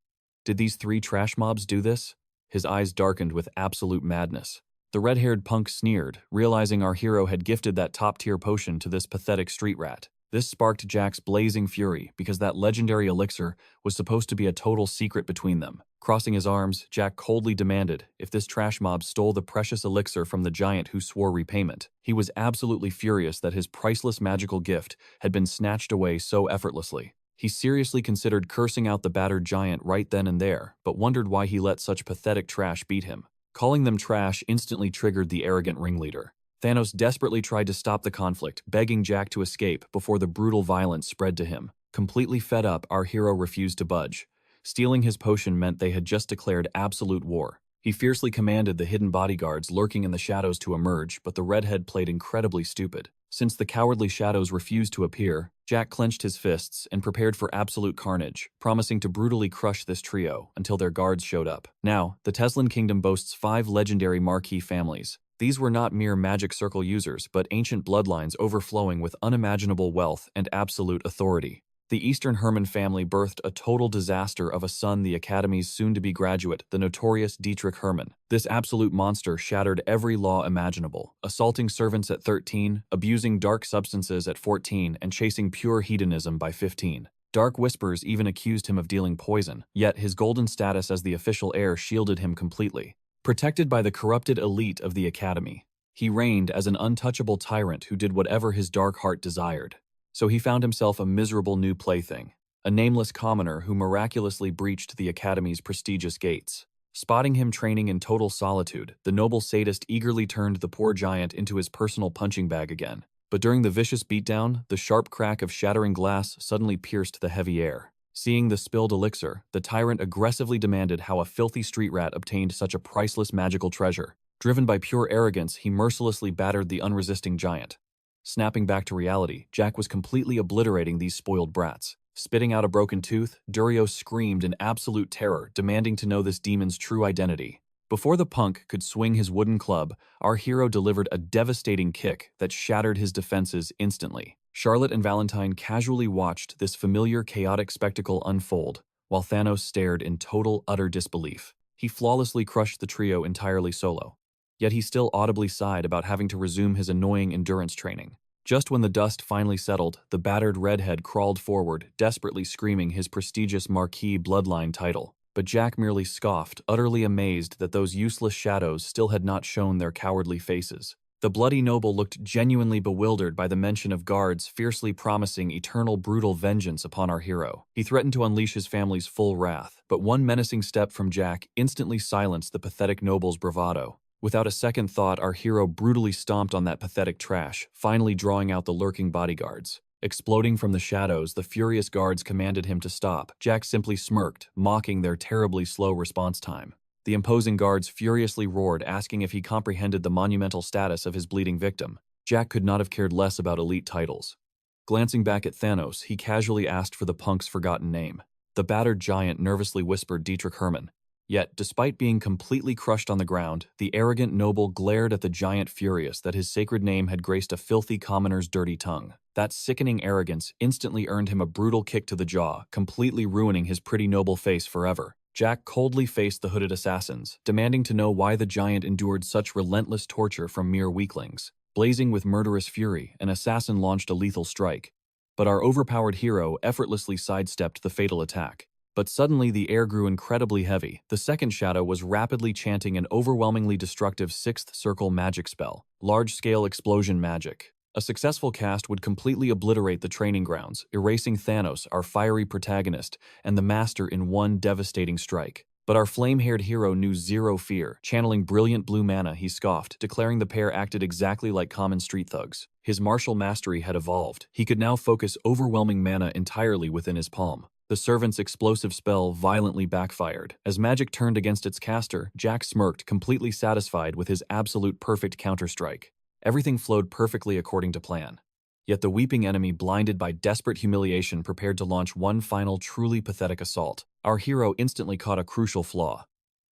Did these three trash mobs do this? His eyes darkened with absolute madness. The red-haired punk sneered, realizing our hero had gifted that top-tier potion to this pathetic street rat. This sparked Jack's blazing fury because that legendary elixir was supposed to be a total secret between them. Crossing his arms, Jack coldly demanded if this trash mob stole the precious elixir from the giant who swore repayment. He was absolutely furious that his priceless magical gift had been snatched away so effortlessly. He seriously considered cursing out the battered giant right then and there, but wondered why he let such pathetic trash beat him. Calling them trash instantly triggered the arrogant ringleader. Thanos desperately tried to stop the conflict, begging Jack to escape before the brutal violence spread to him. Completely fed up, our hero refused to budge. Stealing his potion meant they had just declared absolute war. He fiercely commanded the hidden bodyguards lurking in the shadows to emerge, but the redhead played incredibly stupid. Since the cowardly shadows refused to appear, Jack clenched his fists and prepared for absolute carnage, promising to brutally crush this trio until their guards showed up. Now, the Teslan Kingdom boasts 5 legendary marquee families. These were not mere magic circle users, but ancient bloodlines overflowing with unimaginable wealth and absolute authority. The Eastern Hermann family birthed a total disaster of a son, the Academy's soon-to-be graduate, the notorious Dietrich Hermann. This absolute monster shattered every law imaginable, assaulting servants at 13, abusing dark substances at 14, and chasing pure hedonism by 15. Dark Whispers even accused him of dealing poison, yet his golden status as the official heir shielded him completely. Protected by the corrupted elite of the Academy, he reigned as an untouchable tyrant who did whatever his dark heart desired. So he found himself a miserable new plaything, a nameless commoner who miraculously breached the Academy's prestigious gates. Spotting him training in total solitude, the noble sadist eagerly turned the poor giant into his personal punching bag again. But during the vicious beatdown, the sharp crack of shattering glass suddenly pierced the heavy air. Seeing the spilled elixir, the tyrant aggressively demanded how a filthy street rat obtained such a priceless magical treasure. Driven by pure arrogance, he mercilessly battered the unresisting giant. Snapping back to reality, Jack was completely obliterating these spoiled brats. Spitting out a broken tooth, Durio screamed in absolute terror, demanding to know this demon's true identity. Before the punk could swing his wooden club, our hero delivered a devastating kick that shattered his defenses instantly. Charlotte and Valentine casually watched this familiar, chaotic spectacle unfold, while Thanos stared in total, utter disbelief. He flawlessly crushed the trio entirely solo. Yet he still audibly sighed about having to resume his annoying endurance training. Just when the dust finally settled, the battered redhead crawled forward, desperately screaming his prestigious marquee bloodline title. But Jack merely scoffed, utterly amazed that those useless shadows still had not shown their cowardly faces. The bloody noble looked genuinely bewildered by the mention of guards fiercely promising eternal brutal vengeance upon our hero. He threatened to unleash his family's full wrath, but one menacing step from Jack instantly silenced the pathetic noble's bravado. Without a second thought, our hero brutally stomped on that pathetic trash, finally drawing out the lurking bodyguards. Exploding from the shadows, the furious guards commanded him to stop. Jack simply smirked, mocking their terribly slow response time. The imposing guards furiously roared, asking if he comprehended the monumental status of his bleeding victim. Jack could not have cared less about elite titles. Glancing back at Thanos, he casually asked for the punk's forgotten name. The battered giant nervously whispered Dietrich Hermann. Yet, despite being completely crushed on the ground, the arrogant noble glared at the giant, furious that his sacred name had graced a filthy commoner's dirty tongue. That sickening arrogance instantly earned him a brutal kick to the jaw, completely ruining his pretty noble face forever. Jack coldly faced the hooded assassins, demanding to know why the giant endured such relentless torture from mere weaklings. Blazing with murderous fury, an assassin launched a lethal strike. But our overpowered hero effortlessly sidestepped the fatal attack. But suddenly the air grew incredibly heavy. The second shadow was rapidly chanting an overwhelmingly destructive sixth circle magic spell, large-scale explosion magic. A successful cast would completely obliterate the training grounds, erasing Thanos, our fiery protagonist, and the master in one devastating strike. But our flame-haired hero knew zero fear. Channeling brilliant blue mana, he scoffed, declaring the pair acted exactly like common street thugs. His martial mastery had evolved. He could now focus overwhelming mana entirely within his palm. The servant's explosive spell violently backfired. As magic turned against its caster, Jack smirked, completely satisfied with his absolute perfect counterstrike. Everything flowed perfectly according to plan. Yet the weeping enemy, blinded by desperate humiliation, prepared to launch one final truly pathetic assault. Our hero instantly caught a crucial flaw.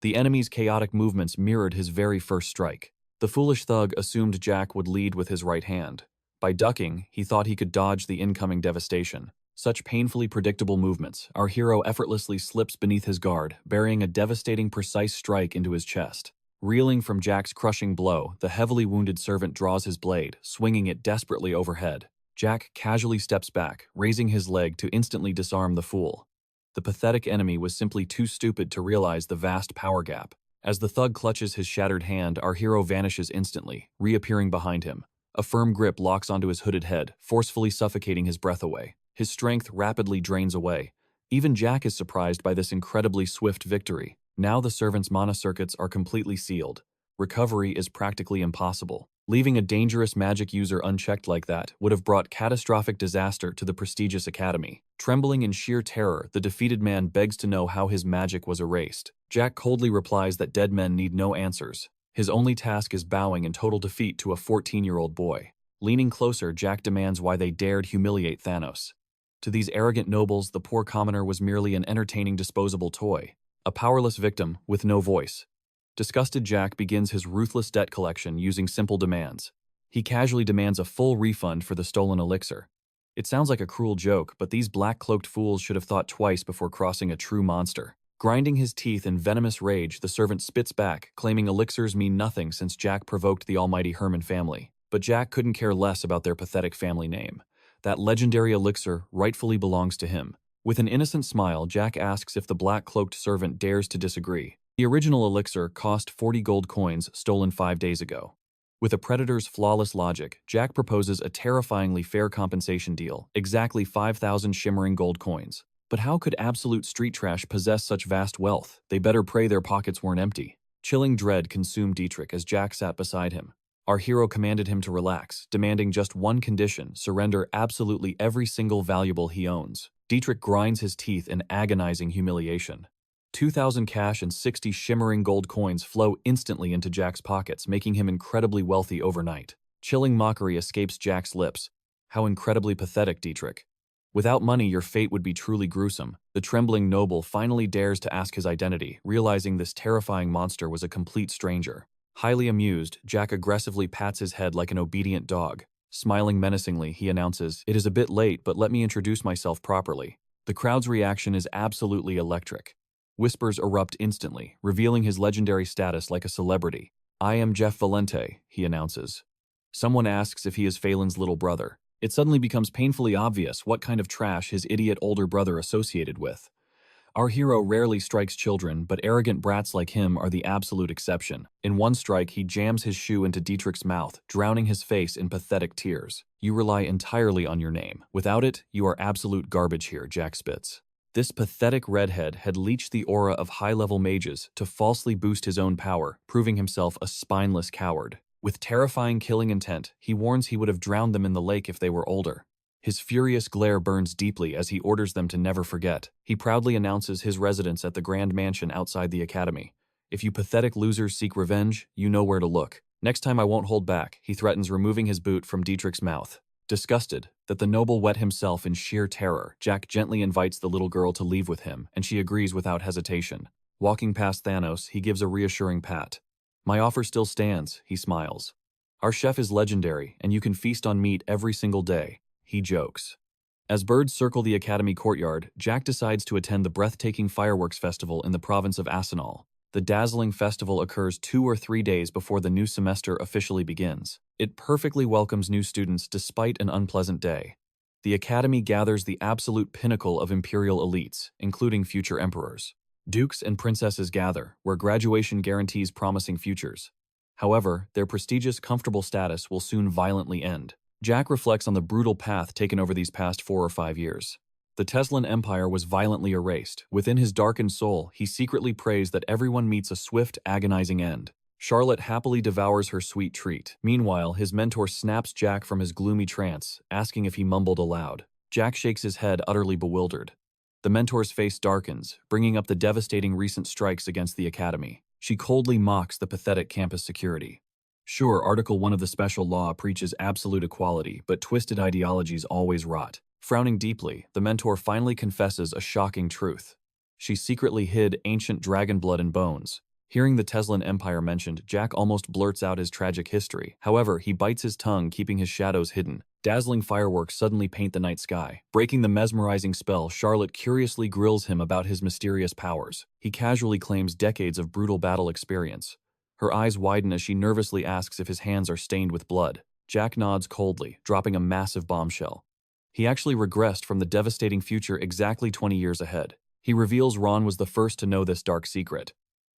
The enemy's chaotic movements mirrored his very first strike. The foolish thug assumed Jack would lead with his right hand. By ducking, he thought he could dodge the incoming devastation. Such painfully predictable movements, our hero effortlessly slips beneath his guard, burying a devastating precise strike into his chest. Reeling from Jack's crushing blow, the heavily wounded servant draws his blade, swinging it desperately overhead. Jack casually steps back, raising his leg to instantly disarm the fool. The pathetic enemy was simply too stupid to realize the vast power gap. As the thug clutches his shattered hand, our hero vanishes instantly, reappearing behind him. A firm grip locks onto his hooded head, forcefully suffocating his breath away. His strength rapidly drains away. Even Jack is surprised by this incredibly swift victory. Now the servant's mana circuits are completely sealed. Recovery is practically impossible. Leaving a dangerous magic user unchecked like that would have brought catastrophic disaster to the prestigious academy. Trembling in sheer terror, the defeated man begs to know how his magic was erased. Jack coldly replies that dead men need no answers. His only task is bowing in total defeat to a 14-year-old boy. Leaning closer, Jack demands why they dared humiliate Thanos. To these arrogant nobles, the poor commoner was merely an entertaining disposable toy, a powerless victim with no voice. Disgusted, Jack begins his ruthless debt collection using simple demands. He casually demands a full refund for the stolen elixir. It sounds like a cruel joke, but these black-cloaked fools should have thought twice before crossing a true monster. Grinding his teeth in venomous rage, the servant spits back, claiming elixirs mean nothing since Jack provoked the almighty Hermann family. But Jack couldn't care less about their pathetic family name. That legendary elixir rightfully belongs to him. With an innocent smile, Jack asks if the black-cloaked servant dares to disagree. The original elixir cost 40 gold coins stolen 5 days ago. With a predator's flawless logic, Jack proposes a terrifyingly fair compensation deal, exactly 5,000 shimmering gold coins. But how could absolute street trash possess such vast wealth? They better pray their pockets weren't empty. Chilling dread consumed Dietrich as Jack sat beside him. Our hero commanded him to relax, demanding just one condition: surrender absolutely every single valuable he owns. Dietrich grinds his teeth in agonizing humiliation. 2,000 cash and 60 shimmering gold coins flow instantly into Jack's pockets, making him incredibly wealthy overnight. Chilling mockery escapes Jack's lips. How incredibly pathetic, Dietrich. Without money, your fate would be truly gruesome. The trembling noble finally dares to ask his identity, realizing this terrifying monster was a complete stranger. Highly amused, Jack aggressively pats his head like an obedient dog. Smiling menacingly, he announces, "It is a bit late, but let me introduce myself properly." The crowd's reaction is absolutely electric. Whispers erupt instantly, revealing his legendary status like a celebrity. "I am Jeff Valente," he announces. Someone asks if he is Failon's little brother. It suddenly becomes painfully obvious what kind of trash his idiot older brother associated with. Our hero rarely strikes children, but arrogant brats like him are the absolute exception. In one strike, he jams his shoe into Dietrich's mouth, drowning his face in pathetic tears. "You rely entirely on your name. Without it, you are absolute garbage here," Jack spits. This pathetic redhead had leached the aura of high-level mages to falsely boost his own power, proving himself a spineless coward. With terrifying killing intent, he warns he would have drowned them in the lake if they were older. His furious glare burns deeply as he orders them to never forget. He proudly announces his residence at the grand mansion outside the academy. "If you pathetic losers seek revenge, you know where to look. Next time I won't hold back," he threatens, removing his boot from Dietrich's mouth. Disgusted that the noble wet himself in sheer terror, Jack gently invites the little girl to leave with him, and she agrees without hesitation. Walking past Thanos, he gives a reassuring pat. "My offer still stands," he smiles. "Our chef is legendary, and you can feast on meat every single day," he jokes. As birds circle the academy courtyard, Jack decides to attend the breathtaking fireworks festival in the province of Asinal. The dazzling festival occurs 2 or 3 days before the new semester officially begins. It perfectly welcomes new students despite an unpleasant day. The academy gathers the absolute pinnacle of imperial elites, including future emperors. Dukes and princesses gather, where graduation guarantees promising futures. However, their prestigious, comfortable status will soon violently end. Jack reflects on the brutal path taken over these past 4 or 5 years. The Teslan Empire was violently erased. Within his darkened soul, he secretly prays that everyone meets a swift, agonizing end. Charlotte happily devours her sweet treat. Meanwhile, his mentor snaps Jack from his gloomy trance, asking if he mumbled aloud. Jack shakes his head, utterly bewildered. The mentor's face darkens, bringing up the devastating recent strikes against the academy. She coldly mocks the pathetic campus security. Sure, Article 1 of the special law preaches absolute equality, but twisted ideologies always rot. Frowning deeply, the mentor finally confesses a shocking truth. She secretly hid ancient dragon blood and bones. Hearing the Teslan Empire mentioned, Jack almost blurts out his tragic history. However, he bites his tongue, keeping his shadows hidden. Dazzling fireworks suddenly paint the night sky. Breaking the mesmerizing spell, Charlotte curiously grills him about his mysterious powers. He casually claims decades of brutal battle experience. Her eyes widen as she nervously asks if his hands are stained with blood. Jack nods coldly, dropping a massive bombshell. He actually regressed from the devastating future exactly 20 years ahead. He reveals Ron was the first to know this dark secret.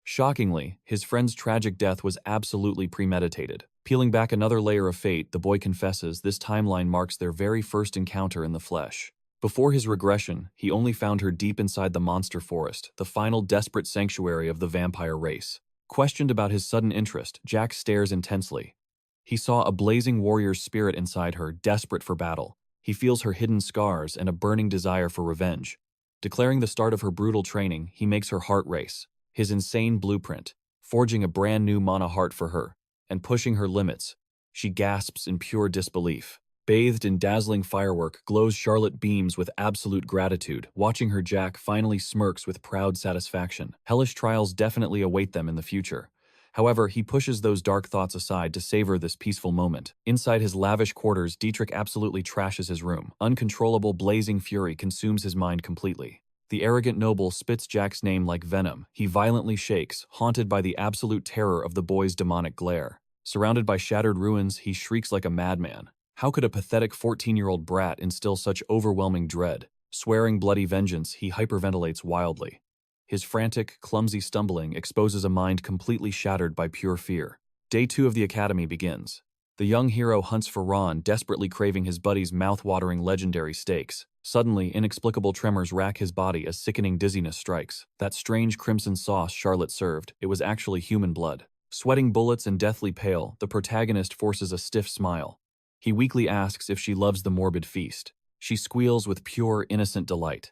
Shockingly, his friend's tragic death was absolutely premeditated. Peeling back another layer of fate, the boy confesses this timeline marks their very first encounter in the flesh. Before his regression, he only found her deep inside the monster forest, the final desperate sanctuary of the vampire race. Questioned about his sudden interest, Jack stares intensely. He saw a blazing warrior's spirit inside her, desperate for battle. He feels her hidden scars and a burning desire for revenge. Declaring the start of her brutal training, he makes her heart race. His insane blueprint, forging a brand new mana heart for her, and pushing her limits. She gasps in pure disbelief. Bathed in dazzling firework, glows Charlotte beams with absolute gratitude. Watching her, Jack finally smirks with proud satisfaction. Hellish trials definitely await them in the future. However, he pushes those dark thoughts aside to savor this peaceful moment. Inside his lavish quarters, Dietrich absolutely trashes his room. Uncontrollable blazing fury consumes his mind completely. The arrogant noble spits Jack's name like venom. He violently shakes, haunted by the absolute terror of the boy's demonic glare. Surrounded by shattered ruins, he shrieks like a madman. How could a pathetic 14-year-old brat instill such overwhelming dread? Swearing bloody vengeance, he hyperventilates wildly. His frantic, clumsy stumbling exposes a mind completely shattered by pure fear. Day 2 of the academy begins. The young hero hunts for Ron, desperately craving his buddy's mouth-watering legendary steaks. Suddenly, inexplicable tremors rack his body as sickening dizziness strikes. That strange crimson sauce Charlotte served, it was actually human blood. Sweating bullets and deathly pale, the protagonist forces a stiff smile. He weakly asks if she loves the morbid feast. She squeals with pure, innocent delight.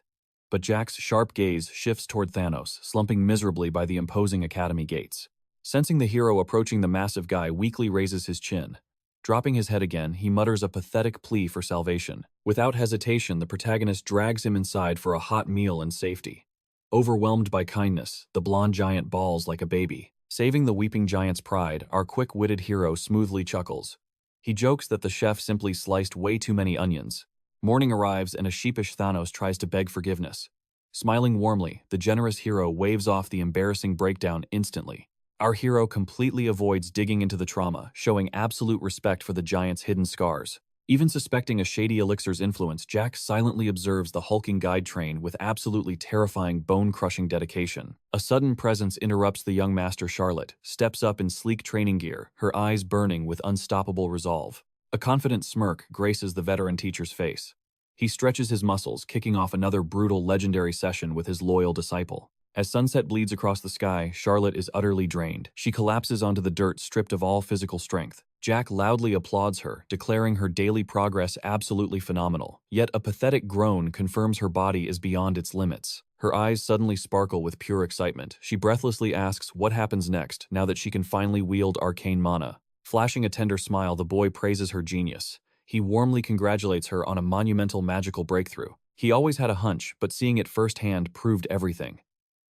but Jack's sharp gaze shifts toward Thanos, slumping miserably by the imposing academy gates. Sensing the hero approaching, the massive guy weakly raises his chin. Dropping his head again, he mutters a pathetic plea for salvation. Without hesitation, the protagonist drags him inside for a hot meal and safety. Overwhelmed by kindness, the blonde giant bawls like a baby. Saving the weeping giant's pride, our quick-witted hero smoothly chuckles. He jokes that the chef simply sliced way too many onions. Morning arrives and a sheepish Thanos tries to beg forgiveness. Smiling warmly, the generous hero waves off the embarrassing breakdown instantly. Our hero completely avoids digging into the trauma, showing absolute respect for the giant's hidden scars. Even suspecting a shady elixir's influence, Jack silently observes the hulking guide train with absolutely terrifying bone-crushing dedication. A sudden presence interrupts the young master. Charlotte steps up in sleek training gear, her eyes burning with unstoppable resolve. A confident smirk graces the veteran teacher's face. He stretches his muscles, kicking off another brutal legendary session with his loyal disciple. As sunset bleeds across the sky, Charlotte is utterly drained. She collapses onto the dirt, stripped of all physical strength. Jack loudly applauds her, declaring her daily progress absolutely phenomenal. Yet a pathetic groan confirms her body is beyond its limits. Her eyes suddenly sparkle with pure excitement. She breathlessly asks what happens next, now that she can finally wield arcane mana. Flashing a tender smile, the boy praises her genius. He warmly congratulates her on a monumental magical breakthrough. He always had a hunch, but seeing it firsthand proved everything.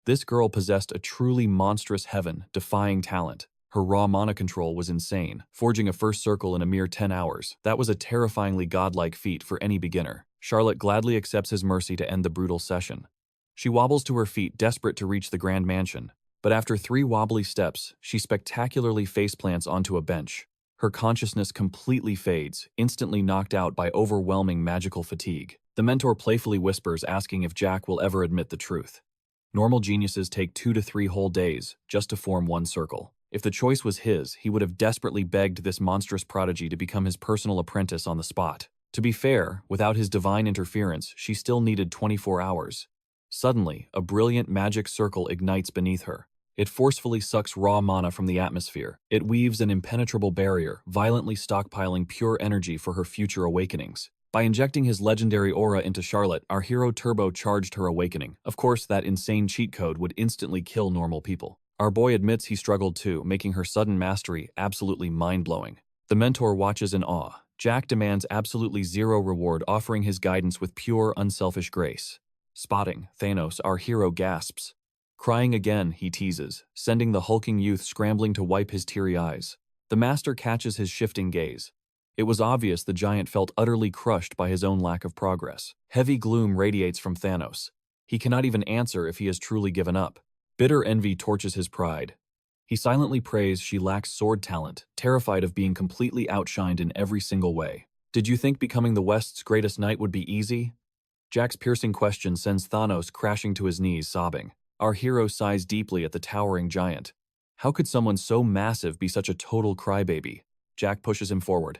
This girl possessed a truly monstrous heaven-defying talent. Her raw mana control was insane, forging a first circle in a mere 10 hours. That was a terrifyingly godlike feat for any beginner. Charlotte gladly accepts his mercy to end the brutal session. She wobbles to her feet, desperate to reach the grand mansion. But after 3 wobbly steps, she spectacularly faceplants onto a bench. Her consciousness completely fades, instantly knocked out by overwhelming magical fatigue. The mentor playfully whispers, asking if Jack will ever admit the truth. Normal geniuses take 2 to 3 whole days just to form one circle. If the choice was his, he would have desperately begged this monstrous prodigy to become his personal apprentice on the spot. To be fair, without his divine interference, she still needed 24 hours. Suddenly, a brilliant magic circle ignites beneath her. It forcefully sucks raw mana from the atmosphere. It weaves an impenetrable barrier, violently stockpiling pure energy for her future awakenings. By injecting his legendary aura into Charlotte, our hero turbocharged her awakening. Of course, that insane cheat code would instantly kill normal people. Our boy admits he struggled too, making her sudden mastery absolutely mind-blowing. The mentor watches in awe. Jack demands absolutely zero reward, offering his guidance with pure, unselfish grace. Spotting Thanos, our hero gasps. Crying again, he teases, sending the hulking youth scrambling to wipe his teary eyes. The master catches his shifting gaze. It was obvious the giant felt utterly crushed by his own lack of progress. Heavy gloom radiates from Thanos. He cannot even answer if he has truly given up. Bitter envy torches his pride. He silently prays she lacks sword talent, terrified of being completely outshined in every single way. Did you think becoming the West's greatest knight would be easy? Jack's piercing question sends Thanos crashing to his knees, sobbing. Our hero sighs deeply at the towering giant. How could someone so massive be such a total crybaby? Jack pushes him forward.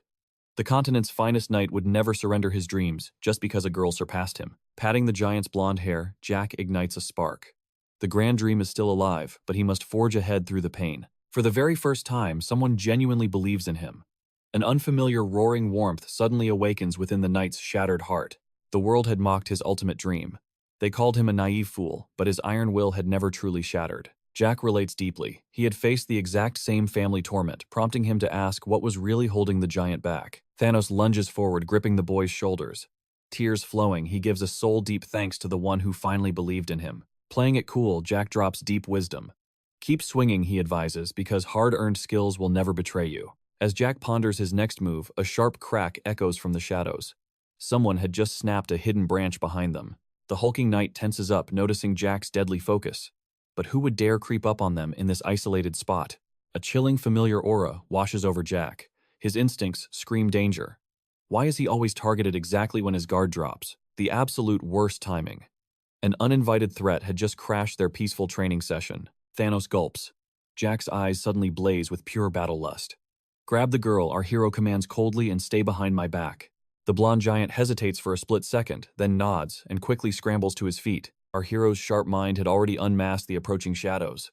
The continent's finest knight would never surrender his dreams just because a girl surpassed him. Patting the giant's blonde hair, Jack ignites a spark. The grand dream is still alive, but he must forge ahead through the pain. For the very first time, someone genuinely believes in him. An unfamiliar roaring warmth suddenly awakens within the knight's shattered heart. The world had mocked his ultimate dream. They called him a naive fool, but his iron will had never truly shattered. Jack relates deeply. He had faced the exact same family torment, prompting him to ask what was really holding the giant back. Thanos lunges forward, gripping the boy's shoulders. Tears flowing, he gives a soul-deep thanks to the one who finally believed in him. Playing it cool, Jack drops deep wisdom. Keep swinging, he advises, because hard-earned skills will never betray you. As Jack ponders his next move, a sharp crack echoes from the shadows. Someone had just snapped a hidden branch behind them. The hulking knight tenses up, noticing Jack's deadly focus. But who would dare creep up on them in this isolated spot? A chilling familiar aura washes over Jack. His instincts scream danger. Why is he always targeted exactly when his guard drops? The absolute worst timing. An uninvited threat had just crashed their peaceful training session. Thanos gulps. Jack's eyes suddenly blaze with pure battle lust. Grab the girl, our hero commands coldly, and stay behind my back. The blonde giant hesitates for a split second, then nods and quickly scrambles to his feet. Our hero's sharp mind had already unmasked the approaching shadows.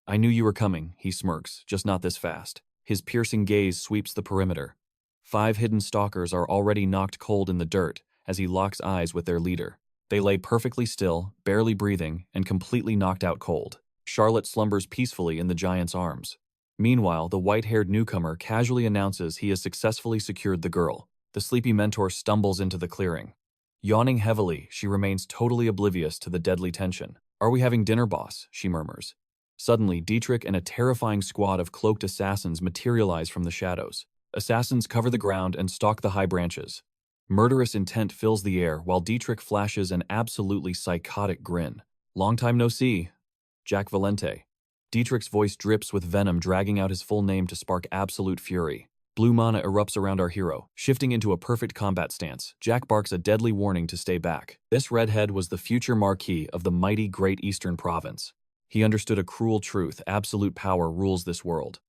I knew you were coming, he smirks, just not this fast. His piercing gaze sweeps the perimeter. 5 hidden stalkers are already knocked cold in the dirt as he locks eyes with their leader. They lay perfectly still, barely breathing, and completely knocked out cold. Charlotte slumbers peacefully in the giant's arms. Meanwhile, the white-haired newcomer casually announces he has successfully secured the girl. The sleepy mentor stumbles into the clearing. Yawning heavily, she remains totally oblivious to the deadly tension. "Are we having dinner, boss?" she murmurs. Suddenly, Dietrich and a terrifying squad of cloaked assassins materialize from the shadows. Assassins cover the ground and stalk the high branches. Murderous intent fills the air while Dietrich flashes an absolutely psychotic grin. "Long time no see, Jack Valente." Dietrich's voice drips with venom, dragging out his full name to spark absolute fury. Blue mana erupts around our hero. Shifting into a perfect combat stance, Jack barks a deadly warning to stay back. This redhead was the future marquis of the mighty Great Eastern Province. He understood a cruel truth: absolute power rules this world.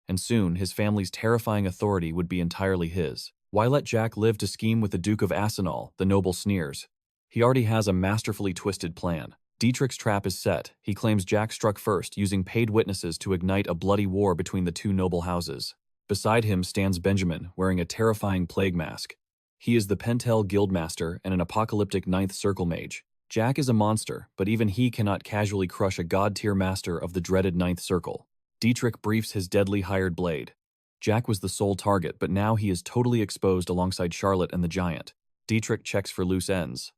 And soon, his family's terrifying authority would be entirely his. Why let Jack live to scheme with the Duke of Asenal? The noble sneers. He already has a masterfully twisted plan. Dietrich's trap is set. He claims Jack struck first, using paid witnesses to ignite a bloody war between the two noble houses. Beside him stands Benjamin, wearing a terrifying plague mask. He is the Pentel Guildmaster and an apocalyptic Ninth Circle mage. Jack is a monster, but even he cannot casually crush a god-tier master of the dreaded Ninth Circle. Dietrich briefs his deadly hired blade. Jack was the sole target, but now he is totally exposed alongside Charlotte and the giant. Dietrich checks for loose ends.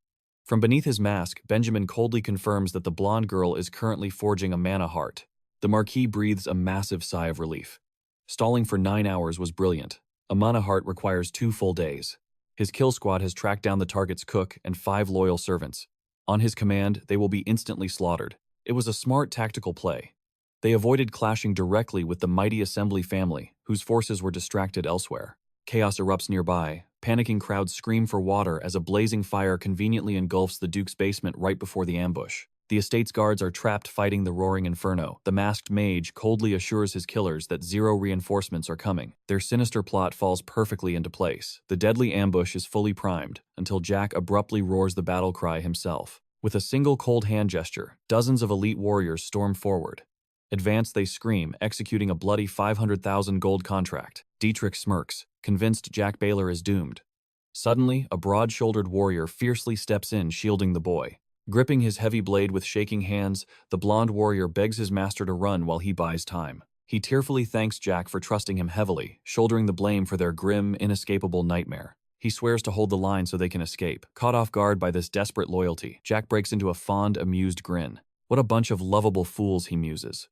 From beneath his mask, Benjamin coldly confirms that the blonde girl is currently forging a mana heart. The Marquis breathes a massive sigh of relief. Stalling for 9 hours was brilliant. A mana heart requires 2 full days. His kill squad has tracked down the target's cook and 5 loyal servants. On his command, they will be instantly slaughtered. It was a smart tactical play. They avoided clashing directly with the mighty assembly family, whose forces were distracted elsewhere. Chaos erupts nearby. Panicking crowds scream for water as a blazing fire conveniently engulfs the Duke's basement right before the ambush. The estate's guards are trapped fighting the roaring inferno. The masked mage coldly assures his killers that 0 reinforcements are coming. Their sinister plot falls perfectly into place. The deadly ambush is fully primed, until Jack abruptly roars the battle cry himself. With a single cold hand gesture, dozens of elite warriors storm forward. Advanced they scream, executing a bloody 500,000 gold contract. Dietrich smirks, convinced Jack Baylor is doomed. Suddenly, a broad-shouldered warrior fiercely steps in, shielding the boy. Gripping his heavy blade with shaking hands, the blonde warrior begs his master to run while he buys time. He tearfully thanks Jack for trusting him heavily, shouldering the blame for their grim, inescapable nightmare. He swears to hold the line so they can escape. Caught off guard by this desperate loyalty, Jack breaks into a fond, amused grin. What a bunch of lovable fools, he muses.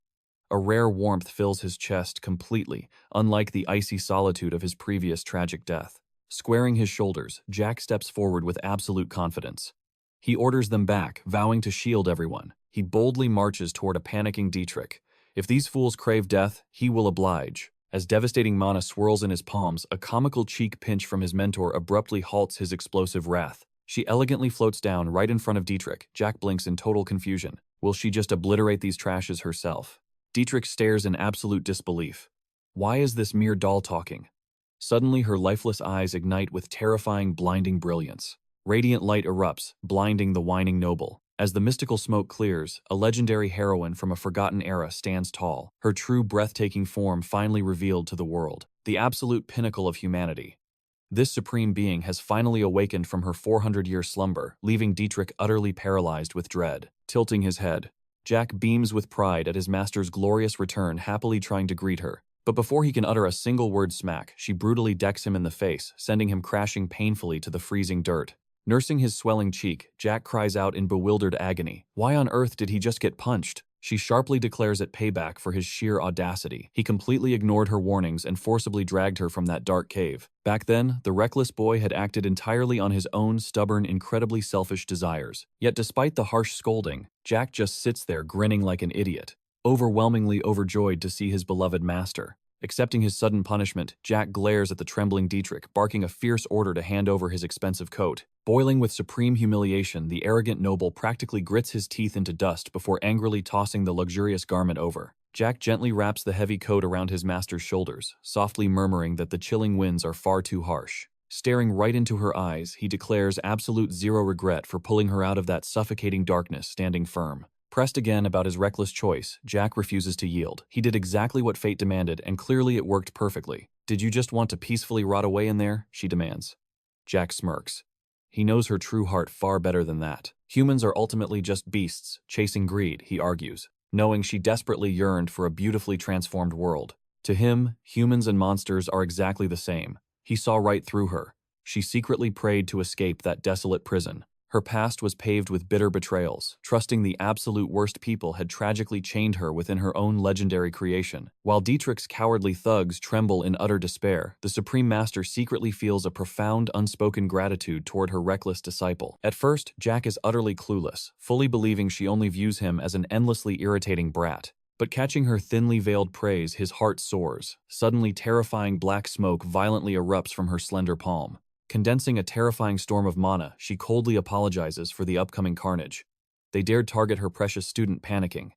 A rare warmth fills his chest completely, unlike the icy solitude of his previous tragic death. Squaring his shoulders, Jack steps forward with absolute confidence. He orders them back, vowing to shield everyone. He boldly marches toward a panicking Dietrich. If these fools crave death, he will oblige. As devastating mana swirls in his palms, a comical cheek pinch from his mentor abruptly halts his explosive wrath. She elegantly floats down right in front of Dietrich. Jack blinks in total confusion. Will she just obliterate these trashes herself? Dietrich stares in absolute disbelief. Why is this mere doll talking? Suddenly, her lifeless eyes ignite with terrifying, blinding brilliance. Radiant light erupts, blinding the whining noble. As the mystical smoke clears, a legendary heroine from a forgotten era stands tall, her true breathtaking form finally revealed to the world, the absolute pinnacle of humanity. This supreme being has finally awakened from her 400-year slumber, leaving Dietrich utterly paralyzed with dread. Tilting his head, Jack beams with pride at his master's glorious return, happily trying to greet her. But before he can utter a single word smack, she brutally decks him in the face, sending him crashing painfully to the freezing dirt. Nursing his swelling cheek, Jack cries out in bewildered agony. Why on earth did he just get punched? She sharply declares it payback for his sheer audacity. He completely ignored her warnings and forcibly dragged her from that dark cave. Back then, the reckless boy had acted entirely on his own stubborn, incredibly selfish desires. Yet despite the harsh scolding, Jack just sits there grinning like an idiot, overwhelmingly overjoyed to see his beloved master. Accepting his sudden punishment, Jack glares at the trembling Dietrich, barking a fierce order to hand over his expensive coat. Boiling with supreme humiliation, the arrogant noble practically grits his teeth into dust before angrily tossing the luxurious garment over. Jack gently wraps the heavy coat around his master's shoulders, softly murmuring that the chilling winds are far too harsh. Staring right into her eyes, he declares absolute zero regret for pulling her out of that suffocating darkness, standing firm. Pressed again about his reckless choice, Jack refuses to yield. He did exactly what fate demanded, and clearly it worked perfectly. Did you just want to peacefully rot away in there? She demands. Jack smirks. He knows her true heart far better than that. Humans are ultimately just beasts, chasing greed, he argues, knowing she desperately yearned for a beautifully transformed world. To him, humans and monsters are exactly the same. He saw right through her. She secretly prayed to escape that desolate prison. Her past was paved with bitter betrayals, trusting the absolute worst people had tragically chained her within her own legendary creation. While Dietrich's cowardly thugs tremble in utter despair, the Supreme Master secretly feels a profound, unspoken gratitude toward her reckless disciple. At first, Jack is utterly clueless, fully believing she only views him as an endlessly irritating brat. But catching her thinly veiled praise, his heart soars. Suddenly, terrifying black smoke violently erupts from her slender palm. Condensing a terrifying storm of mana, she coldly apologizes for the upcoming carnage. They dared target her precious student, panicking.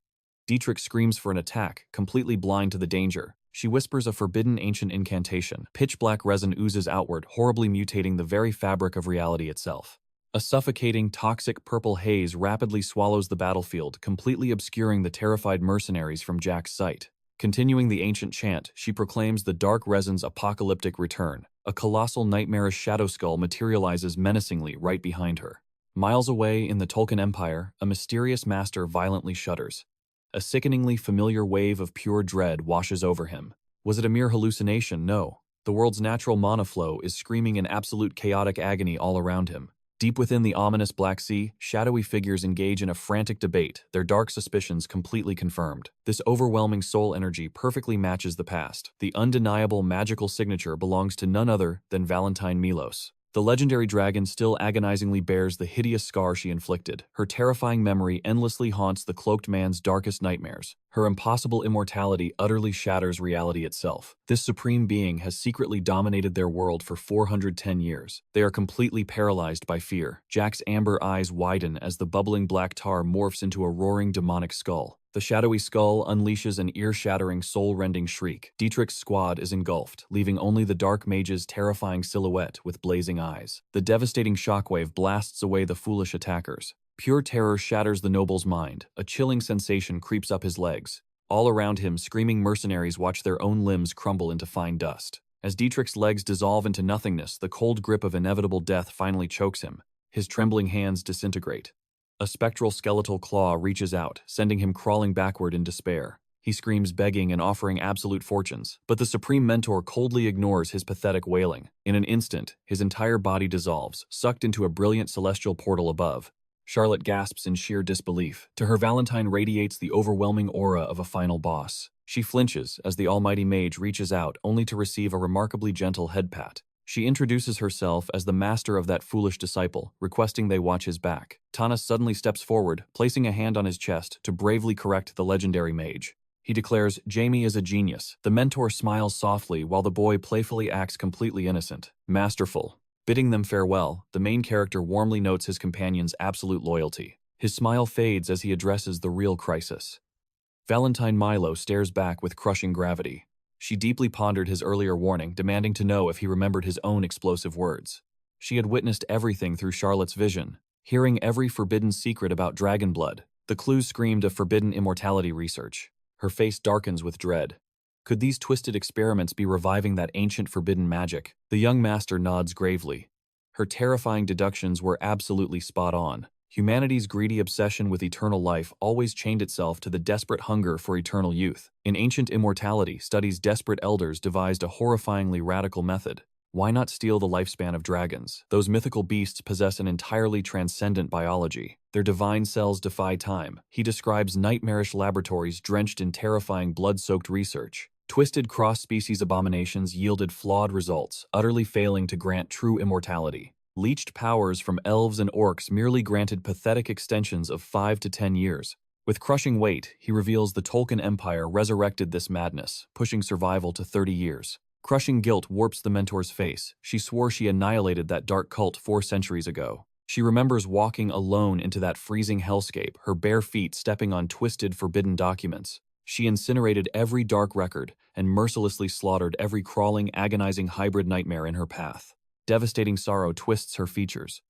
Dietrich screams for an attack, completely blind to the danger. She whispers a forbidden ancient incantation. Pitch-black resin oozes outward, horribly mutating the very fabric of reality itself. A suffocating, toxic purple haze rapidly swallows the battlefield, completely obscuring the terrified mercenaries from Jack's sight. Continuing the ancient chant, she proclaims the dark resin's apocalyptic return. A colossal, nightmarish shadow skull materializes menacingly right behind her. Miles away in the Tolkien Empire, a mysterious master violently shudders. A sickeningly familiar wave of pure dread washes over him. Was it a mere hallucination? No. The world's natural mana flow is screaming in absolute chaotic agony all around him. Deep within the ominous Black Sea, shadowy figures engage in a frantic debate, their dark suspicions completely confirmed. This overwhelming soul energy perfectly matches the past. The undeniable magical signature belongs to none other than Valentine Milos. The legendary dragon still agonizingly bears the hideous scar she inflicted. Her terrifying memory endlessly haunts the cloaked man's darkest nightmares. Her impossible immortality utterly shatters reality itself. This supreme being has secretly dominated their world for 410 years. They are completely paralyzed by fear. Jack's amber eyes widen as the bubbling black tar morphs into a roaring demonic skull. The shadowy skull unleashes an ear-shattering, soul-rending shriek. Dietrich's squad is engulfed, leaving only the dark mage's terrifying silhouette with blazing eyes. The devastating shockwave blasts away the foolish attackers. Pure terror shatters the noble's mind. A chilling sensation creeps up his legs. All around him, screaming mercenaries watch their own limbs crumble into fine dust. As Dietrich's legs dissolve into nothingness, the cold grip of inevitable death finally chokes him. His trembling hands disintegrate. A spectral skeletal claw reaches out, sending him crawling backward in despair. He screams, begging and offering absolute fortunes, but the Supreme Mentor coldly ignores his pathetic wailing. In an instant, his entire body dissolves, sucked into a brilliant celestial portal above. Charlotte gasps in sheer disbelief. To her, Valentine radiates the overwhelming aura of a final boss. She flinches as the almighty mage reaches out, only to receive a remarkably gentle head pat. She introduces herself as the master of that foolish disciple, requesting they watch his back. Tanis suddenly steps forward, placing a hand on his chest to bravely correct the legendary mage. He declares, "Jamie is a genius." The mentor smiles softly while the boy playfully acts completely innocent. Masterful. Bidding them farewell, the main character warmly notes his companion's absolute loyalty. His smile fades as he addresses the real crisis. Valentine Milo stares back with crushing gravity. She deeply pondered his earlier warning, demanding to know if he remembered his own explosive words. She had witnessed everything through Charlotte's vision, hearing every forbidden secret about dragon blood. The clues screamed of forbidden immortality research. Her face darkens with dread. Could these twisted experiments be reviving that ancient forbidden magic? The young master nods gravely. Her terrifying deductions were absolutely spot on. Humanity's greedy obsession with eternal life always chained itself to the desperate hunger for eternal youth. In Ancient Immortality, Study's desperate elders devised a horrifyingly radical method. Why not steal the lifespan of dragons? Those mythical beasts possess an entirely transcendent biology. Their divine cells defy time. He describes nightmarish laboratories drenched in terrifying blood-soaked research. Twisted cross-species abominations yielded flawed results, utterly failing to grant true immortality. Leached powers from elves and orcs merely granted pathetic extensions of 5 to 10 years. With crushing weight, he reveals the Tolkien Empire resurrected this madness, pushing survival to 30 years. Crushing guilt warps the mentor's face. She swore she annihilated that dark cult 4 centuries ago. She remembers walking alone into that freezing hellscape, her bare feet stepping on twisted, forbidden documents. She incinerated every dark record and mercilessly slaughtered every crawling, agonizing hybrid nightmare in her path. Devastating sorrow twists her features.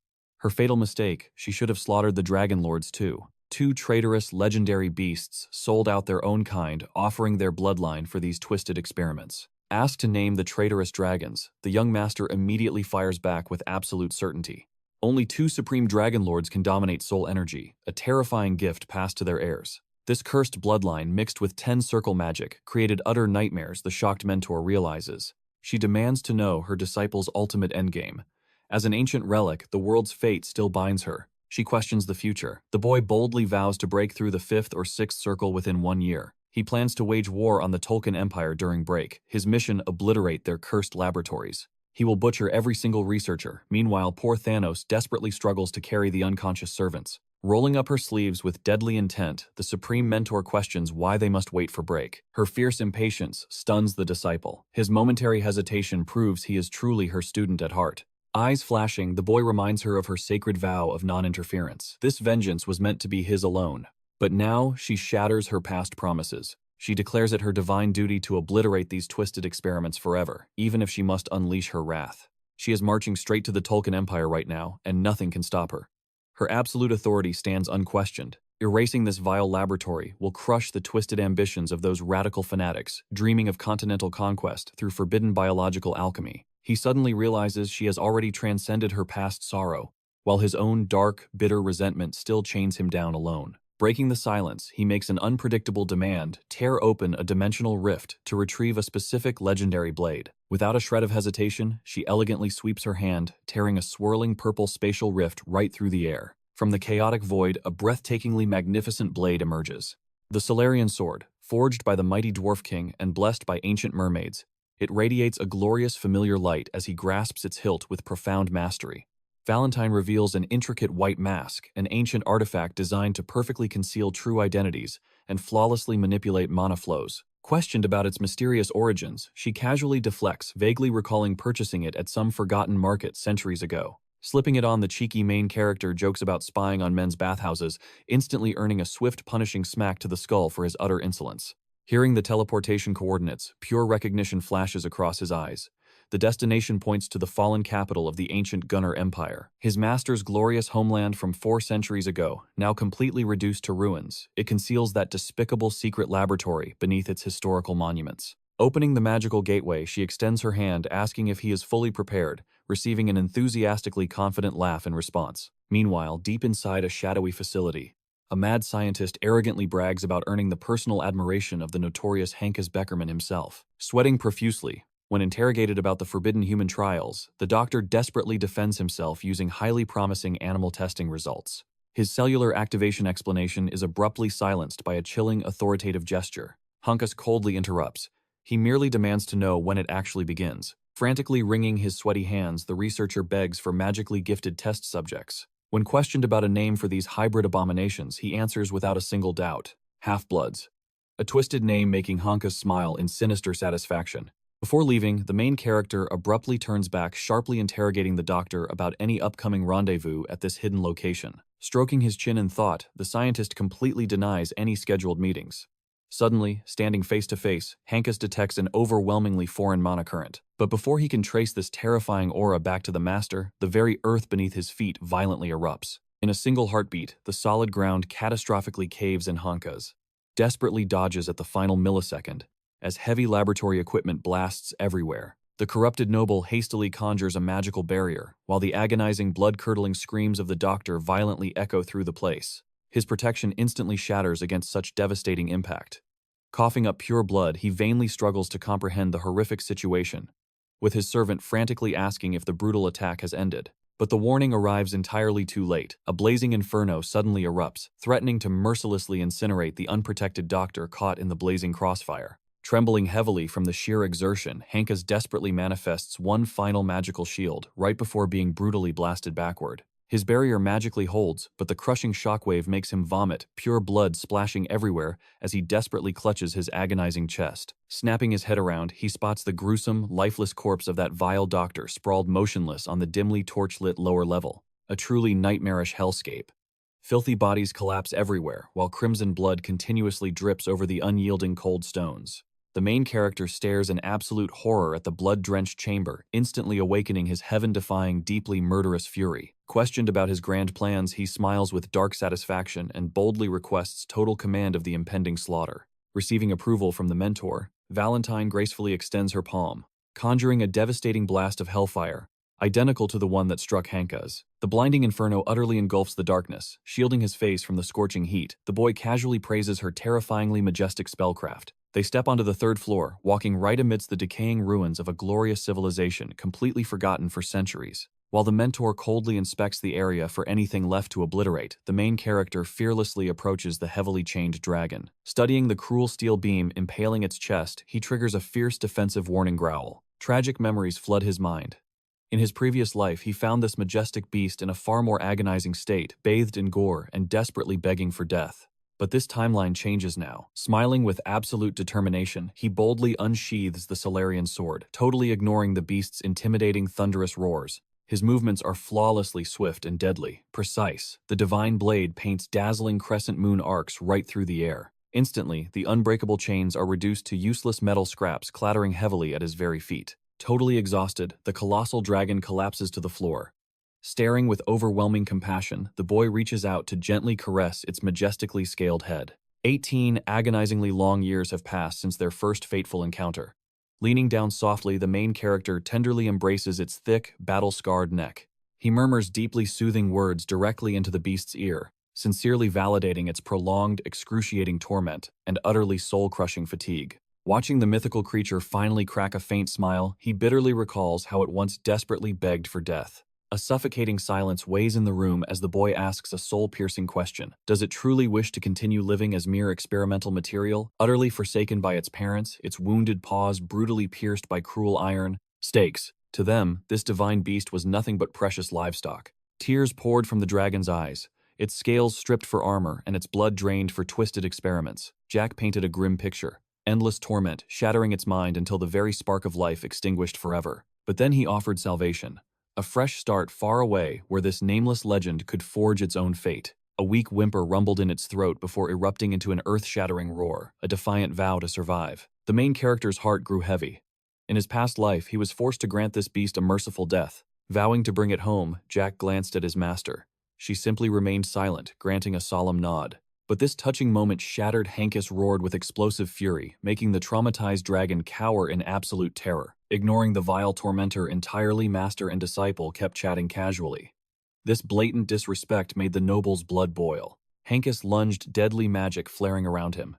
Her fatal mistake, she should have slaughtered the Dragon Lords too. 2 traitorous, legendary beasts sold out their own kind, offering their bloodline for these twisted experiments. Asked to name the traitorous dragons, the young master immediately fires back with absolute certainty. Only 2 supreme dragon lords can dominate soul energy, a terrifying gift passed to their heirs. This cursed bloodline, mixed with 10 circle magic, created utter nightmares, the shocked mentor realizes. She demands to know her disciple's ultimate endgame. As an ancient relic, the world's fate still binds her. She questions the future. The boy boldly vows to break through the 5th or 6th circle within 1 year. He plans to wage war on the Tolkien Empire during break. His mission: obliterate their cursed laboratories. He will butcher every single researcher. Meanwhile, poor Thanos desperately struggles to carry the unconscious servants. Rolling up her sleeves with deadly intent, the Supreme Mentor questions why they must wait for break. Her fierce impatience stuns the disciple. His momentary hesitation proves he is truly her student at heart. Eyes flashing, the boy reminds her of her sacred vow of non-interference. This vengeance was meant to be his alone. But now she shatters her past promises. She declares it her divine duty to obliterate these twisted experiments forever, even if she must unleash her wrath. She is marching straight to the Tolkien Empire right now, and nothing can stop her. Her absolute authority stands unquestioned. Erasing this vile laboratory will crush the twisted ambitions of those radical fanatics, dreaming of continental conquest through forbidden biological alchemy. He suddenly realizes she has already transcended her past sorrow, while his own dark, bitter resentment still chains him down alone. Breaking the silence, he makes an unpredictable demand: tear open a dimensional rift to retrieve a specific legendary blade. Without a shred of hesitation, she elegantly sweeps her hand, tearing a swirling purple spatial rift right through the air. From the chaotic void, a breathtakingly magnificent blade emerges. The Solarian sword, forged by the mighty Dwarf King and blessed by ancient mermaids, it radiates a glorious familiar light as he grasps its hilt with profound mastery. Valentine reveals an intricate white mask, an ancient artifact designed to perfectly conceal true identities and flawlessly manipulate mana flows. Questioned about its mysterious origins, she casually deflects, vaguely recalling purchasing it at some forgotten market centuries ago. Slipping it on, the cheeky main character jokes about spying on men's bathhouses, instantly earning a swift, punishing smack to the skull for his utter insolence. Hearing the teleportation coordinates, pure recognition flashes across his eyes. The destination points to the fallen capital of the ancient Gunnar Empire. His master's glorious homeland from 4 centuries ago, now completely reduced to ruins, it conceals that despicable secret laboratory beneath its historical monuments. Opening the magical gateway, she extends her hand, asking if he is fully prepared, receiving an enthusiastically confident laugh in response. Meanwhile, deep inside a shadowy facility, a mad scientist arrogantly brags about earning the personal admiration of the notorious Hankus Beckerman himself. Sweating profusely, when interrogated about the forbidden human trials, the doctor desperately defends himself using highly promising animal testing results. His cellular activation explanation is abruptly silenced by a chilling, authoritative gesture. Hankus coldly interrupts. He merely demands to know when it actually begins. Frantically wringing his sweaty hands, the researcher begs for magically gifted test subjects. When questioned about a name for these hybrid abominations, he answers without a single doubt: half-bloods. A twisted name making Hankus smile in sinister satisfaction. Before leaving, the main character abruptly turns back, sharply interrogating the doctor about any upcoming rendezvous at this hidden location. Stroking his chin in thought, the scientist completely denies any scheduled meetings. Suddenly, standing face to face, Hankus detects an overwhelmingly foreign mana current. But before he can trace this terrifying aura back to the master, the very earth beneath his feet violently erupts. In a single heartbeat, the solid ground catastrophically caves in. Hankus desperately dodges at the final millisecond, as heavy laboratory equipment blasts everywhere. The corrupted noble hastily conjures a magical barrier, while the agonizing, blood-curdling screams of the doctor violently echo through the place. His protection instantly shatters against such devastating impact. Coughing up pure blood, he vainly struggles to comprehend the horrific situation, with his servant frantically asking if the brutal attack has ended. But the warning arrives entirely too late. A blazing inferno suddenly erupts, threatening to mercilessly incinerate the unprotected doctor caught in the blazing crossfire. Trembling heavily from the sheer exertion, Hankus desperately manifests one final magical shield right before being brutally blasted backward. His barrier magically holds, but the crushing shockwave makes him vomit, pure blood splashing everywhere as he desperately clutches his agonizing chest. Snapping his head around, he spots the gruesome, lifeless corpse of that vile doctor sprawled motionless on the dimly torch-lit lower level. A truly nightmarish hellscape. Filthy bodies collapse everywhere, while crimson blood continuously drips over the unyielding cold stones. The main character stares in absolute horror at the blood-drenched chamber, instantly awakening his heaven-defying, deeply murderous fury. Questioned about his grand plans, he smiles with dark satisfaction and boldly requests total command of the impending slaughter. Receiving approval from the mentor, Valentine gracefully extends her palm, conjuring a devastating blast of hellfire. identical to the one that struck Hanka's. The blinding inferno utterly engulfs the darkness, shielding his face from the scorching heat. The boy casually praises her terrifyingly majestic spellcraft. They step onto the third floor, walking right amidst the decaying ruins of a glorious civilization completely forgotten for centuries. While the mentor coldly inspects the area for anything left to obliterate, the main character fearlessly approaches the heavily chained dragon. Studying the cruel steel beam impaling its chest, he triggers a fierce defensive warning growl. Tragic memories flood his mind. In his previous life, he found this majestic beast in a far more agonizing state, bathed in gore and desperately begging for death. But this timeline changes now. Smiling with absolute determination, he boldly unsheathes the Solarian sword, totally ignoring the beast's intimidating thunderous roars. His movements are flawlessly swift and deadly, precise. The divine blade paints dazzling crescent moon arcs right through the air. Instantly, the unbreakable chains are reduced to useless metal scraps clattering heavily at his very feet. Totally exhausted, the colossal dragon collapses to the floor. Staring with overwhelming compassion, the boy reaches out to gently caress its majestically scaled head. 18 agonizingly long years have passed since their first fateful encounter. Leaning down softly, the main character tenderly embraces its thick, battle-scarred neck. He murmurs deeply soothing words directly into the beast's ear, sincerely validating its prolonged, excruciating torment and utterly soul-crushing fatigue. Watching the mythical creature finally crack a faint smile, he bitterly recalls how it once desperately begged for death. A suffocating silence weighs in the room as the boy asks a soul-piercing question. Does it truly wish to continue living as mere experimental material, utterly forsaken by its parents, its wounded paws brutally pierced by cruel iron? Stakes. To them, this divine beast was nothing but precious livestock. Tears poured from the dragon's eyes, its scales stripped for armor and its blood drained for twisted experiments. Jack painted a grim picture. Endless torment, shattering its mind until the very spark of life extinguished forever. But then he offered salvation. A fresh start far away where this nameless legend could forge its own fate. A weak whimper rumbled in its throat before erupting into an earth-shattering roar, a defiant vow to survive. The main character's heart grew heavy. In his past life, he was forced to grant this beast a merciful death. Vowing to bring it home, Jack glanced at his master. She simply remained silent, granting a solemn nod. But this touching moment shattered. Hankus roared with explosive fury, making the traumatized dragon cower in absolute terror. Ignoring the vile tormentor entirely, master and disciple kept chatting casually. This blatant disrespect made the noble's blood boil. Hankus lunged, deadly magic flaring around him.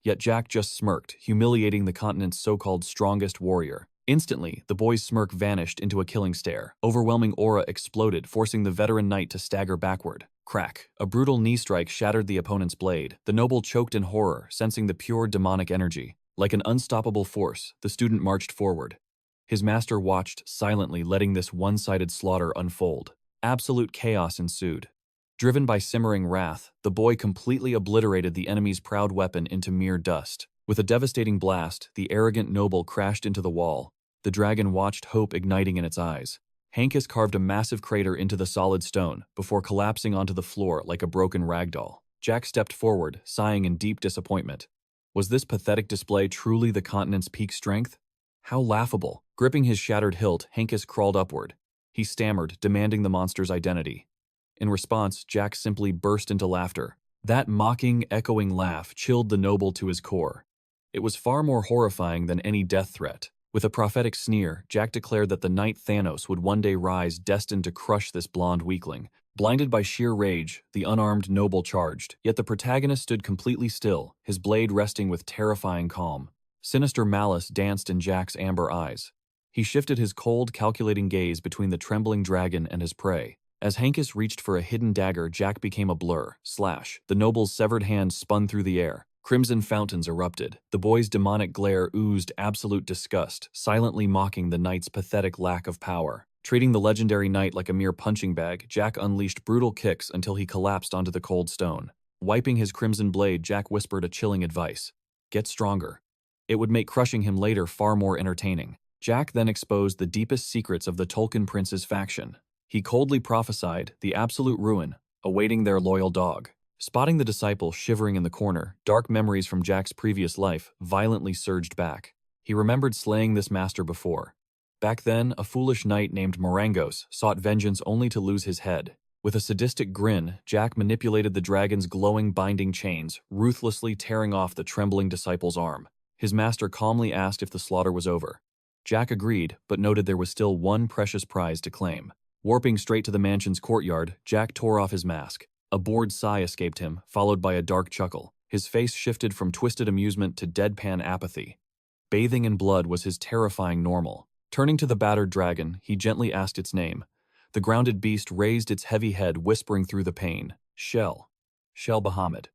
Yet Jack just smirked, humiliating the continent's so-called strongest warrior. Instantly, the boy's smirk vanished into a killing stare. Overwhelming aura exploded, forcing the veteran knight to stagger backward. Crack. A brutal knee strike shattered the opponent's blade. The noble choked in horror, sensing the pure demonic energy. Like an unstoppable force, the student marched forward. His master watched, silently letting this one-sided slaughter unfold. Absolute chaos ensued. Driven by simmering wrath, the boy completely obliterated the enemy's proud weapon into mere dust. With a devastating blast, the arrogant noble crashed into the wall. The dragon watched, hope igniting in its eyes. Hankus carved a massive crater into the solid stone, before collapsing onto the floor like a broken ragdoll. Jack stepped forward, sighing in deep disappointment. Was this pathetic display truly the continent's peak strength? How laughable. Gripping his shattered hilt, Hankus crawled upward. He stammered, demanding the monster's identity. In response, Jack simply burst into laughter. That mocking, echoing laugh chilled the noble to his core. It was far more horrifying than any death threat. With a prophetic sneer, Jack declared that the knight Thanos would one day rise, destined to crush this blonde weakling. Blinded by sheer rage, the unarmed noble charged, yet the protagonist stood completely still, his blade resting with terrifying calm. Sinister malice danced in Jack's amber eyes. He shifted his cold, calculating gaze between the trembling dragon and his prey. As Hankus reached for a hidden dagger, Jack became a blur. Slash. The noble's severed hand spun through the air. Crimson fountains erupted. The boy's demonic glare oozed absolute disgust, silently mocking the knight's pathetic lack of power. Treating the legendary knight like a mere punching bag, Jack unleashed brutal kicks until he collapsed onto the cold stone. Wiping his crimson blade, Jack whispered a chilling advice. Get stronger. It would make crushing him later far more entertaining. Jack then exposed the deepest secrets of the Tolkien Prince's faction. He coldly prophesied the absolute ruin, awaiting their loyal dog. Spotting the disciple shivering in the corner, dark memories from Jack's previous life violently surged back. He remembered slaying this master before. Back then, a foolish knight named Morangos sought vengeance only to lose his head. With a sadistic grin, Jack manipulated the dragon's glowing binding chains, ruthlessly tearing off the trembling disciple's arm. His master calmly asked if the slaughter was over. Jack agreed, but noted there was still one precious prize to claim. Warping straight to the mansion's courtyard, Jack tore off his mask. A bored sigh escaped him, followed by a dark chuckle. His face shifted from twisted amusement to deadpan apathy. Bathing in blood was his terrifying normal. Turning to the battered dragon, he gently asked its name. The grounded beast raised its heavy head, whispering through the pain. Shell. Shell Bahamut.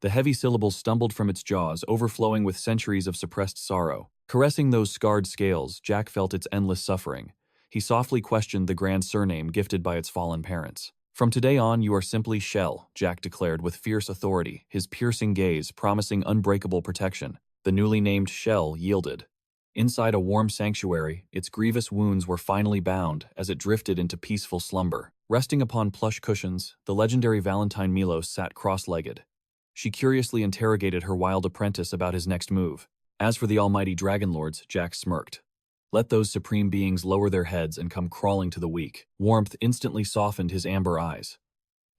The heavy syllables stumbled from its jaws, overflowing with centuries of suppressed sorrow. Caressing those scarred scales, Jack felt its endless suffering. He softly questioned the grand surname gifted by its fallen parents. From today on, you are simply Shell, Jack declared with fierce authority, his piercing gaze promising unbreakable protection. The newly named Shell yielded. Inside a warm sanctuary, its grievous wounds were finally bound as it drifted into peaceful slumber. Resting upon plush cushions, the legendary Valentine Milos sat cross-legged. She curiously interrogated her wild apprentice about his next move. As for the almighty dragon lords, Jack smirked. Let those supreme beings lower their heads and come crawling to the weak. Warmth instantly softened his amber eyes.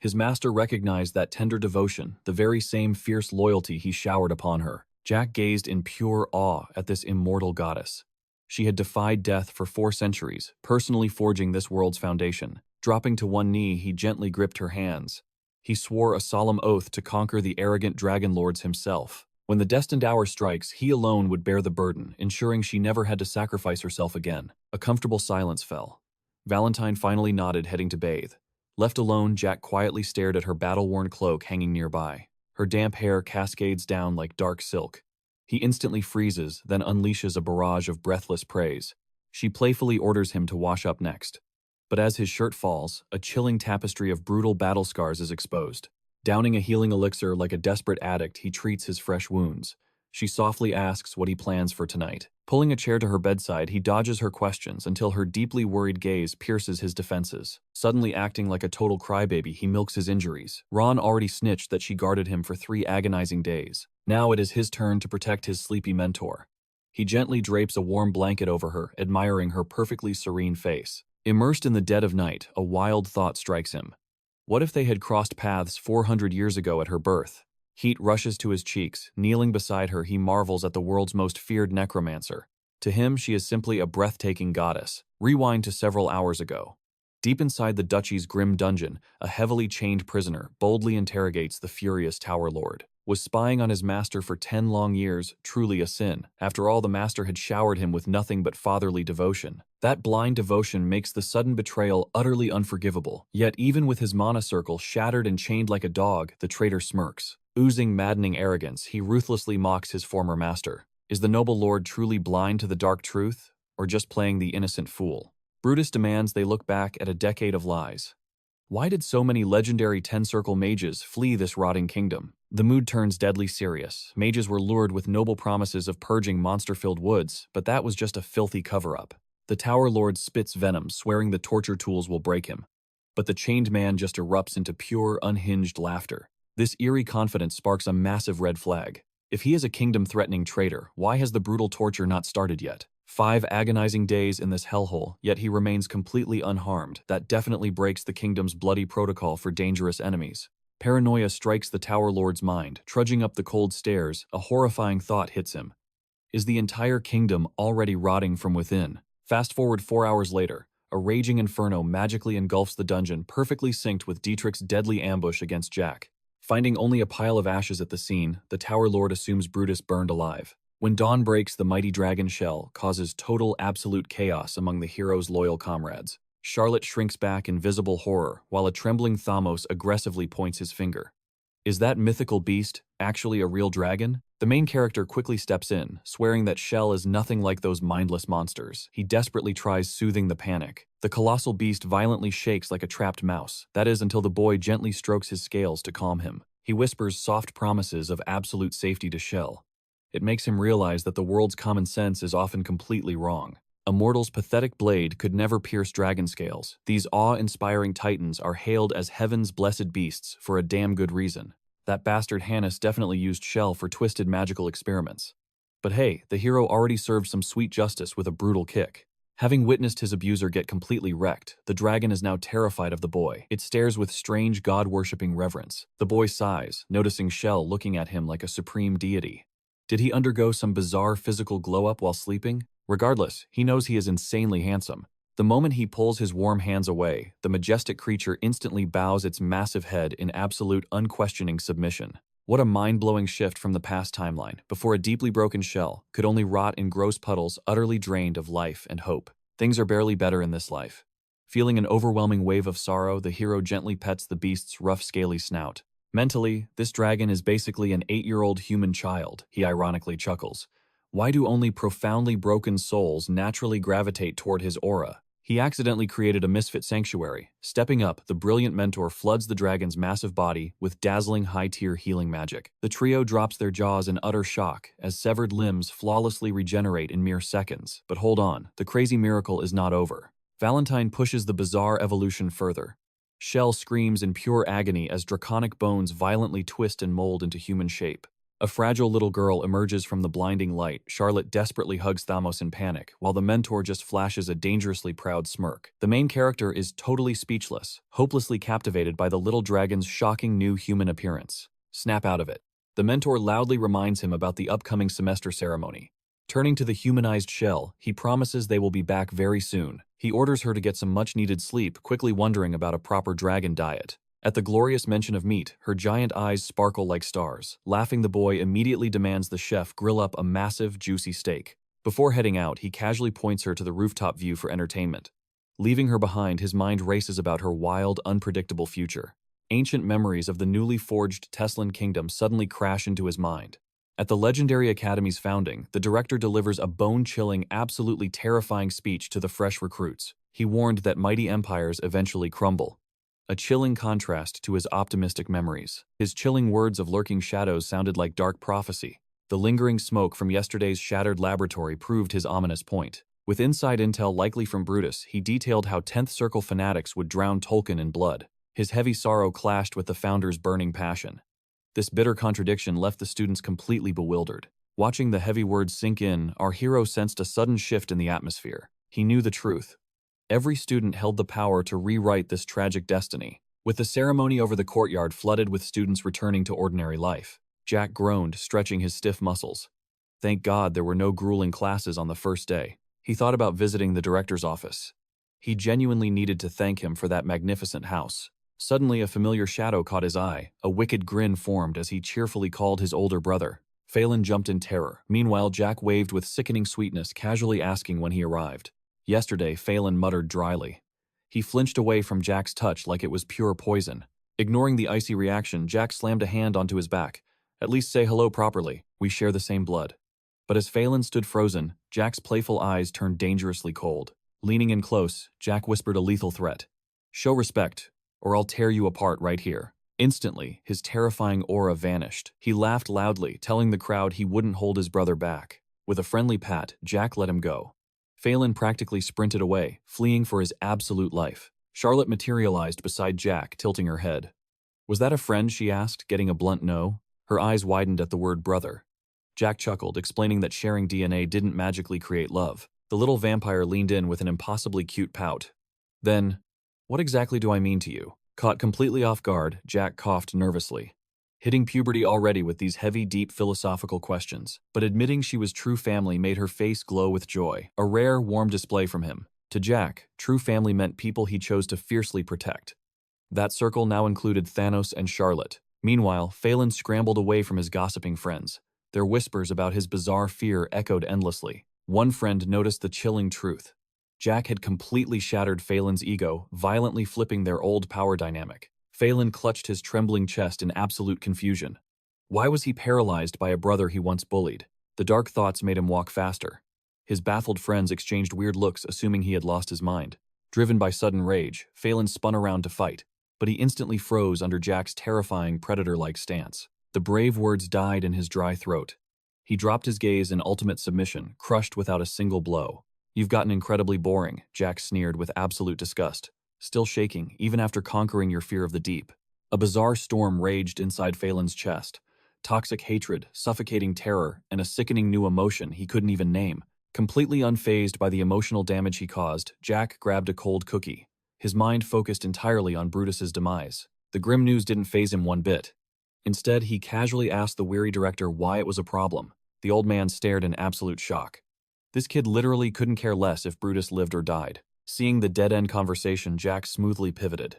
His master recognized that tender devotion, the very same fierce loyalty he showered upon her. Jack gazed in pure awe at this immortal goddess. She had defied death for 4 centuries, personally forging this world's foundation. Dropping to one knee, he gently gripped her hands. He swore a solemn oath to conquer the arrogant dragon lords himself. When the destined hour strikes, he alone would bear the burden, ensuring she never had to sacrifice herself again. A comfortable silence fell. Valentine finally nodded, heading to bathe. Left alone, Jack quietly stared at her battle-worn cloak hanging nearby. Her damp hair cascades down like dark silk. He instantly freezes, then unleashes a barrage of breathless praise. She playfully orders him to wash up next. But as his shirt falls, a chilling tapestry of brutal battle scars is exposed. Downing a healing elixir like a desperate addict, he treats his fresh wounds. She softly asks what he plans for tonight. Pulling a chair to her bedside, he dodges her questions until her deeply worried gaze pierces his defenses. Suddenly acting like a total crybaby, he milks his injuries. Ron already snitched that she guarded him for 3 agonizing days. Now it is his turn to protect his sleepy mentor. He gently drapes a warm blanket over her, admiring her perfectly serene face. Immersed in the dead of night, a wild thought strikes him. What if they had crossed paths 400 years ago at her birth? Heat rushes to his cheeks. Kneeling beside her, he marvels at the world's most feared necromancer. To him, she is simply a breathtaking goddess. Rewind to several hours ago. Deep inside the duchy's grim dungeon, a heavily chained prisoner boldly interrogates the furious Tower Lord. Was spying on his master for 10 long years truly a sin? After all, the master had showered him with nothing but fatherly devotion. That blind devotion makes the sudden betrayal utterly unforgivable. Yet even with his mana circle shattered and chained like a dog, the traitor smirks. Oozing maddening arrogance, he ruthlessly mocks his former master. Is the noble lord truly blind to the dark truth, or just playing the innocent fool? Brutus demands they look back at a decade of lies. Why did so many legendary 10-circle mages flee this rotting kingdom? The mood turns deadly serious. Mages were lured with noble promises of purging monster-filled woods, but that was just a filthy cover-up. The Tower Lord spits venom, swearing the torture tools will break him. But the chained man just erupts into pure, unhinged laughter. This eerie confidence sparks a massive red flag. If he is a kingdom-threatening traitor, why has the brutal torture not started yet? 5 agonizing days in this hellhole, yet he remains completely unharmed. That definitely breaks the kingdom's bloody protocol for dangerous enemies. Paranoia strikes the Tower Lord's mind. Trudging up the cold stairs, a horrifying thought hits him. Is the entire kingdom already rotting from within? Fast forward 4 hours later, a raging inferno magically engulfs the dungeon, perfectly synced with Dietrich's deadly ambush against Jack. Finding only a pile of ashes at the scene, the Tower Lord assumes Brutus burned alive. When dawn breaks, the mighty dragon shell causes total absolute chaos among the hero's loyal comrades. Charlotte shrinks back in visible horror, while a trembling Thamos aggressively points his finger. Is that mythical beast actually a real dragon? The main character quickly steps in, swearing that Shell is nothing like those mindless monsters. He desperately tries soothing the panic. The colossal beast violently shakes like a trapped mouse. That is until the boy gently strokes his scales to calm him. He whispers soft promises of absolute safety to Shell. It makes him realize that the world's common sense is often completely wrong. A mortal's pathetic blade could never pierce dragon scales. These awe-inspiring titans are hailed as heaven's blessed beasts for a damn good reason. That bastard Hannes definitely used Shell for twisted magical experiments. But hey, the hero already served some sweet justice with a brutal kick. Having witnessed his abuser get completely wrecked, the dragon is now terrified of the boy. It stares with strange god-worshipping reverence. The boy sighs, noticing Shell looking at him like a supreme deity. Did he undergo some bizarre physical glow-up while sleeping? Regardless, he knows he is insanely handsome. The moment he pulls his warm hands away, the majestic creature instantly bows its massive head in absolute unquestioning submission. What a mind-blowing shift from the past timeline, before a deeply broken shell could only rot in gross puddles utterly drained of life and hope. Things are barely better in this life. Feeling an overwhelming wave of sorrow, the hero gently pets the beast's rough, scaly snout. Mentally, this dragon is basically an 8-year-old human child, he ironically chuckles. Why do only profoundly broken souls naturally gravitate toward his aura? He accidentally created a misfit sanctuary. Stepping up, the brilliant mentor floods the dragon's massive body with dazzling high-tier healing magic. The trio drops their jaws in utter shock as severed limbs flawlessly regenerate in mere seconds. But hold on, the crazy miracle is not over. Valentine pushes the bizarre evolution further. Shell screams in pure agony as draconic bones violently twist and mold into human shape. A fragile little girl emerges from the blinding light. Charlotte desperately hugs Thamos in panic, while the mentor just flashes a dangerously proud smirk. The main character is totally speechless, hopelessly captivated by the little dragon's shocking new human appearance. Snap out of it. The mentor loudly reminds him about the upcoming semester ceremony. Turning to the humanized shell, he promises they will be back very soon. He orders her to get some much-needed sleep, quickly wondering about a proper dragon diet. At the glorious mention of meat, her giant eyes sparkle like stars. Laughing, the boy immediately demands the chef grill up a massive, juicy steak. Before heading out, he casually points her to the rooftop view for entertainment. Leaving her behind, his mind races about her wild, unpredictable future. Ancient memories of the newly forged Teslan kingdom suddenly crash into his mind. At the legendary academy's founding, the director delivers a bone-chilling, absolutely terrifying speech to the fresh recruits. He warned that mighty empires eventually crumble. A chilling contrast to his optimistic memories. His chilling words of lurking shadows sounded like dark prophecy. The lingering smoke from yesterday's shattered laboratory proved his ominous point. With inside intel likely from Brutus, he detailed how 10th Circle fanatics would drown Tolkien in blood. His heavy sorrow clashed with the founder's burning passion. This bitter contradiction left the students completely bewildered. Watching the heavy words sink in, our hero sensed a sudden shift in the atmosphere. He knew the truth. Every student held the power to rewrite this tragic destiny. With the ceremony over the courtyard flooded with students returning to ordinary life, Jack groaned, stretching his stiff muscles. Thank God there were no grueling classes on the first day. He thought about visiting the director's office. He genuinely needed to thank him for that magnificent house. Suddenly, a familiar shadow caught his eye. A wicked grin formed as he cheerfully called his older brother. Failon jumped in terror. Meanwhile, Jack waved with sickening sweetness, casually asking when he arrived. Yesterday, Failon muttered dryly. He flinched away from Jack's touch like it was pure poison. Ignoring the icy reaction, Jack slammed a hand onto his back. At least say hello properly. We share the same blood. But as Failon stood frozen, Jack's playful eyes turned dangerously cold. Leaning in close, Jack whispered a lethal threat. Show respect, or I'll tear you apart right here. Instantly, his terrifying aura vanished. He laughed loudly, telling the crowd he wouldn't hold his brother back. With a friendly pat, Jack let him go. Failon practically sprinted away, fleeing for his absolute life. Charlotte materialized beside Jack, tilting her head. Was that a friend, she asked, getting a blunt no. Her eyes widened at the word brother. Jack chuckled, explaining that sharing DNA didn't magically create love. The little vampire leaned in with an impossibly cute pout. Then, what exactly do I mean to you? Caught completely off guard, Jack coughed nervously. Hitting puberty already with these heavy, deep philosophical questions. But admitting she was true family made her face glow with joy, a rare, warm display from him. To Jack, true family meant people he chose to fiercely protect. That circle now included Thanos and Charlotte. Meanwhile, Failon scrambled away from his gossiping friends. Their whispers about his bizarre fear echoed endlessly. One friend noticed the chilling truth. Jack had completely shattered Failon's ego, violently flipping their old power dynamic. Failon clutched his trembling chest in absolute confusion. Why was he paralyzed by a brother he once bullied? The dark thoughts made him walk faster. His baffled friends exchanged weird looks, assuming he had lost his mind. Driven by sudden rage, Failon spun around to fight, but he instantly froze under Jack's terrifying predator-like stance. The brave words died in his dry throat. He dropped his gaze in ultimate submission, crushed without a single blow. You've gotten incredibly boring, Jack sneered with absolute disgust. Still shaking, even after conquering your fear of the deep. A bizarre storm raged inside Failon's chest. Toxic hatred, suffocating terror, and a sickening new emotion he couldn't even name. Completely unfazed by the emotional damage he caused, Jack grabbed a cold cookie. His mind focused entirely on Brutus's demise. The grim news didn't faze him one bit. Instead, he casually asked the weary director why it was a problem. The old man stared in absolute shock. This kid literally couldn't care less if Brutus lived or died. Seeing the dead-end conversation, Jack smoothly pivoted.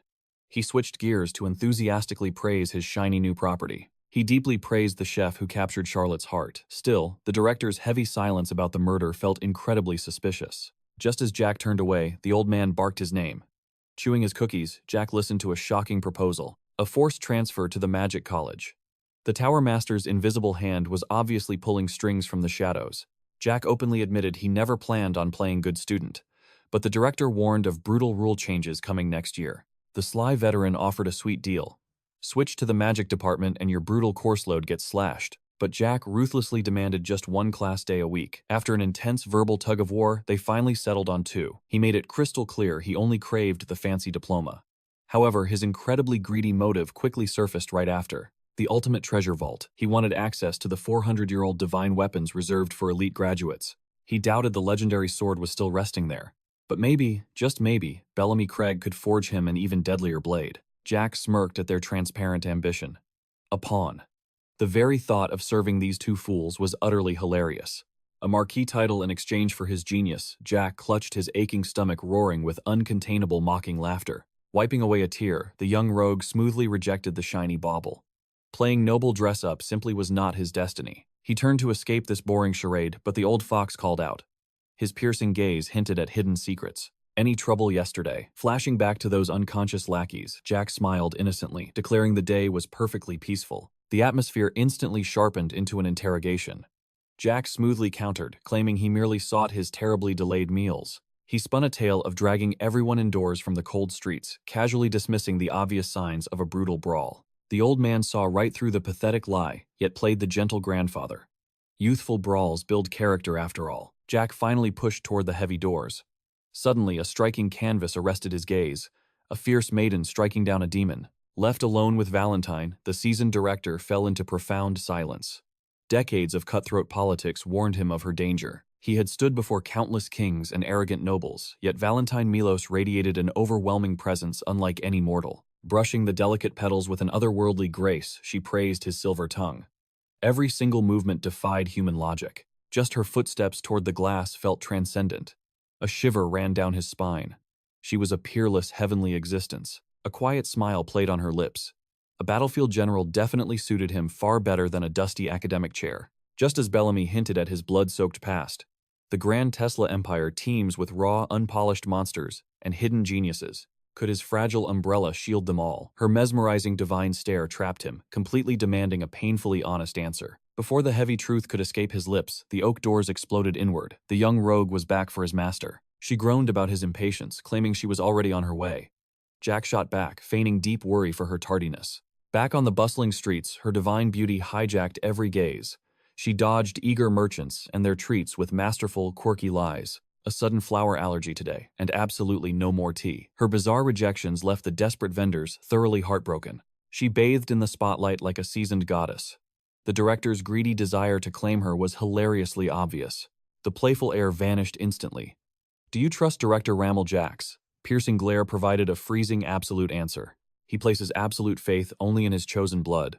He switched gears to enthusiastically praise his shiny new property. He deeply praised the chef who captured Charlotte's heart. Still, the director's heavy silence about the murder felt incredibly suspicious. Just as Jack turned away, the old man barked his name. Chewing his cookies, Jack listened to a shocking proposal: a forced transfer to the Magic College. The Tower Master's invisible hand was obviously pulling strings from the shadows. Jack openly admitted he never planned on playing good student, but the director warned of brutal rule changes coming next year. The sly veteran offered a sweet deal. Switch to the magic department and your brutal course load gets slashed. But Jack ruthlessly demanded just one class day a week. After an intense verbal tug-of-war, they finally settled on 2. He made it crystal clear he only craved the fancy diploma. However, his incredibly greedy motive quickly surfaced right after. The ultimate treasure vault. He wanted access to the 400-year-old divine weapons reserved for elite graduates. He doubted the legendary sword was still resting there. But maybe, just maybe, Bellamy Craig could forge him an even deadlier blade. Jack smirked at their transparent ambition. A pawn. The very thought of serving these 2 fools was utterly hilarious. A marquee title in exchange for his genius, Jack clutched his aching stomach, roaring with uncontainable mocking laughter. Wiping away a tear, the young rogue smoothly rejected the shiny bauble. Playing noble dress-up simply was not his destiny. He turned to escape this boring charade, but the old fox called out. His piercing gaze hinted at hidden secrets. Any trouble yesterday? Flashing back to those unconscious lackeys, Jack smiled innocently, declaring the day was perfectly peaceful. The atmosphere instantly sharpened into an interrogation. Jack smoothly countered, claiming he merely sought his terribly delayed meals. He spun a tale of dragging everyone indoors from the cold streets, casually dismissing the obvious signs of a brutal brawl. The old man saw right through the pathetic lie, yet played the gentle grandfather. Youthful brawls build character after all. Jack finally pushed toward the heavy doors. Suddenly, a striking canvas arrested his gaze. A fierce maiden striking down a demon. Left alone with Valentine, the seasoned director fell into profound silence. Decades of cutthroat politics warned him of her danger. He had stood before countless kings and arrogant nobles, yet Valentine Milos radiated an overwhelming presence unlike any mortal. Brushing the delicate petals with an otherworldly grace, she praised his silver tongue. Every single movement defied human logic. Just her footsteps toward the glass felt transcendent. A shiver ran down his spine. She was a peerless, heavenly existence. A quiet smile played on her lips. A battlefield general definitely suited him far better than a dusty academic chair. Just as Bellamy hinted at his blood-soaked past, the Grand Tesla Empire teems with raw, unpolished monsters and hidden geniuses. Could his fragile umbrella shield them all? Her mesmerizing divine stare trapped him, completely demanding a painfully honest answer. Before the heavy truth could escape his lips, the oak doors exploded inward. The young rogue was back for his master. She groaned about his impatience, claiming she was already on her way. Jack shot back, feigning deep worry for her tardiness. Back on the bustling streets, her divine beauty hijacked every gaze. She dodged eager merchants and their treats with masterful, quirky lies. A sudden flower allergy today, and absolutely no more tea. Her bizarre rejections left the desperate vendors thoroughly heartbroken. She bathed in the spotlight like a seasoned goddess. The director's greedy desire to claim her was hilariously obvious. The playful air vanished instantly. Do you trust Director Rammel Jacks? Piercing glare provided a freezing absolute answer. He places absolute faith only in his chosen blood.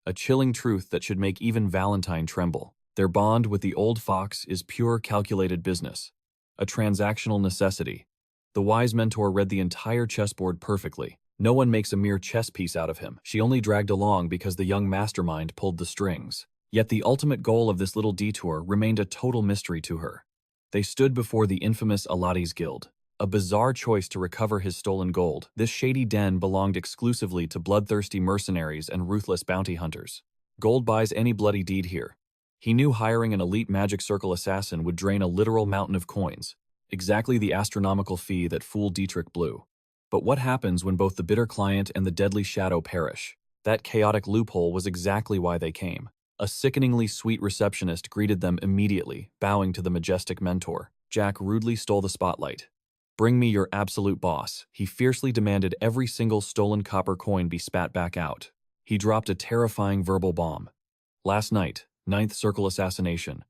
A chilling truth that should make even Valentine tremble. Their bond with the old fox is pure calculated business. A transactional necessity. The wise mentor read the entire chessboard perfectly. No one makes a mere chess piece out of him. She only dragged along because the young mastermind pulled the strings. Yet the ultimate goal of this little detour remained a total mystery to her. They stood before the infamous Alades Guild. A bizarre choice to recover his stolen gold. This shady den belonged exclusively to bloodthirsty mercenaries and ruthless bounty hunters. Gold buys any bloody deed here. He knew hiring an elite magic circle assassin would drain a literal mountain of coins, exactly the astronomical fee that fool Dietrich blew. But what happens when both the bitter client and the deadly shadow perish? That chaotic loophole was exactly why they came. A sickeningly sweet receptionist greeted them immediately, bowing to the majestic mentor. Jack rudely stole the spotlight. Bring me your absolute boss. He fiercely demanded every single stolen copper coin be spat back out. He dropped a terrifying verbal bomb. Last night, 9th Circle assassination.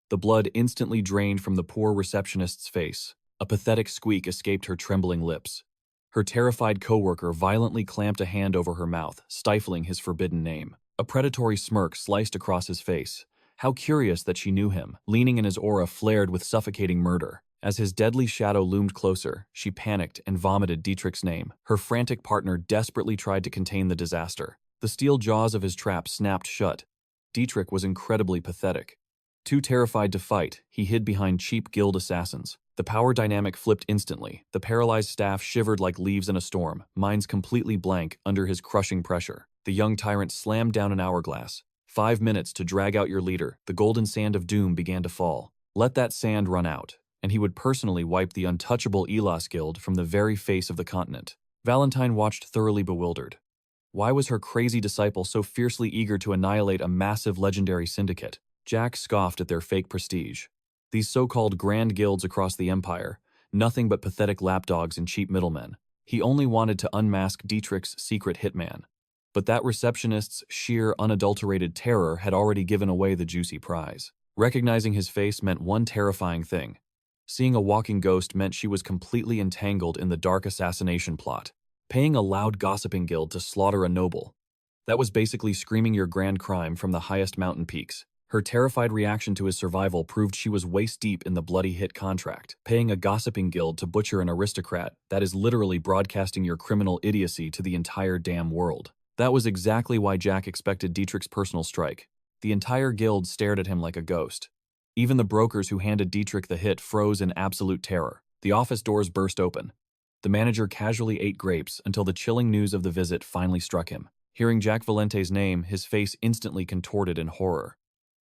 The blood instantly drained from the poor receptionist's face. A pathetic squeak escaped her trembling lips. Her terrified coworker violently clamped a hand over her mouth, stifling his forbidden name. A predatory smirk sliced across his face, How curious that she knew him, leaning in his aura flared with suffocating murder. As his deadly shadow loomed closer, she panicked and vomited Dietrich's name. Her frantic partner desperately tried to contain the disaster. The steel jaws of his trap snapped shut. Dietrich was incredibly pathetic. Too terrified to fight, he hid behind cheap guild assassins. The power dynamic flipped instantly. The paralyzed staff shivered like leaves in a storm, minds completely blank under his crushing pressure. The young tyrant slammed down an hourglass. 5 minutes to drag out your leader. The golden sand of doom began to fall. Let that sand run out, and he would personally wipe the untouchable Elas Guild from the very face of the continent. Valentine watched thoroughly bewildered. Why was her crazy disciple so fiercely eager to annihilate a massive legendary syndicate? Jack scoffed at their fake prestige. These so-called grand guilds across the empire, nothing but pathetic lapdogs and cheap middlemen. He only wanted to unmask Dietrich's secret hitman. But that receptionist's sheer, unadulterated terror had already given away the juicy prize. Recognizing his face meant one terrifying thing. Seeing a walking ghost meant she was completely entangled in the dark assassination plot. Paying a loud gossiping guild to slaughter a noble. That was basically screaming your grand crime from the highest mountain peaks. Her terrified reaction to his survival proved she was waist-deep in the bloody hit contract. Paying a gossiping guild to butcher an aristocrat, that is literally broadcasting your criminal idiocy to the entire damn world. That was exactly why Jack expected Dietrich's personal strike. The entire guild stared at him like a ghost. Even the brokers who handed Dietrich the hit froze in absolute terror. The office doors burst open. The manager casually ate grapes until the chilling news of the visit finally struck him. Hearing Jack Valente's name, his face instantly contorted in horror.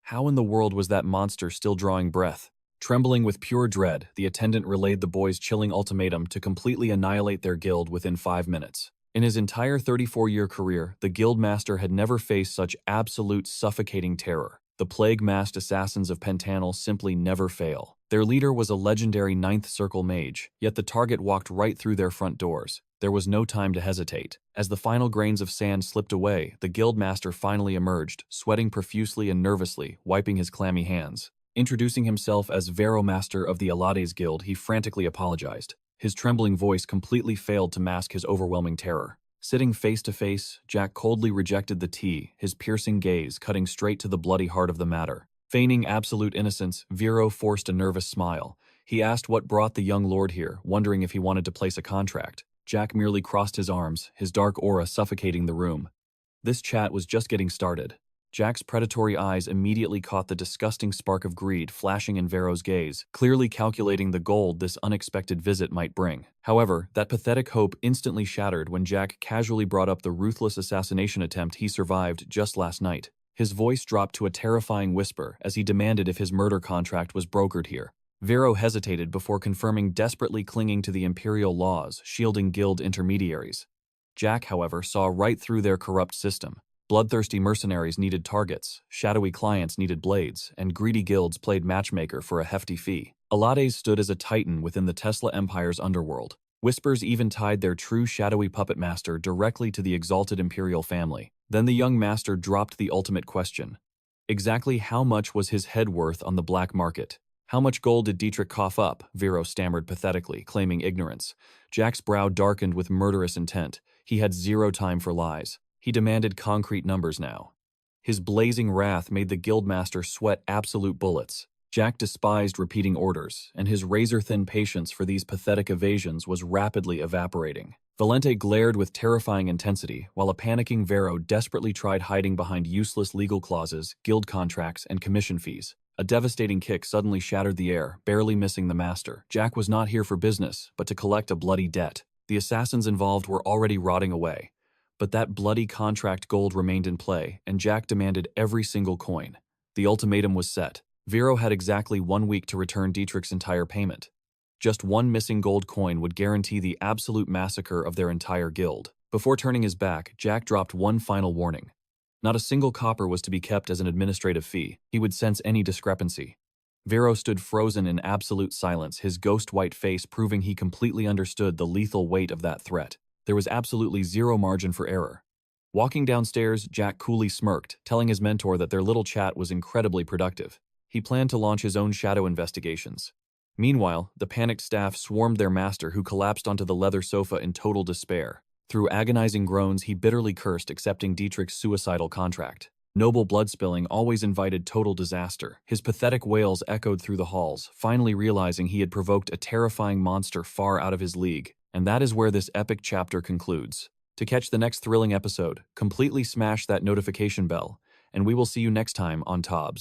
How in the world was that monster still drawing breath? Trembling with pure dread, the attendant relayed the boys' chilling ultimatum to completely annihilate their guild within 5 minutes. In his entire 34-year career, the guildmaster had never faced such absolute suffocating terror. The plague-masked assassins of Pentanel simply never fail. Their leader was a legendary 9th Circle mage, yet the target walked right through their front doors. There was no time to hesitate. As the final grains of sand slipped away, the guildmaster finally emerged, sweating profusely and nervously, wiping his clammy hands. Introducing himself as Vero, master of the Alades Guild, he frantically apologized. His trembling voice completely failed to mask his overwhelming terror. Sitting face to face, Jack coldly rejected the tea, his piercing gaze cutting straight to the bloody heart of the matter. Feigning absolute innocence, Vero forced a nervous smile. He asked what brought the young lord here, wondering if he wanted to place a contract. Jack merely crossed his arms, his dark aura suffocating the room. This chat was just getting started. Jack's predatory eyes immediately caught the disgusting spark of greed flashing in Vero's gaze, clearly calculating the gold this unexpected visit might bring. However, that pathetic hope instantly shattered when Jack casually brought up the ruthless assassination attempt he survived just last night. His voice dropped to a terrifying whisper as he demanded if his murder contract was brokered here. Vero hesitated before confirming, desperately clinging to the imperial laws shielding guild intermediaries. Jack, however, saw right through their corrupt system. Bloodthirsty mercenaries needed targets, shadowy clients needed blades, and greedy guilds played matchmaker for a hefty fee. Alades stood as a titan within the Tesla Empire's underworld. Whispers even tied their true shadowy puppet master directly to the exalted imperial family. Then the young master dropped the ultimate question. Exactly how much was his head worth on the black market? How much gold did Dietrich cough up? Vero stammered pathetically, claiming ignorance. Jack's brow darkened with murderous intent. He had zero time for lies. He demanded concrete numbers now. His blazing wrath made the guildmaster sweat absolute bullets. Jack despised repeating orders, and his razor-thin patience for these pathetic evasions was rapidly evaporating. Valente glared with terrifying intensity, while a panicking Vero desperately tried hiding behind useless legal clauses, guild contracts, and commission fees. A devastating kick suddenly shattered the air, barely missing the master. Jack was not here for business, but to collect a bloody debt. The assassins involved were already rotting away. But that bloody contract gold remained in play, and Jack demanded every single coin. The ultimatum was set. Vero had exactly 1 week to return Dietrich's entire payment. Just one missing gold coin would guarantee the absolute massacre of their entire guild. Before turning his back, Jack dropped one final warning. Not a single copper was to be kept as an administrative fee. He would sense any discrepancy. Vero stood frozen in absolute silence, his ghost-white face proving he completely understood the lethal weight of that threat. There was absolutely zero margin for error. Walking downstairs, Jack coolly smirked, telling his mentor that their little chat was incredibly productive. He planned to launch his own shadow investigations. Meanwhile, the panicked staff swarmed their master, who collapsed onto the leather sofa in total despair. Through agonizing groans, he bitterly cursed accepting Dietrich's suicidal contract. Noble blood spilling always invited total disaster. His pathetic wails echoed through the halls, finally realizing he had provoked a terrifying monster far out of his league. And that is where this epic chapter concludes. To catch the next thrilling episode, completely smash that notification bell, and we will see you next time on Tobs.